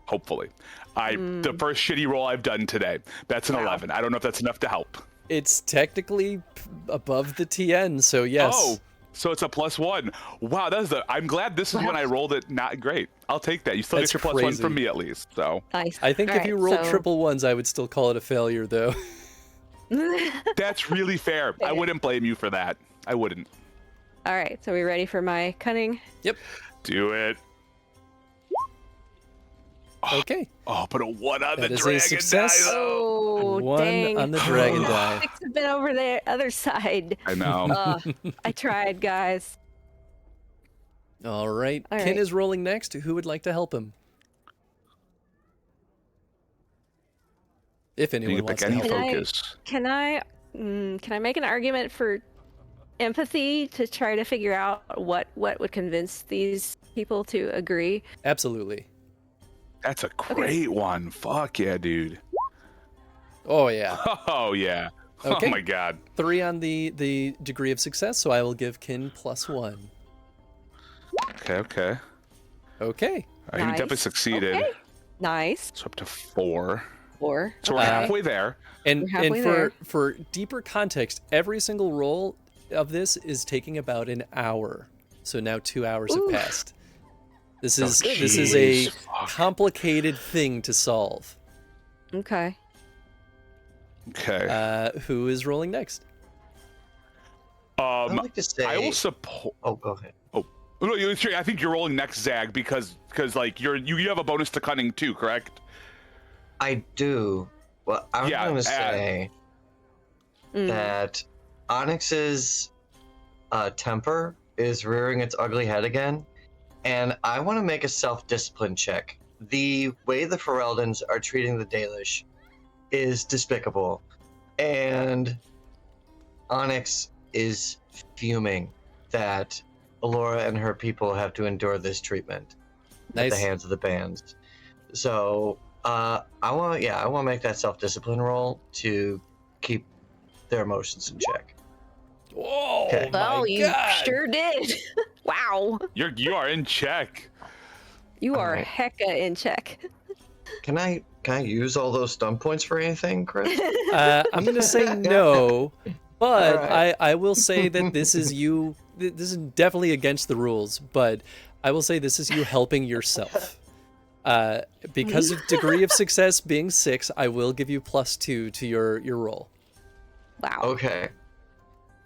S2: Hopefully, the first shitty roll I've done today. That's an 11. I don't know if that's enough to help.
S1: It's technically above the TN, so yes.
S2: Oh, so it's a +1. Wow, I'm glad this is when I rolled it not great. I'll take that. You still
S1: That's
S2: get your +1
S1: crazy.
S2: from me at least. So
S3: Nice.
S1: I think
S3: All
S1: if
S3: right,
S1: you rolled
S3: so-
S1: triple ones, I would still call it a failure, though.
S2: that's really fair. I wouldn't blame you for that. I wouldn't.
S3: All right. So we ready for my cunning?
S1: Yep.
S2: Do it.
S1: Okay.
S2: Oh, but a 1 on
S1: That
S2: the
S1: is a
S2: dragon
S1: success.
S2: die, though.
S3: Oh,
S1: One
S3: dang.
S1: on the dragon die.
S3: 6 have been over there, other side.
S2: I know.
S3: I tried, guys.
S1: All right.
S3: All
S1: Kin
S3: right.
S1: is rolling next. Who would like to help him? If
S2: You
S1: anyone
S2: can
S1: wants
S2: pick
S1: to
S2: any
S1: help him.
S2: focus.
S3: Can I make an argument for empathy to try to figure out what would convince these people to agree.
S1: Absolutely.
S2: That's a great one. Fuck yeah, dude.
S1: Oh yeah.
S2: Oh yeah.
S1: Okay.
S2: Oh my god.
S1: 3 on the degree of success, so I will give Kin +1.
S2: Okay.
S1: Okay.
S2: He definitely
S3: Nice.
S2: succeeded.
S3: Okay. Nice.
S2: So up to 4.
S3: 4.
S2: So we're
S3: okay.
S2: halfway there.
S1: And
S3: We're halfway
S1: for deeper context, every single roll of this is taking about an hour. So now 2 hours have passed. This is a
S2: jeez. Fuck.
S1: complicated thing to solve.
S3: Okay.
S2: Okay.
S1: Who is rolling next?
S4: I'd like to say.
S2: I will support.
S4: Oh, go ahead.
S2: No, I think you're rolling next, Zag, because like you have a bonus to cunning too, correct?
S4: I do. Well, I'm
S2: Yeah,
S4: going to say
S3: Mm.
S4: that Onyx's temper is rearing its ugly head again, and I want to make a self-discipline check. The way the Fereldans are treating the Dalish is despicable, and Onyx is fuming that Alora and her people have to endure this treatment at
S1: Nice.
S4: the hands of the bands. So I want to make that self-discipline roll to keep their emotions in check.
S1: Whoa!
S4: Okay.
S3: Well,
S1: my
S3: you
S1: God.
S3: sure did. Wow.
S2: You are in check.
S3: You are
S4: Alright.
S3: hecka in check.
S4: Can I use all those stump points for anything, Chris?
S1: I'm gonna say no, but
S4: Alright.
S1: I will say that this is you. This is definitely against the rules, but I will say this is you helping yourself. Because of degree of success being 6, I will give you +2 to your roll.
S3: Wow.
S4: Okay.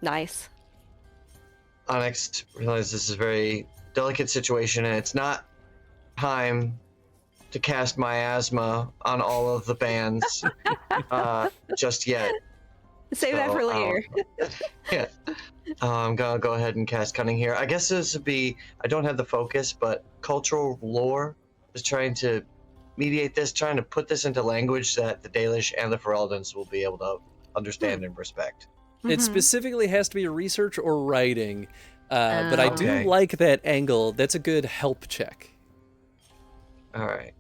S3: Nice.
S4: Onyx realizes this is a very delicate situation, and it's not time to cast miasma on all of the bands just yet.
S3: Save that
S4: So,
S3: for later.
S4: Yeah. I'm gonna go ahead and cast cunning here. I guess this would be, I don't have the focus, but cultural lore is trying to mediate this, trying to put this into language that the Dalish and the Fereldans will be able to understand and respect.
S1: It
S3: Mhm.
S1: specifically has to be research or writing, but I do
S4: Okay.
S1: like that angle. That's a good help check.
S4: All right.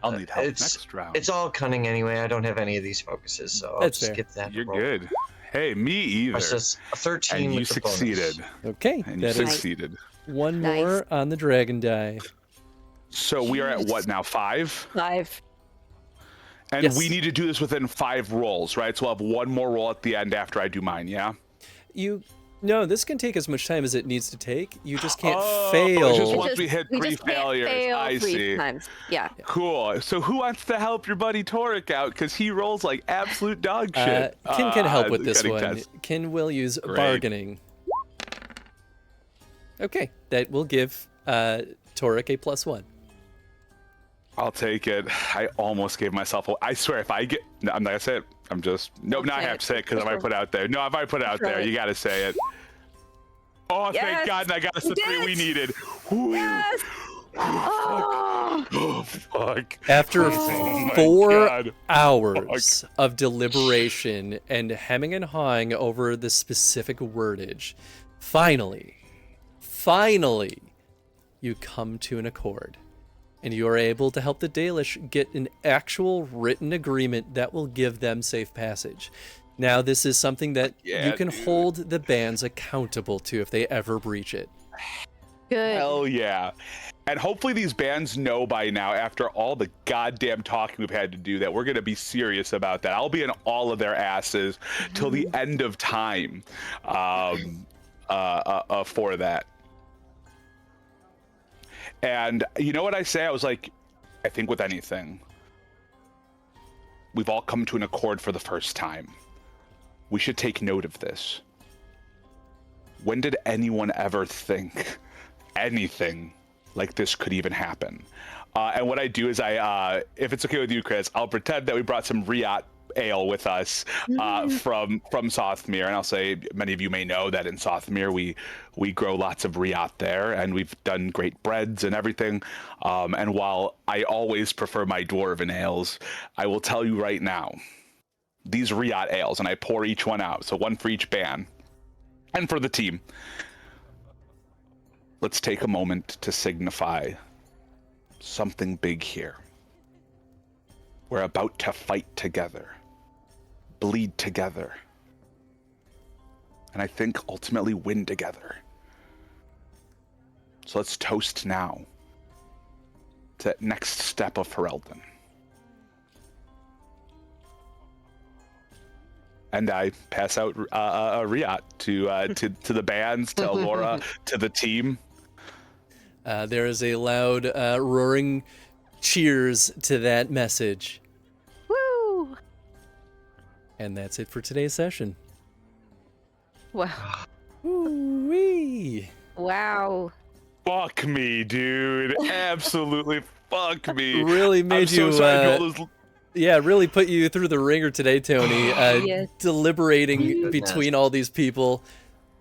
S2: I'll need help
S4: It's-
S2: next round.
S4: It's all cunning anyway. I don't have any of these focuses, so I'll
S1: That's
S4: just
S1: fair.
S4: skip that.
S2: You're
S4: roll.
S2: good. Hey, me either.
S4: Versus a 13
S2: And you
S4: with the bonus.
S2: succeeded.
S1: Okay,
S2: And you
S1: that is
S2: succeeded.
S1: one
S3: Nice.
S1: more on the dragon die.
S2: So we are at what now? 5?
S3: 5.
S2: And
S1: Yes.
S2: we need to do this within 5 rolls, right? So we'll have one more roll at the end after I do mine, yeah?
S1: No, this can take as much time as it needs to take. You just can't
S2: Oh,
S1: fail.
S2: it's just once we hit 3
S3: just can't
S2: failures.
S3: fail
S2: I
S3: 3
S2: see.
S3: times. Yeah.
S2: Cool. So who wants to help your buddy Torek out? Because he rolls like absolute dog shit.
S1: Kin can help with this
S2: cutting
S1: one.
S2: test.
S1: Kin will use
S2: Great.
S1: bargaining. Okay, that will give Torek a +1.
S2: I'll take it. I almost gave myself a... I swear, if I get... No, I'm not going to say it. I'm just... No,
S3: Don't
S2: now I
S3: say
S2: have
S3: it.
S2: to say it because if I put it out there. No, if I put it out
S3: Try
S2: there,
S3: it.
S2: you got to say it. Oh, thank
S3: Yes!
S2: God, and I got us the
S3: You
S2: 3 we
S3: did!
S2: needed. Whew.
S3: Yes! Oh!
S2: Oh, fuck.
S1: After
S2: Oh my
S1: 4
S2: God.
S1: hours of deliberation and hemming and hawing over the specific wordage, finally, you come to an accord. And you are able to help the Dalish get an actual written agreement that will give them safe passage. Now, this is something that
S2: Yeah,
S1: you can
S2: dude.
S1: hold the bands accountable to if they ever breach it.
S3: Good.
S2: Hell yeah. And hopefully these bands know by now, after all the goddamn talking we've had to do, that we're going to be serious about that. I'll be in all of their asses till the end of time for that. And you know what I say? I was like, I think with anything, we've all come to an accord for the first time. We should take note of this. When did anyone ever think anything like this could even happen? And what I do is if it's okay with you, Chris, I'll pretend that we brought some Riot ale with us from Sothmere, and I'll say many of you may know that in Sothmere we grow lots of Riot there, and we've done great breads and everything. And while I always prefer my dwarven ales, I will tell you right now, these Riot ales, and I pour each one out, so one for each band and for the team. let's take a moment to signify something big here. We're about to fight together, bleed together, and I think ultimately win together. So let's toast now to that next step of Ferelden. And I pass out a Riot to the bands, to Laura, to the team.
S1: There is a loud roaring cheers to that message.
S3: Woo!
S1: And that's it for today's session.
S3: Wow.
S1: Woo-wee.
S3: Wow.
S2: Fuck me, dude. Absolutely fuck me.
S1: Really made
S2: I'm so
S1: you
S2: sorry to all those...
S1: yeah, really put you through the ringer today, Tony.
S3: Yes.
S1: Deliberating
S4: Goodness.
S1: between all these people,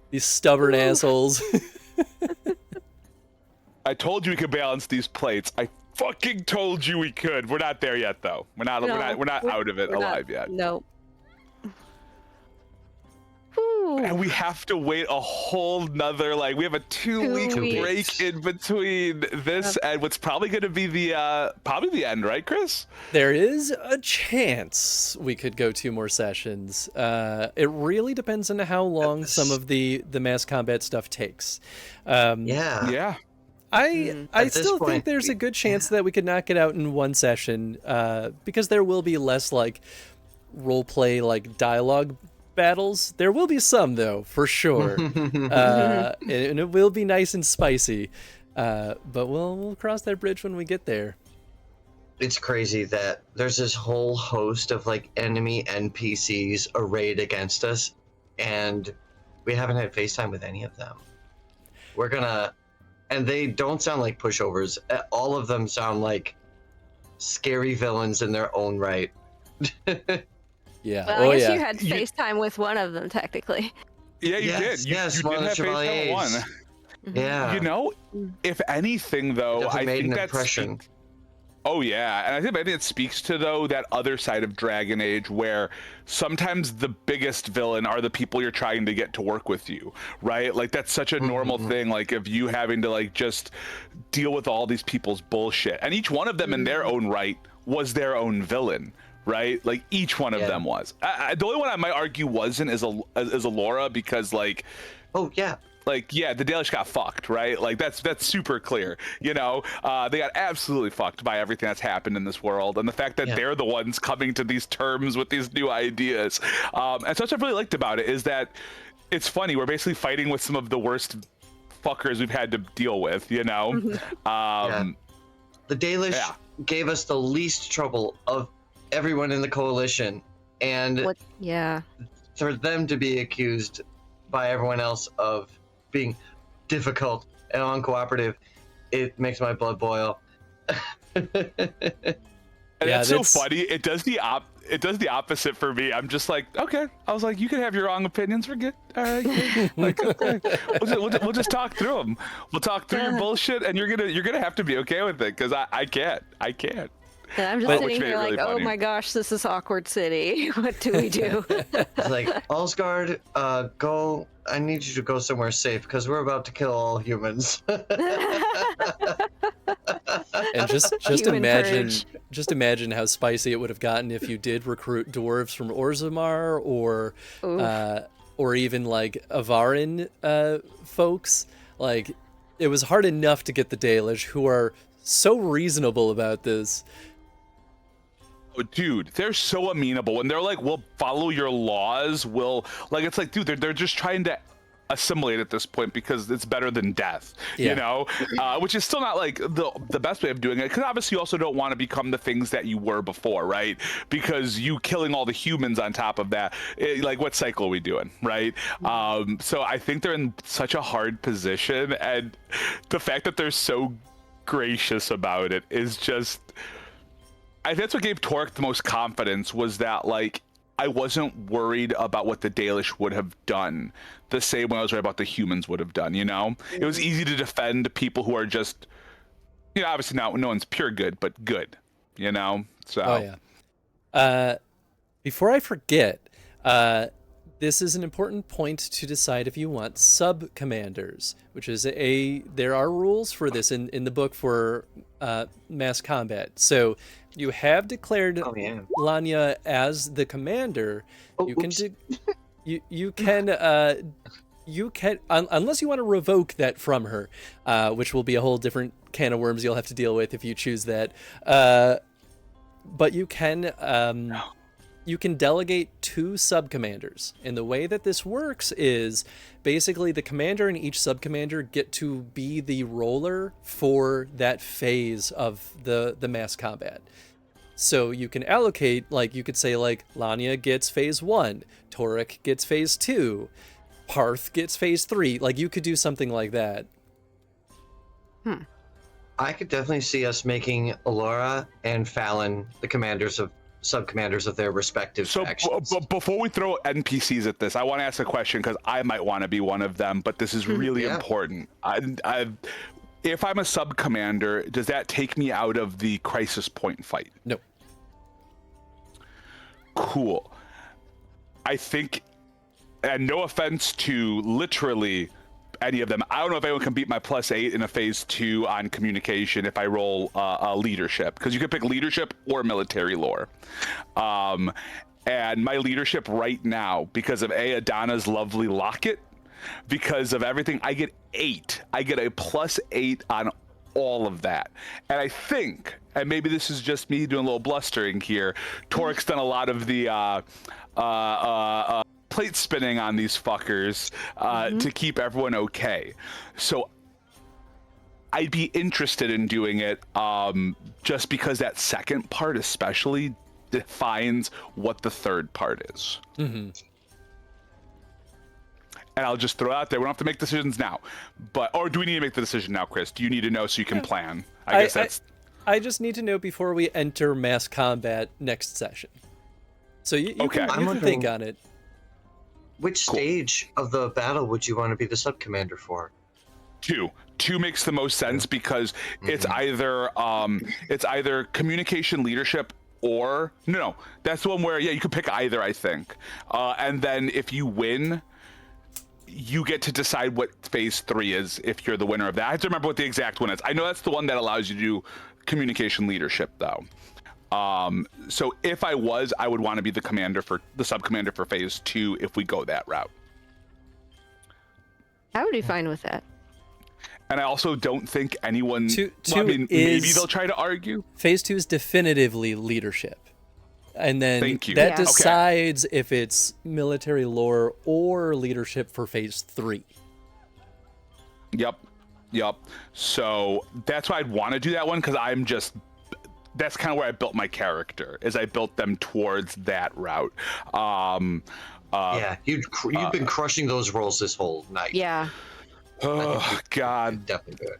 S1: these stubborn assholes.
S2: I told you we could balance these plates. I fucking told you we could. We're not there yet, though. We're not out of it alive yet.
S3: Nope. Whew.
S2: And we have to wait a whole nother, like, we have a 2-week
S3: 2 weeks.
S2: break in between this and what's probably going to be probably the end, right, Chris?
S1: There is a chance we could go 2 more sessions. It really depends on how long some of the mass combat stuff takes.
S2: Yeah.
S1: I
S4: At this
S1: still think
S4: point,
S1: there's a good chance that we could knock it out in 1 session, because there will be less like role play, like dialogue battles. There will be some though, for sure, and it will be nice and spicy. But we'll cross that bridge when we get there.
S4: It's crazy that there's this whole host of like enemy NPCs arrayed against us, and we haven't had FaceTime with any of them. We're gonna, and they don't sound like pushovers. All of them sound like scary villains in their own right.
S1: Yeah.
S3: Well, I guess
S1: yeah.
S3: you had FaceTime with one of them, technically.
S2: Yeah, you
S4: Yes,
S2: did. You
S4: yes,
S2: did
S4: one of
S2: have
S4: the
S2: FaceTime with one.
S4: Chevaliers. Yeah.
S2: You know, if anything, though,
S4: Definitely
S2: I
S4: made
S2: think
S4: an
S2: that's...
S4: impression.
S2: Oh yeah, and I think it speaks to though that other side of Dragon Age where sometimes the biggest villain are the people you're trying to get to work with you, right? Like that's such a normal thing, like of you having to like just deal with all these people's bullshit, and each one of them in their own right was their own villain, right? Like each one of them was. The only one I might argue wasn't is Laura, because like.
S4: Oh yeah.
S2: Like, yeah, the Dalish got fucked, right? Like, that's super clear, you know? They got absolutely fucked by everything that's happened in this world, and the fact that they're the ones coming to these terms with these new ideas. And so what I've really liked about it is that it's funny, we're basically fighting with some of the worst fuckers we've had to deal with, you know?
S4: The Dalish gave us the least trouble of everyone in the coalition, and
S3: Yeah.
S4: for them to be accused by everyone else of being difficult and uncooperative, it makes my blood boil.
S2: And it's so funny. It does the opposite for me. I'm just like, okay. I was like, you can have your wrong opinions. We're good. All right. Like, okay. We'll just talk through them. We'll talk through your bullshit, and you're gonna have to be okay with it, because I can't.
S3: And I'm just
S2: Which
S3: sitting
S2: made it
S3: here
S2: really
S3: like, oh
S2: funny.
S3: my gosh, this is awkward city. What do we do?
S4: It's like, Allsguard, go. I need you to go somewhere safe because we're about to kill all humans.
S1: And just
S3: Human
S1: imagine
S3: purge.
S1: just imagine how spicy it would have gotten if you did recruit dwarves from Orzammar or even like Avarin folks. Like, it was hard enough to get the Dalish, who are so reasonable about this.
S2: Oh, dude, they're so amenable, and they're like, we'll follow your laws. We'll like, it's like, dude, they're just trying to assimilate at this point because it's better than death, you know, which is still not like the best way of doing it, because obviously you also don't want to become the things that you were before, right? Because you killing all the humans on top of that, like, what cycle are we doing, right? So I think they're in such a hard position, and the fact that they're so gracious about it is just, I think that's what gave Torque the most confidence, was that like I wasn't worried about what the Dalish would have done the same way I was worried about the humans would have done, you know? It was easy to defend people who are just, you know, obviously no one's pure good, but good, you know? So
S1: Oh yeah. Before I forget, the this is an important point to decide if you want sub-commanders, which is there are rules for this in the book for mass combat. So you have declared Lanya as the commander. You can you can unless you want to revoke that from her, which will be a whole different can of worms you'll have to deal with if you choose that. But you can delegate 2 sub-commanders. And the way that this works is basically the commander and each sub-commander get to be the roller for that phase of the mass combat. So you can allocate, like you could say like Lanya gets phase 1, Torek gets phase 2, Parth gets phase 3. Like you could do something like that.
S4: I could definitely see us making Alora and Fallon the sub-commanders of their respective factions.
S2: So before we throw NPCs at this, I want to ask a question because I might want to be one of them, but this is really important. If I'm a sub-commander, does that take me out of the crisis point fight?
S1: No.
S2: Cool. I think, and no offense to literally any of them, I don't know if anyone can beat my +8 in a phase 2 on communication if I roll leadership, because you can pick leadership or military lore. And my leadership right now, because of Adana's lovely locket, because of everything, I get 8. I get a +8 on all of that. And I think, and maybe this is just me doing a little blustering here, Torek's done a lot of the plate spinning on these fuckers to keep everyone okay. So I'd be interested in doing it just because that second part especially defines what the third part is. And I'll just throw it out there. We don't have to make decisions now. Or do we need to make the decision now, Chris? Do you need to know so you can plan? I guess that's...
S1: I just need to know before we enter mass combat next session. So you can think on it.
S4: Which stage of the battle would you want to be the sub-commander for?
S2: 2 makes the most sense because it's either communication leadership or... No, that's the one where, you could pick either, I think. And then if you win... you get to decide what phase 3 is if you're the winner of that. I have to remember what the exact one is. I know that's the one that allows you to do communication leadership, though. So if I would want to be the sub-commander for phase 2 if we go that route.
S3: I would be fine with that.
S2: And I also don't think anyone... maybe they'll try to argue.
S1: Phase 2 is definitively leadership. And then that
S3: Yeah.
S1: decides if it's military lore or leadership for phase 3.
S2: Yep. So that's why I'd want to do that one, because that's kind of where I built my character, is I built them towards that route.
S4: You've been crushing those rolls this whole night.
S3: Yeah.
S2: Oh, God.
S4: Definitely good.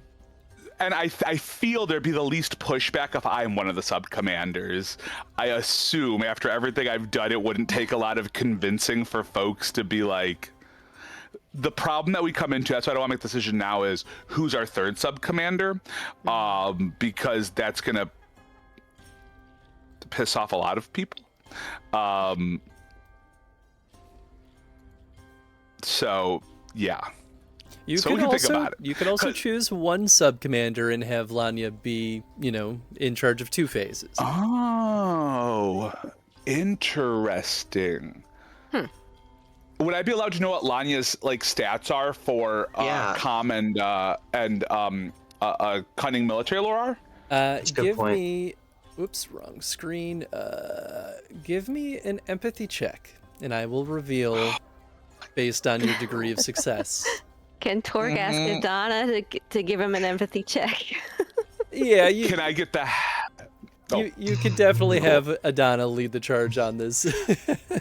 S2: And I feel there'd be the least pushback if I'm one of the sub-commanders. I assume after everything I've done, it wouldn't take a lot of convincing for folks to be like... The problem that we come into, that's why I don't want to make the decision now, is who's our third sub-commander? Because that's going to piss off a lot of people. So, yeah.
S1: You
S2: so
S1: could
S2: we can
S1: also,
S2: think about it.
S1: You could also choose one sub-commander and have Lanya be, in charge of 2 phases.
S2: Oh, interesting. Would I be allowed to know what Lanya's stats are for comm and cunning military lore are?
S1: Give me, oops, wrong screen. Give me an empathy check, and I will reveal based on your degree of success.
S3: Can Torg ask Adana to give him an empathy check?
S1: Yeah,
S2: Can I get the...
S1: You could definitely have Adana lead the charge on this.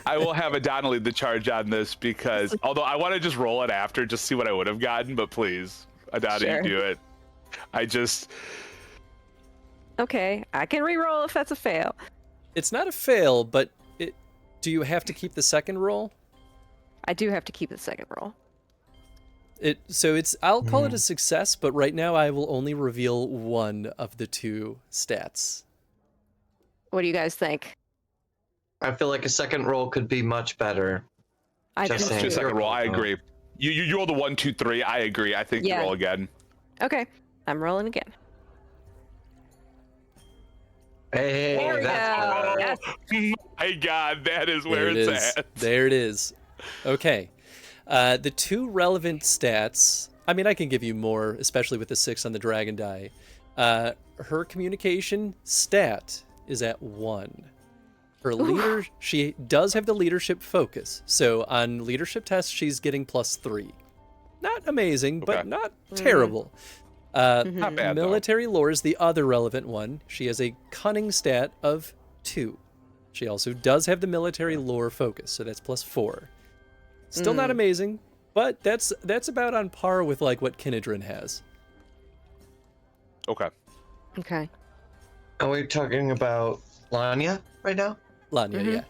S2: I will have Adana lead the charge on this because, although I want to just roll it after, just see what I would have gotten, but please, Adana, you do it.
S3: Okay, I can re-roll if that's a fail.
S1: It's not a fail, but do you have to keep the second roll?
S3: I do have to keep the second roll.
S1: I'll call it a success, but right now I will only reveal one of the 2 stats.
S3: What do you guys think?
S4: I feel like a second roll could be much better.
S3: I
S4: Just
S3: think
S4: saying.
S2: Just a
S3: so.
S2: second roll. I agree. You rolled a 1, 2, 3. I agree. I think you
S3: Yeah.
S2: roll again.
S3: Okay, I'm rolling again.
S4: Hey,
S3: There we
S4: that's
S3: go.
S4: better.
S3: Yes.
S2: My God, that is
S1: There
S2: where
S1: it
S2: it's
S1: is.
S2: at.
S1: There it is. Okay. The two relevant stats. I mean, I can give you more, especially with the 6 on the dragon die. Her communication stat is at 1. Her leader, she does have the leadership focus. So on leadership tests, she's getting +3. Not amazing, but
S2: Okay.
S1: not terrible.
S2: Not bad, though.
S1: Military lore is the other relevant one. She has a cunning stat of 2. She also does have the military lore focus, so that's +4. Still not amazing, but that's about on par with like what Kinedrin has.
S2: Okay.
S3: Okay.
S4: Are we talking about Lanya right now?
S1: Lanya, yeah.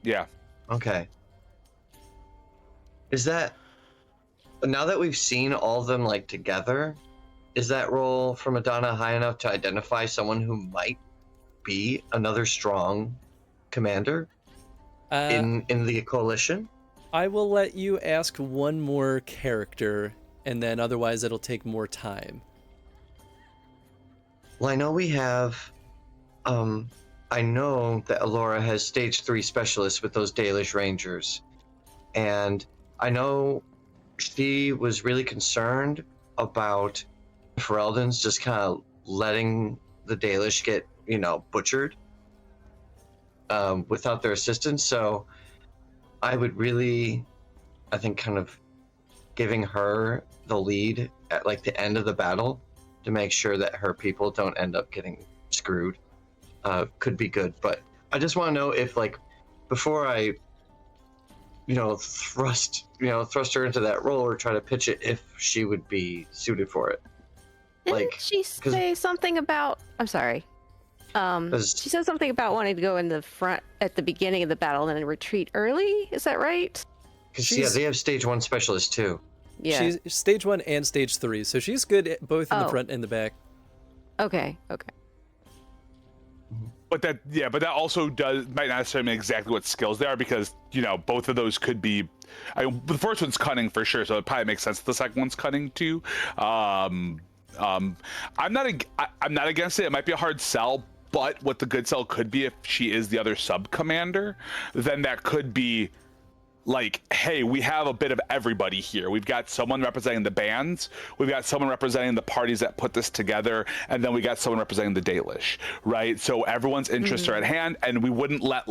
S2: Yeah.
S4: Okay. Is that now that we've seen all of them like together? Is that role for Madonna high enough to identify someone who might be another strong commander in the coalition?
S1: I will let you ask one more character, and then otherwise it'll take more time.
S4: Well, I know we have. I know that Alora has stage 3 specialists with those Dalish Rangers, and I know she was really concerned about Fereldans just kind of letting the Dalish get, butchered without their assistance. So I would really, I think, kind of giving her the lead at like the end of the battle to make sure that her people don't end up getting screwed could be good. But I just want to know if, like, before I thrust her into that role or try to pitch it, if she would be suited for it.
S3: Didn't she say something about? I'm sorry. She said something about wanting to go in the front at the beginning of the battle and then retreat early. Is that right?
S4: Because they have stage 1 specialists too.
S3: Yeah.
S1: She's stage 1 and stage 3, so she's good at both in the front and the back.
S3: Okay.
S2: But that also might not necessarily mean exactly what skills they are, because both of those could be. The first one's cunning for sure, so it probably makes sense. The second one's cunning too. I'm not against it. It might be a hard sell, but what the good sell could be, if she is the other sub commander, then that could be like, hey, we have a bit of everybody here. We've got someone representing the bands, we've got someone representing the parties that put this together, and then we got someone representing the Dalish, right? So everyone's interests are at hand, and we wouldn't let,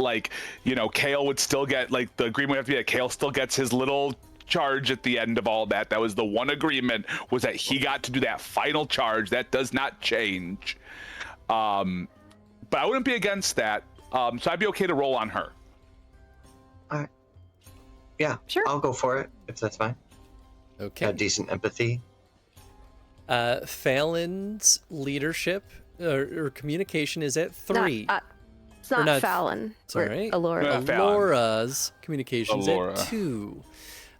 S2: Kale would still get, the agreement would have to be that Kale still gets his little charge at the end of all that. That was the one agreement, was that he got to do that final charge. That does not change. But I wouldn't be against that. So I'd be okay to roll on her.
S4: All right. Yeah,
S3: Sure.
S4: I'll go for it if that's fine.
S1: Okay.
S4: Have decent empathy.
S1: Fallon's leadership or communication is at 3.
S3: It's not
S1: not-
S3: Fallon.
S1: Sorry.
S3: Alora.
S2: Yeah. Fallon.
S1: Alora's communication's
S2: Alora.
S1: at 2.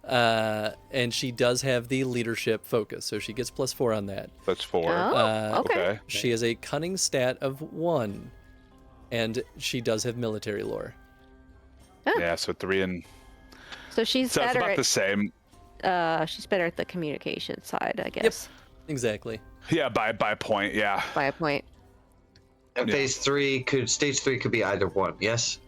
S1: And she does have the leadership focus, so she gets +4 on that.
S2: That's 4.
S3: Oh, okay.
S1: She has a cunning stat of 1, and she does have military lore.
S2: Yeah, so 3 and.
S3: So she's
S2: So it's
S3: better
S2: about
S3: at
S2: the same.
S3: she's better at the communication side, I guess.
S1: Exactly.
S2: Yeah, by a point. Yeah.
S3: By a point.
S4: And
S2: Yeah.
S4: stage 3 could be either one. Yes.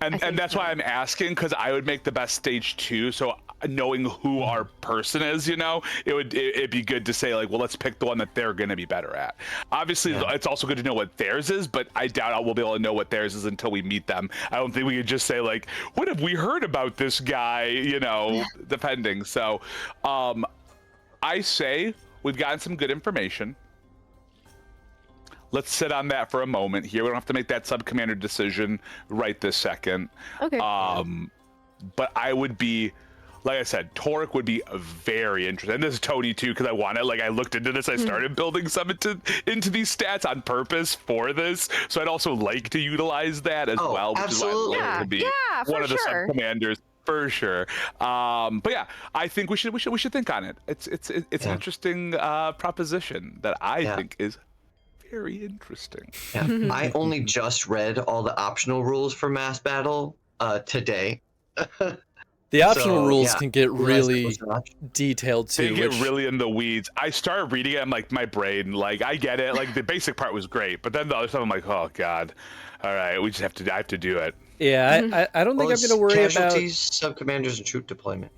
S2: And
S3: think
S2: that's
S3: so.
S2: why I'm asking, because I would make the best stage 2. So knowing who our person is, it'd be good to say, well, let's pick the one that they're going to be better at. Obviously, it's also good to know what theirs is, but I doubt we'll be able to know what theirs is until we meet them. I don't think we could just say, what have we heard about this guy, depending. So I say we've gotten some good information. Let's sit on that for a moment here. We don't have to make that sub-commander decision right this second.
S3: Okay.
S2: But I would be, like I said, Torek would be very interested. And this is Tony too, because I want it. I looked into this. I started building some into these stats on purpose for this. So I'd also like to utilize that as well, which
S4: absolutely.
S2: is why I'd love to be
S3: Yeah,
S2: one
S3: for
S2: of the
S3: sure.
S2: sub-commanders. For sure. But yeah, I think we should think on it. It's an interesting proposition that I think is very interesting.
S4: Yeah. I only just read all the optional rules for mass battle today.
S1: The optional
S4: So,
S1: rules
S4: yeah,
S1: can get
S4: realized that
S1: really
S4: was an option.
S1: detailed
S2: They
S1: too.
S2: get
S1: Which,
S2: really in the weeds. I started reading it, I'm like, my brain, like, I get it. Like, the basic part was great, but then the other stuff, I'm like, oh god, all right, I have to do it.
S1: yeah, I don't think I'm going to worry about.
S4: Casualties, sub-commanders, and troop deployment.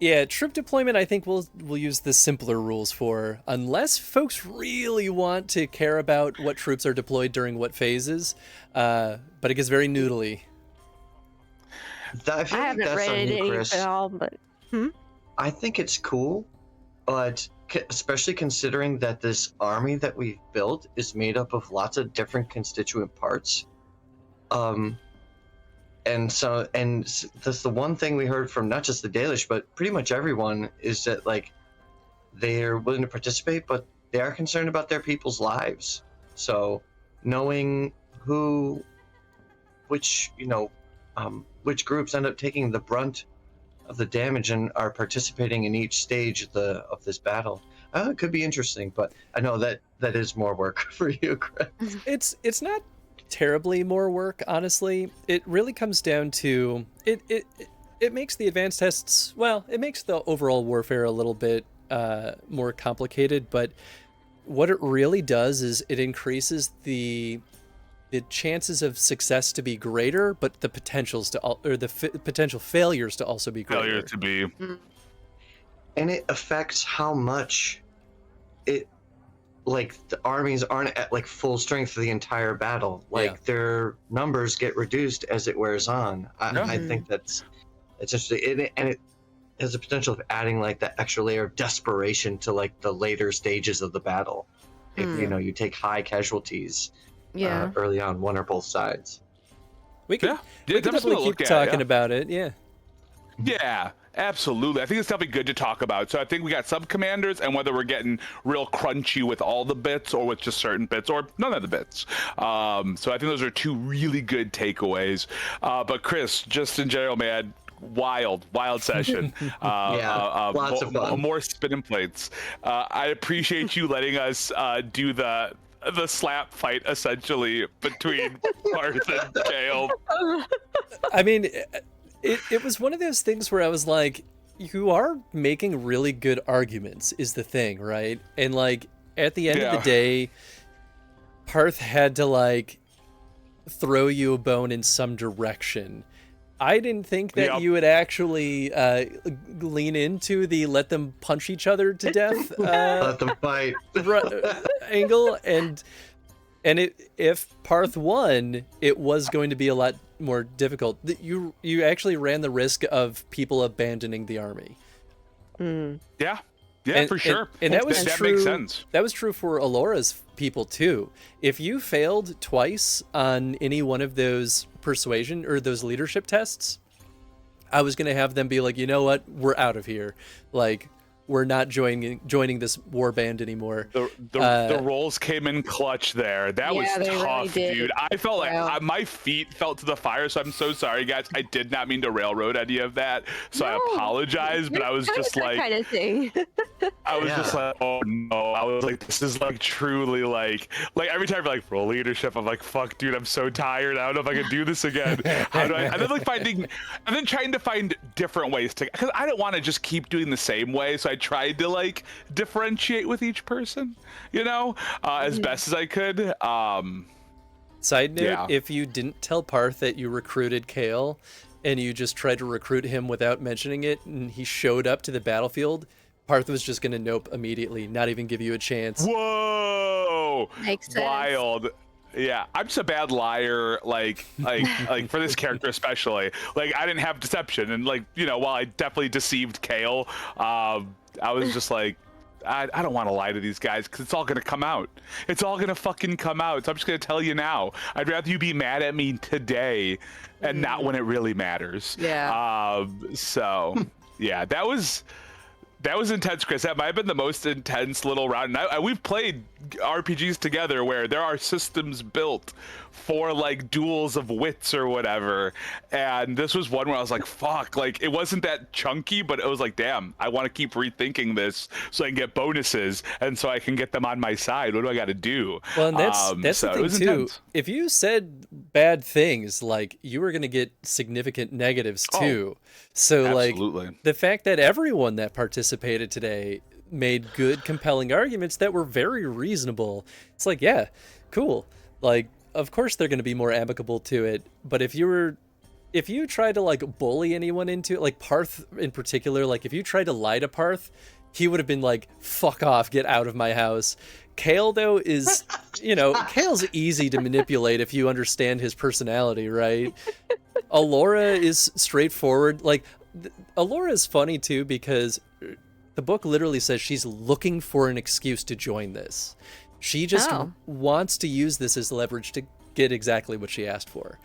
S1: Yeah, troop deployment. I think we'll use the simpler rules for, unless folks really want to care about what troops are deployed during what phases. But it gets very noodly.
S4: I feel
S3: I
S4: like
S3: haven't
S4: that's
S3: read
S4: on
S3: it
S4: you,
S3: any
S4: Chris.
S3: at all, but
S4: I think it's cool, but especially considering that this army that we've built is made up of lots of different constituent parts. That's the one thing we heard from not just the Dalish, but pretty much everyone, is that like they're willing to participate, but they are concerned about their people's lives. So knowing which groups end up taking the brunt of the damage and are participating in each stage of this battle, it could be interesting. But I know that is more work for you, Chris.
S1: It's not terribly more work, honestly. It really comes down to it makes the advanced tests, well, it makes the overall warfare a little bit more complicated, but what it really does is it increases the chances of success to be greater, but the potentials to potential failures to also be greater.
S2: Failure to be.
S4: And it affects how much it, like, the armies aren't at like full strength for the entire battle. Like their numbers get reduced as it wears on. I think it's interesting, and it has the potential of adding like that extra layer of desperation to like the later stages of the battle. If you take high casualties early on, one or both sides.
S1: We could definitely keep talking about it.
S2: Yeah, absolutely. I think it's definitely good to talk about. So I think we got sub-commanders, and whether we're getting real crunchy with all the bits or with just certain bits or none of the bits. So I think those are two really good takeaways. But Chris, just in general, man, wild session.
S4: Lots of fun.
S2: More spinning plates. I appreciate you letting us do the slap fight essentially between Parth and Kale.
S1: I mean, it was one of those things where I was like, you are making really good arguments is the thing, right? And like at the end of the day, Parth had to like throw you a bone in some direction. I didn't think that you would actually lean into the let them punch each other to death
S4: let them fight
S1: angle, and if Parth won, it was going to be a lot more difficult. You actually ran the risk of people abandoning the army.
S2: Yeah, for sure.
S1: And that was true.
S2: Makes sense.
S1: That was true for Alora's people too. If you failed twice on any one of those persuasion or those leadership tests, I was gonna have them be like, you know what, we're out of here. Like, we're not joining this war band anymore.
S2: The rolls came in clutch there. That was tough,
S3: really
S2: dude. I felt like my feet felt to the fire, so I'm so sorry, guys. I did not mean to railroad any of that, so I apologize, but I was just like,
S3: kind of thing.
S2: I was just like, oh no. I was like, this is like truly like every time you're like, roll leadership, I'm like, fuck, dude, I'm so tired. I don't know if I can do this again. How do I? And then like trying to find different ways to, because I don't want to just keep doing the same way. So I tried to like differentiate with each person, as best as I could.
S1: Side note, if you didn't tell Parth that you recruited Kale and you just tried to recruit him without mentioning it, and he showed up to the battlefield, Parth was just gonna nope immediately, not even give you a chance.
S2: Whoa!
S3: Makes sense.
S2: Wild. Yeah, I'm just a bad liar, like for this character especially. Like, I didn't have deception, and while I definitely deceived Kale, I was just like, I don't want to lie to these guys because it's all gonna come out. It's all gonna fucking come out. So I'm just gonna tell you now. I'd rather you be mad at me today, and not when it really matters.
S3: Yeah.
S2: So yeah, that was That was intense, Chris. That might have been the most intense little round. And we've played RPGs together where there are systems built for like duels of wits or whatever. And this was one where I was like, fuck, like it wasn't that chunky, but it was like, damn, I want to keep rethinking this so I can get bonuses and so I can get them on my side. What do I got to do?
S1: Well, and that's
S2: so
S1: the
S2: it was
S1: thing too.
S2: intense.
S1: If you said bad things, like you were going to get significant negatives too. So
S2: absolutely.
S1: like the fact that everyone that participated today made good, compelling arguments that were very reasonable. It's like, yeah, cool. Like, of course they're going to be more amicable to it. But if you tried to like bully anyone into it, like Parth in particular, like if you tried to lie to Parth, he would have been like, fuck off, get out of my house. Kale, though, is, Kale's easy to manipulate if you understand his personality, right? Alora is straightforward. Like, Alora is funny, too, because the book literally says she's looking for an excuse to join this. She just wants to use this as leverage to get exactly what she asked for.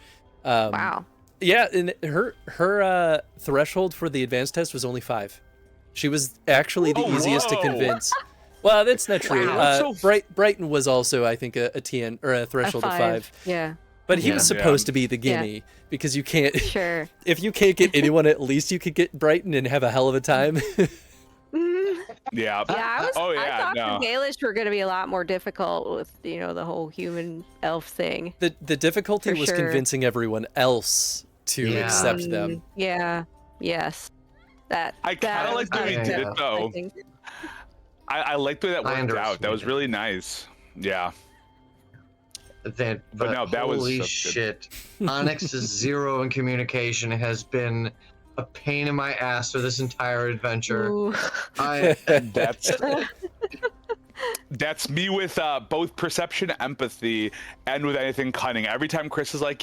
S3: Wow.
S1: Yeah, and her threshold for the advanced test was only 5. She was actually the easiest to convince. Well, that's not true.
S3: Wow.
S1: Brighton was also, I think, a TN or a threshold of 5.
S3: Yeah.
S1: But he was supposed to be the guinea because you can't.
S3: Sure.
S1: If you can't get anyone, at least you could get Brighton and have a hell of a time.
S2: Yeah.
S3: I thought
S2: no.
S3: the Galish were going to be a lot more difficult with the whole human elf thing.
S1: The difficulty was
S3: sure.
S1: convincing everyone else to accept them.
S3: Yeah. Yes.
S2: I kind of like the way we did it though. I like the way that worked out. That was really nice. Yeah.
S4: But
S2: no, that was
S4: holy
S2: so
S4: shit. Onyx's 0 in communication has been a pain in my ass for this entire adventure.
S2: That's me with both perception, empathy, and with anything cunning. Every time Chris is like,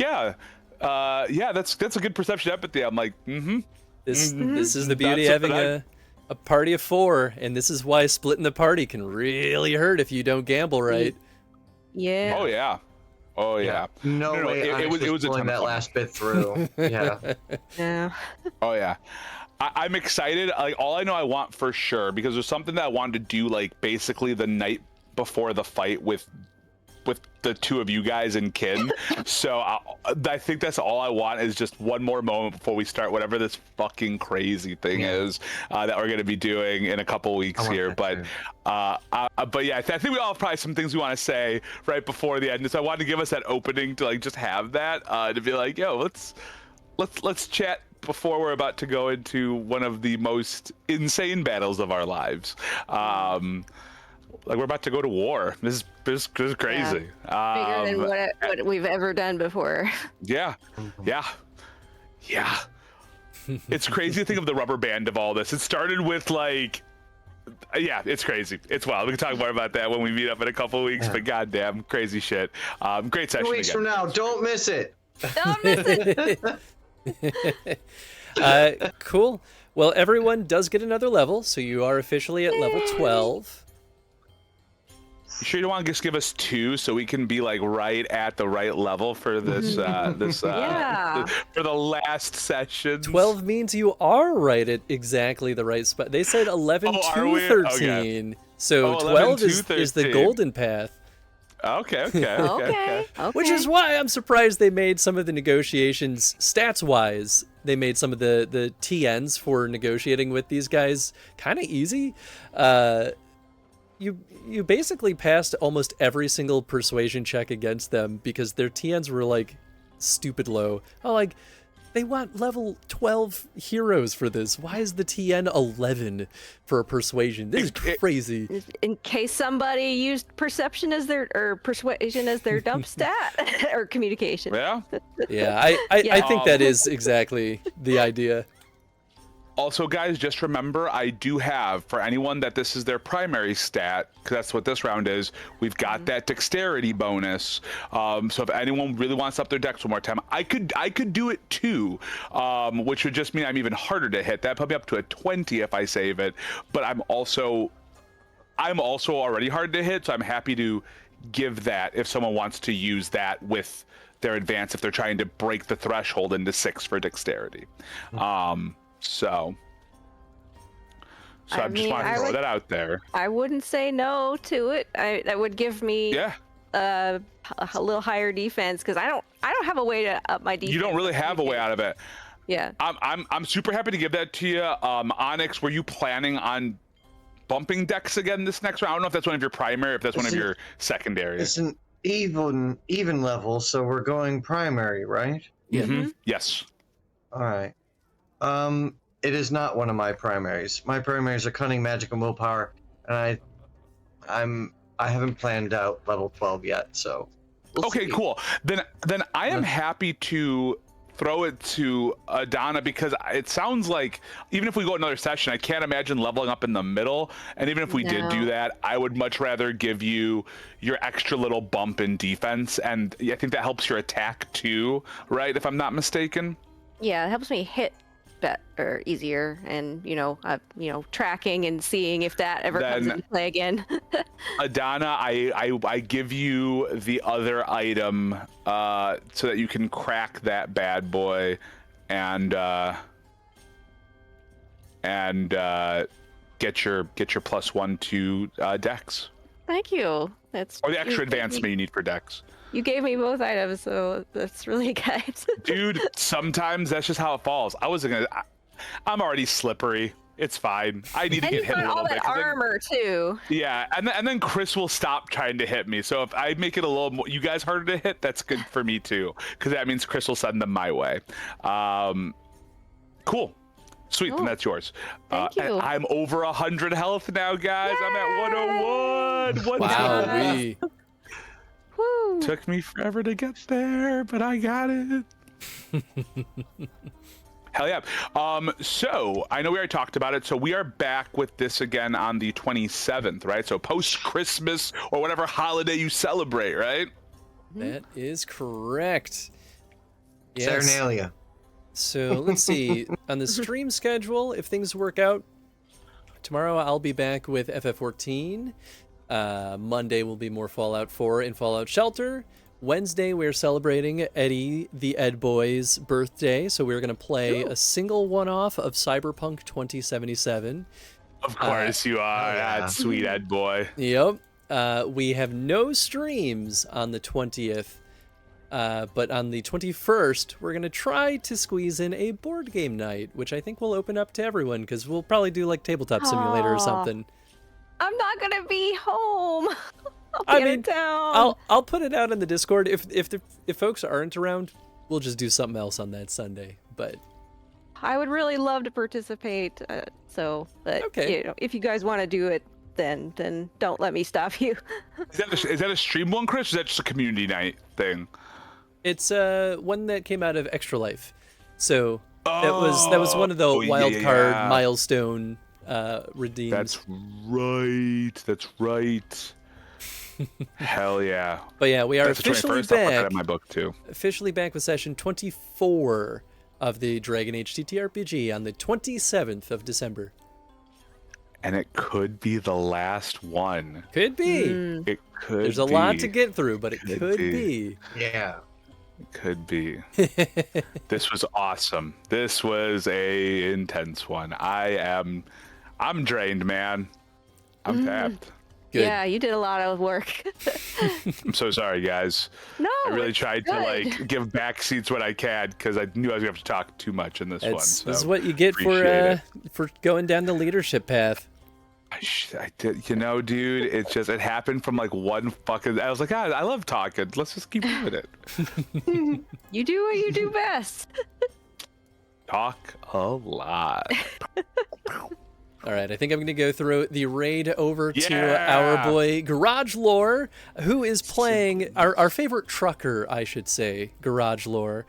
S2: that's a good perception, empathy. I'm like,
S1: This is the beauty of having a party of 4, and this is why splitting the party can really hurt if you don't gamble right.
S3: Yeah.
S2: Oh yeah.
S4: No way. It was pulling that last bit through. Yeah.
S3: Yeah.
S2: Oh yeah. I'm excited. Like all I know I want for sure, because there's something that I wanted to do like basically the night before the fight with the 2 of you guys and Kin. So I think that's all I want is just one more moment before we start whatever this fucking crazy thing is that we're going to be doing in a couple weeks here. But yeah, I think we all have probably some things we want to say right before the end. So I wanted to give us that opening to like just have that to be like, yo, let's chat before we're about to go into one of the most insane battles of our lives. Like we're about to go to war. This is crazy.
S3: Bigger than what we've ever done before.
S2: Yeah. It's crazy to think of the rubber band of all this. It started with like, it's crazy. It's wild. We can talk more about that when we meet up in a couple of weeks. But goddamn, crazy shit. Great session.
S4: 2 weeks
S2: again.
S4: from now, don't miss it.
S3: Don't miss it.
S1: Cool. Well, everyone does get another level, so you are officially at level 12.
S2: You sure you don't want to just give us 2 so we can be like right at the right level for this for the last session?
S1: 12 means you are right at exactly the right spot. They said 11 to 13. Okay. So 12 is the golden path.
S2: Okay.
S1: Which is why I'm surprised they made some of the negotiations stats-wise. They made some of the TNs for negotiating with these guys kind of easy. You basically passed almost every single persuasion check against them because their TNs were like stupid low. Like they want level 12 heroes for this. Why is the TN 11 for a persuasion? This is crazy.
S3: In case somebody used perception as their persuasion as their dump stat or communication.
S2: Yeah.
S1: I think that is exactly the idea.
S2: Also, guys, just remember, I do have, for anyone that this is their primary stat, because that's what this round is, we've got that dexterity bonus. So if anyone really wants up their dex one more time, I could do it too, which would just mean I'm even harder to hit. That'd put me up to a 20 if I save it. But I'm also already hard to hit, so I'm happy to give that if someone wants to use that with their advance if they're trying to break the threshold into 6 for dexterity. So So I just want to throw that out there.
S3: I wouldn't say no to it. That would give me a little higher defense because I don't have a way to up my defense.
S2: You don't really have a way out of it.
S3: Yeah.
S2: I'm super happy to give that to you. Onyx, were you planning on bumping Dex again this next round? I don't know if that's one of your primary, or if that's one of your secondary.
S4: It's an even level, so we're going primary, right?
S2: Mm-hmm. Yes.
S4: All right. It is not one of my primaries. My primaries are cunning, magic, and willpower, and I haven't planned out level 12 yet, so. We'll see.
S2: Cool. Then I am happy to throw it to Adana, because it sounds like even if we go another session, I can't imagine leveling up in the middle. And even if we did do that, I would much rather give you your extra little bump in defense, and I think that helps your attack too, right? If I'm not mistaken.
S3: Yeah, it helps me hit better, easier, and tracking and seeing if that ever comes into play again.
S2: Adana, I give you the other item so that you can crack that bad boy and get your +1 to Dex.
S3: Thank you.
S2: Or the extra advancement you need for Dex.
S3: You gave me both items, so that's really good.
S2: Dude, sometimes that's just how it falls. I'm already slippery. It's fine. I need to get hit a little bit.
S3: And all that armor too.
S2: Yeah, and then Chris will stop trying to hit me. So if I make it a little more, you guys harder to hit, that's good for me too, because that means Chris will send them my way. Cool. Sweet, then that's yours.
S3: Thank you.
S2: I'm over 100 health now, guys. Yay! I'm at 101.
S1: Wow,
S3: Woo.
S2: Took me forever to get there, but I got it. Hell yeah. So I know we already talked about it. So we are back with this again on the 27th, right? So post-Christmas or whatever holiday you celebrate, right?
S1: That is correct. Yes.
S4: Saturnalia.
S1: So let's see. On the stream schedule, if things work out, tomorrow I'll be back with FF14. Monday will be more Fallout 4 and Fallout Shelter. Wednesday, we're celebrating Eddie the Ed Boy's birthday, so we're going to play a single one-off of Cyberpunk 2077.
S2: Of course you are, that sweet Ed Boy.
S1: Yep. We have no streams on the 20th, but on the 21st, we're going to try to squeeze in a board game night, which I think will open up to everyone, because we'll probably do like Tabletop Simulator or something.
S3: I'm not going to be home. I'll be out of town.
S1: I'll put it out in the Discord. If folks aren't around, we'll just do something else on that Sunday. But
S3: I would really love to participate. If you guys want to do it, then don't let me stop you.
S2: Is that a stream one, Chris? Or is that just a community night thing?
S1: It's one that came out of Extra Life. So that was one of the wild card milestone redeems.
S2: That's right. Hell yeah.
S1: But yeah, we are officially back.
S2: I'll put that in my book too.
S1: Officially back with session 24 of the Dragon Age TTRPG on the 27th of December.
S2: And it could be the last one.
S1: Could be.
S2: It could be.
S1: There's a lot to get through, but it could be.
S4: Yeah.
S2: It could be. This was awesome. This was a intense one. I'm drained, man. I'm tapped.
S1: Good.
S3: Yeah, you did a lot of work.
S2: I'm so sorry, guys.
S3: No,
S2: I really tried
S3: good.
S2: to give back seats when I can, because I knew I was gonna have to talk too much in this one. So
S1: this is what you get for going down the leadership path.
S2: I did, dude. It happened from like one fucking. I was like, I love talking. Let's just keep doing it.
S3: You do what you do best.
S2: Talk a lot.
S1: All right, I think I'm going to go throw the raid over to our boy Garage Lore, who is playing our favorite trucker, I should say, Garage Lore,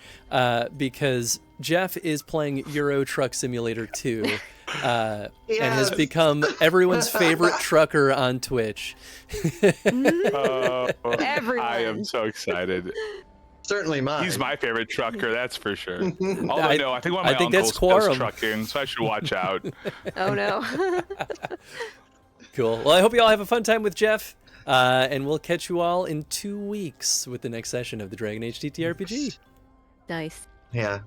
S1: because Jeff is playing Euro Truck Simulator 2 and has become everyone's favorite trucker on Twitch.
S3: Everyone.
S2: I am so excited.
S4: Certainly mine.
S2: He's my favorite trucker, that's for sure. Although, I think one of my uncles does trucking, so I should watch out.
S3: Oh, no.
S1: Cool. Well, I hope you all have a fun time with Jeff, and we'll catch you all in 2 weeks with the next session of the Dragon Age TTRPG.
S3: Nice.
S4: Yeah.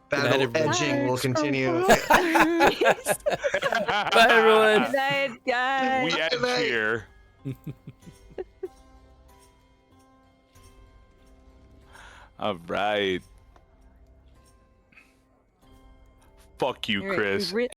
S4: Battle edging will continue.
S1: Bye, everyone.
S3: Good night, guys.
S2: We end here. All right. Fuck you,
S3: All right,
S2: Chris.
S3: we